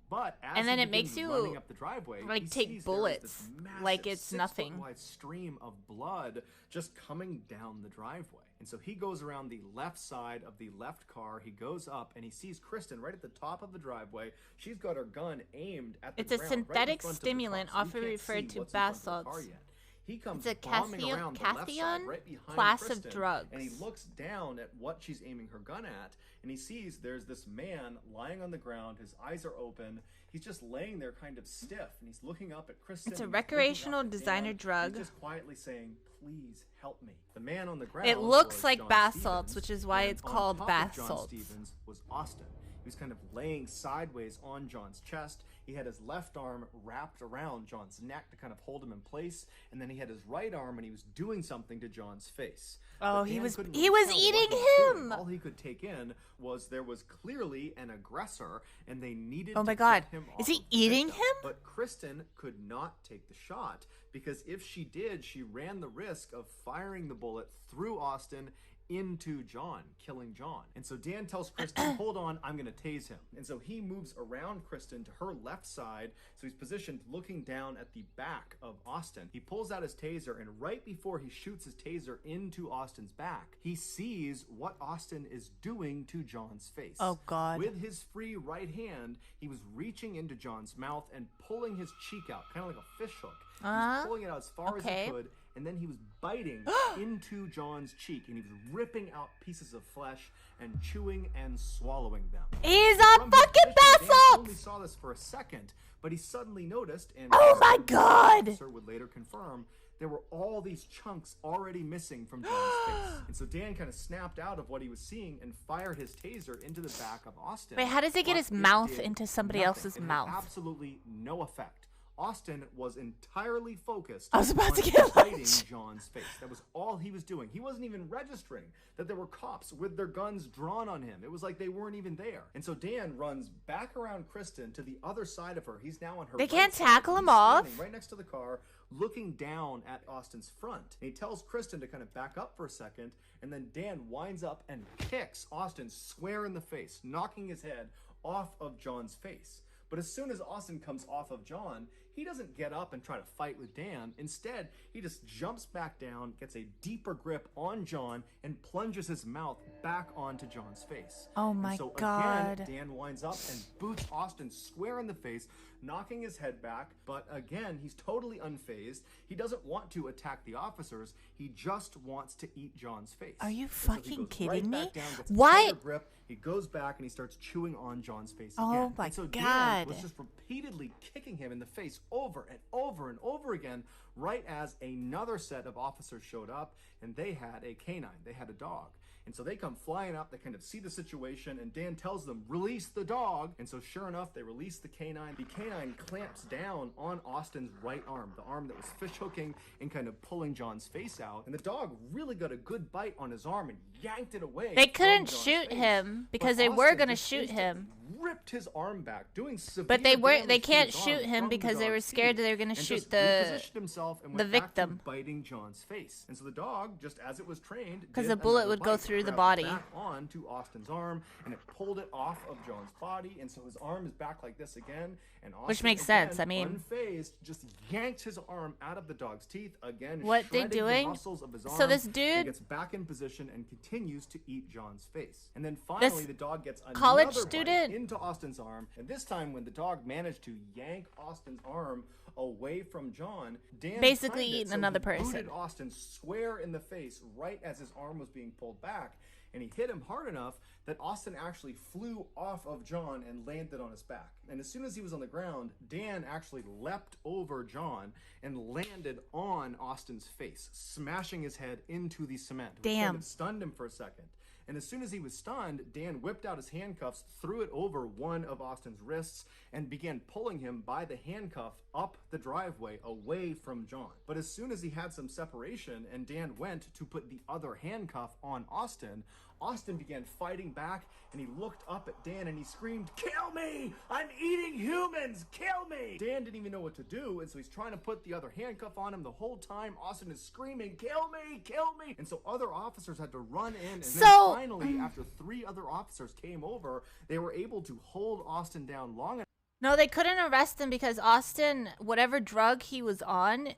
But as
And then
he
it makes
begins
you,
running up the driveway,
like,
he
take
sees
bullets,
there is this massive
like it's
6-foot
nothing.
wide stream of blood just coming down the driveway. And so he goes around the left side of the left car, he goes up, and he sees Kristen right at the top of the driveway. She's got her gun aimed at the
It's a
ground, right in
synthetic
front of the
stimulant,
car, so you
often
can't
referred
see
to
what's in front
bath
of the car
salts.
yet. He comes
It's a
bombing around the left side,
cation
right behind
class of
Kristen,
drugs.
and he looks down at what she's aiming her gun at, and he sees there's this man lying on the ground. His eyes are open. He's just laying there kind of stiff, and he's looking up at Kristen.
It's a
and he's looking
recreational
up at
designer
Dan.
drug.
He's just quietly saying, "Please help me." The man on the ground.
It looks
was
like
John
bath
Stevens,
salts, which is why
and
it's
on
called
top of
bath
John
salts.
Stevens was Austin. He was kind of laying sideways on John's chest. He had his left arm wrapped around John's neck to kind of hold him in place, and then he had his right arm and he was doing something to John's face.
Oh,
But
he
Dan
was
couldn't
he
really
was
tell what
eating
he was doing.
him.
All he could take in was there was clearly an aggressor, and they needed
Oh
to
my
get
God.
him
Is
off
he
of the
eating
victim.
him?
But Kristen could not take the shot because if she did, she ran the risk of firing the bullet through Austin into John, killing John. And so Dan tells Kristen, hold on, I'm gonna tase him. And so he moves around Kristen to her left side, so he's positioned looking down at the back of Austin. He pulls out his taser, and right before he shoots his taser into Austin's back, he sees what Austin is doing to John's face.
Oh, God.
With his free right hand, he was reaching into John's mouth and pulling his cheek out, kind of like a fish hook. He was pulling it out as far as
Okay.
he could, and then he was biting into John's cheek, and he was ripping out pieces of flesh and chewing and swallowing them.
He's
From
on
his
fucking
position,
bath
Dan
salts!
only saw this for a second, but he suddenly noticed, and
Oh my
the
God!
officer would later confirm, there were all these chunks already missing from John's face. And so Dan kind of snapped out of what he was seeing and fired his taser into the back of Austin.
Wait, how does he get
But
his
it
mouth
did
into somebody
nothing.
else's
It had
mouth?
absolutely no effect. Austin was entirely focused
I was about
on
to get
biting
lynched.
John's face. That was all he was doing. He wasn't even registering that there were cops with their guns drawn on him. It was like they weren't even there. And so Dan runs back around Kristen to the other side of her. He's now on her
They
right
can't
side.
tackle
He's
him off?
standing right next to the car, looking down at Austin's front. And he tells Kristen to kind of back up for a second, and then Dan winds up and kicks Austin square in the face, knocking his head off of John's face. But as soon as Austin comes off of John, he doesn't get up and try to fight with Dan. Instead, he just jumps back down, gets a deeper grip on John, and plunges his mouth back onto John's face.
Oh my
and so
God.
again, Dan winds up and boots Austin square in the face, knocking his head back, but again, he's totally unfazed. He doesn't want to attack the officers. He just wants to eat John's face.
Are you
And so he
fucking
goes
kidding
right
me?
back down, gets a
Why?
tighter grip. He goes back and he starts chewing on John's face
Oh
again.
my
and so Dan
God.
was just repeatedly kicking him in the face over and over and over again, right as another set of officers showed up, and they had a canine. They had a dog. And so they come flying up, they kind of see the situation, and Dan tells them, release the dog. And so sure enough, they release the canine. The canine clamps down on Austin's right arm, the arm that was fish hooking and kind of pulling John's face out. And the dog really got a good bite on his arm and yanked it away.
They
from
couldn't
John's
shoot
face.
him because
But
they were
Austin
gonna
just
shoot
instantly
him.
ripped his arm back, doing severe
But they weren't. They
damage to
can't
his arm
shoot him
from the
because they were
dog's
scared
teeth,
they were gonna
and
shoot
just
the
repositioned himself and
the
went back to
victim.
biting John's face. And so the dog, just as it was trained,
Because
did
the bullet
another
would go
bite,
through the
grabbed
body.
back on to Austin's arm, and it pulled it off of John's body, and so his arm is back like this again. And Austin,
Which makes
again,
sense, I mean-
unfazed, just yanked his arm out of the dog's teeth again.
What they
shredding
doing?
The muscles of his
So
arm,
this
and
dude-
gets back in position and continues to eat John's face. And then finally, the dog gets
college
another bite
student-
into Austin's arm, and this time when the dog managed to yank Austin's arm away from John, Dan
Basically
timed it
eating
so
another
he
person.
booted Austin square in the face right as his arm was being pulled back, and he hit him hard enough that Austin actually flew off of John and landed on his back. And as soon as he was on the ground, Dan actually leapt over John and landed on Austin's face, smashing his head into the cement, which kind
Damn.
of stunned him for a second. And as soon as he was stunned, Dan whipped out his handcuffs, threw it over one of Austin's wrists, and began pulling him by the handcuff up the driveway away from John. But as soon as he had some separation and Dan went to put the other handcuff on Austin, Austin began fighting back, and he looked up at Dan and he screamed, "Kill me! I'm eating humans! Kill me!" Dan didn't even know what to do, and so he's trying to put the other handcuff on him. The whole time, Austin is screaming, "Kill me! Kill me!" And so other officers had to run in, and then finally, after 3 other officers came over, they were able to hold Austin down long enough.
No, they couldn't arrest him because Austin, whatever drug he was on,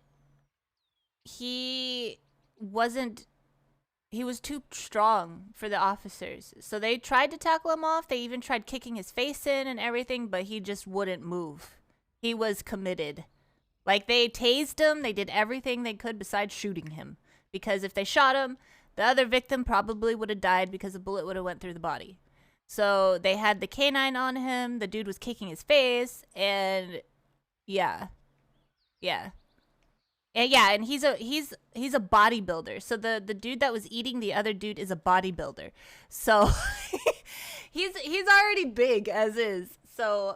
he was too strong for the officers. So they tried to tackle him off. They even tried kicking his face in and everything, but he just wouldn't move. He was committed. Like, they tased him. They did everything they could besides shooting him. Because if they shot him, the other victim probably would have died because the bullet would have went through the body. So they had the canine on him. The dude was kicking his face, and yeah. And he's a bodybuilder. So the dude that was eating the other dude is a bodybuilder. So he's already big as is. So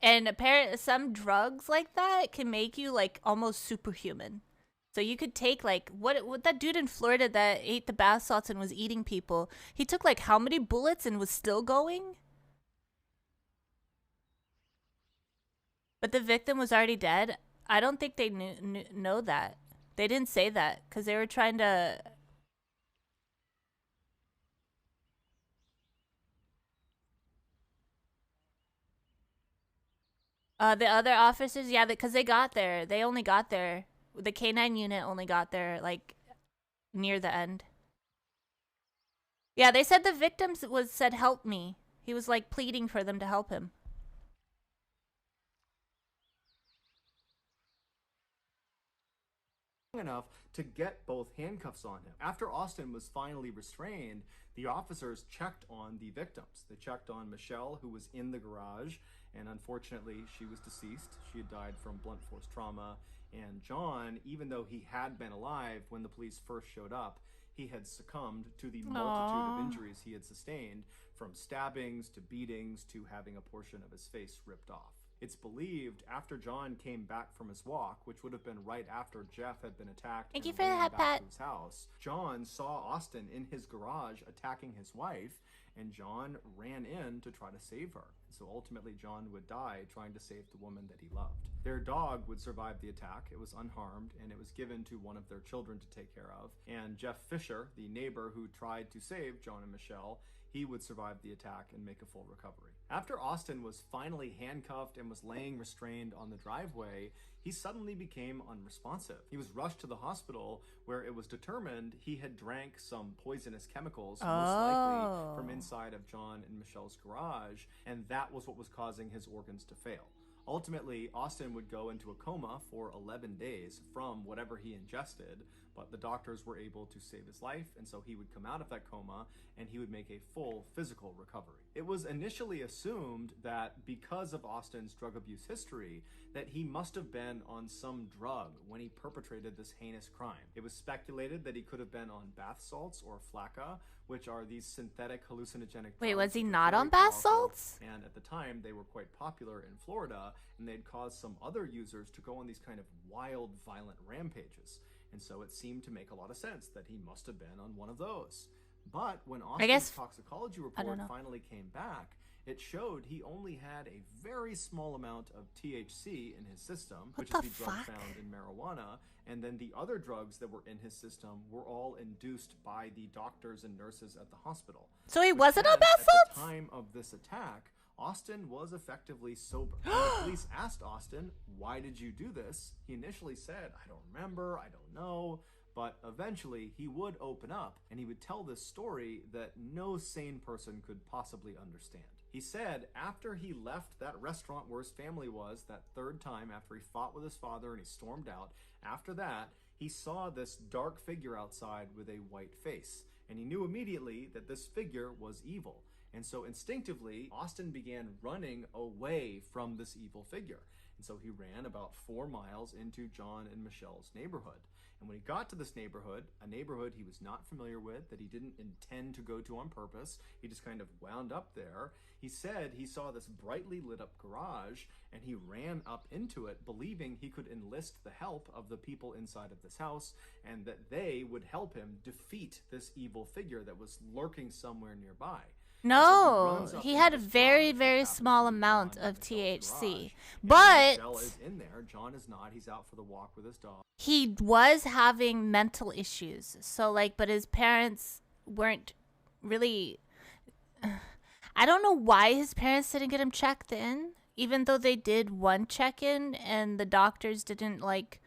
and apparently some drugs like that can make you like almost superhuman. So you could take like what that dude in Florida that ate the bath salts and was eating people. He took like how many bullets and was still going? But the victim was already dead. I don't think they know that. They didn't say that because they were trying to. The other officers, yeah, because they got there. They only got there. The K9 unit only got there like near the end. Yeah, they said the victim said help me. He was like pleading for them to help him.
Enough to get both handcuffs on him. After Austin was finally restrained, the officers checked on the victims. They checked on Michelle, who was in the garage, and unfortunately she was deceased. She had died from blunt force trauma. And John, even though he had been alive when the police first showed up, he had succumbed to the multitude of injuries he had sustained, from stabbings to beatings to having a portion of his face ripped off. It's believed after John came back from his walk, which would have been right after Jeff had been attacked
Thank
and
you for
ran
that,
back
Pat.
to his house, John saw Austin in his garage attacking his wife, and John ran in to try to save her. So ultimately John would die trying to save the woman that he loved. Their dog would survive the attack. It was unharmed, and it was given to one of their children to take care of. And Jeff Fisher, the neighbor who tried to save John and Michelle, he would survive the attack and make a full recovery. After Austin was finally handcuffed and was laying restrained on the driveway, he suddenly became unresponsive. He was rushed to the hospital where it was determined he had drank some poisonous chemicals, most likely from inside of John and Michelle's garage, and that was what was causing his organs to fail. Ultimately, Austin would go into a coma for 11 days from whatever he ingested, but the doctors were able to save his life, and so he would come out of that coma and he would make a full physical recovery. It was initially assumed that because of Austin's drug abuse history, that he must have been on some drug when he perpetrated this heinous crime. It was speculated that he could have been on bath salts or flakka, which are these synthetic hallucinogenic drugs.
Wait, was he
which are
not
very
on bath
powerful,
salts?
and at the time they were quite popular in Florida, and they'd caused some other users to go on these kind of wild, violent rampages. And so it seemed to make a lot of sense that he must have been on one of those. But when Austin's toxicology report finally came back, it showed he only had a very small amount of THC in his system, which is the drug found in marijuana, and then the other drugs that were in his system were all induced by the doctors and nurses at the hospital.
So he wasn't on bath salts?
At the time of this attack, Austin was effectively sober. When the police asked Austin, "Why did you do this?" he initially said, "I don't remember, I don't know." But eventually he would open up and he would tell this story that no sane person could possibly understand. He said after he left that restaurant where his family was that third time, after he fought with his father and he stormed out, after that he saw this dark figure outside with a white face, and he knew immediately that this figure was evil. And so instinctively, Austin began running away from this evil figure. And so he ran about 4 miles into John and Michelle's neighborhood. And when he got to this neighborhood, a neighborhood he was not familiar with, that he didn't intend to go to on purpose, he just kind of wound up there. He said he saw this brightly lit up garage, and he ran up into it, believing he could enlist the help of the people inside of this house, and that they would help him defeat this evil figure that was lurking somewhere nearby.
No, he had a very, very small amount of THC, but
Michelle is in there. John is not. He's out for the walk with his dog.
he was having mental issues. So like, but his parents weren't really. I don't know why his parents didn't get him checked in, even though they did one check-in and the doctors didn't like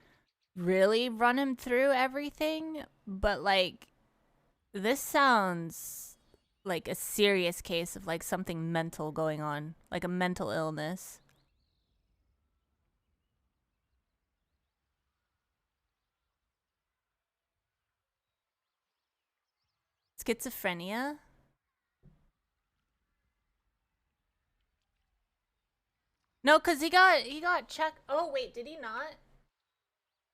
really run him through everything. But like, this sounds like a serious case of like something mental going on, like a mental illness. Schizophrenia? No, cuz he got checked. Oh wait, did he not?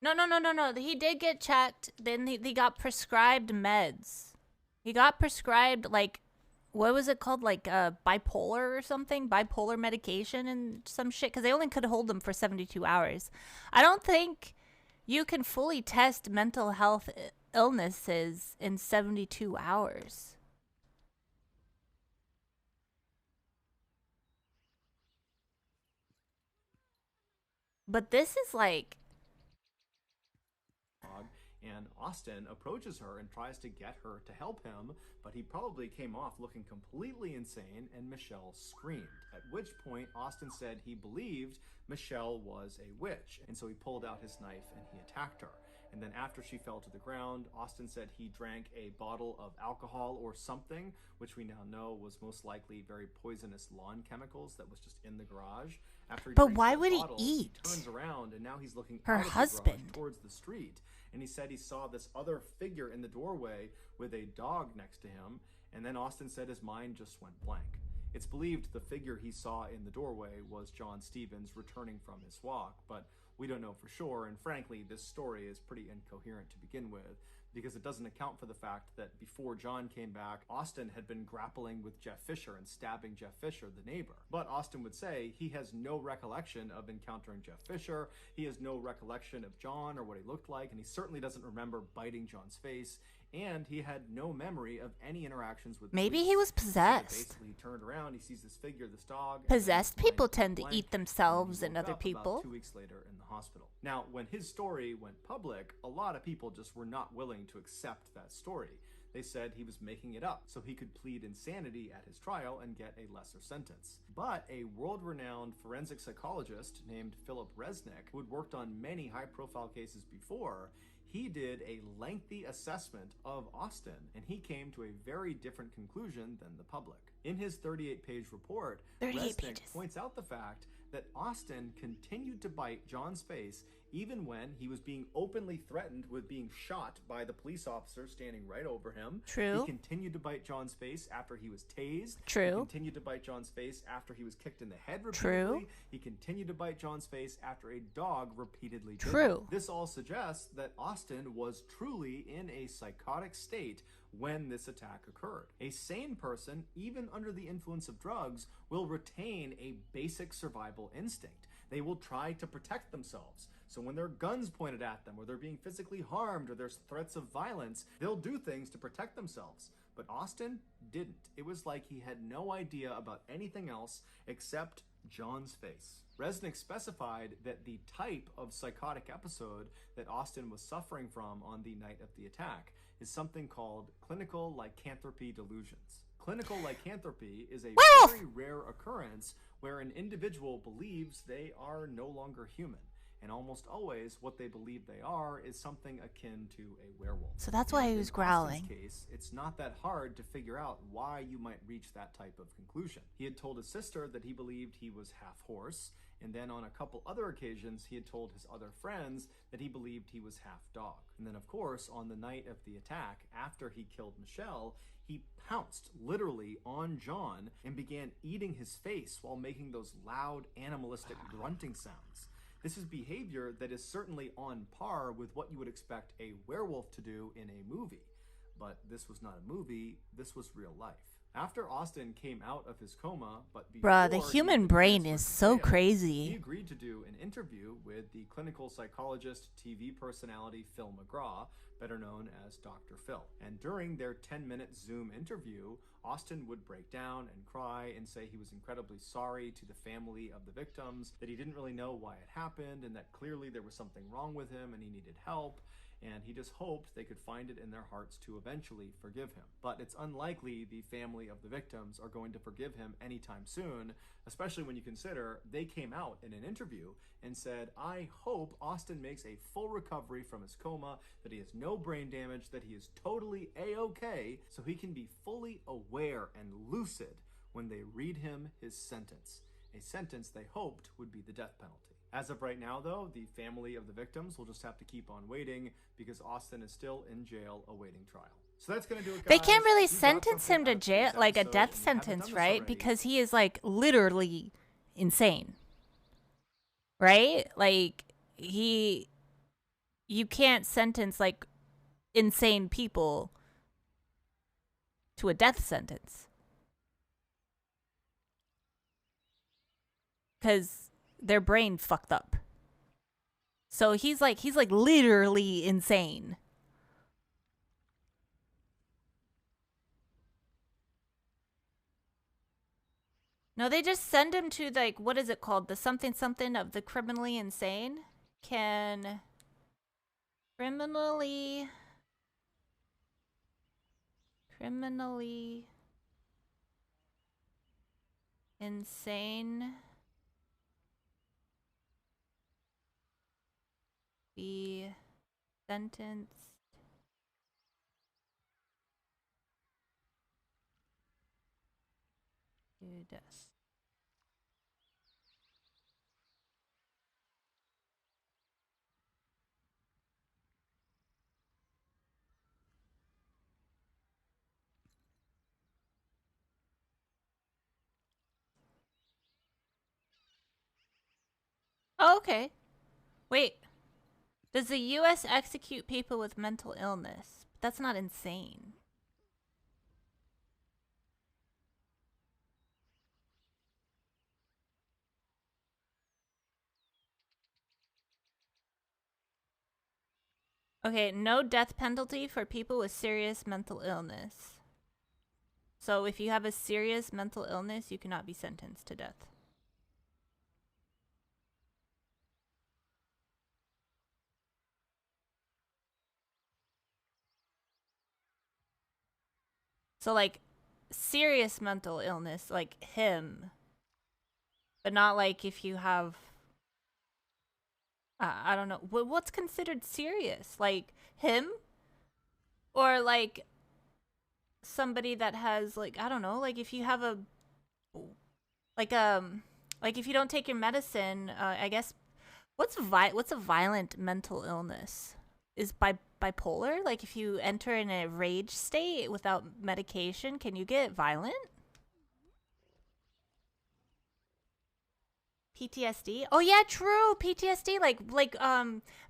No. He did get checked. Then he got prescribed meds. He got prescribed like, what was it called? Like bipolar or something? Bipolar medication and some shit. Because they only could hold him for 72 hours. I don't think you can fully test mental health illnesses in 72 hours. But this is like...
And Austin approaches her and tries to get her to help him, but he probably came off looking completely insane, and Michelle screamed. At which point, Austin said he believed Michelle was a witch, and so he pulled out his knife and he attacked her. And then after she fell to the ground, Austin said he drank a bottle of alcohol or something, which we now know was most likely very poisonous lawn chemicals that was just in the garage. After he
but
drinks
why
that
would
bottle,
he eat?
He turns around and now he's looking
her
out of the
husband
garage towards the street. And he said he saw this other figure in the doorway with a dog next to him. And then Austin said his mind just went blank. It's believed the figure he saw in the doorway was John Stevens returning from his walk, but we don't know for sure. And frankly, this story is pretty incoherent to begin with, because it doesn't account for the fact that before John came back, Austin had been grappling with Jeff Fisher and stabbing Jeff Fisher, the neighbor. But Austin would say he has no recollection of encountering Jeff Fisher, he has no recollection of John or what he looked like, and he certainly doesn't remember biting John's face, and he had no memory of any interactions with
Maybe
police.
he was
So
possessed.
basically, he turned around, he sees this figure, this dog.
Possessed people tend to
blank,
eat themselves
and
and
he woke
other
up
people.
About 2 weeks later in the hospital. Now, when his story went public, a lot of people just were not willing to accept that story. They said he was making it up so he could plead insanity at his trial and get a lesser sentence. But a world-renowned forensic psychologist named Philip Resnick, who had worked on many high-profile cases before, he did a lengthy assessment of Austin, and he came to a very different conclusion than the public. In his 38-page report,
38
Resnick
pages.
points out the fact that Austin continued to bite John's face even when he was being openly threatened with being shot by the police officer standing right over him.
True.
He continued to bite John's face after he was tased.
True.
He continued to bite John's face after he was kicked in the head repeatedly.
True.
He continued to bite John's face after a dog repeatedly bit him.
True.
This all suggests that Austin was truly in a psychotic state when this attack occurred. A sane person, even under the influence of drugs, will retain a basic survival instinct. They will try to protect themselves. So when there are guns pointed at them, or they're being physically harmed, or there's threats of violence, they'll do things to protect themselves. But Austin didn't. It was like he had no idea about anything else except John's face. Resnick specified that the type of psychotic episode that Austin was suffering from on the night of the attack is something called clinical lycanthropy delusions. Clinical lycanthropy is a very rare occurrence where an individual believes they are no longer human. And almost always, what they believe they are is something akin to a werewolf.
So that's why he was growling.
In Austin's case, it's not that hard to figure out why you might reach that type of conclusion. He had told his sister that he believed he was half horse, and then on a couple other occasions, he had told his other friends that he believed he was half dog. And then, of course, on the night of the attack, after he killed Michelle, he pounced literally on John and began eating his face while making those loud, animalistic grunting sounds. This is behavior that is certainly on par with what you would expect a werewolf to do in a movie. But this was not a movie, this was real life. After Austin came out of his coma, but before
Bruh, the
he
human
was
brain
transferred
is
to
so
jail,
crazy.
He agreed to do an interview with the clinical psychologist, TV personality Phil McGraw, better known as Dr. Phil. And during their 10-minute Zoom interview, Austin would break down and cry and say he was incredibly sorry to the family of the victims, that he didn't really know why it happened, and that clearly there was something wrong with him and he needed help. And he just hoped they could find it in their hearts to eventually forgive him. But it's unlikely the family of the victims are going to forgive him anytime soon, especially when you consider they came out in an interview and said, "I hope Austin makes a full recovery from his coma, that he has no brain damage, that he is totally A-okay, so he can be fully aware and lucid when they read him his sentence." A sentence they hoped would be the death penalty. As of right now, though, the family of the victims will just have to keep on waiting because Austin is still in jail awaiting trial. So that's going to do it, guys.
They can't really
We got
sentence
something
him to
out of
jail,
today's
like a
episode,
death
and we haven't done
sentence,
this
right?
already.
Because he is like literally insane. Right? Like you can't sentence like insane people to a death sentence. Cuz their brain fucked up. So he's like literally insane. No, they just send him to like, what is it called? The something something of the criminally insane. Can criminally insane be sentenced to death. Oh, okay. Wait. Does the U.S. execute people with mental illness? That's not insane. Okay, no death penalty for people with serious mental illness. So if you have a serious mental illness, you cannot be sentenced to death. So like serious mental illness, like him, but not like if you have, I don't know, what's considered serious, like him, or like somebody that has like, I don't know, like if you have a like if you don't take your medicine, I guess what's a violent mental illness? Is bipolar? Like if you enter in a rage state without medication, can you get violent? PTSD? Oh yeah, true. PTSD, like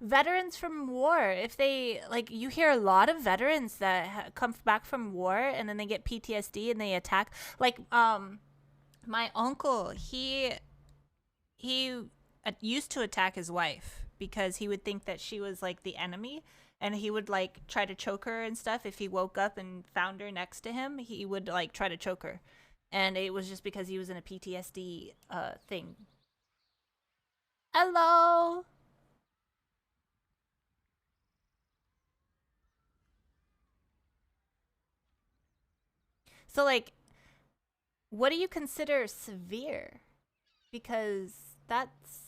veterans from war. If they like, you hear a lot of veterans that come back from war and then they get PTSD and they attack. Like my uncle, he used to attack his wife because he would think that she was like the enemy, and he would like try to choke her and stuff. If he woke up and found her next to him, he would like try to choke her, and it was just because he was in a PTSD thing. Hello. So like, what do you consider severe? Because that's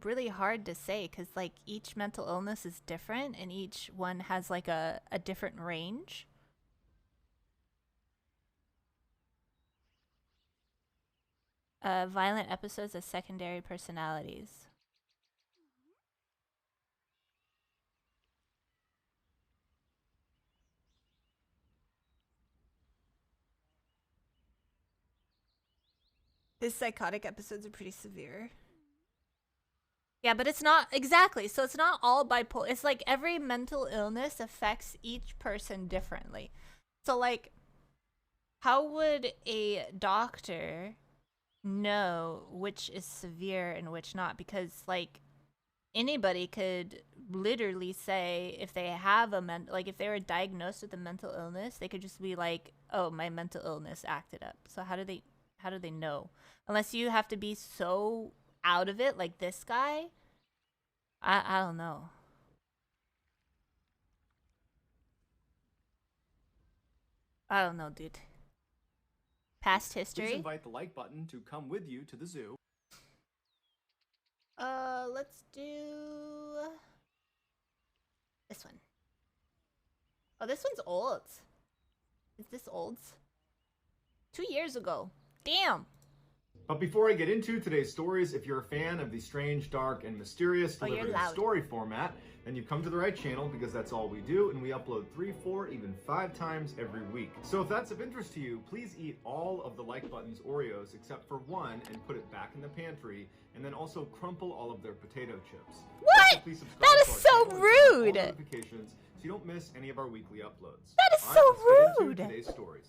really hard to say, because like each mental illness is different and each one has like a different range. Violent episodes of secondary personalities. His psychotic episodes are pretty severe. Yeah, but it's not exactly. So it's not all bipolar. It's like every mental illness affects each person differently. So like, how would a doctor know which is severe and which not? Because like anybody could literally say if they have a like if they were diagnosed with a mental illness, they could just be like, "Oh, my mental illness acted up." So how do they know? Unless you have to be so out of it like this guy. I don't know. I don't know, dude. Past
Please
history?
invite the like button to come with you to the zoo.
Let's do this one. Oh, this one's old. Is this old? 2 years ago. Damn.
But before I get into today's stories, if you're a fan of the strange, dark, and mysterious delivered in story format, then you've come to the right channel, because that's all we do, and we upload 3, 4, even 5 times every week. So if that's of interest to you, please eat all of the like button's Oreos except for one and put it back in the pantry, and then also crumple all of their potato chips.
What?
Please subscribe
That
to
is
our
so
channel and turn on all
rude.
notifications so you don't miss any of our weekly uploads.
That is
All
so
right, let's get
rude.
into today's stories.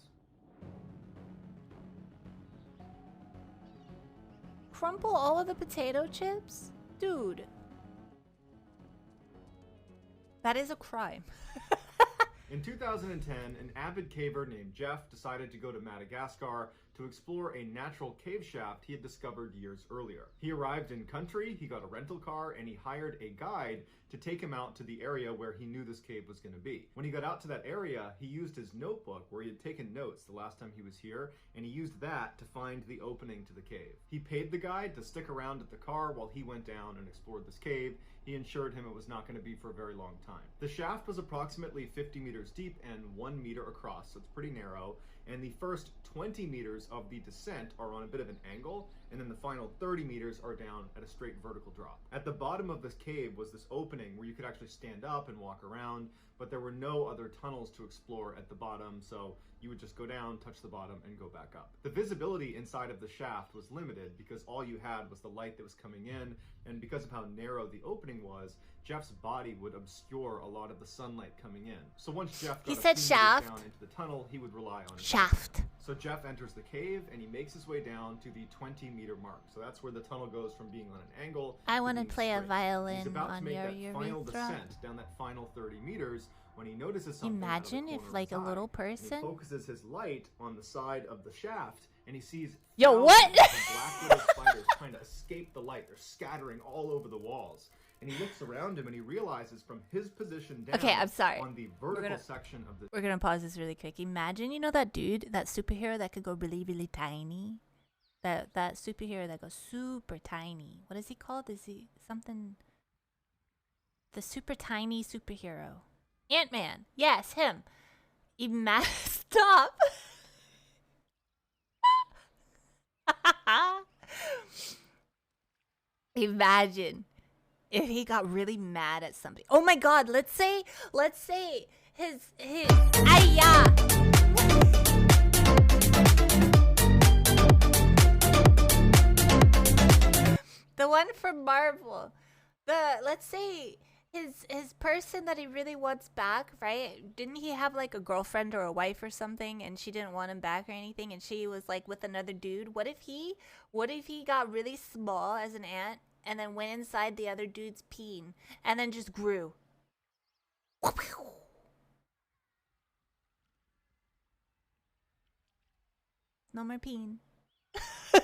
Crumple all of the potato chips? Dude. That is a crime.
In 2010, an avid caver named Jeff decided to go to Madagascar to explore a natural cave shaft he had discovered years earlier. He arrived in country, he got a rental car, and he hired a guide to take him out to the area where he knew this cave was going to be. When he got out to that area, he used his notebook where he had taken notes the last time he was here, and he used that to find the opening to the cave. He paid the guide to stick around at the car while he went down and explored this cave. He assured him it was not going to be for a very long time. The shaft was approximately 50 meters deep and 1 meter across, so it's pretty narrow, and the first 20 meters of the descent are on a bit of an angle, and then the final 30 meters are down at a straight vertical drop. At the bottom of this cave was this opening where you could actually stand up and walk around, but there were no other tunnels to explore at the bottom, so you would just go down, touch the bottom, and go back up. The visibility inside of the shaft was limited because all you had was the light that was coming in, and because of how narrow the opening was, Jeff's body would obscure a lot of the sunlight coming in. So once Jeff got
He said shaft.
down into the tunnel, he would rely on his
Shaft.
eyes. So Jeff enters the cave and he makes his way down to the 20-meter mark. So that's where the tunnel goes from being on an angle.
I want to
being
play a
straight.
violin
He's about to
on
make
your
that final
urethra.
descent down that final 30 meters when he notices something. out of the
Imagine if
corner of
like
his
a little
eye. And
person.
he focuses his light on the side of the shaft and he sees
Yo, what?
thousands of black widow spiders trying to escape the light. They're scattering all over the walls. and he looks around him and he realizes from his position down
Okay, I'm sorry.
on the vertical section of the...
We're gonna pause this really quick. Imagine, you know that dude, that superhero that could go really, really tiny? That superhero that goes super tiny. What is he called? Is he something... The super tiny superhero. Ant-Man. Yes, him. Stop. Imagine if he got really mad at something. Oh my god, let's say his yeah. The one from Marvel. Let's say his person that he really wants back, right? Didn't he have like a girlfriend or a wife or something, and she didn't want him back or anything, and she was like with another dude? What if he got really small as an ant and then went inside the other dude's peen and then just grew? No more peen.
The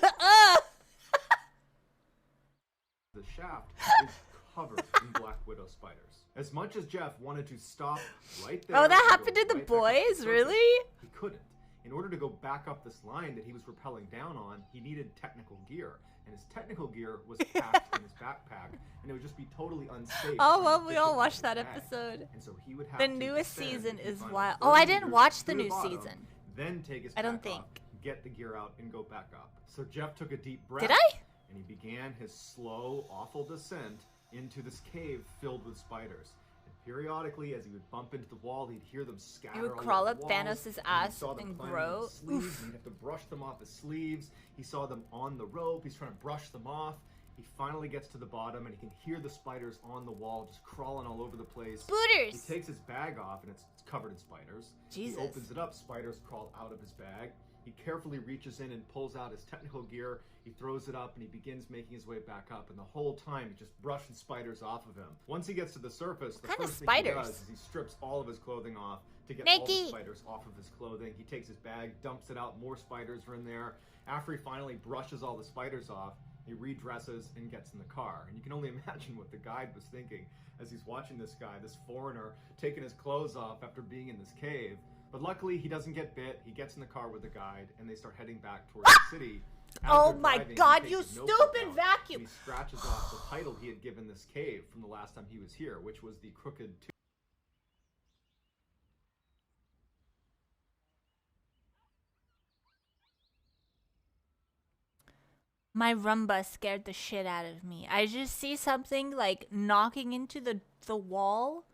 shaft is covered in Black Widow spiders. As much as Jeff wanted to stop right there...
Oh, that happened to the boys? Really?
He couldn't. In order to go back up this line that he was rappelling down on, he needed technical gear. And his technical gear was packed in his backpack, and it would just be totally unsafe.
Oh, well, we all watched that episode.
And so he would have
the newest season is wild. Oh, I didn't watch the new season.
Then take his
I don't
pack
think.
off, get the gear out, and go back up. So Jeff took a deep breath.
Did I?
And he began his slow, awful descent into this cave filled with spiders. And periodically, as he would bump into the wall, he'd hear them scatter.
He would
all
crawl
over
up
the walls,
Thanos' ass
he saw them
and
climbing
grow.
his sleeves, and he'd have to brush them off his sleeves. He saw them on the rope. He's trying to brush them off. He finally gets to the bottom, and he can hear the spiders on the wall just crawling all over the place.
Spooters!
He takes his bag off, and it's covered in spiders.
Jesus.
He opens it up. Spiders crawl out of his bag. He carefully reaches in and pulls out his technical gear. He throws it up and he begins making his way back up. And the whole time, he's just brushing spiders off of him. Once he gets to the surface, the first thing he does is he strips all of his clothing off to get all the spiders off of his clothing. He takes his bag, dumps it out. More spiders are in there. After he finally brushes all the spiders off, he redresses and gets in the car. And you can only imagine what the guide was thinking as he's watching this guy, this foreigner, taking his clothes off after being in this cave. But luckily, he doesn't get bit. He gets in the car with the guide, and they start heading back towards the city.
Oh my god, you stupid vacuum!
He scratches off the title he had given this cave from the last time he was here, which was the Crooked Tooth.
My Rumba scared the shit out of me. I just see something like knocking into the wall,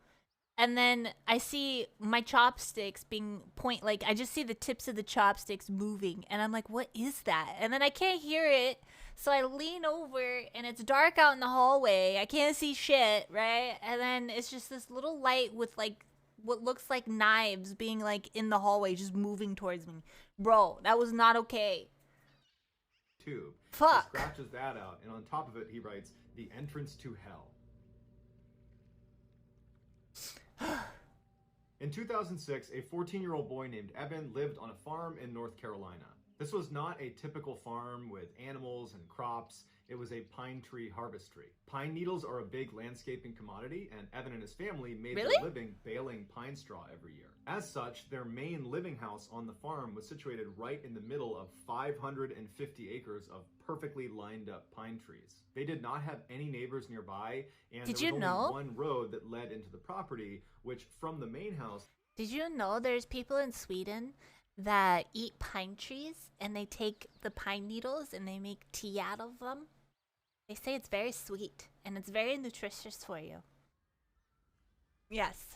and then I see my chopsticks being like I just see the tips of the chopsticks moving, and I'm like, what is that? And then I can't hear it, so I lean over, and it's dark out in the hallway. I can't see shit, right? And then it's just this little light with like what looks like knives being like in the hallway, just moving towards me. Bro, that was not okay.
Tube.
Fuck.
He scratches that out, and on top of it, he writes, "The entrance to hell." In 2006, a 14-year-old boy named Evan lived on a farm in North Carolina. This was not a typical farm with animals and crops. It was a pine tree harvestry. Pine needles are a big landscaping commodity, and Evan and his family made their living baling pine straw every year. As such, their main living house on the farm was situated right in the middle of 550 acres of perfectly lined up pine trees. They did not have any neighbors nearby, and there was only one road that led into the property, which from the main house...
Did you know there's people in Sweden that eat pine trees, and they take the pine needles and they make tea out of them? They say it's very sweet, and it's very nutritious for you. Yes.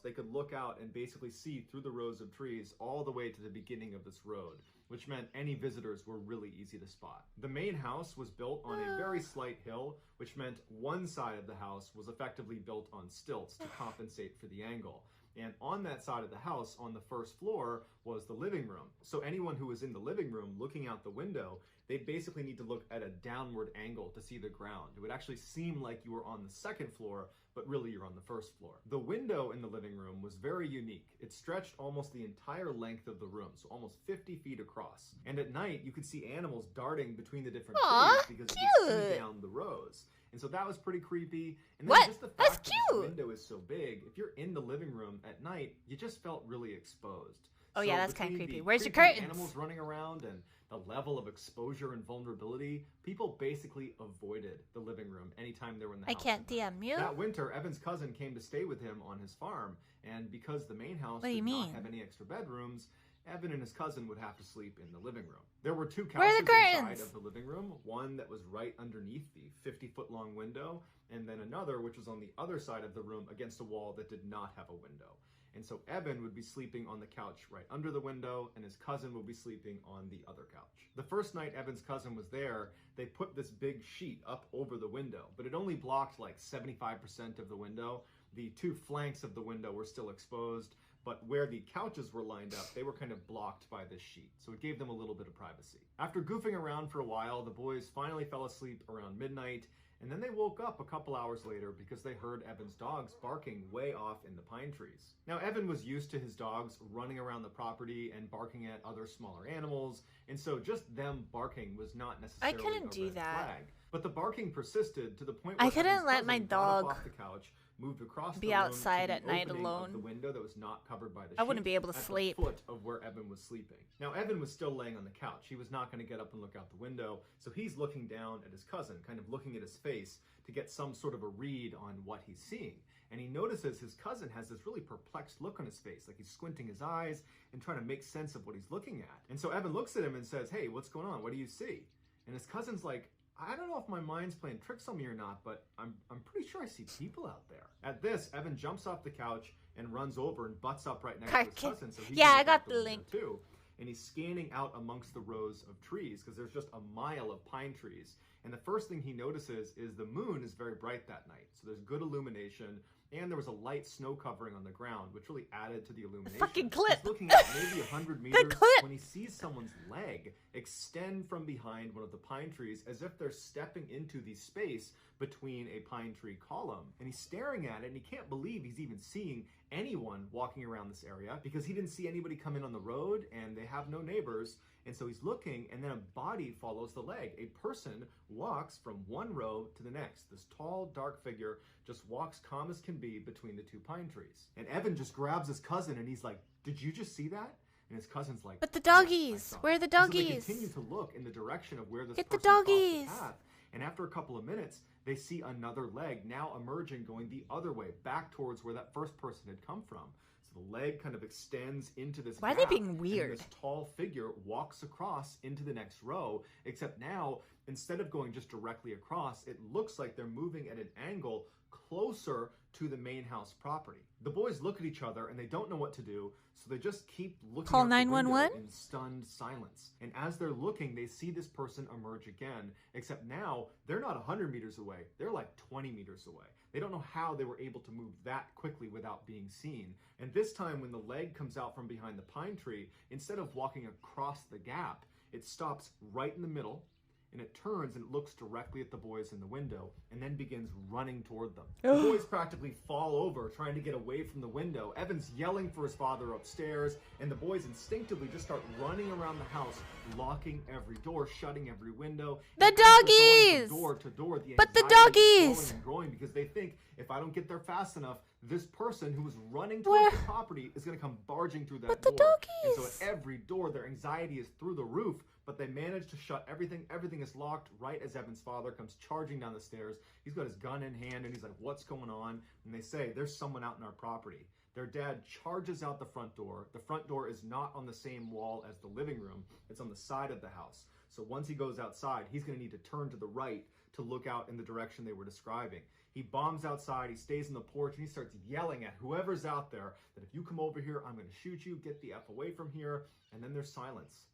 They could look out and basically see through the rows of trees all the way to the beginning of this road, which meant any visitors were really easy to spot. The main house was built on a very slight hill, which meant one side of the house was effectively built on stilts to compensate for the angle. And on that side of the house, on the first floor, was the living room. So anyone who was in the living room looking out the window, they'd basically need to look at a downward angle to see the ground. It would actually seem like you were on the second floor, but really you're on the first floor. The window in the living room was very unique. It stretched almost the entire length of the room, so almost 50 feet across. And at night, you could see animals darting between the different trees because you could see down the rows. And so that was pretty creepy. And then
What?
just the fact
That's
that this
cute.
window is so big, if you're in the living room at night, you just felt really exposed.
Oh,
So
yeah, that's kinda
between
creepy.
the
Where's your
creepy
curtains?
animals running around and the level of exposure and vulnerability, people basically avoided the living room anytime they were in the
I
house.
can't DM you.
That winter, Evan's cousin came to stay with him on his farm, and because the main house
What do you
did not
mean?
have any extra bedrooms, Evan and his cousin would have to sleep in the living room. There were two
Where are
couches
the
inside
curtains?
of the living room, one that was right underneath the 50-foot long window, and then another which was on the other side of the room against a wall that did not have a window. And so Evan would be sleeping on the couch right under the window, and his cousin would be sleeping on the other couch. The first night Evan's cousin was there, they put this big sheet up over the window, but it only blocked like 75% of the window. The two flanks of the window were still exposed, but where the couches were lined up, they were kind of blocked by this sheet, so it gave them a little bit of privacy. After goofing around for a while, the boys finally fell asleep around midnight, and then they woke up a couple hours later because they heard Evan's dogs barking way off in the pine trees. Now, Evan was used to his dogs running around the property and barking at other smaller animals, and so just them barking was not necessarily
I couldn't
a
do
red
that.
flag. But the barking persisted to the point
I
where
couldn't
Evan's
let my
cousin got up
dog
off the couch, moved across
be
the room
outside
to the
at night
opening
alone.
of the window that was not covered by the
I wouldn't
sheet
be able to
at
sleep.
the foot of where Evan was sleeping. Now, Evan was still laying on the couch. He was not going to get up and look out the window, so he's looking down at his cousin, kind of looking at his face to get some sort of a read on what he's seeing. And he notices his cousin has this really perplexed look on his face, like he's squinting his eyes and trying to make sense of what he's looking at. And so Evan looks at him and says, "Hey, what's going on? What do you see?" And his cousin's like, "I don't know if my mind's playing tricks on me or not, but I'm pretty sure I see people out there." At this, Evan jumps off the couch and runs over and butts up right next to his cousin. So he
Yeah,
can
I
look
got
out
the
window
link.
too. And he's scanning out amongst the rows of trees because there's just a mile of pine trees. And the first thing he notices is the moon is very bright that night. So there's good illumination, and there was a light snow covering on the ground, which really added to the illumination.
Fucking clip.
He's looking at maybe 100 meters
clip.
when he sees someone's leg extend from behind one of the pine trees as if they're stepping into the space between a pine tree column. And he's staring at it, and he can't believe he's even seeing anyone walking around this area because he didn't see anybody come in on the road, and they have no neighbors. And so he's looking, and then a body follows the leg. A person walks from one row to the next. This tall, dark figure just walks calm as can be between the two pine trees. And Evan just grabs his cousin, and he's like, "Did you just see that?" And his cousin's like,
But the
"Yes, I
doggies,
saw it."
where are the
And so they
doggies?
continue to look in the direction of where this
Get the
person crossed
doggies.
path. And after a couple of minutes, they see another leg now emerging, going the other way, back towards where that first person had come from. So the leg kind of extends into this
Why are they
gap,
being
and
weird?
this tall figure walks across into the next row, except now, instead of going just directly across, it looks like they're moving at an angle closer to the main house property. The boys look at each other and they don't know what to do, so they just keep looking
Call
out the window
911?
in stunned silence. And as they're looking, they see this person emerge again, except now they're not 100 meters away, they're like 20 meters away. They don't know how they were able to move that quickly without being seen. And this time when the leg comes out from behind the pine tree, instead of walking across the gap, it stops right in the middle, and it turns and it looks directly at the boys in the window and then begins running toward them. The boys practically fall over trying to get away from the window. Evan's yelling for his father upstairs, and the boys instinctively just start running around the house, locking every door, shutting every window.
The
And as they're going
doggies!
from door to door, the
But the
anxiety is
doggies!
growing and growing because they think if I don't get there fast enough, this person who was running
Where-
towards the property is going to come barging through that
But the
door. And so
doggies!
at every door, their anxiety is through the roof, but they manage to shut everything. Everything is locked right as Evan's father comes charging down the stairs. He's got his gun in hand, and he's like, "What's going on?" And they say, "There's someone out in our property." Their dad charges out the front door. The front door is not on the same wall as the living room. It's on the side of the house. So once he goes outside, he's going to need to turn to the right to look out in the direction they were describing. He bombs outside, he stays on the porch, and he starts yelling at whoever's out there that if you come over here, I'm going to shoot you, get the F away from here. And then there's silence.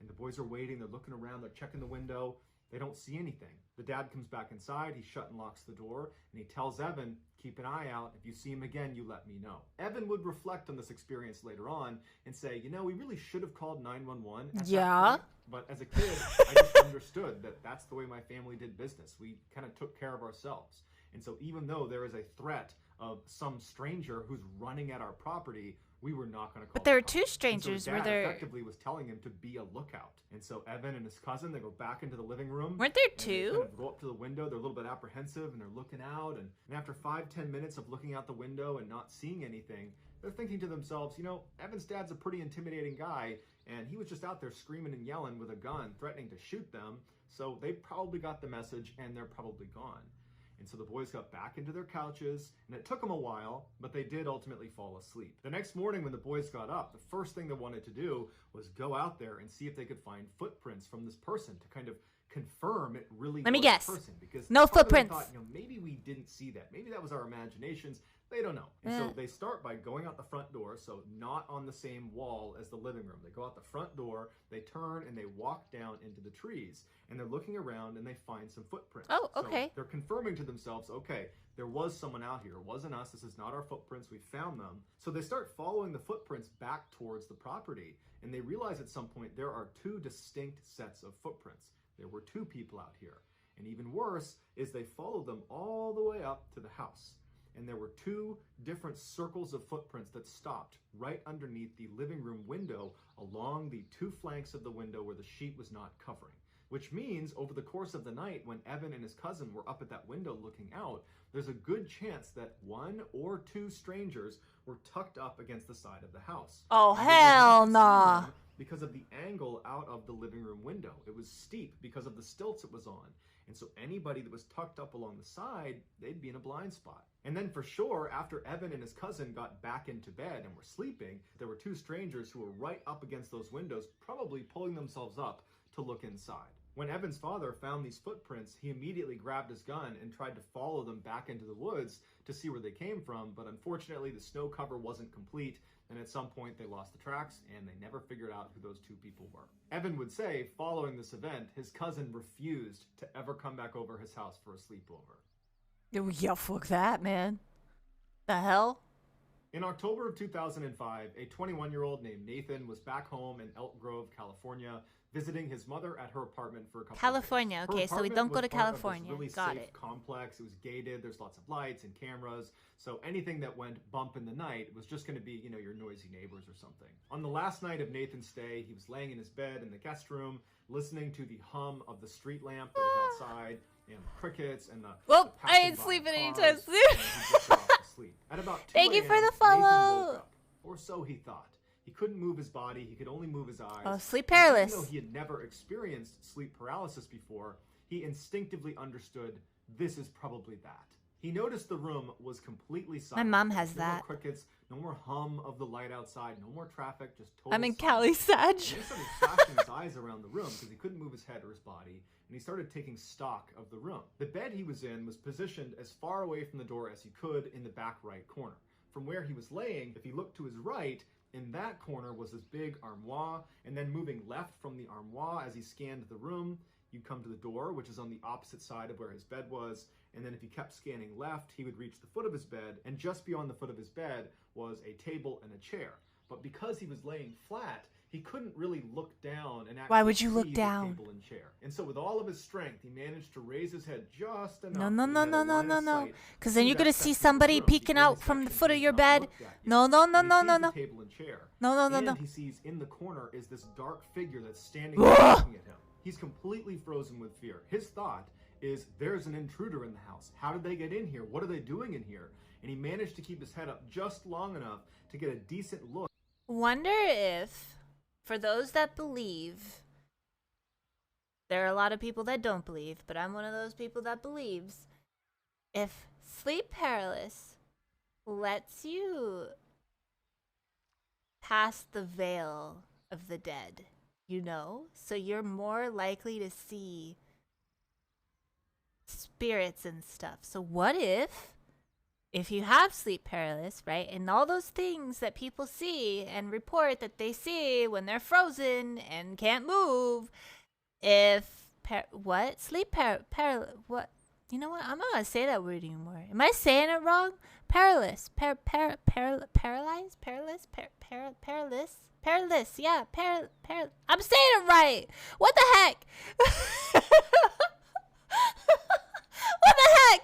And the boys are waiting, they're looking around, they're checking the window. They don't see anything. The dad comes back inside, he shut and locks the door, and he tells Evan, "Keep an eye out. If you see him again, you let me know." Evan would reflect on this experience later on and say, "You know, we really should have called 911 at
Yeah.
that point. But as a kid, I just understood that that's the way my family did business. We kind of took care of ourselves. And so even though there is a threat of some stranger who's running at our property, we were not going to call
But there
the
were two
cops.
strangers.
And so
Were
Dad
there?
effectively was telling him to be a lookout. And so Evan and his cousin, they go back into the living room.
Weren't there
and they
two?
kind of go up to the window. They're a little bit apprehensive and they're looking out. And after 5-10 minutes of looking out the window and not seeing anything, they're thinking to themselves, you know, Evan's dad's a pretty intimidating guy, and he was just out there screaming and yelling with a gun, threatening to shoot them. So they probably got the message and they're probably gone. And so the boys got back into their couches, and it took them a while, but they did ultimately fall asleep. The next morning when the boys got up, the first thing they wanted to do was go out there and see if they could find footprints from this person to kind of confirm it really
Let me
was
guess.
the person. Because
No
part of them
footprints.
thought, you know, maybe we didn't see that. Maybe that was our imaginations. They don't know. And so they start by going out the front door, so not on the same wall as the living room. They go out the front door, they turn, and they walk down into the trees. And they're looking around, and they find some footprints.
Oh, okay.
So they're confirming to themselves, okay, there was someone out here. It wasn't us. This is not our footprints. We found them. So they start following the footprints back towards the property. And they realize at some point there are two distinct sets of footprints. There were two people out here. And even worse is they followed them all the way up to the house. And there were two different circles of footprints that stopped right underneath the living room window along the two flanks of the window where the sheet was not covering. Which means over the course of the night, when Evan and his cousin were up at that window looking out, there's a good chance that one or two strangers were tucked up against the side of the house.
Oh,
And they
hell
wouldn't see
nah.
them because of the angle out of the living room window. It was steep because of the stilts it was on. And so anybody that was tucked up along the side, they'd be in a blind spot. And then for sure, after Evan and his cousin got back into bed and were sleeping, there were two strangers who were right up against those windows, probably pulling themselves up to look inside. When Evan's father found these footprints, he immediately grabbed his gun and tried to follow them back into the woods to see where they came from, but unfortunately the snow cover wasn't complete, and at some point they lost the tracks and they never figured out who those two people were. Evan would say, following this event, his cousin refused to ever come back over his house for a sleepover.
Yeah, fuck that, man. The hell?
In October of 2005, a 21-year-old named Nathan was back home in Elk Grove, California, visiting his mother at her apartment for a couple
California,
of days.
okay, so we don't go to California.
Really
Got
safe
it.
complex. It was gated. There's lots of lights and cameras. So anything that went bump in the night was just going to be, you know, your noisy neighbors or something. On the last night of Nathan's stay, he was laying in his bed in the guest room, listening to the hum of the street lamp that was outside, and the crickets and the.
Well,
the
I ain't
passing by
sleeping anytime
cars,
soon.
and he drifted off to sleep. At about 2
Thank you for
a.m.,
the
Nathan
follow.
woke up, or so he thought. He couldn't move his body. He could only move his eyes.
Oh, sleep
And
paralysis.
even though he had never experienced sleep paralysis before, he instinctively understood this is probably that. He noticed the room was completely silent.
mom has
No more
that.
crickets, no more hum of the light outside, no more traffic, just total
I'm in
silence.
Cali, Sag.
And he started flashing his eyes around the room because he couldn't move his head or his body, and he started taking stock of the room. The bed he was in was positioned as far away from the door as he could in the back right corner. From where he was laying, if he looked to his right, in that corner was this big armoire, and then moving left from the armoire as he scanned the room, you'd come to the door, which is on the opposite side of where his bed was, and then if he kept scanning left, he would reach the foot of his bed, and just beyond the foot of his bed was a table and a chair. But because he was laying flat, he couldn't really look down and actually
Why would you look
see
down?
the table and chair. And so with all of his strength, he managed to raise his head just enough.
No,
that
no,
he
no,
had a
no, no,
line
no,
of
no.
sight
Because
to
then you're
that
going to see
section of the
somebody
room,
peeking
because
out
this
from the
section
foot of
he
your
had not
bed.
looked at yet.
No, no, no,
And he
no,
sees
no,
the
no.
table and chair.
No, no, no,
And
no.
he sees in the corner is this dark figure that's standing there looking at him. He's completely frozen with fear. His thought is, there's an intruder in the house. How did they get in here? What are they doing in here? And he managed to keep his head up just long enough to get a decent look.
Wonder if, for those that believe, there are a lot of people that don't believe, but I'm one of those people that believes, if sleep paralysis lets you past the veil of the dead, you know? So you're more likely to see spirits and stuff. So what if you have sleep paralysis, right, and all those things that people see and report that they see when they're frozen and can't move, what? You know what? I'm not gonna say that word anymore. Am I saying it wrong? Paralysis. Yeah, I'm saying it right. What the heck? What the heck?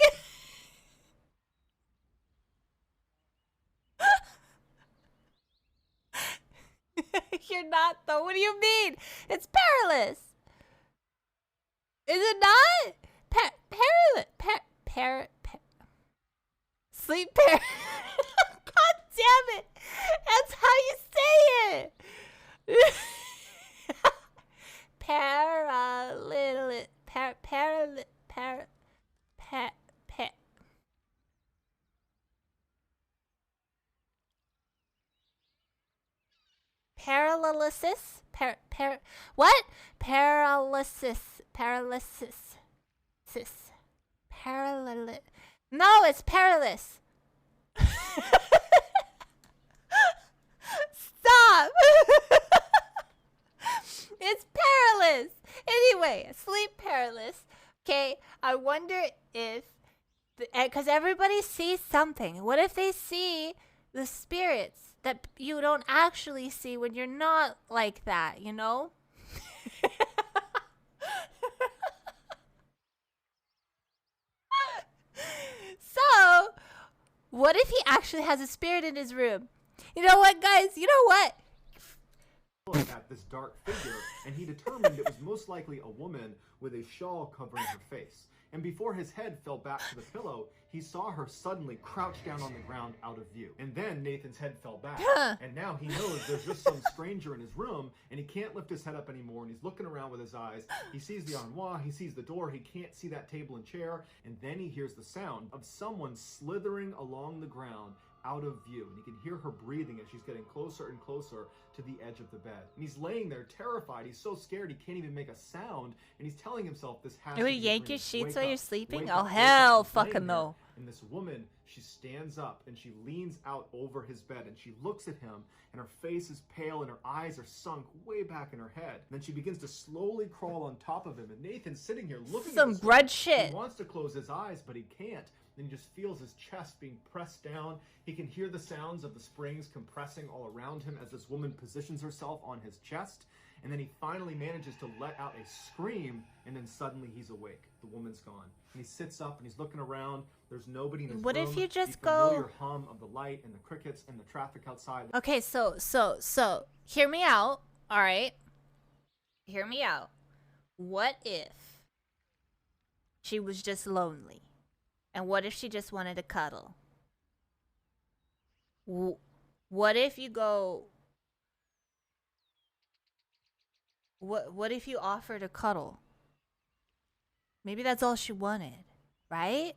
you're not, though. What do you mean? It's perilous. Is it not? Perilous. Sleep God damn it. That's how you say it. Paralytic. Paralysis? What? Paralysis. No, it's perilous. Stop. It's perilous. Anyway, sleep perilous. Okay, I wonder if, because everybody sees something. What if they see the spirits that you don't actually see when you're not like that, you know? So, what if he actually has a spirit in his room? You know what, guys? You know what?
At this dark figure, and he determined it was most likely a woman with a shawl covering her face. And before his head fell back to the pillow, he saw her suddenly crouch down on the ground out of view. And then Nathan's head fell back, and now he knows there's just some stranger in his room, and he can't lift his head up anymore, and he's looking around with his eyes. He sees the armoire, he sees the door, he can't see that table and chair, and then he hears the sound of someone slithering along the ground out of view, and he can hear her breathing as she's getting closer and closer to the edge of the bed. And he's laying there terrified. He's so scared he can't even make a sound, and he's telling himself this has
You
to
would
be
yank
a
your
dream.
sheets
Wake
while
up,
you're sleeping?
wake
Oh,
up, wake up.
hell
He's laying
fucking
there,
no.
and this woman, she stands up and she leans out over his bed and she looks at him, and her face is pale and her eyes are sunk way back in her head. And then she begins to slowly crawl on top of him, and Nathan's sitting here looking
Some
at this
grudge
woman.
shit.
He wants to close his eyes, but he can't. And he just feels his chest being pressed down. He can hear the sounds of the springs compressing all around him as this woman positions herself on his chest. And then he finally manages to let out a scream, and then suddenly he's awake. The woman's gone. And he sits up and he's looking around. There's nobody in his room.
What if you just
the familiar
go...
hum of the light and the crickets and the traffic outside.
Okay, so, hear me out, alright? Hear me out. What if she was just lonely? And what if she just wanted to cuddle? What if you go... What if you offer to cuddle? Maybe that's all she wanted, right?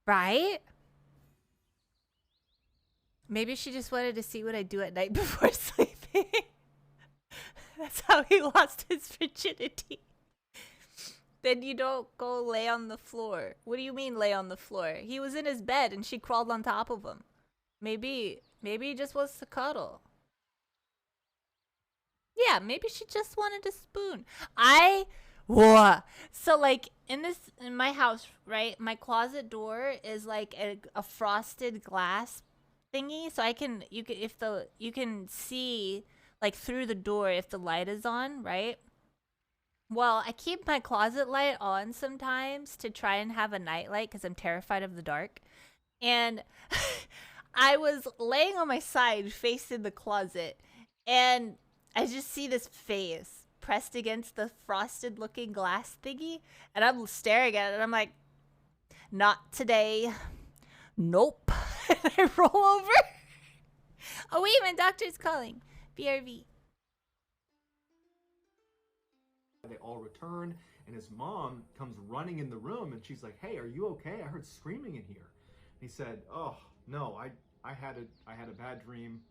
Right? Maybe she just wanted to see what I do at night before sleeping. That's how he lost his virginity. Then you don't go lay on the floor. What do you mean lay on the floor? He was in his bed and she crawled on top of him. Maybe he just wants to cuddle. Yeah, maybe she just wanted to spoon. So like in my house, right? My closet door is like a frosted glass thingy, so you can see like through the door if the light is on, right? Well, I keep my closet light on sometimes to try and have a night light because I'm terrified of the dark. And I was laying on my side facing the closet, and I just see this face pressed against the frosted looking glass thingy, and I'm staring at it and I'm like, not today. Nope. And I roll over. Oh wait, my doctor's calling. BRV.
They all return, and his mom comes running in the room, and she's like, "Hey, are you okay? I heard screaming in here." And he said, "Oh no, I had a bad dream.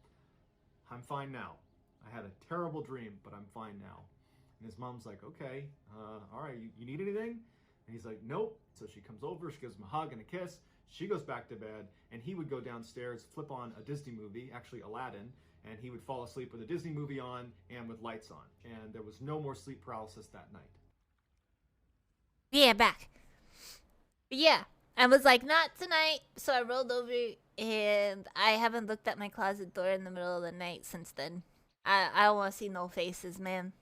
I'm fine now. I had a terrible dream, but I'm fine now." And his mom's like, "Okay, all right, you need anything?" And he's like, "Nope." So she comes over, she gives him a hug and a kiss. She goes back to bed, and he would go downstairs, flip on a Disney movie, actually Aladdin, and he would fall asleep with a Disney movie on and with lights on. And there was no more sleep paralysis that night.
Yeah, back. Yeah, I was like, not tonight. So I rolled over, and I haven't looked at my closet door in the middle of the night since then. I don't want to see no faces, man.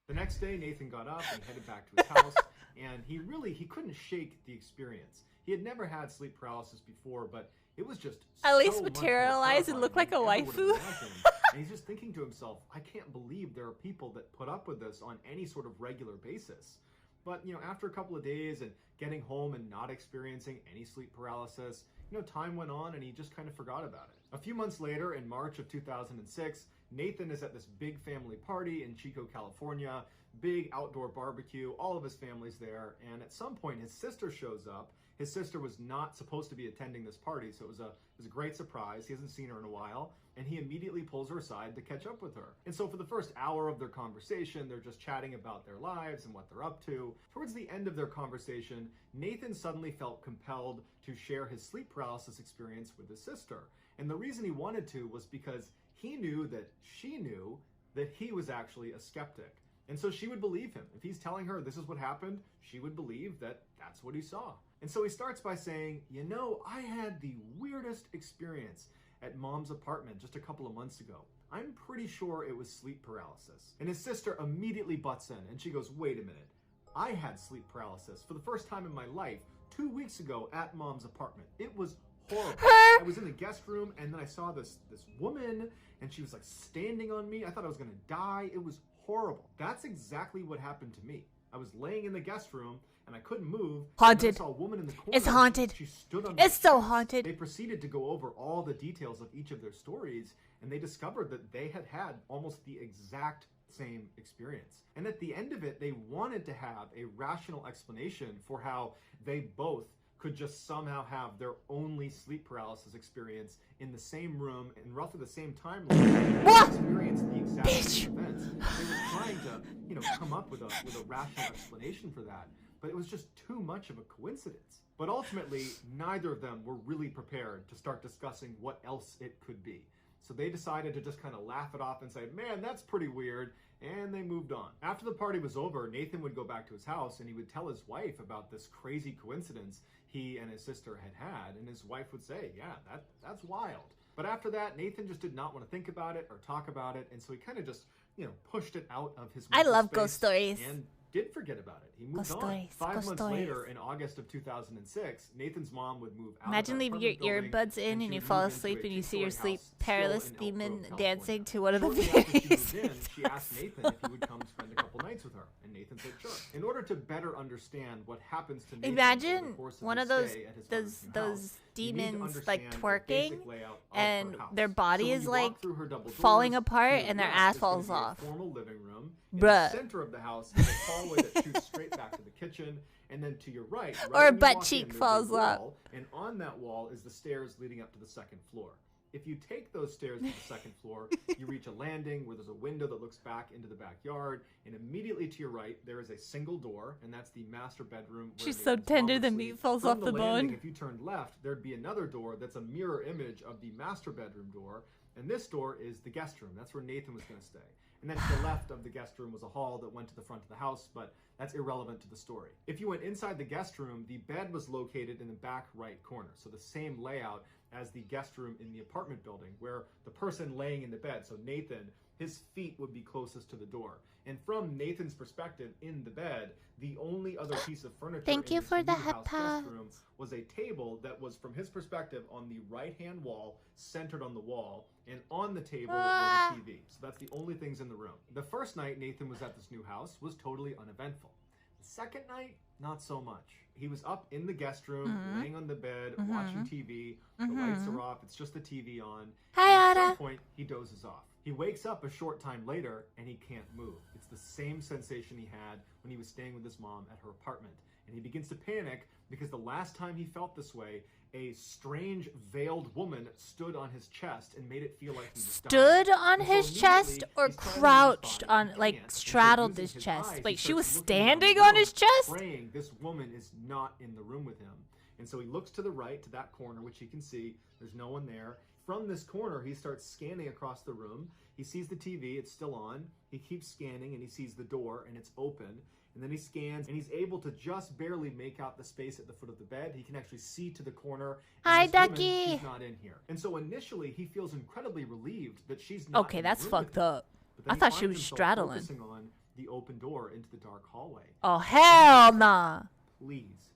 The next day, Nathan got up and headed back to his house, and he couldn't shake the experience. He had never had sleep paralysis before, but It was just
At least
so much more
materialize and look like a
terrifying than
waifu.
you ever would've imagined. And he's just thinking to himself, I can't believe there are people that put up with this on any sort of regular basis. But, after a couple of days and getting home and not experiencing any sleep paralysis, time went on and he just kind of forgot about it. A few months later, in March of 2006, Nathan is at this big family party in Chico, California, big outdoor barbecue, all of his family's there, and at some point his sister shows up. His sister was not supposed to be attending this party, so it was a great surprise. He hasn't seen her in a while, and he immediately pulls her aside to catch up with her. And so for the first hour of their conversation, they're just chatting about their lives and what they're up to. Towards the end of their conversation, Nathan suddenly felt compelled to share his sleep paralysis experience with his sister. And the reason he wanted to was because he knew that she knew that he was actually a skeptic. And so she would believe him. If he's telling her this is what happened, she would believe that that's what he saw. And so he starts by saying, I had the weirdest experience at Mom's apartment just a couple of months ago. I'm pretty sure it was sleep paralysis. And his sister immediately butts in and she goes, wait a minute. I had sleep paralysis for the first time in my life 2 weeks ago at Mom's apartment. It was horrible. I was in the guest room and then I saw this woman and she was like standing on me. I thought I was gonna die. It was horrible. That's exactly what happened to me. I was laying in the guest room and I couldn't move.
Haunted.
I saw a woman in the corner.
It's haunted.
She stood on
It's so haunted.
They proceeded to go over all the details of each of their stories, and they discovered that they had had almost the exact same experience. And at the end of it, they wanted to have a rational explanation for how they both could just somehow have their only sleep paralysis experience in the same room in roughly the same timeline. What? Experience the exact same events. They were trying to, come up with a rational explanation for that, but it was just too much of a coincidence. But ultimately, neither of them were really prepared to start discussing what else it could be. So they decided to just kind of laugh it off and say, man, that's pretty weird, and they moved on. After the party was over, Nathan would go back to his house and he would tell his wife about this crazy coincidence he and his sister had, and his wife would say, yeah, that's wild. But after that, Nathan just did not want to think about it or talk about it, and so he kind of just, pushed it out of his
I
mental
love
space
ghost stories.
And did forget about it. He moved
Ghost
on.
stories,
5
ghost
months
stories.
later, in August of 2006, Nathan's mom would move out
Imagine
of that
leaving your
apartment building,
earbuds in
she
and you
would
fall
move into
asleep
a
and you see your
two-story
sleep
house
paralysis
still in Elk
demon
Grove, California.
dancing to one of the
Shortly after she
videos.
moved in, she asked Nathan if he would come spend a couple nights with her, and Nathan said sure. In order to better understand what happens to Nathan over
Imagine
the course of
one
his
of those
stay at his mother's new
those
house, you need to
demons like
understand the
twerking
basic layout of
and
her house.
their body
So when
is
you
like
walk through her double
falling
doors,
apart
to
and
the
their
left
ass
is gonna
falls
be a
off.
formal living room. In
Bruh.
the center of the house is a hallway that shoots straight back to the kitchen, and then to your right
Or a
when you
butt
walk
cheek
in, there's a
falls off.
wall, and on that wall is the stairs leading up to the second floor. If you take those stairs to the second floor, you reach a landing where there's a window that looks back into the backyard, and immediately to your right, there is a single door, and that's the master bedroom. Where
She's so
Nathan's
tender
mom
the
would
meat
sleep.
falls
From
off the
landing,
bone.
If you turned left, there'd be another door that's a mirror image of the master bedroom door, and this door is the guest room. That's where Nathan was going to stay. And then to the left of the guest room was a hall that went to the front of the house, but that's irrelevant to the story. If you went inside the guest room, the bed was located in the back right corner, so the same layout as the guest room in the apartment building, where the person laying in the bed, so Nathan, his feet would be closest to the door. And from Nathan's perspective in the bed, the only other piece of furniture
Thank
in
you
this
for the
new house
hepa.
guest room was a table that was, from his perspective, on the right-hand wall, centered on the wall, and on the table was a TV. So that's the only things in the room. The first night Nathan was at this new house was totally uneventful. The second night, not so much. He was up in the guest room, laying on the bed, watching TV. The lights are off. It's just the TV on.
Hi,
and at
Ada.
some point, he dozes off. He wakes up a short time later, and he can't move. It's the same sensation he had when he was staying with his mom at her apartment. And he begins to panic because the last time he felt this way, a strange veiled woman stood on his chest and made it feel like he was dying.
Stood on
And so
his chest
immediately,
or
he's trying to use his
crouched
body,
on,
he
like
can't. And so
straddled
using
his
his
chest?
eyes,
Wait,
he
she was
starts looking around the
standing on
room,
his chest?
praying this woman is not in the room with him. And so he looks to the right, to that corner, which he can see. There's no one there. From this corner, he starts scanning across the room. He sees the TV, it's still on. He keeps scanning, and he sees the door, and it's open. And then he scans, and he's able to just barely make out the space at the foot of the bed. He can actually see to the corner. And
Hi,
this woman,
Ducky.
she's not in here. And so initially, he feels incredibly relieved that she's not
Okay,
in the
that's
room
fucked
with him.
up.
But then
I
he
thought she
finds
was
himself
straddling.
focusing on the open door into the dark hallway.
Oh, hell nah.
Please,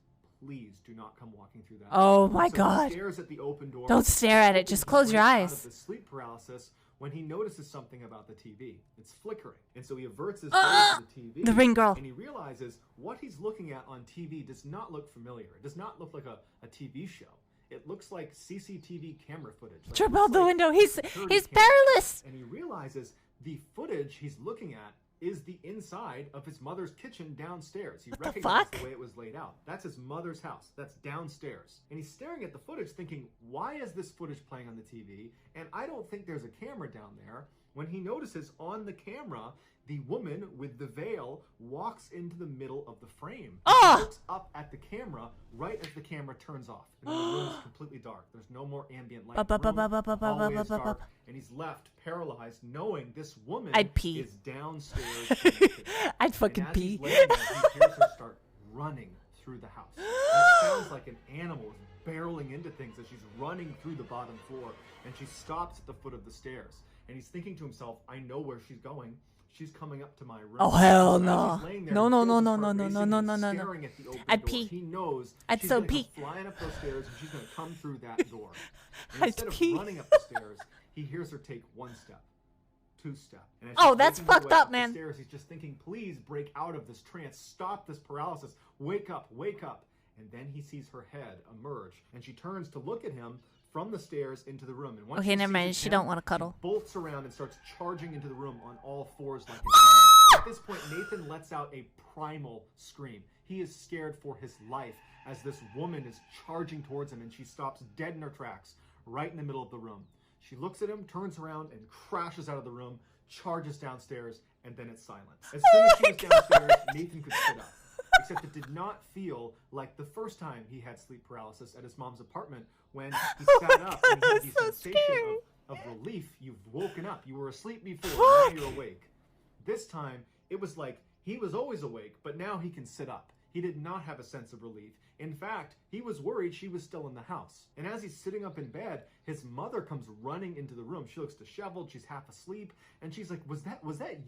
please do not come walking through that.
Oh my
so
God.
He stares at the open door.
Don't stare at it.
hoping
Just
to
close your
break out
eyes.
of the sleep paralysis when he notices something about the TV. It's flickering. And so he averts his face to the TV.
The ring girl.
And he realizes what he's looking at on TV does not look familiar. It does not look like a TV show. It looks like CCTV camera footage. Like,
Jump
it looks
out the
like
window. He's
security cameras.
perilous.
And he realizes the footage he's looking at is the inside of his mother's kitchen downstairs. He recognized the way it was laid out. That's his mother's house. That's downstairs. And he's staring at the footage thinking, why is this footage playing on the TV? And I don't think there's a camera down there. When he notices on the camera, the woman with the veil walks into the middle of the frame. She looks up at the camera right as the camera turns off. And the room is completely dark. There's no more ambient light. The hallway is dark, and he's left paralyzed, knowing this woman is downstairs. In the kitchen.
I'd fucking
and as
pee.
He's laying there, he hears her start running through the house. And it sounds like an animal is barreling into things as she's running through the bottom floor, and she stops at the foot of the stairs. And he's thinking to himself, I know where she's going. She's coming up to my room.
Oh hell
so
no! No! I'd pee.
He knows
I'd
she's
so
gonna come
pee.
flying up those stairs, and she's gonna come through that door. And
I'd
instead
pee.
of running up the stairs, he hears her take one step, two step. And as
Oh,
she's
that's
making her
fucked
way
up,
the
man.
Stairs, he's just thinking, please break out of this trance, stop this paralysis, wake up, wake up. And then he sees her head emerge, and she turns to look at him from the stairs into the room. And once
Okay,
she
never
sees
mind.
it's
She
him,
don't want to cuddle.
She bolts around and starts charging into the room on all fours like an animal. At this point, Nathan lets out a primal scream. He is scared for his life as this woman is charging towards him, and she stops dead in her tracks right in the middle of the room. She looks at him, turns around, and crashes out of the room, charges downstairs, and then it's silent. As soon as she was downstairs, Nathan could sit up. Except it did not feel like the first time he had sleep paralysis at his mom's apartment when he sat up and he had the sensation of relief. You've woken up. You were asleep before, now you're awake. This time, it was like he was always awake, but now he can sit up. He did not have a sense of relief. In fact, he was worried she was still in the house. And as he's sitting up in bed, his mother comes running into the room. She looks disheveled, she's half asleep, and she's like, was that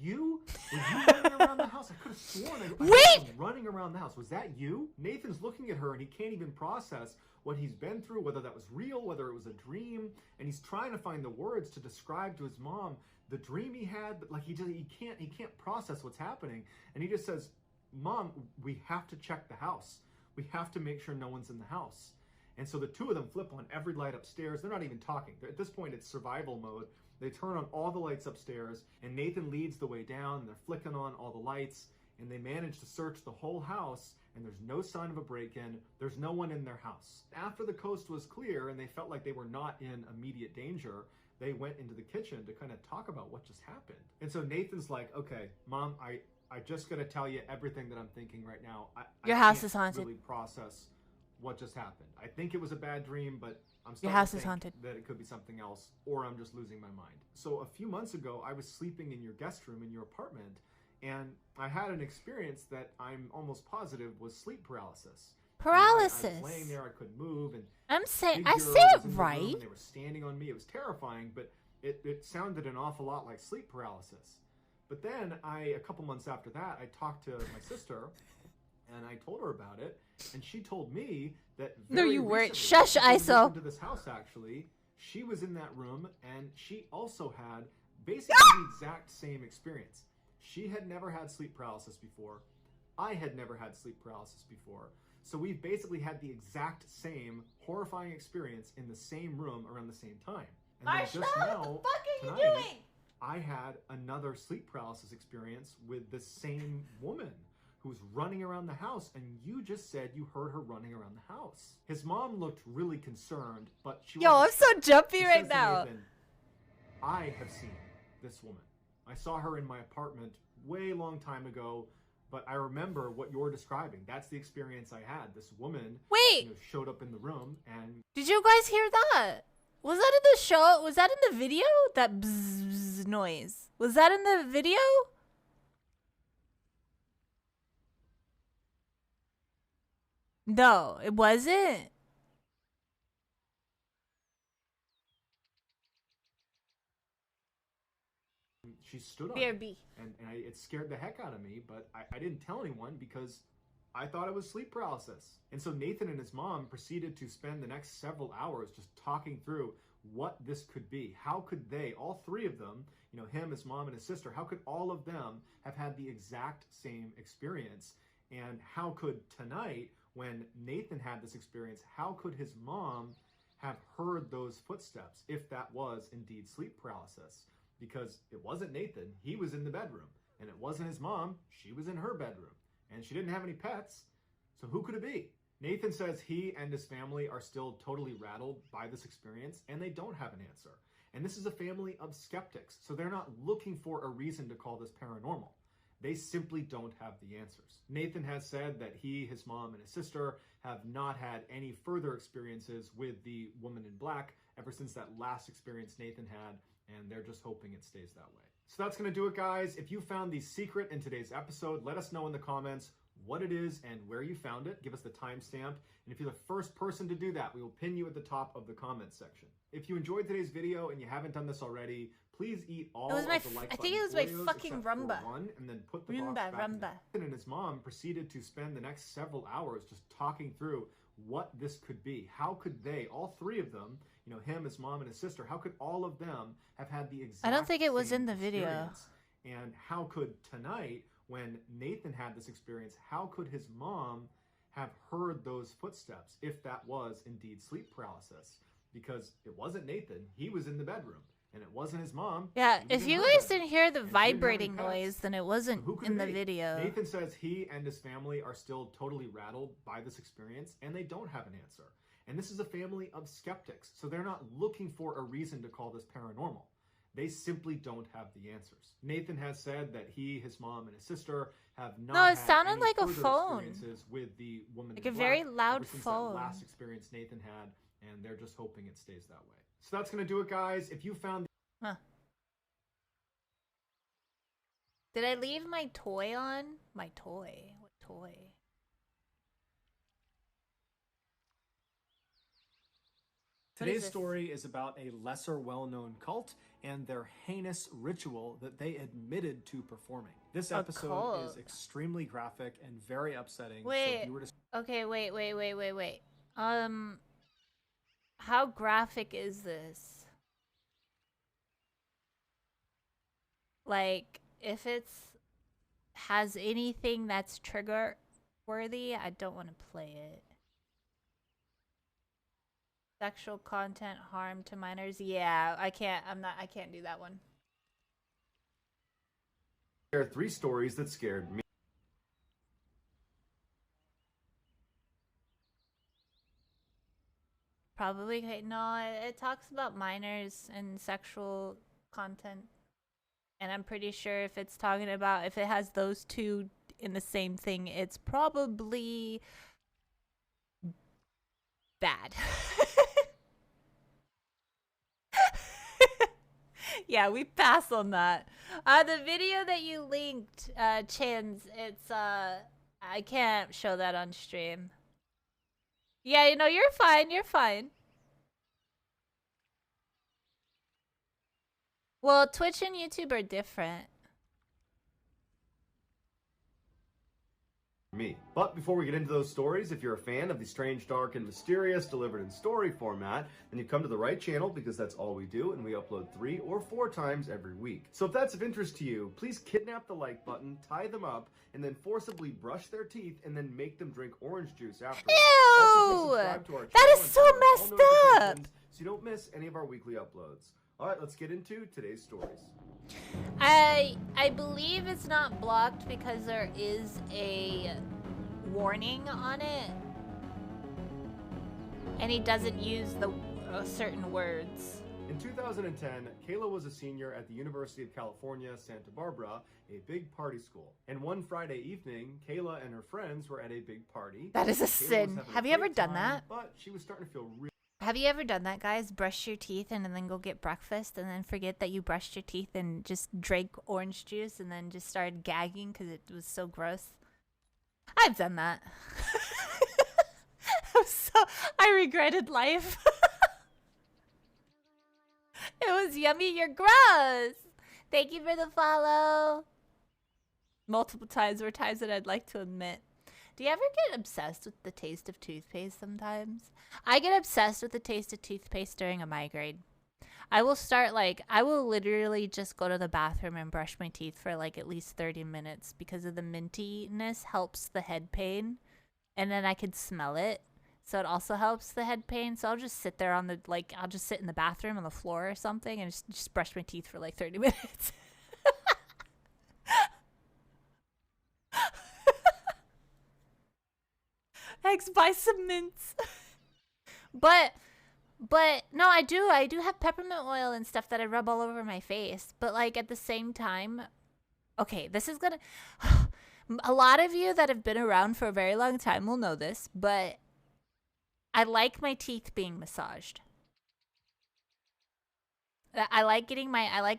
you? Were you running around the house? I could have sworn I was running around the house. Was that you? Nathan's looking at her and he can't even process what he's been through, whether that was real, whether it was a dream, and he's trying to find the words to describe to his mom the dream he had, but like he can't process what's happening. And he just says, Mom, we have to check the house. We have to make sure no one's in the house. And so the two of them flip on every light upstairs. They're not even talking. At this point, it's survival mode. They turn on all the lights upstairs, and Nathan leads the way down. They're flicking on all the lights, and they manage to search the whole house, and there's no sign of a break-in. There's no one in their house. After the coast was clear and they felt like they were not in immediate danger, they went into the kitchen to kind of talk about what just happened. And so Nathan's like, okay, Mom, I just gotta tell you everything that I'm thinking right now.
Your
I
house
can't
is haunted.
Really process what just happened. I think it was a bad dream, but I'm
Your
starting
house
to
is
think
haunted.
that it could be something else, or I'm just losing my mind. So a few months ago, I was sleeping in your guest room in your apartment, and I had an experience that I'm almost positive was sleep paralysis.
Paralysis.
I was laying there, I couldn't move, and
I say
Big
it
Hero was in the room,
right.
and they were standing on me. It was terrifying, but it sounded an awful lot like sleep paralysis. But then a couple months after that, I talked to my sister, and I told her about it, and she told me that
No,
very
you weren't.
recently,
Shush,
she moved
ISO.
into this house, actually, she was in that room, and she also had basically the exact same experience. She had never had sleep paralysis before. I had never had sleep paralysis before. So we've basically had the exact same horrifying experience in the same room around the same time. And then just now,
what the fuck are you
tonight,
doing?
I had another sleep paralysis experience with the same woman who was running around the house, and you just said you heard her running around the house. His mom looked really concerned, but she
Yo, I'm
wasn't
so
scared.
jumpy
She
right
says to
now.
Nathan, I have seen this woman. I saw her in my apartment way long time ago, but I remember what you're describing. That's the experience I had. This woman showed up in the room, and
Did you guys hear that? Was that in the show? Was that in the video? That bzzz noise. Was that in the video? No, it wasn't.
she stood on
BRB.
me. And it scared the heck out of me, but I didn't tell anyone because I thought it was sleep paralysis. And so Nathan and his mom proceeded to spend the next several hours just talking through what this could be. How could they, all three of them, you know, him, his mom, and his sister, how could all of them have had the exact same experience? And how could tonight, when Nathan had this experience, how could his mom have heard those footsteps if that was indeed sleep paralysis? Because it wasn't Nathan, he was in the bedroom. And it wasn't his mom, she was in her bedroom. And she didn't have any pets, so who could it be? Nathan says he and his family are still totally rattled by this experience, and they don't have an answer. And this is a family of skeptics, so they're not looking for a reason to call this paranormal. They simply don't have the answers. Nathan has said that he, his mom, and his sister have not had any further experiences with the woman in black ever since that last experience Nathan had, and they're just hoping it stays that way. So that's going to do it, guys. If you found the secret in today's episode, let us know in the comments what it is and where you found it. Give us the timestamp. And if you're the first person to do that, we will pin you at the top of the comments section. If you enjoyed today's video and you haven't done this already, please eat all of the like button
I think it was my
Oreos
fucking
except for
rumba.
one, and then put the box back in
Rumba.
it. Nathan and his mom proceeded to spend the next several hours just talking through what this could be. How could they, all three of them, you know, him, his mom, and his sister, how could all of them have had the exact
I don't think it was
same
in the video.
experience? And how could tonight, when Nathan had this experience, how could his mom have heard those footsteps if that was indeed sleep paralysis? Because it wasn't Nathan, he was in the bedroom. And it wasn't his mom.
Yeah,
he was
if
in
you
her
guys
bedroom.
didn't hear the
And she didn't have any
vibrating
pets.
noise, then it wasn't
Who could
in
it
the
be?
video.
Nathan says he and his family are still totally rattled by this experience, and they don't have an answer. And this is a family of skeptics, so they're not looking for a reason to call this paranormal. They simply don't have the answers. Nathan has said that he, his mom, and his sister have not
No, it
had
sounded
any
like a
further
phone.
experiences with the woman
Like
in
a very
black
loud
ever since
phone.
that last experience Nathan had, and they're just hoping it stays that way. So that's going to do it, guys. If you found
Huh. Did I leave my toy on? My toy? What toy? What is
Today's
this?
story is about a lesser well-known cult and their heinous ritual that they admitted to performing. This
A
episode
cult?
is extremely graphic and very upsetting. So
Wait.
if you were to
Okay, wait. How graphic is this? Like, if it's has anything that's trigger worthy, I don't want to play it. Sexual content, harm to minors. Yeah, I can't do that one.
share 3 stories that scared me.
Probably no, it talks about minors and sexual content. And I'm pretty sure if it's talking about, if it has those two in the same thing, it's probably bad. Yeah, we pass on that. The video that you linked, Chins, it's, I can't show that on stream. Yeah, you know, you're fine. Well, Twitch and YouTube are different.
Me. But before we get into those stories, if you're a fan of the strange, dark, and mysterious delivered in story format, then you come to the right channel because that's all we do, and we upload 3 or 4 times every week. So if that's of interest to you, please kidnap the like button, tie them up, and then forcibly brush their teeth, and then make them drink orange juice after.
Ew! That is so messed up!
So you don't miss any of our weekly uploads. Alright, let's get into today's stories.
I believe it's not blocked because there is a warning on it, and he doesn't use the certain words.
In 2010, Kayla was a senior at the University of California, Santa Barbara, a big party school. And one Friday evening, Kayla and her friends were at a big party.
That is a
Kayla was
sin.
having a
Have you ever
great
done
time,
that?
But she was starting to feel really
Have you ever done that, guys? Brush your teeth and then go get breakfast and then forget that you brushed your teeth and just drank orange juice and then just started gagging because it was so gross? I've done that. I regretted life. It was yummy. You're gross. Thank you for the follow. Multiple times or times that I'd like to admit. Do you ever get obsessed with the taste of toothpaste sometimes? I get obsessed with the taste of toothpaste during a migraine. I will start I will literally just go to the bathroom and brush my teeth for like at least 30 minutes because of the mintiness helps the head pain. And then I can smell it. So it also helps the head pain. So I'll just sit there on the, I'll just sit in the bathroom on the floor or something and just brush my teeth for like 30 minutes. Hex, buy some mints. But no, I do have peppermint oil and stuff that I rub all over my face. But like at the same time, okay, this is gonna, a lot of you that have been around for a very long time will know this, but I like my teeth being massaged. I like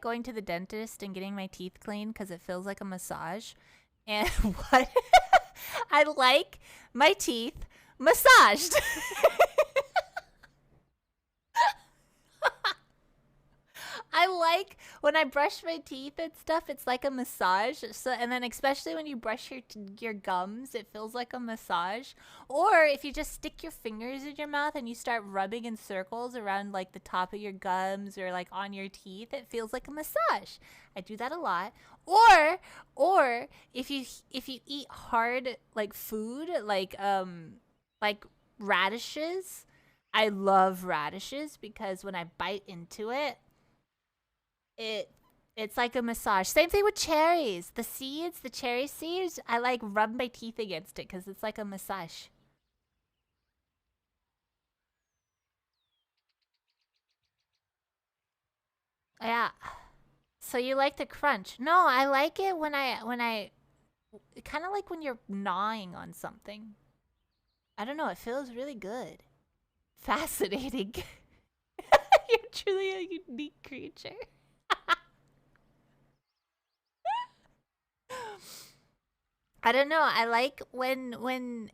going to the dentist and getting my teeth cleaned because it feels like a massage. And what? I like my teeth massaged. I like when I brush my teeth and stuff, it's like a massage. So, and then especially when you brush your gums, it feels like a massage. Or if you just stick your fingers in your mouth and you start rubbing in circles around like the top of your gums or like on your teeth, it feels like a massage. I do that a lot. Or if you eat hard like food, like radishes, I love radishes because when I bite into it, it's like a massage. Same thing with cherries. The seeds, the cherry seeds, I like rub my teeth against it because it's like a massage. Yeah. So you like the crunch? No, I like it when I kind of like when you're gnawing on something. I don't know, it feels really good. Fascinating. You're truly a unique creature. I don't know. I like when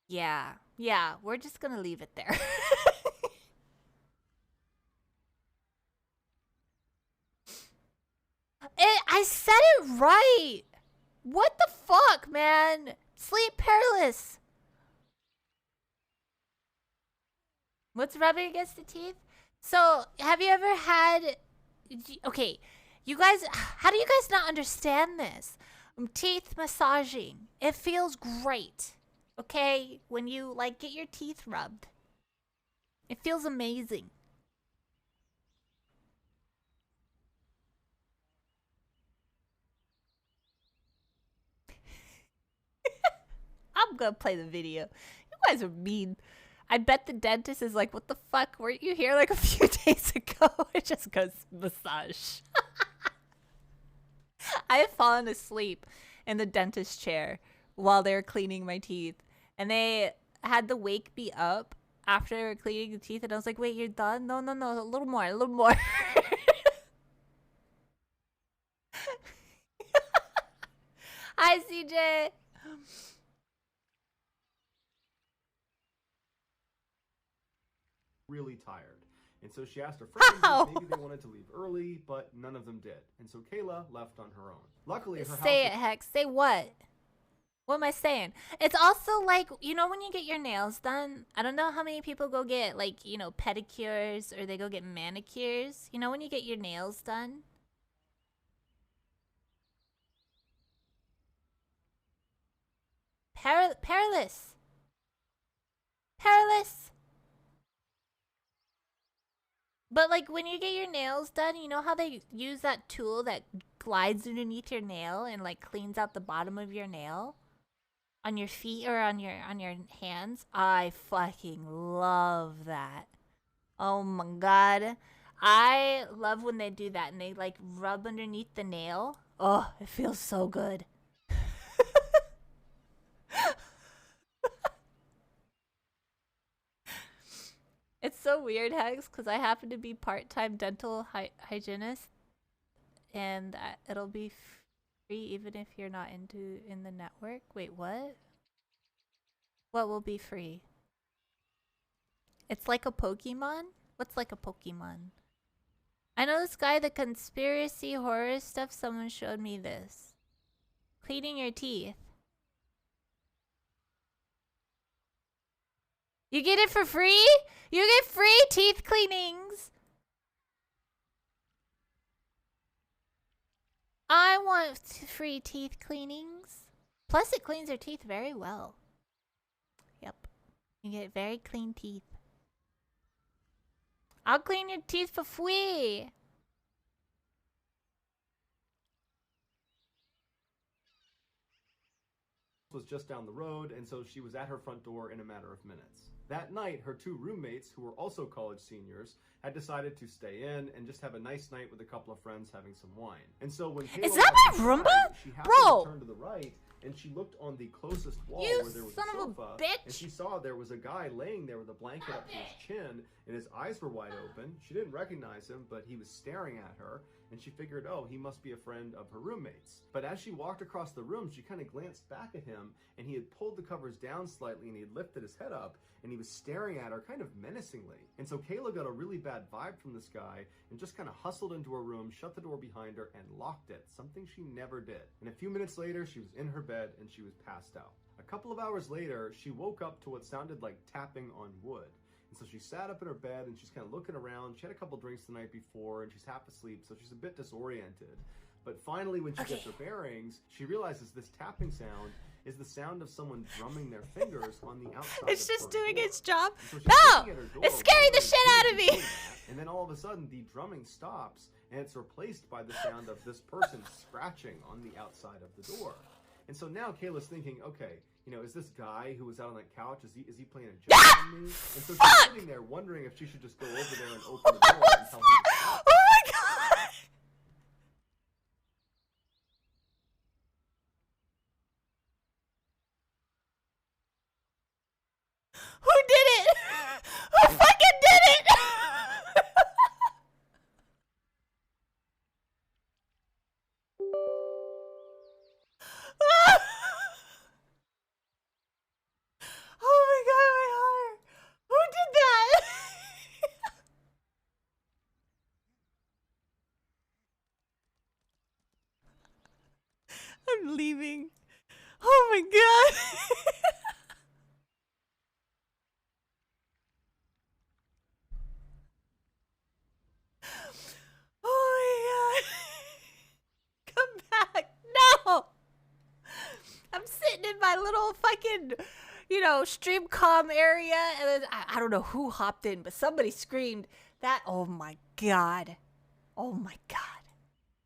yeah, we're just gonna leave it there. I said it right. What the fuck, man? Sleep paralysis. What's rubbing against the teeth? So, have you ever had... Okay, you guys... How do you guys not understand this? Teeth massaging. It feels great. Okay? When you, get your teeth rubbed. It feels amazing. I'm gonna play the video. You guys are mean. I bet the dentist is like, what the fuck? Weren't you here like a few days ago? It just goes massage. I have fallen asleep in the dentist chair while they were cleaning my teeth. And they had to wake me up after cleaning the teeth. And I was like, wait, you're done? No, no, no. A little more, a little more. Hi, CJ.
Really tired. And so she asked her friends if maybe they wanted to leave early, but none of them did. And so Kayla left on her own. Luckily, her
Say
house...
it, Hex. Say what? What am I saying? It's also like, you know, when you get your nails done, I don't know how many people go get, like, you know, pedicures or they go get manicures. You know, when you get your nails done? Perilous. Perilous. But, like, when you get your nails done, you know how they use that tool that glides underneath your nail and, like, cleans out the bottom of your nail? On your feet or on your hands? I fucking love that. Oh my god. I love when they do that and they, like, rub underneath the nail. Oh, it feels so good. It's so weird, Hex, because I happen to be part-time dental hygienist, and it'll be free even if you're not in the network. Wait, what? What will be free? It's like a Pokemon? What's like a Pokemon? I know this guy, the conspiracy horror stuff. Someone showed me this. Cleaning your teeth. You get it for free? You get free teeth cleanings. I want free teeth cleanings. Plus, it cleans your teeth very well. Yep. You get very clean teeth. I'll clean your teeth for free.
Was just down the road, and so she was at her front door in a matter of minutes. That night, her two roommates, who were also college seniors, had decided to stay in and just have a nice night with a couple of friends having some wine. And so when Kayla
Is that my
walked
Roomba?
inside, she happened
Bro!
to turn to the right, and she looked on the closest wall
You
where there was
son
a
of a
sofa,
bitch!
and she saw there was a guy laying there with a blanket up to his chin, and his eyes were wide open. She didn't recognize him, but he was staring at her, and she figured, oh, he must be a friend of her roommate's. But as she walked across the room, she kind of glanced back at him, and he had pulled the covers down slightly, and he had lifted his head up, and he was staring at her kind of menacingly. And so Kayla got a really bad vibe from this guy, and just kind of hustled into her room, shut the door behind her, and locked it, something she never did. And a few minutes later, she was in her bed, and she was passed out. A couple of hours later, she woke up to what sounded like tapping on wood. And so she sat up in her bed and she's kind of looking around. She had a couple drinks the night before and she's half asleep, so she's a bit disoriented. But finally, when she gets her bearings, she realizes this tapping sound is the sound of someone drumming their fingers on the outside.
It's
of
just
her
doing
door.
its job.
So she's
No!
looking at her door,
It's scaring the
wondering
shit out of
who's
me.
doing that. And then all of a sudden, the drumming stops and it's replaced by the sound of this person scratching on the outside of the door. And so now Kayla's thinking, okay, you know, is this guy who was out on that couch, is he playing a joke on me? And so she's sitting there wondering if she should just go over there and open the door and tell him to stop.
Oh my god! Who did it? Who fucking did it? Oh my god, my heart. Who did that? I'm leaving. Oh my god. Oh my god. Come back. No. I'm sitting in my little fucking, you know, stream comm area, and then I don't know who hopped in, but somebody screamed that. Oh my god. Oh my god.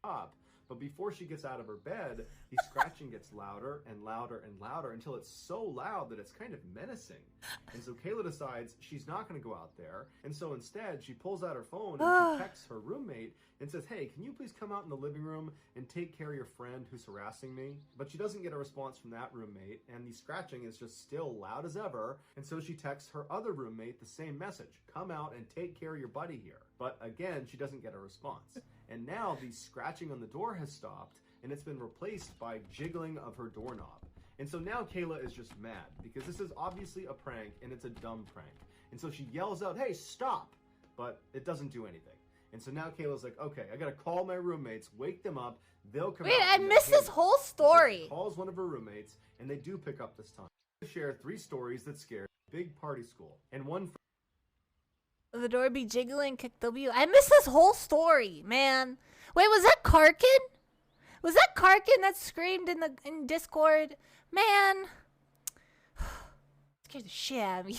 Up. But before she gets out of her bed, the scratching gets louder and louder and louder until it's so loud that it's kind of menacing. And so Kayla decides she's not going to go out there. And so instead, she pulls out her phone and she texts her roommate and says, hey, can you please come out in the living room and take care of your friend who's harassing me? But she doesn't get a response from that roommate, and the scratching is just still loud as ever. And so she texts her other roommate the same message, come out and take care of your buddy here. But again, she doesn't get a response. And now the scratching on the door has stopped, and it's been replaced by jiggling of her doorknob. And so now Kayla is just mad, because this is obviously a prank, and it's a dumb prank. And so she yells out, hey, stop! But it doesn't do anything. And so now Kayla's like, okay, I gotta call my roommates, wake them up, they'll come out.
Wait, I
and
missed
they'll
this
handle it.
whole
And so
story.
she calls one of her roommates, and they do pick up this time. They share 3 stories that scared big party school, and one
The door be jiggling, kick W. I missed this whole story, man. Wait, was that Karkin? Was that Karkin that screamed in Discord? Man. Scared the shit out of me.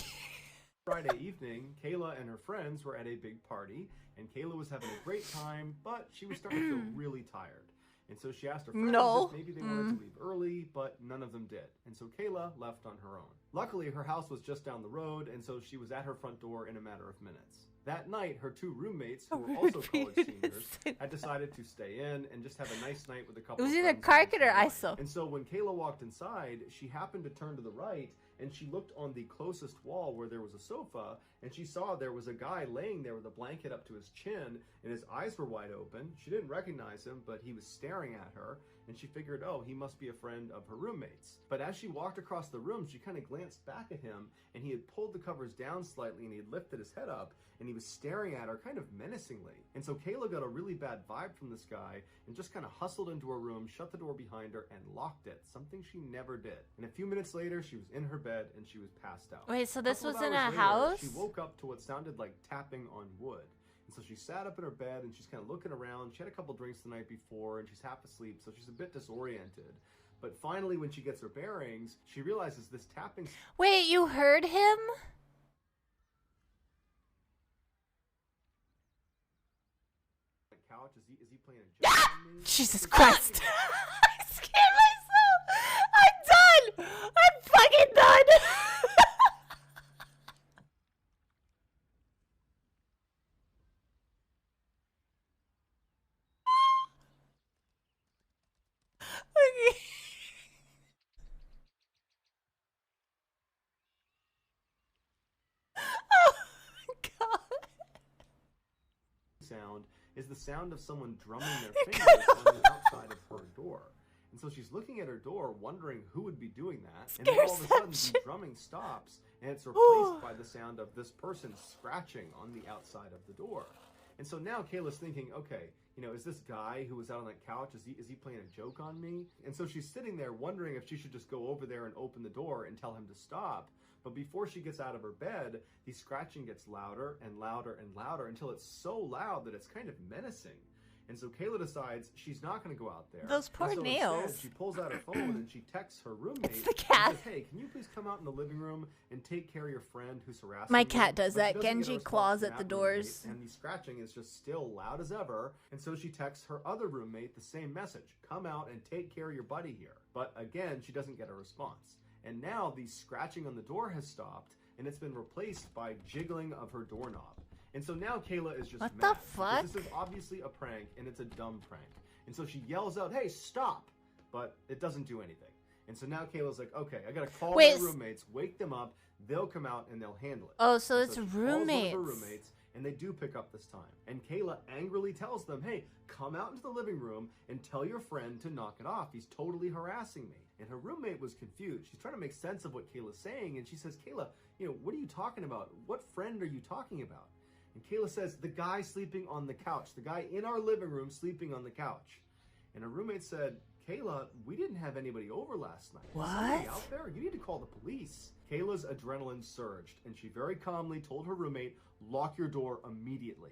Friday evening, Kayla and her friends were at a big party, and Kayla was having a great time, but she was starting to feel really tired. And so she asked her friends
No.
if maybe they wanted to leave early, but none of them did. And so Kayla left on her own. Luckily, her house was just down the road, and so she was at her front door in a matter of minutes. That night, her 2 roommates, who were also college seniors, had decided to stay in and just have a nice night with a couple
It was
of
either
friends
Karkin
and
or
some wine.
ISO.
And so when Kayla walked inside, she happened to turn to the right, and she looked on the closest wall where there was a sofa, and she saw there was a guy laying there with a blanket up to his chin, and his eyes were wide open. She didn't recognize him, but he was staring at her, and she figured, oh, he must be a friend of her roommate's. But as she walked across the room, she kind of glanced back at him, and he had pulled the covers down slightly, and he had lifted his head up, and he was staring at her kind of menacingly. And so Kayla got a really bad vibe from this guy, and just kind of hustled into her room, shut the door behind her, and locked it, something she never did. And a few minutes later, she was in her bed, and she was passed out.
Wait, so this
Couple
was
of
in
hours
a
later,
house?
She woke up to what sounded like tapping on wood. And so she sat up in her bed and she's kind of looking around. She had a couple drinks the night before and she's half asleep, so she's a bit disoriented. But finally, when she gets her bearings, she realizes this tapping...
Wait, you heard him?
Couch. Is he playing a joke on me?
Jesus Christ. I scared myself. I'm done. I'm fucking done. Okay. Oh my God.
Sound is the sound of someone drumming their fingers on the outside of her door. And so she's looking at her door, wondering who would be doing that. And then all of a sudden, the drumming stops, and it's replaced by the sound of this person scratching on the outside of the door. And so now Kayla's thinking, okay, you know, is this guy who was out on that couch, is he playing a joke on me? And so she's sitting there wondering if she should just go over there and open the door and tell him to stop. But before she gets out of her bed, the scratching gets louder and louder and louder until it's so loud that it's kind of menacing. And so Kayla decides she's not going to go out there.
Those poor
and so
nails.
Instead, she pulls out her phone and she texts her roommate.
It's the cat.
And says, hey, can you please come out in the living room and take care of your friend who's harassing
My
me?
cat does
But she
that.
doesn't get a
Genji
response
claws
from
at the
that roommate,
doors.
and the scratching is just still loud as ever. And so she texts her other roommate the same message. Come out and take care of your buddy here. But again, she doesn't get a response. And now the scratching on the door has stopped, and it's been replaced by jiggling of her doorknob. And so now Kayla is just
What
mad.
the fuck?
This is obviously a prank, and it's a dumb prank. And so she yells out, hey, stop! But it doesn't do anything. And so now Kayla's like, okay, I gotta call my roommates, wake them up, they'll come out and they'll handle it.
Oh, so
And
it's
she calls
roommates.
one of her roommates, and they do pick up this time. And Kayla angrily tells them, hey, come out into the living room and tell your friend to knock it off. He's totally harassing me. And her roommate was confused. She's trying to make sense of what Kayla's saying, and she says, Kayla, you know, what are you talking about? What friend are you talking about? And Kayla says, the guy sleeping on the couch. The guy in our living room sleeping on the couch. And her roommate said, Kayla, we didn't have anybody over last night. Is somebody out there? You need to call the police. Kayla's adrenaline surged, and she very calmly told her roommate, lock your door immediately.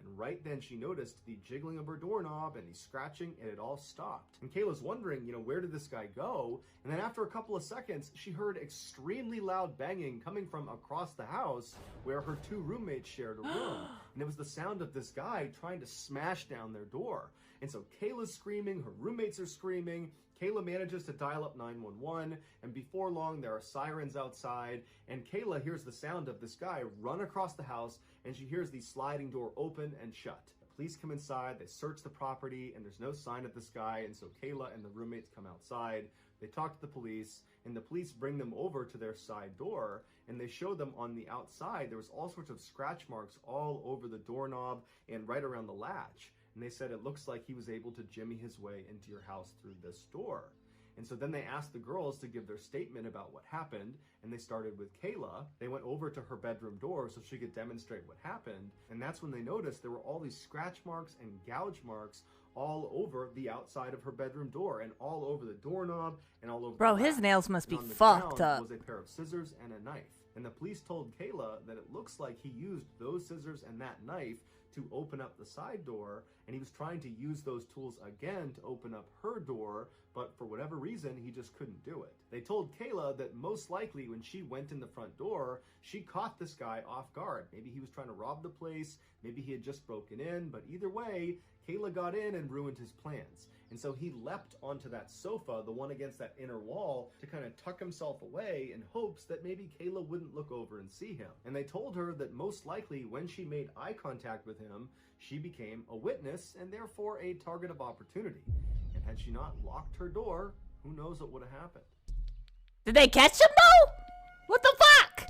And right then she noticed the jiggling of her doorknob and the scratching, and it all stopped. And Kayla's wondering, you know, where did this guy go? And then after a couple of seconds, she heard extremely loud banging coming from across the house where her two roommates shared a room. And it was the sound of this guy trying to smash down their door. And so Kayla's screaming, her roommates are screaming. Kayla manages to dial up 911, and before long there are sirens outside, and Kayla hears the sound of this guy run across the house, and she hears the sliding door open and shut. The police come inside, they search the property, and there's no sign of this guy, and so Kayla and the roommates come outside. They talk to the police, and the police bring them over to their side door, and they show them on the outside there was all sorts of scratch marks all over the doorknob and right around the latch. And they said it looks like he was able to jimmy his way into your house through this door. And so then they asked the girls to give their statement about what happened, and they started with Kayla. They went over to her bedroom door so she could demonstrate what happened, and that's when they noticed there were all these scratch marks and gouge marks all over the outside of her bedroom door, and all over the doorknob, and all over
Bro,
the
his
latch.
nails must be
And on the
fucked
ground
up.
was a pair of scissors and a knife. And the police told Kayla that it looks like he used those scissors and that knife to open up the side door, and he was trying to use those tools again to open up her door, but for whatever reason, he just couldn't do it. They told Kayla that most likely when she went in the front door, she caught this guy off guard. Maybe he was trying to rob the place, maybe he had just broken in, but either way, Kayla got in and ruined his plans. And so he leapt onto that sofa, the one against that inner wall, to kind of tuck himself away in hopes that maybe Kayla wouldn't look over and see him. And they told her that most likely when she made eye contact with him, she became a witness and therefore a target of opportunity. And had she not locked her door, who knows what would have happened.
Did they catch him though? What the fuck?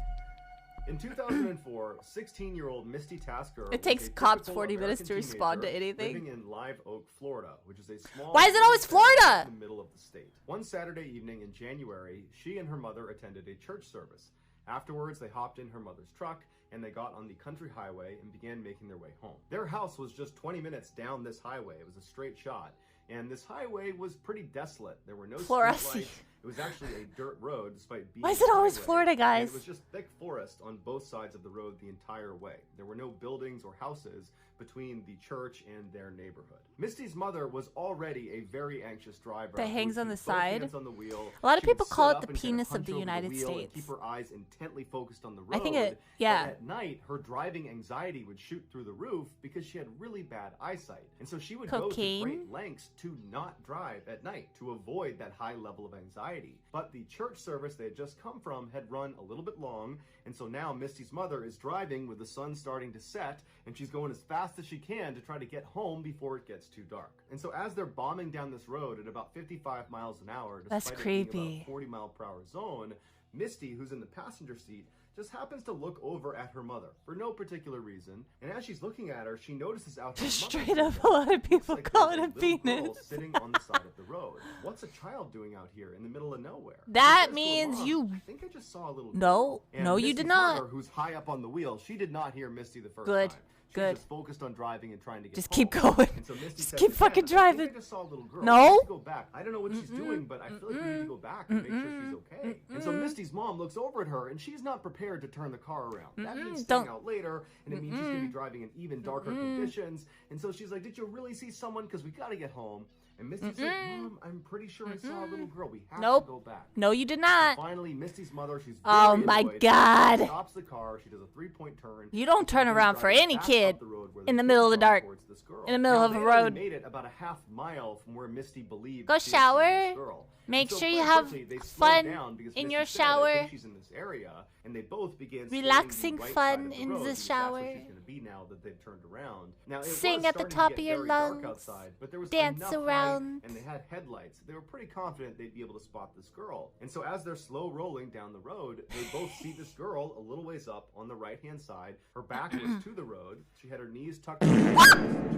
In 2004, 16-year-old Misty Tasker.
It
was
takes
a
cops
typical
40 minutes to
American
respond to
teenager
anything.
Living in Live Oak, Florida, which is a small.
Why is it always
town
Florida?
In the middle of the state. One Saturday evening in January, she and her mother attended a church service. Afterwards, they hopped in her mother's truck and they got on the country highway and began making their way home. Their house was just 20 minutes down this highway. It was a straight shot. And this highway was pretty desolate. There were no streetlights. It was actually a dirt road, despite being.
Why is it always
highway.
Florida, guys?
And it was just thick forest on both sides of the road the entire way. There were no buildings or houses between the church and their neighborhood. Misty's mother was already a very anxious driver.
That hangs on the
both
side.
hands on the wheel.
A lot of
She would
people
sit
call it
up
the
and kind
penis of
hunch
the
over
United
wheel and
States.
keep her eyes intently focused on the road.
I think it, yeah.
But at night, her driving anxiety would shoot through the roof because she had really bad eyesight. And so she would go
Cocaine?
to great lengths to not drive at night to avoid that high level of anxiety. But the church service they had just come from had run a little bit long, and so now Misty's mother is driving with the sun starting to set, and she's going as fast as she can to try to get home before it gets too dark. And so as they're bombing down this road at about 55 miles an hour,
That's
despite it being
creepy.
about 40 mile per hour zone, Misty, who's in the passenger seat, just happens to look over at her mother for no particular reason, and as she's looking at her, she notices out her
Just
muffler's
straight up,
window,
a lot of people
looks like
call
there's
it a
little
penis.
girl sitting on the side of the road. What's a child doing out here in the middle of nowhere?
That
She says to her
means
mom,
you.
I think I just saw a little.
No,
And
no, you
Misty's
did not.
mother, who's high up on the wheel, she did not hear Misty the first
Good.
time. She
Good.
was just focused on driving and trying to get
Just
home.
keep going.
And so Misty
Just
says
keep
again,
fucking
I
driving.
think I just saw a little girl.
No.
We need to go back. I don't know what she's doing, but I feel like we need to go back and make sure she's okay. And so Misty's mom looks over at her, and she's not prepared to turn the car around. That means staying out later, and it means she's going to be driving in even darker conditions. And so she's like, did you really see someone? Because we got to get home. And Misty's like, Mom, I'm pretty sure I saw a little girl. We have
Nope.
to go back.
No, you did not.
And finally, Misty's mother, she's
Oh
very
my
annoyed.
God.
She stops the car. She does a 3-point turn.
You don't
and
turn
continues
around for
driving
any
back
kid
up the road where
in the
kids
middle of the
run
dark,
towards this girl.
in the middle
Now,
of a
they only
road.
made it about a half mile from where Misty believed
Go
she had seen
shower.
this girl.
Make
And so
sure you
pretty
have
quickly, they slowed
fun
down because
in
Misty
your
said, I think
shower.
she's in this area, and they both began singing
Relaxing
the right
fun
side of the
in
road
the
because that's
shower.
where she's gonna be now that they've turned around. Now, it
Sing
was
at the
starting to
top
get
of your
very dark
lungs.
outside, but there was
Dance
enough light,
around.
and they had headlights. They were pretty confident they'd be able to spot this girl. And so as they're slow rolling down the road, they both see this girl a little ways up on the right-hand side. Her back was to the road. She had her knees tucked in.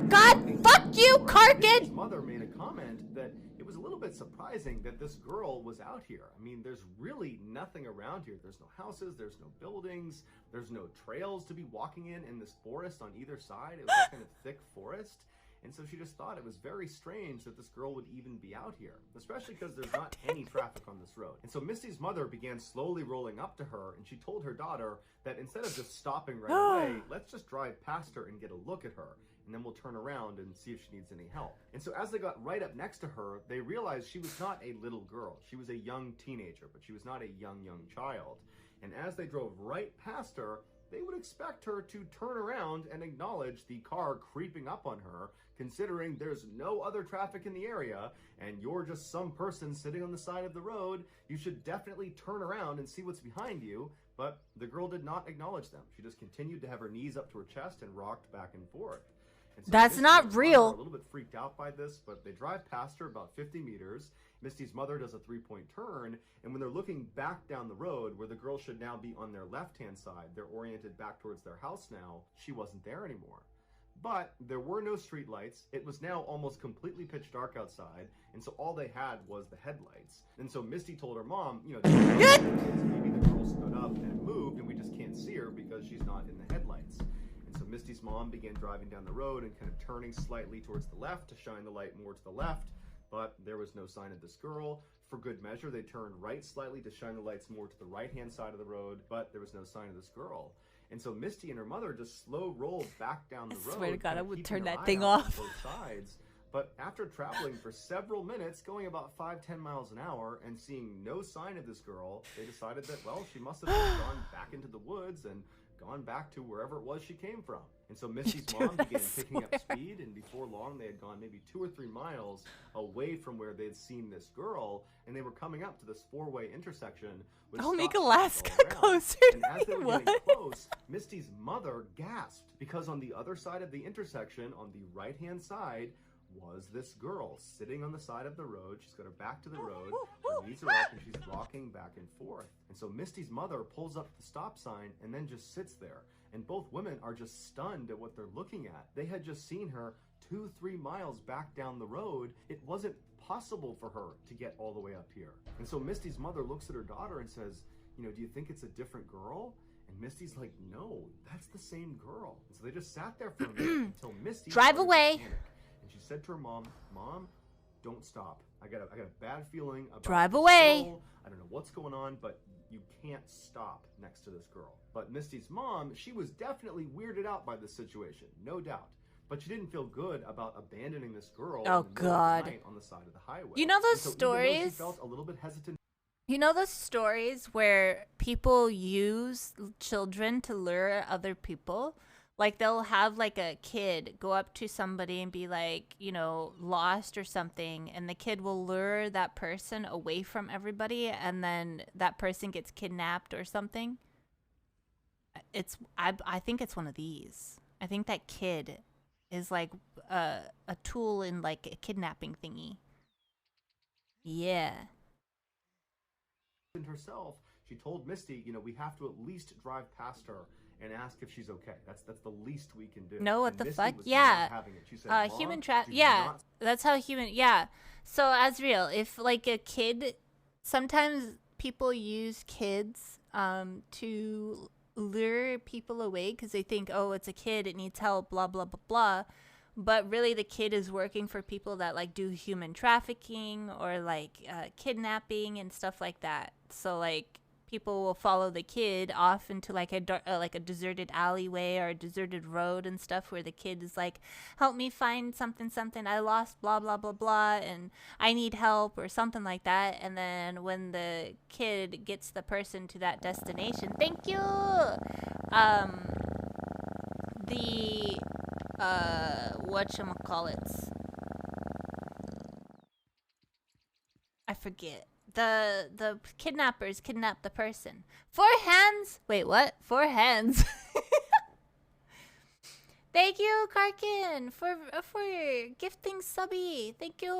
God, fuck you,
Karkin! His
Karkin!
mother made a comment that it was a little bit surprising that this girl was out here. I mean, there's really nothing around here. There's no houses, there's no buildings, there's no trails to be walking in this forest on either side. It was a kind of thick forest. And so she just thought it was very strange that this girl would even be out here, especially because there's not any traffic on this road. And so Misty's mother began slowly rolling up to her, and she told her daughter that instead of just stopping right away, let's just drive past her and get a look at her, and then we'll turn around and see if she needs any help. And so as they got right up next to her, they realized she was not a little girl. She was a young teenager, but she was not a young child. And as they drove right past her, they would expect her to turn around and acknowledge the car creeping up on her, considering there's no other traffic in the area and you're just some person sitting on the side of the road. You should definitely turn around and see what's behind you. But the girl did not acknowledge them. She just continued to have her knees up to her chest and rocked back and forth. And so
That's
Misty
not
and her mother
real.
are a little bit freaked out by this, but they drive past her about 50 meters. Misty's mother does a 3-point turn, and when they're looking back down the road, where the girl should now be on their left-hand side, they're oriented back towards their house now, she wasn't there anymore. But there were no streetlights. It was now almost completely pitch dark outside, and so all they had was the headlights. And so Misty told her mom, you know, maybe the girl stood up and moved, and we just can't see her because she's not in the headlights. And so Misty's mom began driving down the road and kind of turning slightly towards the left to shine the light more to the left, but there was no sign of this girl. For good measure, they turned right slightly to shine the lights more to the right-hand side of the road, but there was no sign of this girl. And so Misty and her mother just slow rolled back down the road.
I swear to God,
kind
I
of
would
keeping
turn
their
that
eye
thing
out on
off.
both sides. But after traveling for several minutes, going about 5-10 miles an hour, and seeing no sign of this girl, they decided that, well, she must have just gone back into the woods and gone back to wherever it was she came from. And so Misty's mom began picking up speed, and before long they had gone maybe 2 or 3 miles away from where they had seen this girl, and they were coming up to this 4-way intersection. With
I'll make
stop signs
Alaska
all around.
closer.
And as they were getting close, Misty's mother gasped, because on the other side of the intersection, on the right-hand side, was this girl sitting on the side of the road. She's got her back to the road, her knees are up, and she's rocking rocking back and forth. And so Misty's mother pulls up the stop sign and then just sits there. And both women are just stunned at what they're looking at. They had just seen her 2-3 miles back down the road. It wasn't possible for her to get all the way up here. And so Misty's mother looks at her daughter and says, you know, do you think it's a different girl? And Misty's like, no, that's the same girl. And so they just sat there for a minute until Misty
Drive
started to
away.
panic. And she said to her mom, Mom, don't stop. I got a bad feeling about
Drive
this
away.
girl. I don't know what's going on, but you can't stop next to this girl. But Misty's mom, she was definitely weirded out by this situation, no doubt. But she didn't feel good about abandoning this girl
Oh,
in the middle of the
God.
night on the side of the highway.
You know those
And so even though she
stories?
felt a little bit hesitant.
You know those stories where people use children to lure other people? Like they'll have like a kid go up to somebody and be like, you know, lost or something, and the kid will lure that person away from everybody, and then that person gets kidnapped or something. I think it's one of these. I think that kid is like a tool in like a kidnapping thingy. Yeah.
Herself, she told Misty, you know, we have to at least drive past her and ask if she's okay. That's the least we can do.
No, what
And
the
Misty
fuck?
was
Yeah.
not having it. She said, Mom,
Human trap.
do
Yeah,
not
that's how human. Yeah. So Asriel, if like a kid, sometimes people use kids to lure people away because they think, oh, it's a kid, it needs help, blah blah blah blah. But really, the kid is working for people that like do human trafficking or like kidnapping and stuff like that. So like people will follow the kid off into like a deserted alleyway or a deserted road and stuff where the kid is like, help me find something, I lost blah blah blah blah and I need help or something like that. And then when the kid gets the person to that destination, thank you. The whatchamacallits, I forget. The kidnappers kidnap the person. 4 hands? Wait, what? 4 hands. Thank you, Karkin, for gifting subby. Thank you.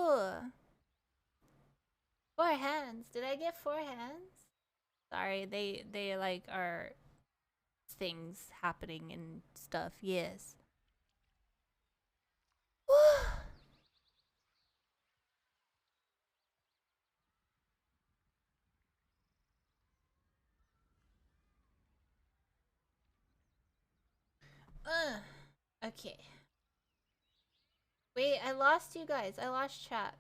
4 hands. Did I get 4 hands? Sorry, they like are things happening and stuff. Yes. Okay. Wait, I lost you guys. I lost chat.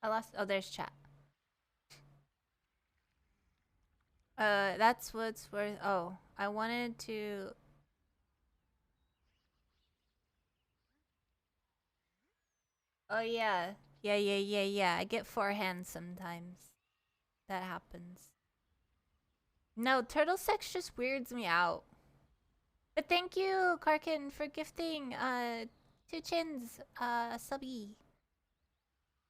Oh, there's chat. That's what's worth. Oh, I wanted to. Oh, yeah. Yeah. I get 4 hands sometimes. That happens. No, turtle sex just weirds me out. But thank you, Karkin, for gifting 2 chins, subby.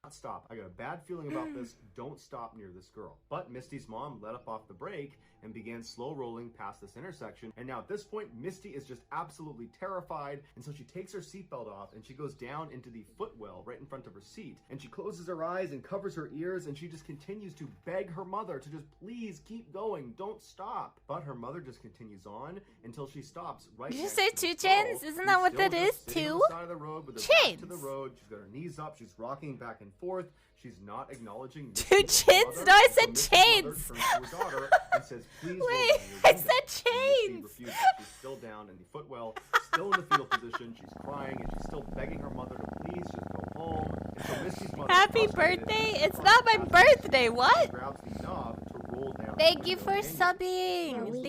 not stop. I got a bad feeling about this. Don't stop near this girl. But Misty's mom let up off the brake and began slow rolling past this intersection. And now at this point, Misty is just absolutely terrified. And so she takes her seatbelt off and she goes down into the footwell right in front of her seat. And she closes her eyes and covers her ears and she just continues to beg her mother to just please keep going. Don't stop. But her mother just continues on until she stops right
Did you
next
say
to
2
this
chins?
girl
Isn't that what
who's
that
still
is?
just sitting on
2
the side of the road with her back to the
chins.
road. She's got her knees up. She's rocking back and forth. She's not acknowledging
2 chins? No, I said chains.
And says, please
wait, I said chains.
She's still down in the footwell, still in the fetal position. She's crying and she's still begging her mother to please just go home. And so Misty's mother,
Happy birthday? It's not my birthday. What?
grabs the knob to roll down.
Thank you for subbing.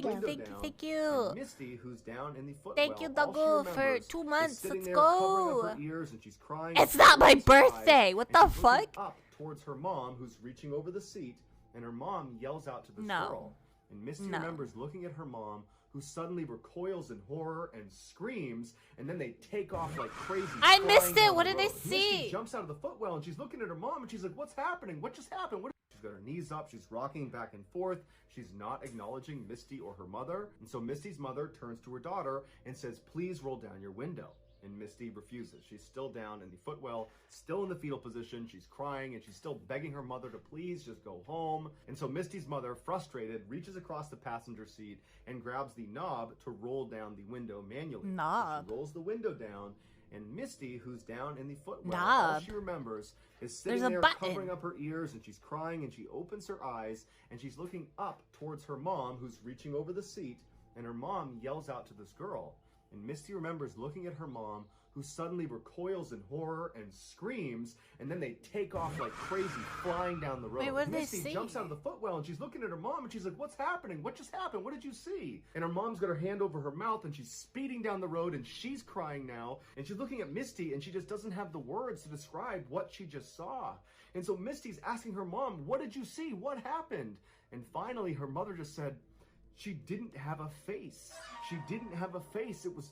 Thank you.
Misty, who's down in the footwell,
Thank you,
all she
Doggo, for
remembers
2
is
months.
sitting
Let's
there covering
go.
up her ears and she's crying.
It's not my
She's surprised,
birthday. What
and
the
she's looking
fuck?
up towards her mom, who's reaching over the seat, and her mom yells out to this
No.
girl. And Misty
No.
remembers looking at her mom, who suddenly recoils in horror and screams, and then they take off like crazy.
I
flying
missed it.
down
What
the
did I
road. Misty
see?
jumps out of the footwell and she's looking at her mom and she's like, "What's happening? What just happened?" She's got her knees up. She's rocking back and forth. She's not acknowledging Misty or her mother. And so Misty's mother turns to her daughter and says, "Please roll down your window." And Misty refuses. She's still down in the footwell, still in the fetal position. She's crying and she's still begging her mother to please just go home. And so Misty's mother, frustrated, reaches across the passenger seat and grabs the knob to roll down the window manually.
Knob.
So she rolls the window down, and Misty, who's down in the footwell, all
Knob.
she remembers is sitting
There's a
there
button.
covering up her ears, and she's crying, and she opens her eyes, and she's looking up towards her mom, who's reaching over the seat, and her mom yells out to this girl. And Misty remembers looking at her mom, who suddenly recoils in horror and screams, and then they take off like crazy, flying down the road.
Wait, what did they
Misty
see?
jumps out of the footwell, and she's looking at her mom, and she's like, what's happening? What just happened? What did you see? And her mom's got her hand over her mouth, and she's speeding down the road, and she's crying now, and she's looking at Misty, and she just doesn't have the words to describe what she just saw. And so Misty's asking her mom, what did you see? What happened? And finally, her mother just said, she didn't have a face. She didn't have a face. It was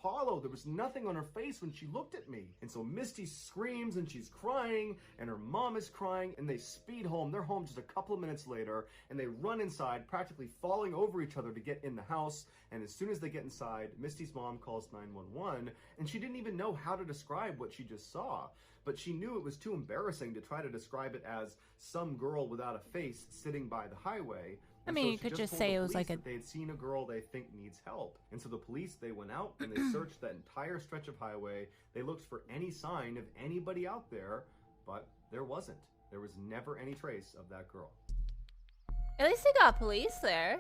hollow. There was nothing on her face when she looked at me. And so Misty screams and she's crying and her mom is crying and they speed home. They're home just a couple of minutes later and they run inside, practically falling over each other to get in the house. And as soon as they get inside, Misty's mom calls 911 and she didn't even know how to describe what she just saw. But she knew it was too embarrassing to try to describe it as some girl without a face sitting by the highway.
I mean, you could just say it was like a...
They had seen a girl they think needs help. And so the police, they went out and they searched that entire stretch of highway. They looked for any sign of anybody out there, but there wasn't. There was never any trace of that girl.
At least they got police there.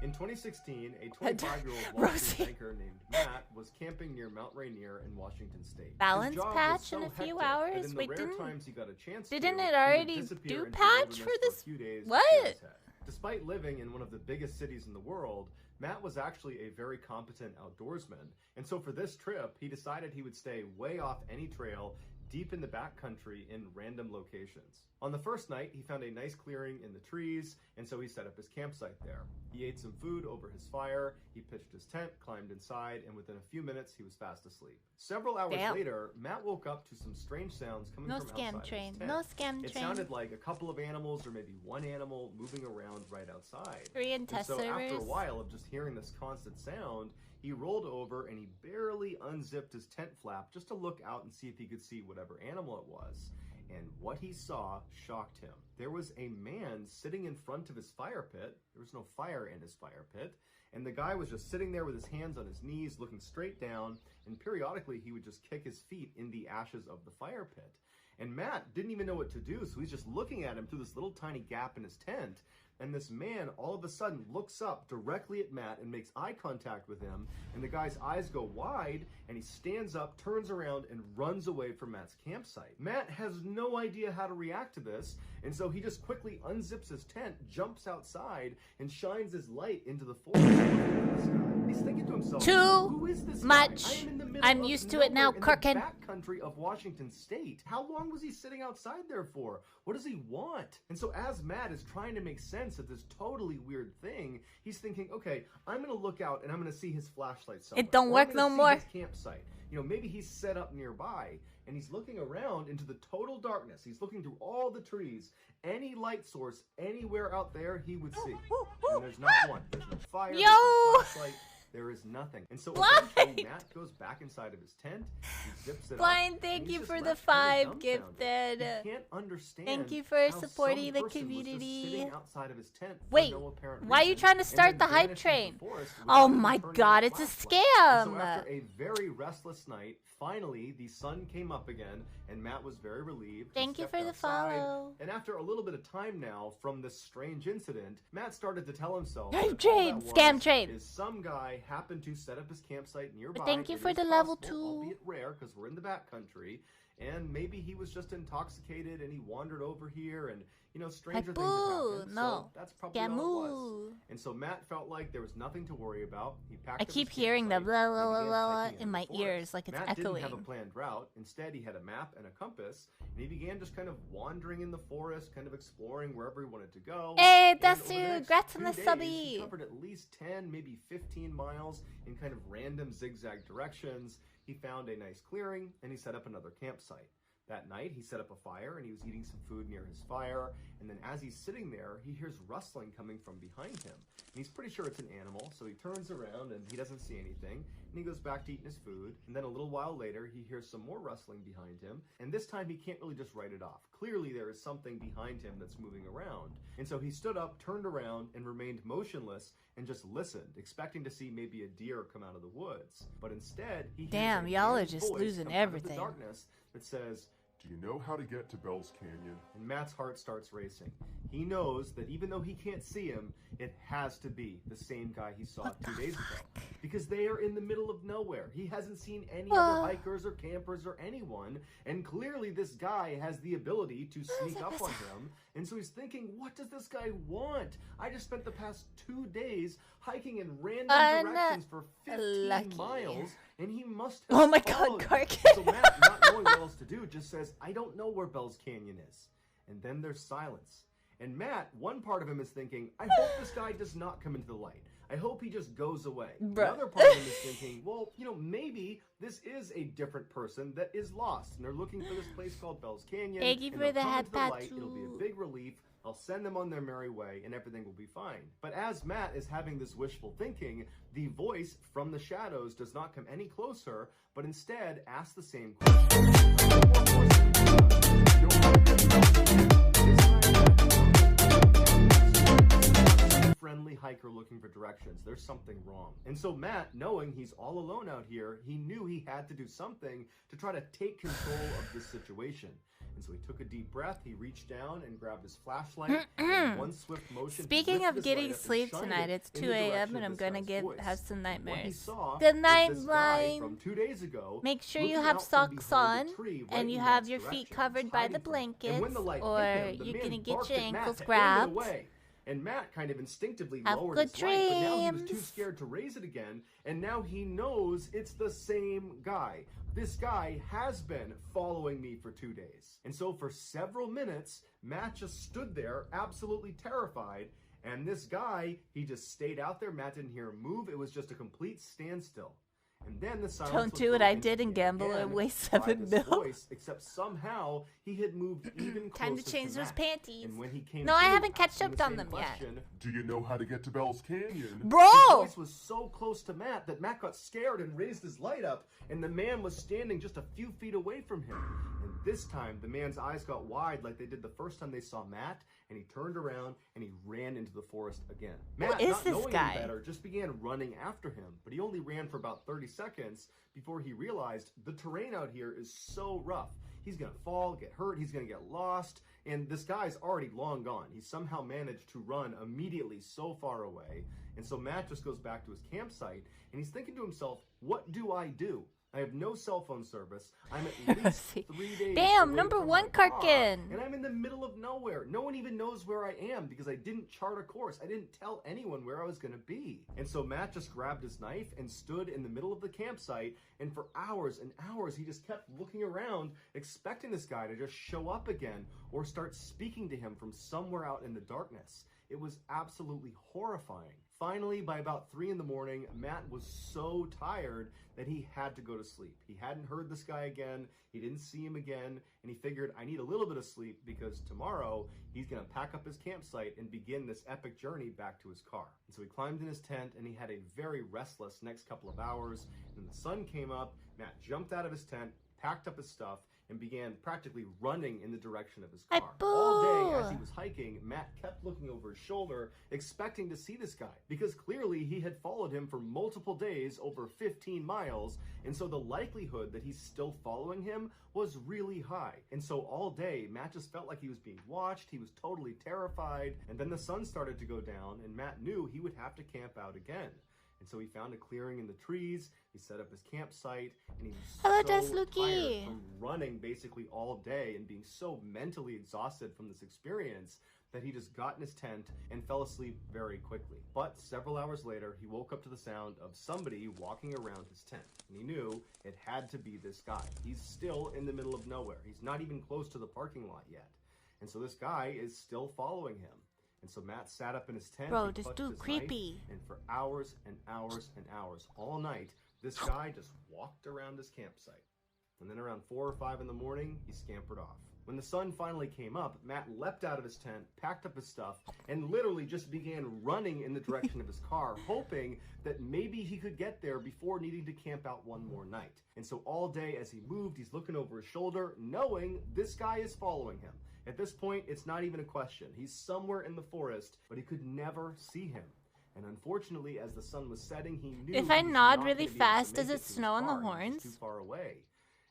In 2016, a 25-year-old
Rosie.
Washington biker named Matt was camping near Mount Rainier in Washington State.
Balance
His job
patch
was so
in a few
hectic that
hours?
in the
Wait,
rare
didn't-
times he got a chance
didn't
to,
it
he would
already
disappear
do
into the
patch
wilderness
for
a
this?
few days to
What?
clear his head. Despite living in one of the biggest cities in the world, Matt was actually a very competent outdoorsman. And so for this trip, he decided he would stay way off any trail deep in the backcountry in random locations. On the first night, he found a nice clearing in the trees, and so he set up his campsite there. He ate some food over his fire, he pitched his tent, climbed inside, and within a few minutes, he was fast asleep. Several hours
Damn.
later, Matt woke up to some strange sounds coming
No
from
scam
outside
train.
his tent.
No scam
It
train.
sounded like a couple of animals or maybe one animal moving around right outside.
Korean test
so after
servers.
a while of just hearing this constant sound, he rolled over and he barely unzipped his tent flap just to look out and see if he could see whatever animal it was. And what he saw shocked him. There was a man sitting in front of his fire pit. There was no fire in his fire pit. And the guy was just sitting there with his hands on his knees, looking straight down. And periodically, he would just kick his feet in the ashes of the fire pit. And Matt didn't even know what to do, so he's just looking at him through this little tiny gap in his tent. And this man all of a sudden looks up directly at Matt and makes eye contact with him. And the guy's eyes go wide and he stands up, turns around, and runs away from Matt's campsite. Matt has no idea how to react to this. And so he just quickly unzips his tent, jumps outside, and shines his light into the forest. He's thinking to himself,
Too
who is this
much.
guy? I am in the middle
I'm
of
used to it now,
nowhere in the
Kirkin.
backcountry of Washington State. How long was he sitting outside there for? What does he want? And so as Matt is trying to make sense of this totally weird thing, he's thinking, okay, I'm going to look out and I'm going to see his flashlight somewhere.
It don't
Or I'm
work
gonna
no
see
more.
his campsite. You know, maybe he's set up nearby and he's looking around into the total darkness. He's looking through all the trees. Any light source anywhere out there he would see. And there's not one. There's no fire. There's no flashlight. There is nothing. And so eventually Matt goes back inside of his tent. He zips it up,
Blind,
and
thank
he's
you
just
for the
left
5
kind of dumbfounded.
gifted.
He can't understand
Thank you for
how
supporting
some
the
person was just
community.
sitting outside of his tent for
Wait,
no apparent
why are you
reason,
trying to
and
start
then
the hype
vanished into the
train?
forest
Oh
without
my
returning
god,
the
it's a
flashlight. And so
scam!
after a very restless night, finally the sun came up again, and Matt was very relieved. He
Thank you
stepped
for the
outside,
follow.
And after a little bit of time now from this strange incident, Matt started to tell himself
Hype
that all
train,
that
scam
was
train.
is some guy happened to set up his campsite nearby.
Thank you
It
for
is
the level
possible,
2.
albeit rare, because we're in the backcountry. And maybe he was just intoxicated and he wandered over here and, you know, stranger things have
Boo,
happened.
no.
So that's probably all it was.
Scamoo.
And so Matt felt like there was nothing to worry about. He packed
I
up
keep
his
hearing the
campsite
blah
and
blah blah
began
blah
hiking
in
the
my
forest.
ears like it's
Matt didn't have a
echoing.
planned route. Instead, he had a map and a compass, and he began just kind of wandering in the forest, kind of exploring wherever he wanted to go.
Hey,
And
that's
over the
you.
next
Congrats on
2
the
days,
subby.
He covered at least 10, maybe 15 miles in kind of random zigzag directions. He found a nice clearing, and he set up another campsite. That night, he set up a fire and he was eating some food near his fire. And then as he's sitting there, he hears rustling coming from behind him. And he's pretty sure it's an animal, so he turns around and he doesn't see anything. And he goes back to eating his food. And then a little while later, he hears some more rustling behind him. And this time, he can't really just write it off. Clearly, there is something behind him that's moving around. And so he stood up, turned around, and remained motionless and just listened, expecting to see maybe a deer come out of the woods. But instead, he hears
Damn,
a
y'all are
man's
just
voice
losing
come out of the
everything.
darkness that says,
"Do you know how to get to Bell's Canyon?"
And Matt's heart starts racing. He knows that even though he can't see him, it has to be the same guy he saw 2 days ago. Because they are in the middle of nowhere. He hasn't seen any other hikers or campers or anyone, and clearly this guy has the ability to sneak up on him. And so he's thinking, what does this guy want? I just spent the past 2 days hiking in random directions for 15 miles, and he must have
Oh my god,
followed me."
Karkin.
So Matt, not knowing what else to do, just says, "I don't know where Bell's Canyon is." And then there's silence. And Matt, one part of him is thinking, I hope this guy does not come into the light. I hope he just goes away. The other part of him is thinking, well, you know, maybe this is a different person that is lost, and they're looking for this place called Bell's Canyon.
Thank you
and
for
they'll
the
come
head
into the light,
tattoo.
It'll be a big relief. I'll send them on their merry way, and everything will be fine. But as Matt is having this wishful thinking, the voice from the shadows does not come any closer, but instead asks the same question. Friendly hiker looking for directions. There's something wrong. And so Matt, knowing he's all alone out here, he knew he had to do something to try to take control of this situation. And so he took a deep breath, he reached down and grabbed his flashlight, and in one swift motion,
Speaking of getting sleep tonight, it's 2 a.m. and I'm gonna have some nightmares. Good night, Blind.
From 2 days ago,
Make sure you
looking
have
out from
socks
behind
on
the tree right
and you
in
have
Matt's
your feet
direction,
covered by
hiding
the
from him. And
blankets,
when the light
or
hit him, the
you're
man
gonna get
barked
your
at Matt
ankles
to aim it
grabbed.
away. And Matt kind of instinctively
Have
lowered
good
his light, but now he was too
dreams.
scared to raise it again, and now he knows it's the same guy. This guy has been following me for 2 days. And so for several minutes, Matt just stood there absolutely terrified, and this guy, he just stayed out there. Matt didn't hear him move. It was just a complete standstill. And then the silence
Don't
was
do what I
broken
did and gamble
again
and waste
by
7
this
mil.
voice, except somehow he had moved even closer
Time to change those
Matt.
panties.
And when he came
No, I
through,
haven't catched
asking
up
the
on
same
them yet.
question,
"Do you know how to get to Bell's Canyon?"
Bro!
His voice was so close to Matt that Matt got scared and raised his light up, and the man was standing just a few feet away from him. And this time, the man's eyes got wide like they did the first time they saw Matt, and he turned around and he ran into the forest again. Matt,
is
not
this
knowing
guy?
any better, just began running after him, but he only ran for about 30 seconds before he realized the terrain out here is so rough. He's gonna fall, get hurt, he's gonna get lost, and this guy's already long gone. He somehow managed to run immediately so far away, and so Matt just goes back to his campsite, and he's thinking to himself, what do I do? I have no cell phone service. I'm at least 3 days
Damn,
away
number
from
one
my car,
Karkin.
and I'm in the middle of nowhere. No one even knows where I am because I didn't chart a course. I didn't tell anyone where I was going to be. And so Matt just grabbed his knife and stood in the middle of the campsite, and for hours and hours he just kept looking around, expecting this guy to just show up again or start speaking to him from somewhere out in the darkness. It was absolutely horrifying. Finally, by about 3 in the morning, Matt was so tired that he had to go to sleep. He hadn't heard this guy again, he didn't see him again, and he figured, I need a little bit of sleep because tomorrow he's gonna pack up his campsite and begin this epic journey back to his car. And so he climbed in his tent and he had a very restless next couple of hours. And the sun came up, Matt jumped out of his tent, packed up his stuff, and began practically running in the direction of his car. All day as he was hiking, Matt kept looking over his shoulder, expecting to see this guy, because clearly he had followed him for multiple days, over 15 miles, and so the likelihood that he's still following him was really high. And so all day, Matt just felt like he was being watched, he was totally terrified, and then the sun started to go down, and Matt knew he would have to camp out again. And so he found a clearing in the trees, he set up his campsite, and he was so tired from running basically all day and being so mentally exhausted from this experience that he just got in his tent and fell asleep very quickly. But several hours later, he woke up to the sound of somebody walking around his tent, and he knew it had to be this guy. He's still in the middle of nowhere. He's not even close to the parking lot yet. And so this guy is still following him. And so Matt sat up in his tent.
Bro,
he
this
clutched
dude
his
creepy.
knife, and for hours and hours and hours, all night, this guy just walked around his campsite. And then around 4 or 5 in the morning, he scampered off. When the sun finally came up, Matt leapt out of his tent, packed up his stuff, and literally just began running in the direction of his car, hoping that maybe he could get there before needing to camp out one more night. And so all day as he moved, he's looking over his shoulder, knowing this guy is following him. At this point, it's not even a question. He's somewhere in the forest, but he could never see him. And unfortunately, as the sun was setting, he knew
If I
he was
nod
not
really
gonna be able to
fast,
make
does it
to his
snow on the
car. He was
horns?
too far away.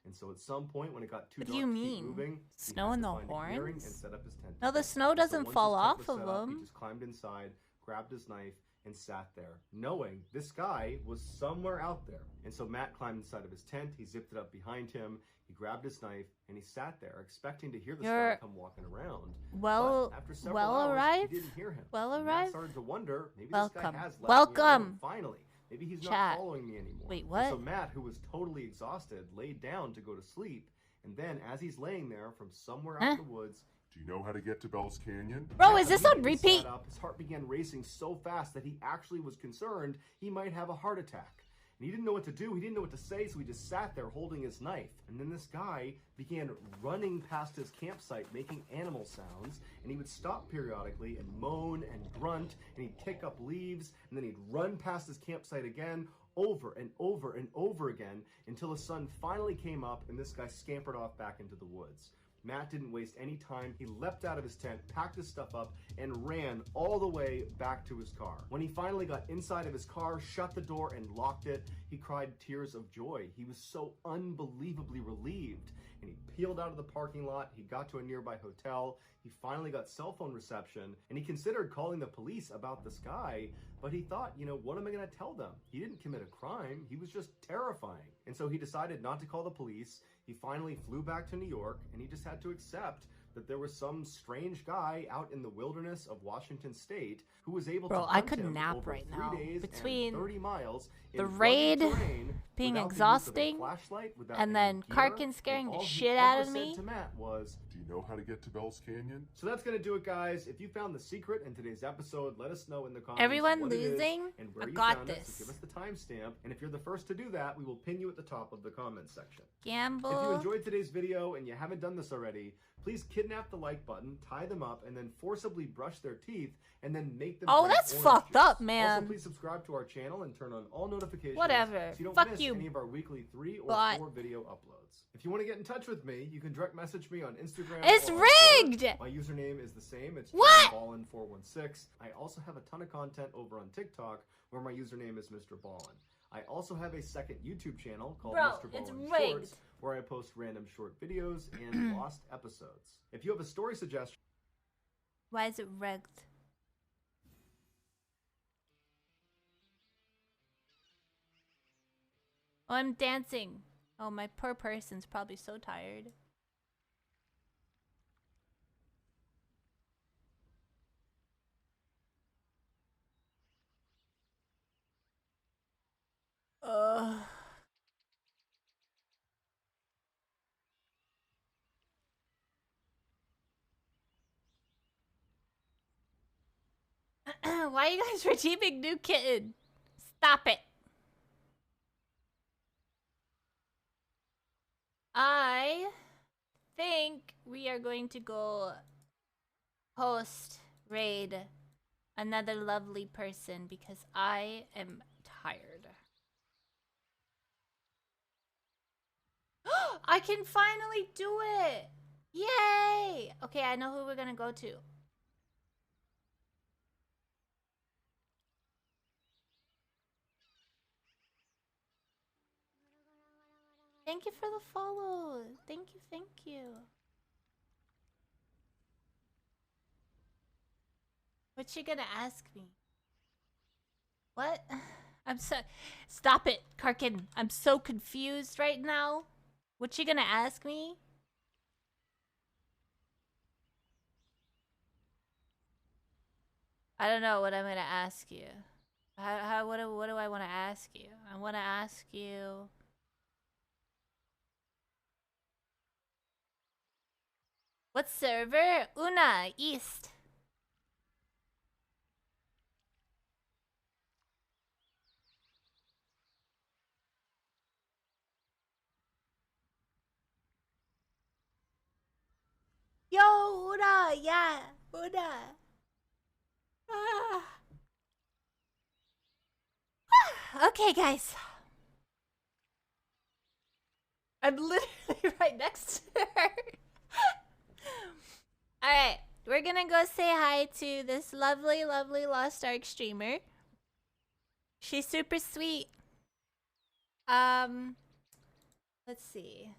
And so at some point, when it got too
What do
dark
you
to
mean?
keep moving,
Snow
he had
in
to
the
find a clearing and
horns?
set up his tent
No, the
again.
snow
And so
doesn't
once
fall
his tent
off
was
of
set up,
him.
He just climbed inside, grabbed his knife, and sat there, knowing this guy was somewhere out there. And so Matt climbed inside of his tent, he zipped it up behind him, he grabbed his knife, and he sat there, expecting to hear this guy
You're
come walking around.
well-
But after several
well
hours,
arrived?
he didn't hear him.
Well
And Matt
arrived?
started to wonder, maybe
Welcome.
this guy has left me
Welcome.
alone, finally. Maybe he's not
Chat.
following me anymore.
Wait,
And
what?
so Matt, who was totally exhausted, laid down to go to sleep. And then, as he's laying there from somewhere out in the woods,
Do you know how to get to Bell's Canyon?
Bro,
Matt
is this on
immediately
repeat?
sat up. His heart began racing so fast that he actually was concerned he might have a heart attack. And he didn't know what to do. He didn't know what to say, so he just sat there holding his knife. And then this guy began running past his campsite, making animal sounds. And he would stop periodically and moan and grunt, and he'd kick up leaves, and then he'd run past his campsite again, over and over and over again, until the sun finally came up and this guy scampered off back into the woods. Matt didn't waste any time. He leapt out of his tent, packed his stuff up, and ran all the way back to his car. When he finally got inside of his car, shut the door, and locked it, he cried tears of joy. He was so unbelievably relieved. And he peeled out of the parking lot. He got to a nearby hotel. He finally got cell phone reception, and he considered calling the police about this guy, but he thought, you know, what am I going to tell them? He didn't commit a crime. He was just terrifying. And so he decided not to call the police. He finally flew back to New York, and he just had to accept that there was some strange guy out in the wilderness of Washington State who was able
Bro,
to
I
hunt
could
him
nap
over
right
3
now.
days
Between
and 30 miles in
the
rugged
raid
terrain
being
without the use of a
exhausting,
flashlight, without
and
any
then
gear,
Karkin
and
scaring the
all he
shit out
ever
of
said
me.
to Matt was,
Do you know how to get to Bell's Canyon?
so that's gonna do it, guys. If you found the secret in today's episode, let us know in the comments.
Everyone
what it is
losing?
and where
I
you
got
found it,
this.
so give us the timestamp. And if you're the first to do that, we will pin you at the top of the comments section.
Gamble.
If you enjoyed today's video and you haven't done this already, please kidnap the like button, tie them up, and then forcibly brush their teeth, and then make them.
Oh,
drink
that's
orange
fucked
juice.
up, man.
Also, please subscribe to our channel and turn on all notifications.
Whatever.
So you don't
Fuck
miss
you,
any of our weekly 3 or
bot.
4 video uploads. If you want to get in touch with me, you can direct message me on Instagram.
It's
or on Twitter.
rigged!
My username is the same. It's
What?
Ballin416. I also have a ton of content over on TikTok where my username is Mr. Ballin. I also have a second YouTube channel called
Bro,
Mr.
it's
Ballin
rigged.
Shorts, where I post random short videos and lost episodes. If you have a story suggestion,
Why is it rigged? Oh, I'm dancing. Oh, my poor person's probably so tired. Ugh. Why are you guys redeeming new kitten? Stop it. I think we are going to go host raid another lovely person because I am tired. I can finally do it! Yay! Okay, I know who we're gonna go to. Thank you for the follow. Thank you, thank you. What's she gonna ask me? What? I'm so... Stop it, Karkin. I'm so confused right now. What's she gonna ask me? I don't know what I'm gonna ask you. What do I want to ask you? I want to ask you... What server? Una, East. Una, yeah, Una. Ah. Okay, guys. I'm literally right next to her. Alright, we're gonna go say hi to this lovely, lovely Lost Ark streamer. She's super sweet. Let's see.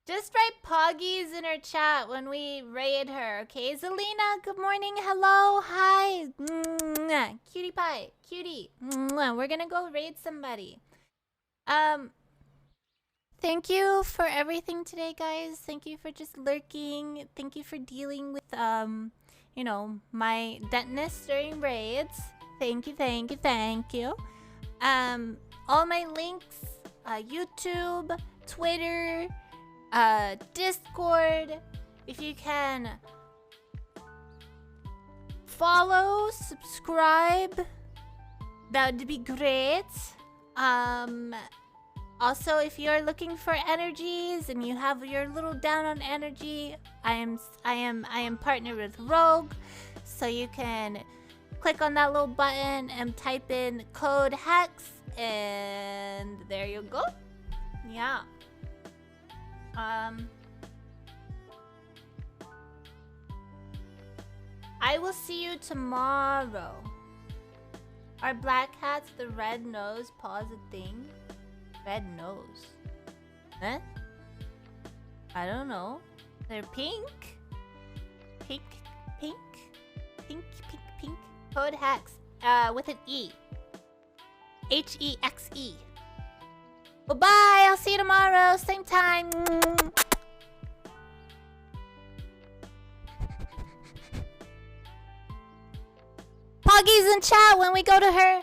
Just write Poggies in her chat when we raid her, okay? Zelina, good morning, hello, hi. Mwah. Cutie pie, cutie. Mwah. We're gonna go raid somebody. Thank you for everything today, guys. Thank you for just lurking. Thank you for dealing with, you know, my deadness during raids. Thank you, thank you, thank you. All my links, YouTube, Twitter, Discord. If you can follow, subscribe, that would be great. Also, if you're looking for energies and you have your little down on energy, I am partnered with Rogue, so you can click on that little button and type in code HEX, and there you go. Yeah. I will see you tomorrow. Are black hats the red nose pause a thing? Red nose. Huh? I don't know. They're pink. Pink, pink, pink, pink, pink. Code HEX. With an E. HEXE. Bye-bye. I'll see you tomorrow. Same time. Poggy's in chat when we go to her.